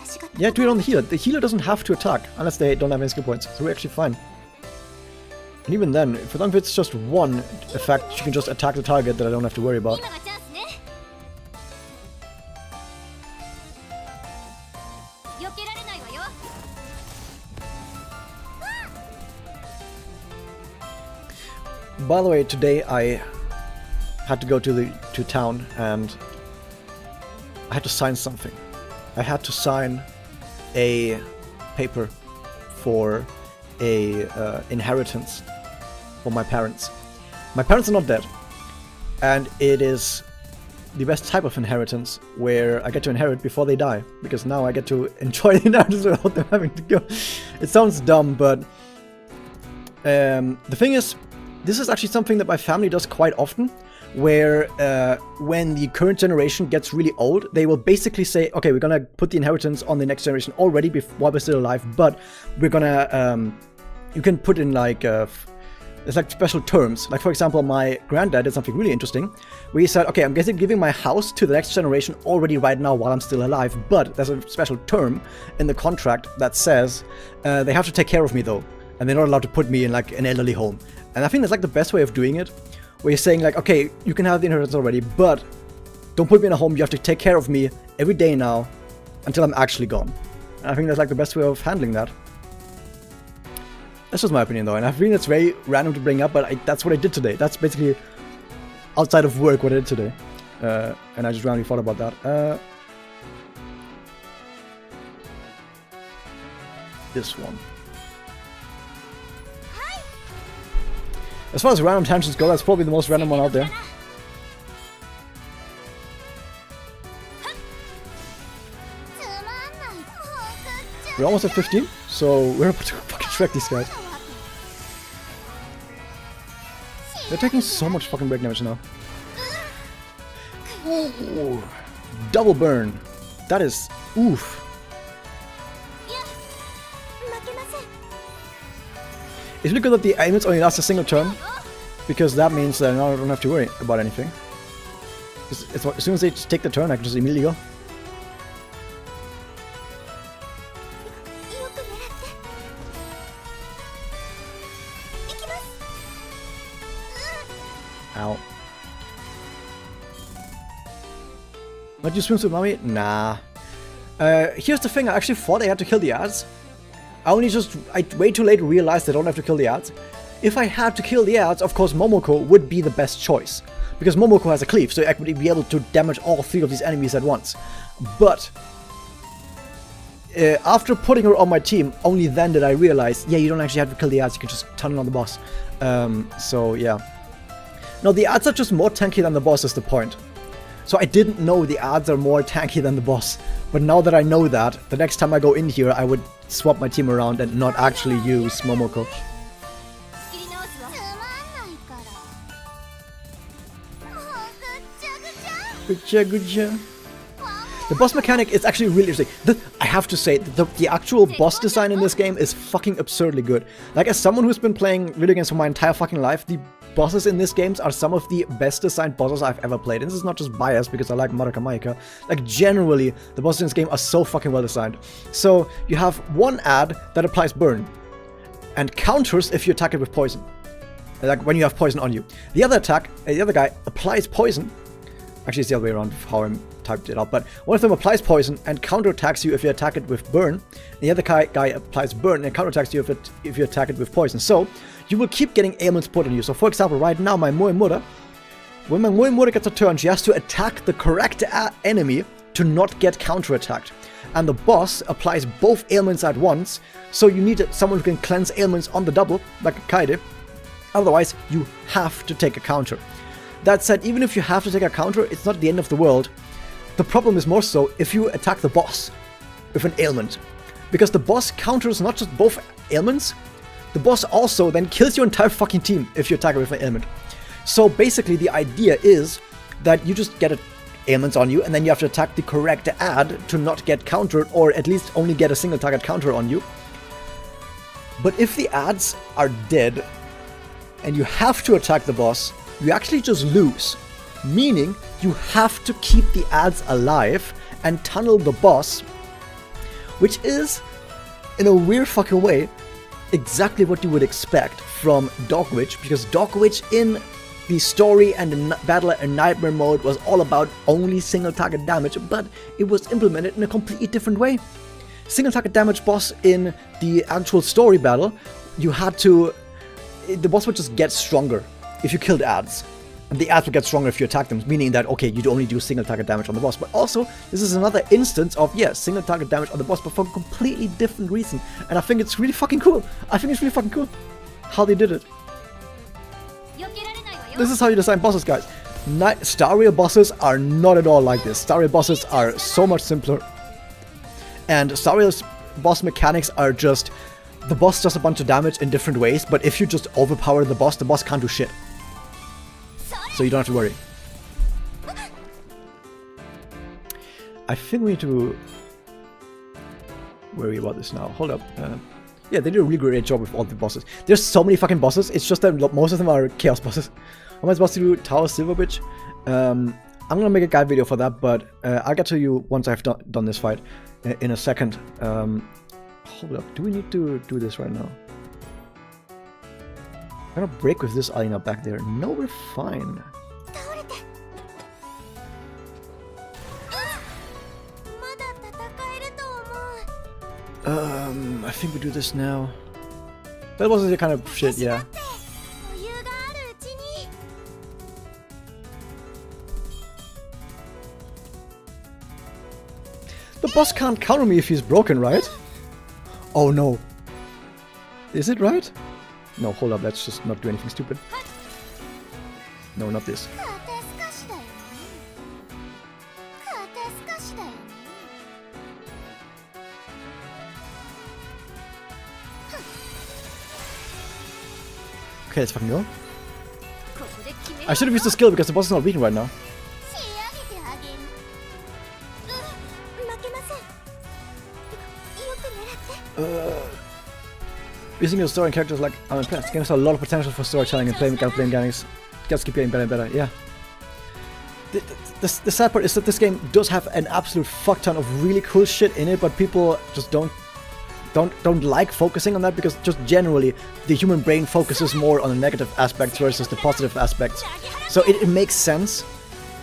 私が Yeah, do it on the healer. The healer doesn't have to attack, unless they don't have any skill points. So we're actually fine. And even then, if it's just one effect, she can just attack the target that I don't have to worry about. 今がチャンスね。避けられないわよ。 By the way, today I had to go to town and I had to sign something. I had to sign a paper for a inheritance for my parents. My parents are not dead, and it is the best type of inheritance where I get to inherit before they die, because now I get to enjoy the inheritance without them having to go. It sounds dumb, but the thing is, this is actually something that my family does quite often, where when the current generation gets really old, they will basically say, okay, we're gonna put the inheritance on the next generation already while we're still alive, but we're gonna, you can put in like, it's like special terms. Like, for example, my granddad did something really interesting, where he said, okay, I'm giving my house to the next generation already right now while I'm still alive, but there's a special term in the contract that says they have to take care of me though, and they're not allowed to put me in like an elderly home. And I think that's like the best way of doing it, where you're saying like, okay, you can have the inheritance already, but don't put me in a home, you have to take care of me every day now until I'm actually gone. And I think that's like the best way of handling that. That's just my opinion though, and I think it's very random to bring up, but that's what I did today. That's basically outside of work what I did today. And I just randomly thought about that. This one. As far as random tangents go, that's probably the most random one out there. We're almost at 15, so we're about to fucking Shrek these guys. They're taking so much fucking break damage now. Ooh, double burn. That is oof. It's really good that the aimants only last a single turn, because that means that now I don't have to worry about anything. As soon as they take the turn, I can just immediately go. Ow. Might you swim to mommy? Nah. Here's the thing, I actually thought I had to kill the ads. I way too late realized I don't have to kill the ads. If I had to kill the ads, of course Momoko would be the best choice, because Momoko has a cleave, so I would be able to damage all 3 of these enemies at once. But after putting her on my team, only then did I realize, yeah, you don't actually have to kill the ads, you can just tunnel on the boss. So yeah. No, the ads are just more tanky than the boss is the point. So I didn't know the ads are more tanky than the boss, but now that I know that, the next time I go in here I would swap my team around and not actually use Momoko. Good. The boss mechanic is actually really interesting. I have to say, the actual boss design in this game is fucking absurdly good. Like, as someone who's been playing video games for my entire fucking life, the bosses in this games are some of the best designed bosses I've ever played. And this is not just biased because I like Madoka Magica. Like, generally, the bosses in this game are so fucking well designed. So, you have one ad that applies burn, and counters if you attack it with poison. Like, when you have poison on you. The other guy applies poison, Actually, it's the other way around how I typed it out. But one of them applies poison and counterattacks you if you attack it with burn. And the other guy applies burn and counterattacks you if you attack it with poison. So you will keep getting ailments put on you. So for example, right now my Moemura, when my Moemura gets a turn, she has to attack the correct enemy to not get counterattacked. And the boss applies both ailments at once. So you need someone who can cleanse ailments on the double, like a Kaede. Otherwise, you have to take a counter. That said, even if you have to take a counter, it's not the end of the world. The problem is more so if you attack the boss with an ailment. Because the boss counters not just both ailments, the boss also then kills your entire fucking team if you attack it with an ailment. So basically the idea is that you just get ailments on you and then you have to attack the correct ad to not get countered, or at least only get a single target counter on you. But if the ads are dead and you have to attack the boss, you actually just lose. Meaning, you have to keep the ads alive and tunnel the boss, which is, in a weird fucking way, exactly what you would expect from Dog Witch, because Dog Witch in the story and the battle and nightmare mode was all about only single target damage, but it was implemented in a completely different way. Single target damage boss in the actual story battle, the boss would just get stronger if you killed ads. And the ads will get stronger if you attack them, meaning that, okay, you only do single target damage on the boss. But also, this is another instance of, yeah, single target damage on the boss, but for a completely different reason. And I think it's really fucking cool. I think it's really fucking cool how they did it. This is how you design bosses, guys. Star Rail bosses are not at all like this. Star Rail bosses are so much simpler. And Star Rail's boss mechanics are just, the boss does a bunch of damage in different ways, but if you just overpower the boss can't do shit. So you don't have to worry. I think we need to worry about this now. Hold up. Yeah, they did a really great job with all the bosses. There's so many fucking bosses. It's just that most of them are chaos bosses. Am I supposed to do Tower Silver Witch? I'm gonna make a guide video for that, but I'll get to you once I've done this fight in a second. Hold up. Do we need to do this right now? I'm gonna break with this arena back there. No, we're fine. I think we do this now. That was the kind of shit, yeah. The boss can't counter me if he's broken, right? Oh no. Is it right? No, hold up, let's just not do anything stupid. No, not this. Okay, let's fucking go. I should have used the skill because the boss is not weakened right now. Using your story and characters like I'm impressed. This game has a lot of potential for storytelling and playing mechanics. Just keep getting better and better. Yeah. The sad part is that this game does have an absolute fuck ton of really cool shit in it, but people just don't like focusing on that because just generally the human brain focuses more on the negative aspects versus the positive aspects. So it makes sense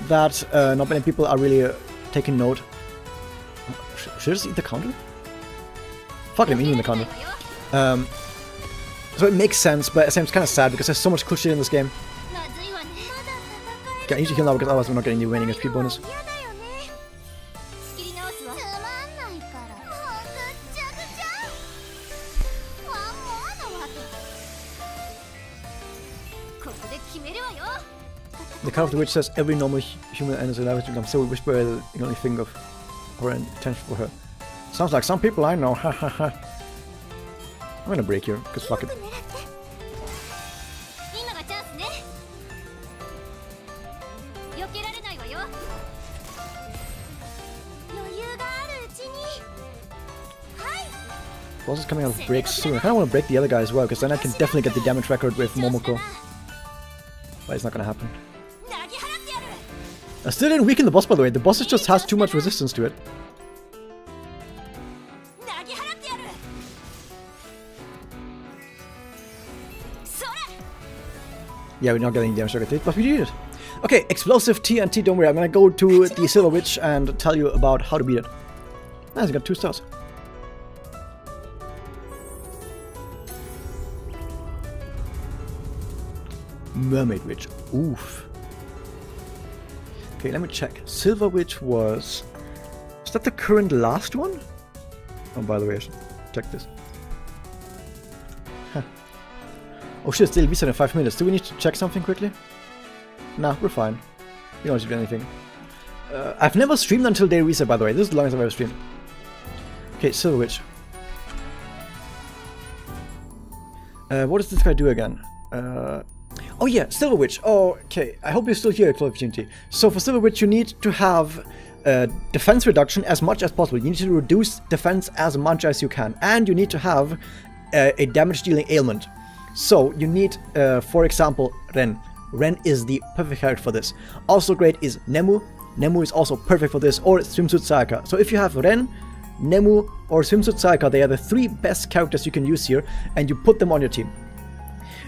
that not many people are really taking note. Should I just eat the counter? Fuck it, I'm eating the counter. So it makes sense, but at the same time it's kind of sad because there's so much cool shit in this game. Okay, I need to heal now because otherwise we're not getting the remaining HP bonus. The Call of the Witch says every normal human enters a life to become so we whisper you can only think of her intention for her. Sounds like some people I know, ha ha ha. I'm gonna break here, cause fuck it. Boss is coming out of breaks soon. I kinda wanna break the other guy as well, cause then I can definitely get the damage record with Momoko. But it's not gonna happen. I still didn't weaken the boss, by the way. The boss just has too much resistance to it. Yeah, we're not getting damage record, but we did it. Okay, explosive TNT, don't worry, I'm gonna go to the Silver Witch and tell you about how to beat it. Nice, I got 2 stars. Mermaid Witch, oof. Okay, let me check. Silver Witch was... Is that the current last one? Oh, by the way, I should check this. Huh. Oh shit, still reset in 5 minutes. Do we need to check something quickly? Nah, we're fine. We don't need to do anything. I've never streamed until day reset, by the way. This is the longest I've ever streamed. Okay, Silver Witch. What does this guy do again? Oh yeah, Silver Witch. Oh, okay. I hope you're still here, Clove Opportunity. So for Silver Witch, you need to have defense reduction as much as possible. You need to reduce defense as much as you can. And you need to have a damage-dealing ailment. So you need, for example, Ren. Ren is the perfect character for this. Also great is Nemu. Nemu is also perfect for this, or Swimsuit Sayaka. So if you have Ren, Nemu, or Swimsuit Sayaka, they are the 3 best characters you can use here, and you put them on your team.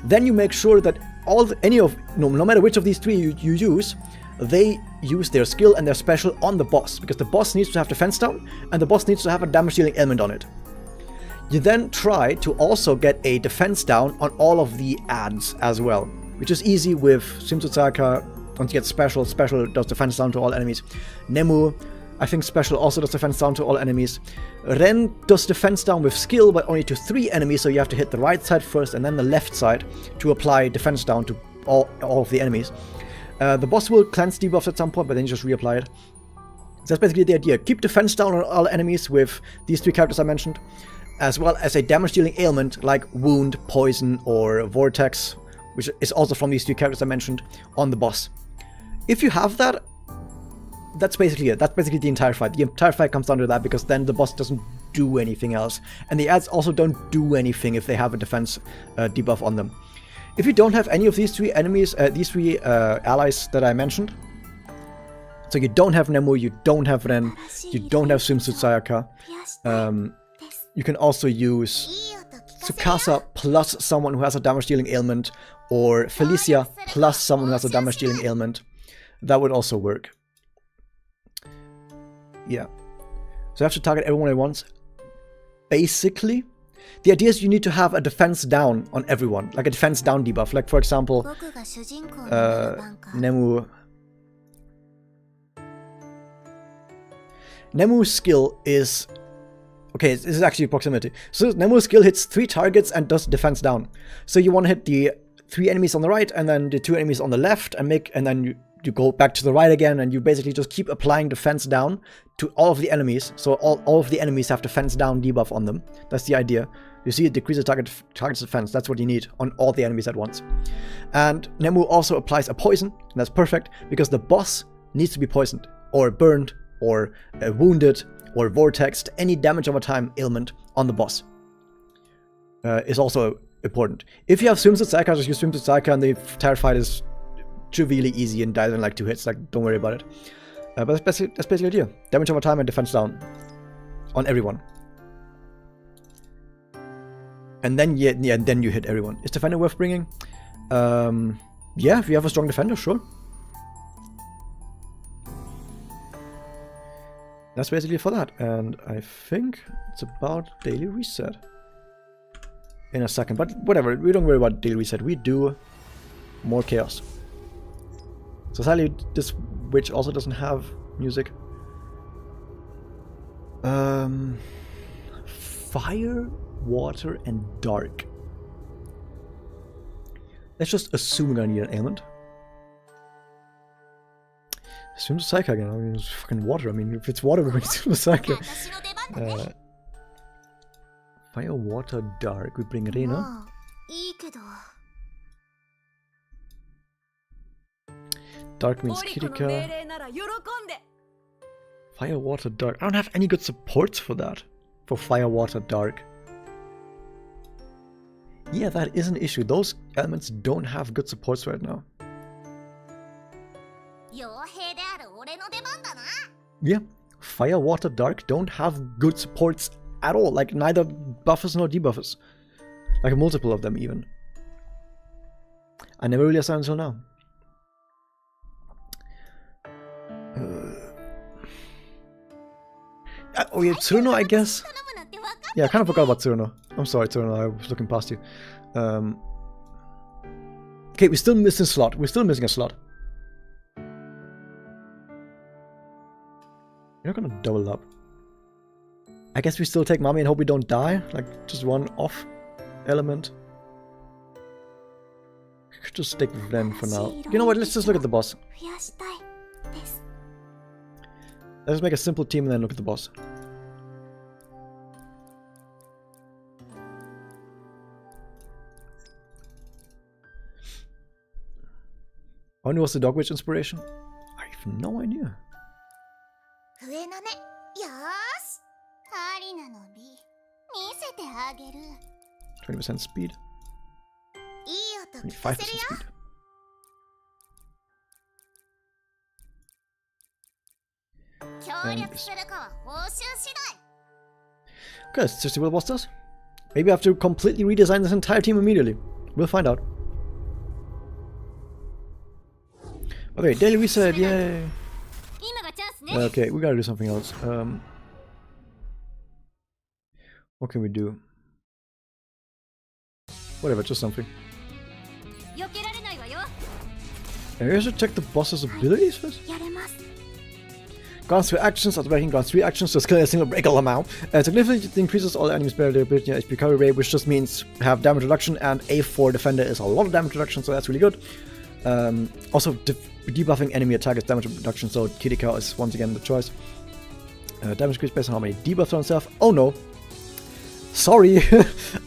Then you make sure that no matter which of these 3 you use, they use their skill and their special on the boss, because the boss needs to have defense down, and the boss needs to have a damage dealing element on it. You then try to also get a defense down on all of the ads as well, which is easy with Swimsuit Sayaka. Once you get special does defense down to all enemies. Nemu, I think special also does defense down to all enemies. Ren does defense down with skill, but only to 3 enemies, so you have to hit the right side first and then the left side to apply defense down to all of the enemies. The boss will cleanse debuffs at some point, but then you just reapply it. So that's basically the idea. Keep defense down on all enemies with these 3 characters I mentioned, as well as a damage-dealing ailment like Wound, Poison, or Vortex, which is also from these 3 characters I mentioned, on the boss. If you have that, that's basically it. That's basically the entire fight. The entire fight comes down to that, because then the boss doesn't do anything else. And the ads also don't do anything if they have a defense debuff on them. If you don't have any of these 3 enemies, allies that I mentioned, so you don't have Nemu, you don't have Ren, you don't have Swimsuit Sayaka, you can also use Tsukasa plus someone who has a damage dealing ailment, or Felicia plus someone who has a damage dealing ailment. That would also work. Yeah. So you have to target everyone at once. Basically, the idea is you need to have a defense down on everyone, like a defense down debuff. Like, for example, Nemu's skill is... Okay, this is actually proximity. So Nemu's skill hits 3 targets and does defense down. So you want to hit the 3 enemies on the right and then the 2 enemies on the left, and then you go back to the right again, and you basically just keep applying defense down to all of the enemies. So all of the enemies have defense down debuff on them. That's the idea. You see, it decreases target's defense. That's what you need on all the enemies at once. And Nemu also applies a poison, and that's perfect, because the boss needs to be poisoned, or burned, or wounded, or vortexed. Any damage over time ailment on the boss is also important. If you have Swimsuit Sayaka, just use Swimsuit Sayaka, and the entire fight is trivially easy and dies in like 2 hits. Like, don't worry about it. But that's basically the idea. Damage over time and defense down on everyone. And then then you hit everyone. Is Defender worth bringing? Yeah, if you have a strong Defender, sure. That's basically for that. And I think it's about daily reset in a second. But whatever, we don't worry about daily reset. We do more chaos. So sadly, this witch also doesn't have music. Fire, water, and dark. Let's just assume we're gonna need an ailment. Swimsuit Sayaka again. I mean, it's fucking water. I mean, if it's water, we bring Swimsuit Sayaka. Fire, water, dark. We bring Reina. Dark means Kirika. Fire, water, dark. I don't have any good supports for that. For fire, water, dark. Yeah, that is an issue. Those elements don't have good supports right now. Yeah, fire, water, dark don't have good supports at all. Like, neither buffers nor debuffers. Like, multiple of them even. I never really saw until now. Oh yeah, Tsuruno, I guess. 頼むなんてわかん Yeah, I kind of forgot about Tsuruno. I'm sorry, Tsuruno, I was looking past you. Okay, we're still missing a slot. We're still missing a slot. You're not gonna double up. I guess we still take Mami and hope we don't die. Like, just one off element. Could just stick with Ren for now. You know what, let's just look at the boss. 増やしたいです Let's make a simple team and then look at the boss. How new was the Dog Witch inspiration? I have no idea. 笛の音よーしカリナの美見せてあげる 20% speed, いい音聞か 25% せるよ speed. And 協力するかは報酬次第 Okay, let's just see what the boss does. Maybe I have to completely redesign this entire team immediately. We'll find out. Okay, daily reset, yay! 今がチャンスね Okay, we gotta do something else. What can we do? Whatever, just something. 避けられないわよ Maybe I should check the boss's abilities first? やれます Grants 3 actions, after breaking grants 3 actions to skill a single breakable amount. Significantly increases all enemies' barrier ability and HP recovery rate, which just means have damage reduction, and A4 defender is a lot of damage reduction, so that's really good. Also, debuffing enemy attack is damage reduction, so Kirika is once again the choice. Damage increase based on how many debuffs on himself. Oh no! Sorry!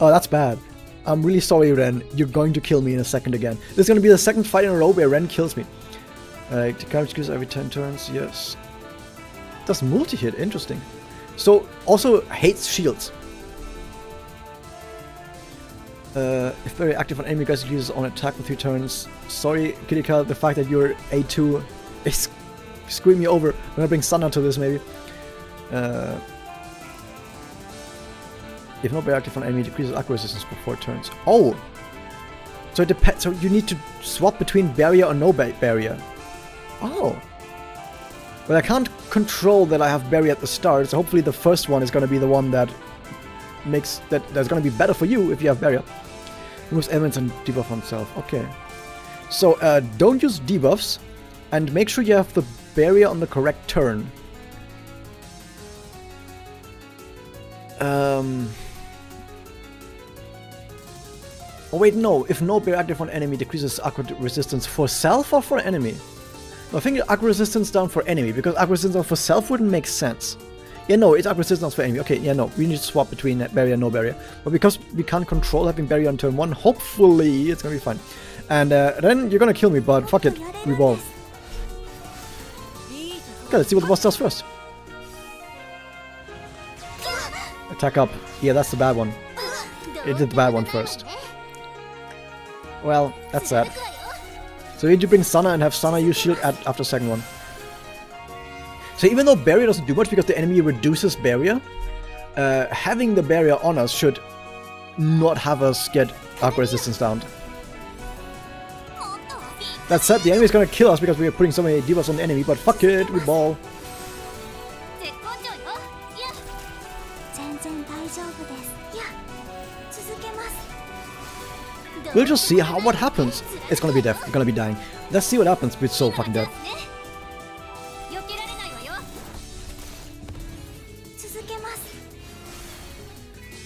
Oh, that's bad. I'm really sorry, Ren. You're going to kill me in a second again. This is going to be the second fight in a row where Ren kills me. Damage increase every 10 turns, yes. Does multi-hit, interesting. So, also hates shields. If very active on enemy guys uses on attack for 3 turns. Sorry, Kirika, the fact that you're A2 is screwing me over. I'm gonna bring Sana to this maybe. If not very active on enemy, decreases aqua resistance for 4 turns. Oh! So it depends. So you need to swap between barrier or no barrier. Oh. But I can't control that I have barrier at the start, so hopefully the first one is gonna be the one that makes that's gonna be better for you if you have barrier. Removes elements and debuff on self. Okay. So don't use debuffs, and make sure you have the barrier on the correct turn. Oh wait, no. If no barrier active on enemy, decreases aqua resistance for self or for enemy. No, I think aqua resistance down for enemy, because aqua resistance down for self wouldn't make sense. Yeah, no, it's aqua resistance for enemy. Okay, yeah, no, we need to swap between barrier and no barrier. But because we can't control having barrier on turn 1, hopefully it's gonna be fine. And then you're gonna kill me, but fuck it, revolve. Okay, let's see what the boss does first. Attack up. Yeah, that's the bad one. It did the bad one first. Well, that's sad. So you need to bring Sana and have Sana use shield after second one. So even though barrier doesn't do much because the enemy reduces barrier, having the barrier on us should not have us get aqua resistance down. That said, the enemy is gonna kill us because we are putting so many debuffs on the enemy, but fuck it, we ball. 絶好調よいや全然大丈夫ですいや続けます We'll just see what happens. It's gonna be death. You're gonna be dying. Let's see what happens. We're so fucking dead. 避けられないわよ 続けます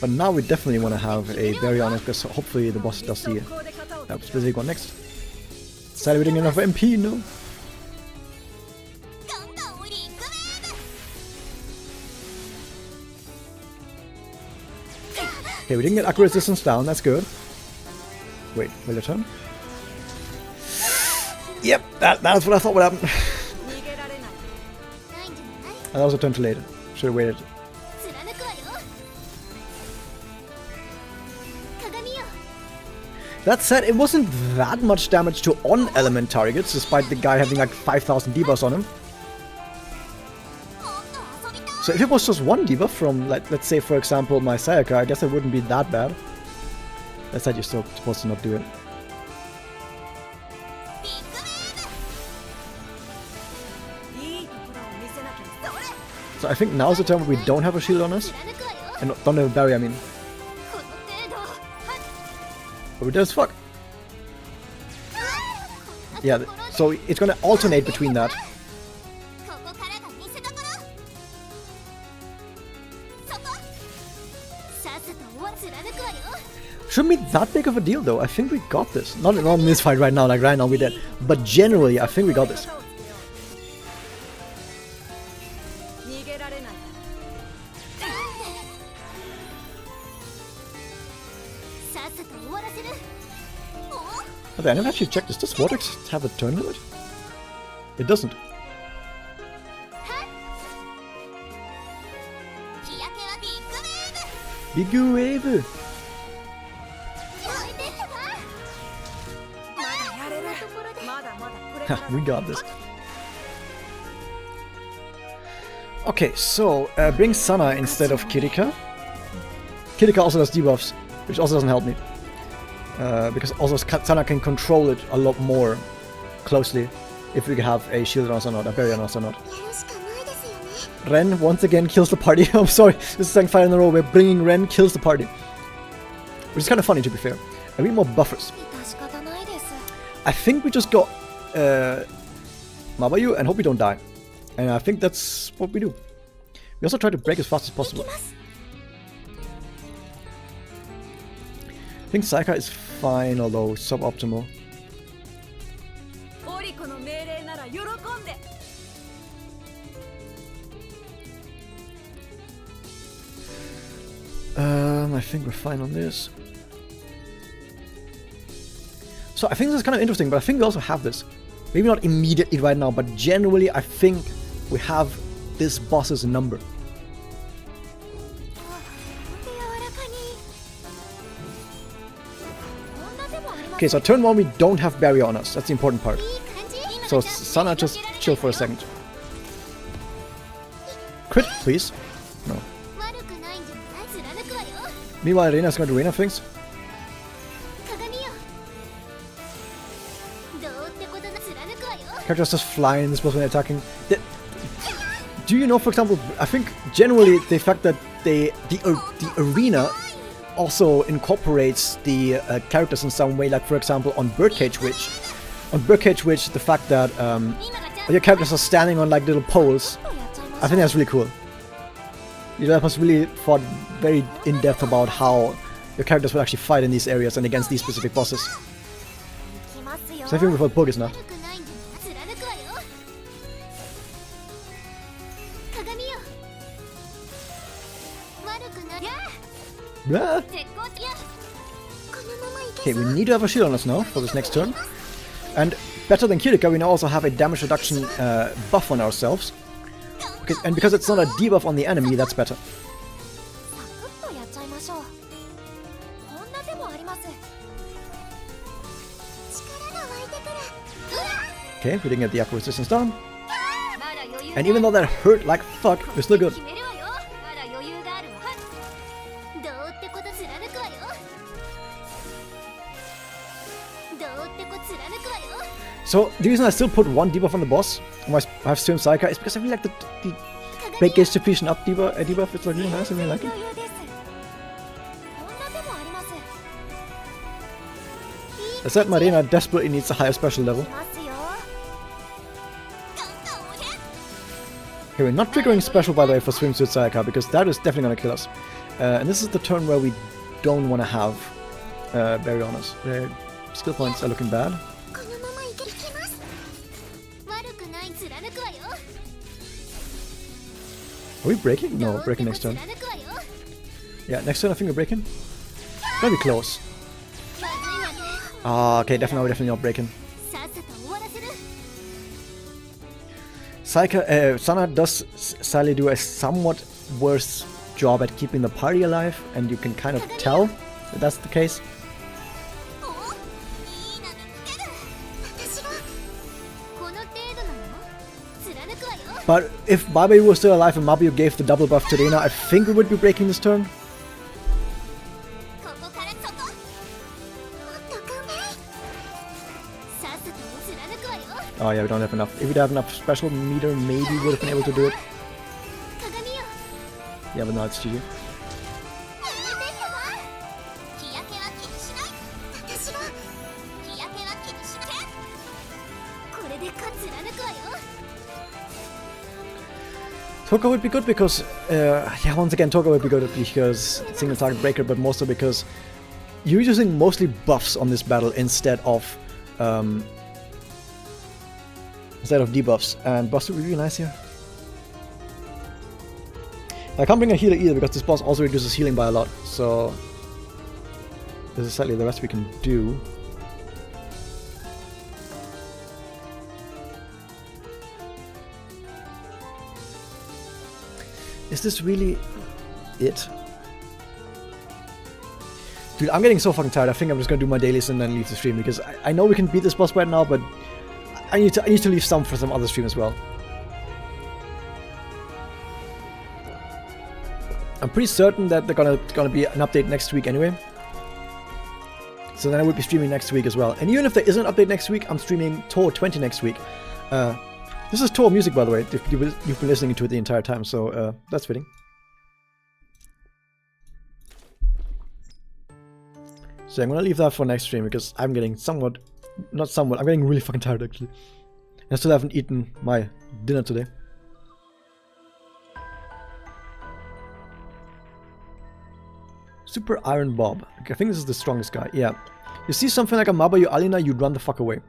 But now we definitely want to have a barrier on it because hopefully the boss does the specific one next. Sadly, we didn't get enough MP, no. ガンガンリンクウェーブ Okay, we didn't get aqua resistance down. That's good. Wait, will it turn? Yep, that's what I thought would happen. 逃げられない ないんじゃない And that was a turn too late. Should have waited. 貫くわよ鏡よ That said, it wasn't that much damage to on-element targets, despite the guy having like 5,000 debuffs on him. もっと遊びたい So if it was just one debuff from, like, let's say, for example, my Sayaka, I guess it wouldn't be that bad. That said, you're still supposed to not do it. ビッグウェーブいいところを見せなきゃそれ So I think now's the time where we don't have a shield on us. 貫くわよ And don't have a barrier, I mean. この程度はっ But we're dead as fuck. Yeah, so it's gonna alternate between that. ここからが見せ所そこさっさと終わ貫くわよ Shouldn't be that big of a deal though. I think we got this. Not in this fight right now, like right now we did. But generally, I think we got this. 逃げられない。さっさと終わらせる Okay, I never actually checked. Does this vortex have a turn limit? It doesn't. 日焼けはビッグウェーブ Big wave. 燃えてるわまだやれる。まだまだこれから Ha, we got this. Okay, so bring Sana instead of Kirika. Kirika also does debuffs, which also doesn't help me. Because also Sana can control it a lot more closely if we have a shield on us or not, a barrier on us or not. やるしかないですよね Ren once again kills the party. I'm sorry, this is the second fight in a row where bringing Ren kills the party. Which is kind of funny to be fair. I need more buffers. 致し方ないです I think we just got Mabayu and hope we don't die. And I think that's what we do. We also try to break as fast as possible. I think Saika is fine, although suboptimal. オリコの命令なら喜んで。 I think we're fine on this. So I think this is kind of interesting, but I think we also have this. Maybe not immediately right now, but generally I think we have this boss's number. 柔らかにこんな手もあります Okay, so turn 1 we don't have barrier on us. That's the important part. いい感じ So Sana, just chill for a second. Crit, please. No. 悪くないんじゃない貫くわよ Meanwhile, Reina's gonna do Reina things. 鏡よどうってことな貫くわよ Characters just fly in this boss when they're attacking. Do you know, for example, I think generally the fact that the arena also incorporates the characters in some way, like for example on Birdcage Witch. On Birdcage Witch, the fact that 今がちゃん your characters are standing on like little poles, とやっちゃいま I し think that's really cool. You guys must really thought very in depth about how your characters would actually fight in these areas and against these specific bosses. きますよ So I think we've got Bogus now. 悪くないんじゃない貫くわよ鏡よ悪くないや Blah. 絶好調やこのままい Okay, け we そう need to have a shield on us now for this next turn. And better than Kirika, we now also have a damage reduction buff on ourselves. And because it's not a debuff on the enemy, that's better. サクッとやっちゃいましょうこんな手もあります力が湧いてくるうわ Okay, we didn't get the aqua resistance down. まだ余裕 And even though that hurt like fuck, we're still good. 決めるわよまだ余裕があるわはっどうってこと貫くわよどうってこ貫くわよ So the reason I still put one debuff on the boss, and why I have Stream Saika, is because I really like the break gauge depletion up debuff. It's like really nice, I really like it. 余裕ですこんな手もあります I said Marina desperately needs a higher special level. いますよ Okay, we're not triggering special by the way for Swimsuit Sayaka because that is definitely gonna kill us. And this is the turn where we don't want to have Barry on us. Skill points are looking bad. このままいけます悪くない貫くわよ Are we breaking? No, breaking next turn. 貫くわよ Yeah, next turn I think we're breaking. Maybe close. まずいわね Ah, okay, definitely not breaking. さっさと終わらせる Saika, Sana does sadly do a somewhat worse job at keeping the party alive, and you can kind of tell that that's the case. おいいな見つける私がこの程度なの貫くわよ But if Babayu was still alive and Mabayu gave the double buff to Reina, I think we would be breaking this turn. ここからそこもっと頑張れさっさと貫くわよ Oh yeah, we don't have enough. If we'd have enough special meter, maybe we would have been able to do it. Yeah, but now it's GG. やめてよ日焼けは気にしない私が日焼けは気にしないこれで勝つ貫くわよ Toka would be good because, yeah, once again, Toka would be good because single target breaker, but mostly because you're using mostly buffs on this battle instead of debuffs, and buffs would be really nice here. I can't bring a healer either because this boss also reduces healing by a lot, so this is sadly the rest we can do. Is this really it? Dude, I'm getting so fucking tired. I think I'm just gonna do my dailies and then leave the stream because I know we can beat this boss right now, but I need to leave some for some other stream as well. I'm pretty certain that they're gonna be an update next week anyway. So then I will be streaming next week as well. And even if there isn't an update next week, I'm streaming Tour 20 next week. This is Tour music, by the way, if you've been listening to it the entire time, so that's fitting. So I'm gonna leave that for next stream because I'm getting I'm getting really fucking tired actually. I still haven't eaten my dinner today. Super Iron Bob. Okay, I think this is the strongest guy. Yeah. You see something like a Mabayu Alina, you'd run the fuck away.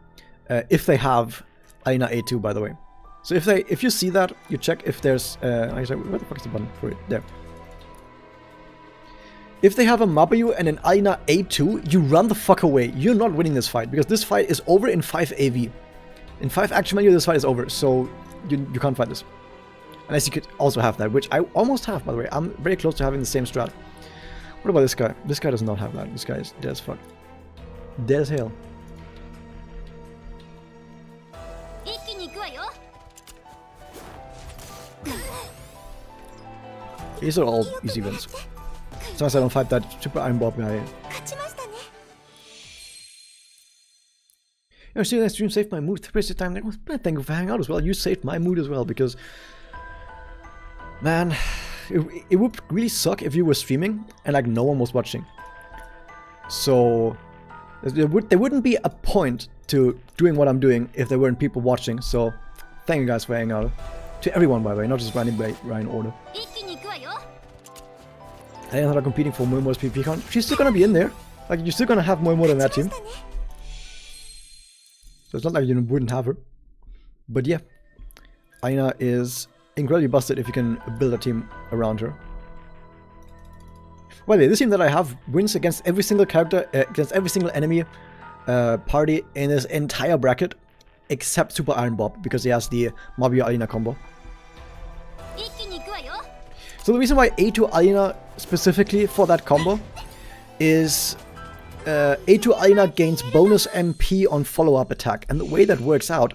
If they have Alina A2, by the way. So if you see that, you check if there's actually, where the fuck is the button for it? There. If they have a Mabayu and an Alina A2, you run the fuck away. You're not winning this fight because this fight is over in 5 AV. In 5 action menu, this fight is over, so you can't fight this. Unless you could also have that, which I almost have, by the way. I'm very close to having the same strat. What about this guy? This guy does not have that. This guy is dead as fuck. Dead as hell. These are all easy wins. As long as I don't fight that Super Iron Bob guy. You know, seeing that stream saved my mood. Thank you for hanging out as well. You saved my mood as well because, man, it would really suck if you were streaming and like no one was watching. So there wouldn't be a point to doing what I'm doing if there weren't people watching. So thank you guys for hanging out. To everyone, by the way, not just Ryan Order. I am not competing for Moimo's PvP count. She's still gonna be in there. Like, you're still gonna have Moimo in that team. So it's not like you wouldn't have her. But yeah, Aina is incredibly busted if you can build a team around her. By the way, this team that I have wins against every single character, against every single enemy party in this entire bracket, except Super Iron Bob, because he has the Mabayu Alina combo. So the reason why A2 Alina specifically for that combo is A2 Alina gains bonus MP on follow-up attack, and the way that works out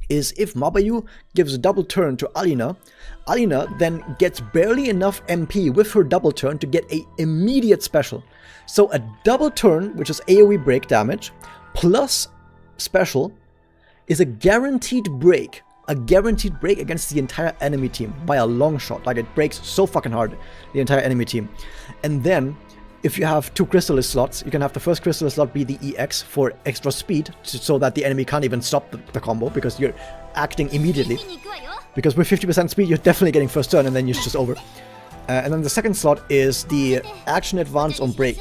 is if Mabayu gives a double turn to Alina, Alina then gets barely enough MP with her double turn to get an immediate special. So a double turn, which is AoE break damage, plus special, is a guaranteed break against the entire enemy team by a long shot. Like, it breaks so fucking hard, the entire enemy team. And then, if you have 2 Chrysalis slots, you can have the first Chrysalis slot be the EX for extra speed, so that the enemy can't even stop the combo, because you're acting immediately. Because with 50% speed, you're definitely getting first turn, and then it's just over. And then the second slot is the action advance on break.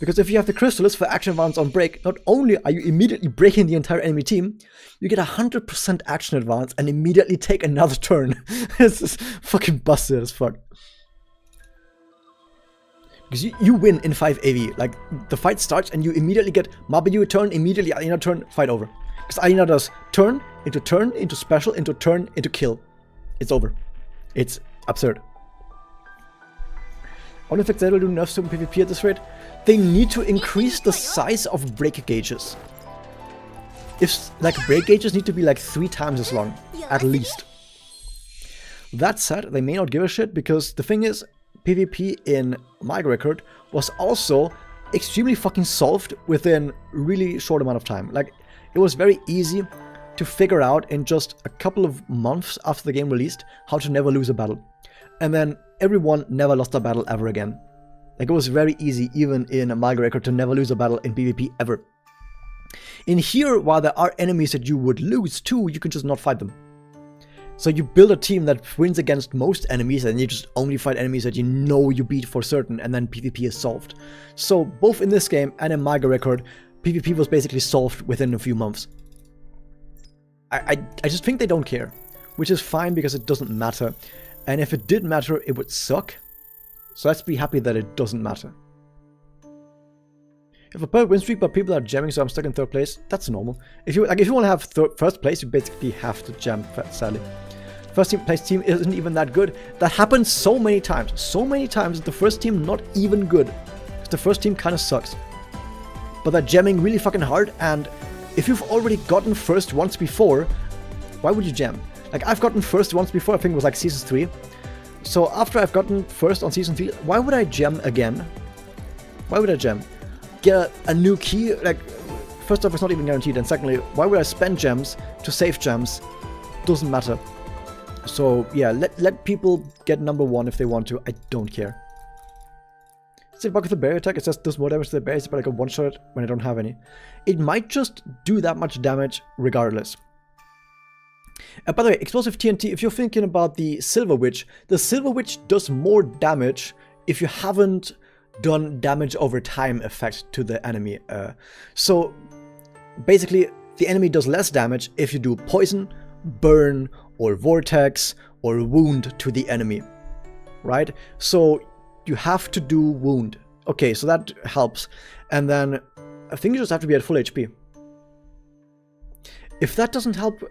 Because if you have the Chrysalis for action advance on break, not only are you immediately breaking the entire enemy team, you get 100% action advance and immediately take another turn. It's just fucking busted as fuck. Because you win in 5 AV. Like, the fight starts and you immediately get Mabayu turn, immediately Alina turn, fight over. Because Alina does turn, into special, into turn, into kill. It's over. It's absurd. I wonder if they will do nerfs to PvP at this rate. They need to increase the size of break gauges. Break gauges need to be like 3 times as long, at least. That said, they may not give a shit, because the thing is, PvP in my record was also extremely fucking solved within really short amount of time. Like, it was very easy to figure out in just a couple of months after the game released how to never lose a battle. And then everyone never lost a battle ever again. Like, it was very easy, even in a Mega record, to never lose a battle in PvP ever. In here, while there are enemies that you would lose to, you can just not fight them. So you build a team that wins against most enemies, and you just only fight enemies that you know you beat for certain, and then PvP is solved. So both in this game and in Mega record, PvP was basically solved within a few months. I just think they don't care, which is fine because it doesn't matter. And if it did matter, it would suck. So let's be happy that it doesn't matter. If a perfect win streak but people are jamming, so I'm stuck in 3rd place, that's normal. If you want to have 1st place, you basically have to jam, sadly. First place team isn't even that good. That happens so many times. So many times is the first team not even good. Because the first team kind of sucks. But they're jamming really fucking hard, and if you've already gotten first once before, why would you jam? Like, I've gotten first once before, I think it was like Season 3. So after I've gotten first on Season 3, why would I jam again? Why would I jam? Get a new key? Like, first off, it's not even guaranteed, and secondly, why would I spend gems to save gems? Doesn't matter. So yeah, let people get number 1 if they want to. I don't care. It's a bug with the berry attack. It says does more damage to the berries, but like a one-shot when I don't have any. It might just do that much damage regardless. By the way, explosive TNT, if you're thinking about the Silver Witch does more damage if you haven't done damage over time effect to the enemy. So basically, the enemy does less damage if you do poison, burn, or vortex, or wound to the enemy, right? So you have to do wound. Okay, so that helps. And then I think you just have to be at full HP. If that doesn't help,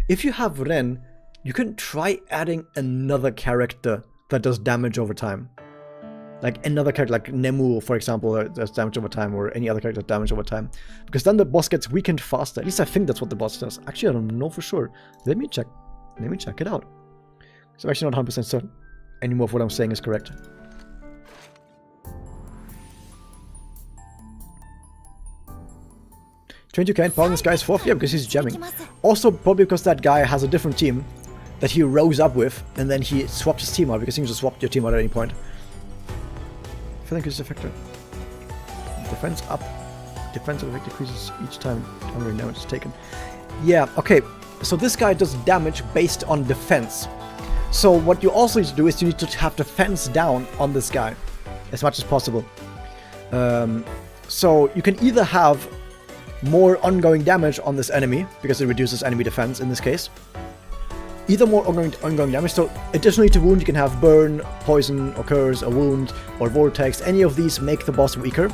if you have Ren, you can try adding another character that does damage over time. Like another character, like Nemu, for example, that does damage over time, or any other character that does damage over time. Because then the boss gets weakened faster. At least I think that's what the boss does. Actually, I don't know for sure. Let me check it out. So I'm actually not 100% certain anymore if what I'm saying is correct. 22k and this guy's 4th, yeah, because he's jamming. Also, probably because that guy has a different team that he rose up with, and then he swapped his team out, because you can just swap your team out at any point. I feel like it's effective. Defense up. Defensive effect decreases each time target damage is taken. Yeah, okay. So this guy does damage based on defense. So what you also need to do is you need to have defense down on this guy as much as possible. So you can either have more ongoing damage on this enemy, because it reduces enemy defense in this case. Either more ongoing damage, so additionally to wound you can have burn, poison, occurs, a wound, or vortex. Any of these make the boss weaker.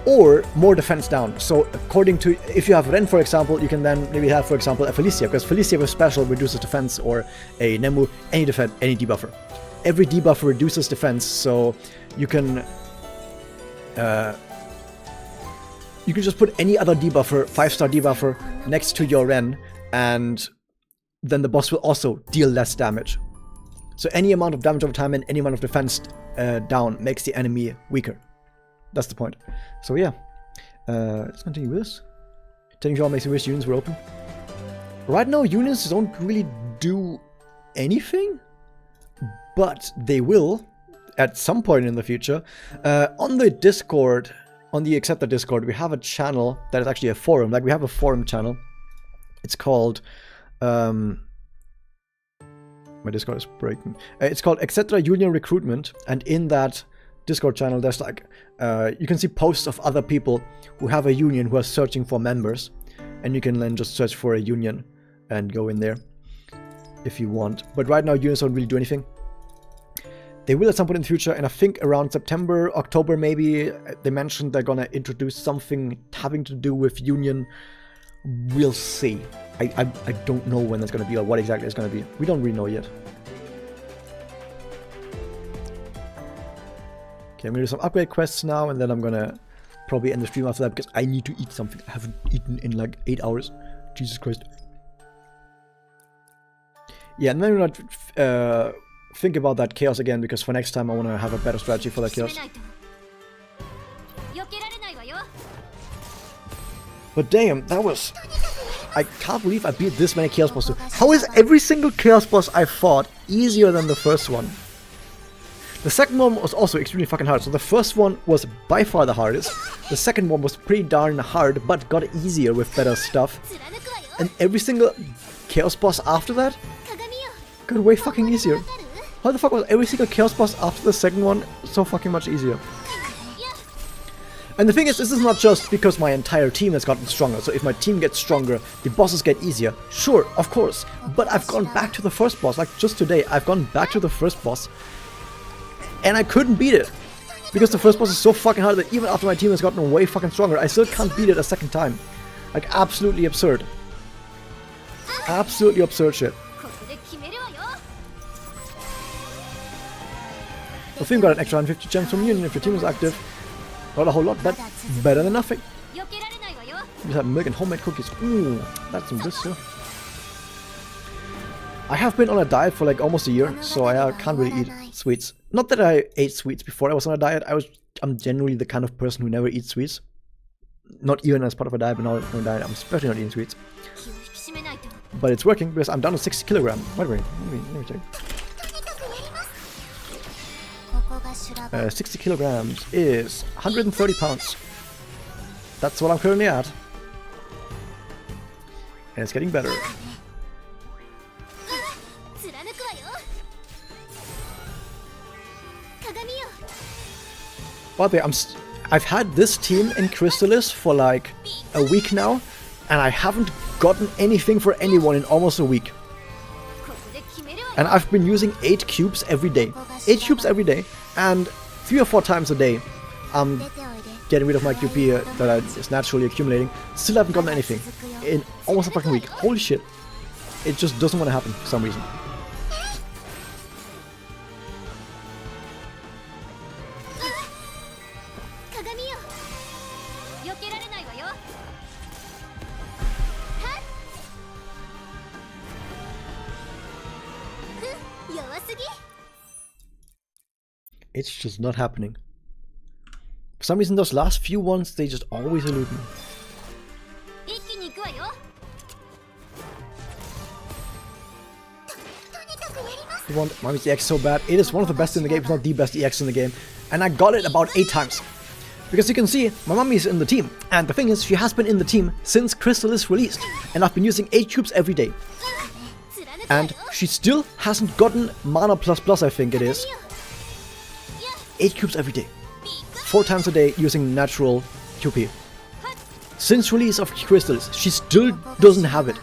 Or more defense down. So according to, if you have Ren for example, you can then maybe have for example a Felicia, because Felicia with special reduces defense, or a Nemu, any debuffer. Every debuffer reduces defense, so you can just put any other debuffer, 5-star debuffer, next to your Ren, and then the boss will also deal less damage. So any amount of damage over time and any amount of defense down makes the enemy weaker. That's the point. So yeah, let's continue with this. Technically all makes me wish unions were open. Right now unions don't really do anything, but they will at some point in the future. On the Discord, on the Acceptor Discord, we have a channel that is actually a forum. Like, we have a forum channel. It's called my Discord is breaking. It's called Etc. Union Recruitment, and in that Discord channel there's like you can see posts of other people who have a union who are searching for members, and you can then just search for a union and go in there if you want. But right now unions don't really do anything. They will at some point in the future, and I think around September, October maybe, they mentioned they're gonna introduce something having to do with union. We'll see. I don't know when that's gonna be or what exactly it's gonna be. We don't really know yet. Okay, I'm gonna do some upgrade quests now, and then I'm gonna probably end the stream after that, because I need to eat something. I haven't eaten in like 8 hours. Jesus Christ. Yeah, and then we're not think about that chaos again, because for next time I want to have a better strategy for that chaos. But damn, that was... I can't believe I beat this many chaos bosses. How is every single chaos boss I fought easier than the first one? The second one was also extremely fucking hard. So the first one was by far the hardest. The second one was pretty darn hard, but got easier with better stuff. And every single chaos boss after that got way fucking easier. How the fuck was every single chaos boss after the second one so fucking much easier? And the thing is, this is not just because my entire team has gotten stronger. So if my team gets stronger, the bosses get easier. Sure, of course. But I've gone back to the first boss. Like just today, I've gone back to the first boss. And I couldn't beat it. Because the first boss is so fucking hard that even after my team has gotten way fucking stronger, I still can't beat it a second time. Like absolutely absurd. Absolutely absurd shit. The thing got an extra 150 gems from Union if your team is active. Not a whole lot, but better than nothing. Just have milk and homemade cookies. Ooh, that's some bliss too. I have been on a diet for like almost a year, so I can't really eat sweets. Not that I ate sweets before I was on a diet. I'm generally the kind of person who never eats sweets. Not even as part of a diet, but now on a diet, I'm especially not eating sweets. But it's working because I'm down to 60 kilograms. Wait, let me check. 60 kilograms is 130 pounds. That's what I'm currently at. And it's getting better. By the way, I've had this team in Crystalis for like a week now, and I haven't gotten anything for anyone in almost a week. And I've been using 8 cubes every day. 8 cubes every day, and 3 or 4 times a day I'm getting rid of my QP that is naturally accumulating. Still haven't gotten anything in almost a fucking week. Holy shit. It just doesn't want to happen for some reason. It's just not happening. For some reason, those last few ones, they just always elude me. I want Mommy's EX so bad. It is one of the best in the game, if not the best EX in the game. And I got it about 8 times. Because you can see, my mommy is in the team. And the thing is, she has been in the team since Crystalis released. And I've been using 8 cubes every day. And she still hasn't gotten Mana++, I think it is. 8 cubes every day. 4 times a day using natural QP. Since release of Crystalis, she still doesn't have it.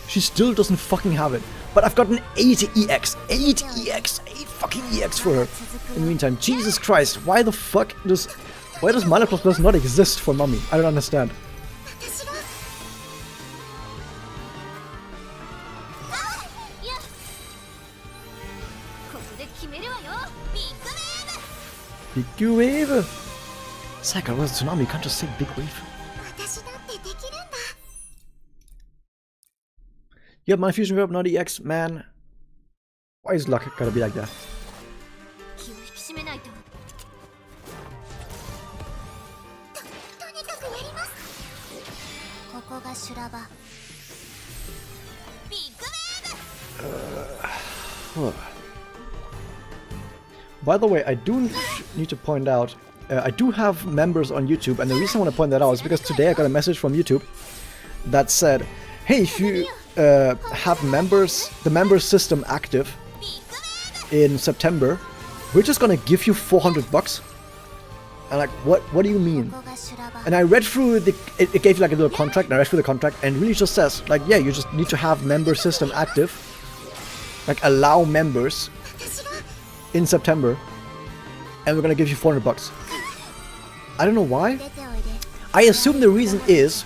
She still doesn't fucking have it. But I've gotten 8 EX. 8 EX. 8 fucking EX for her. In the meantime, Jesus Christ, why the fuck does Mana++ not exist for mommy? I don't understand. Big wave! Psycho, was a tsunami, you can't just say big wave. Yep, my fusion verb, not EX, man. Why is luck gotta be like that? By the way, I do need to point out, I do have members on YouTube, and the reason I want to point that out is because today I got a message from YouTube that said, hey, if you have members, the member system active in September, we're just gonna give you $400. And like, what do you mean? And I read through it gave you like a little contract, and I read through the contract, and it really just says, like, yeah, you just need to have member system active, like allow members in September, and we're gonna give you $400. I don't know why. I assume the reason is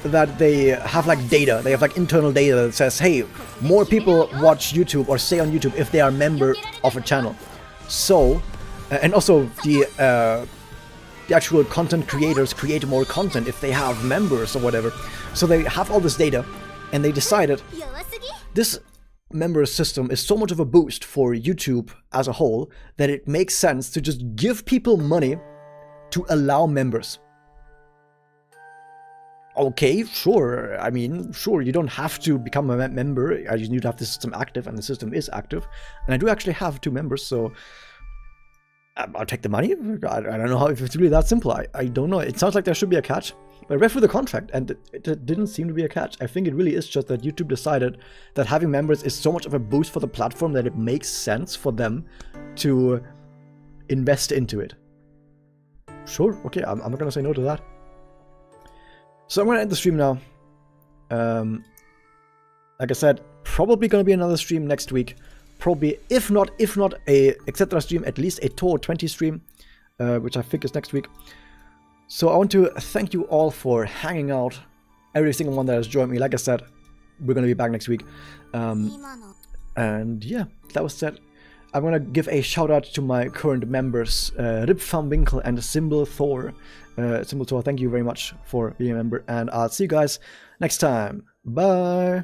that they have like data, they have like internal data that says, hey, more people watch YouTube or stay on YouTube if they are a member of a channel. So, and also the actual content creators create more content if they have members or whatever. So they have all this data, and they decided this member system is so much of a boost for YouTube as a whole that it makes sense to just give people money to allow members. Okay, sure. I mean, sure, you don't have to become a member. You need to have the system active, and the system is active. And I do actually have 2 members, so I'll take the money. I don't know how, if it's really that simple. I don't know. It sounds like there should be a catch. But I read through the contract and it didn't seem to be a catch. I think it really is just that YouTube decided that having members is so much of a boost for the platform that it makes sense for them to invest into it. Sure, okay, I'm not gonna say no to that. So I'm gonna end the stream now. Like I said, probably gonna be another stream next week. Probably, if not a etc. stream, at least a Tour 20 stream, which I think is next week. So I want to thank you all for hanging out, every single one that has joined me. Like I said, we're gonna be back next week. And yeah, that was said. I'm gonna give a shout out to my current members, Rip Van Winkle and Symbol Thor. Symbol Thor, thank you very much for being a member, and I'll see you guys next time. Bye!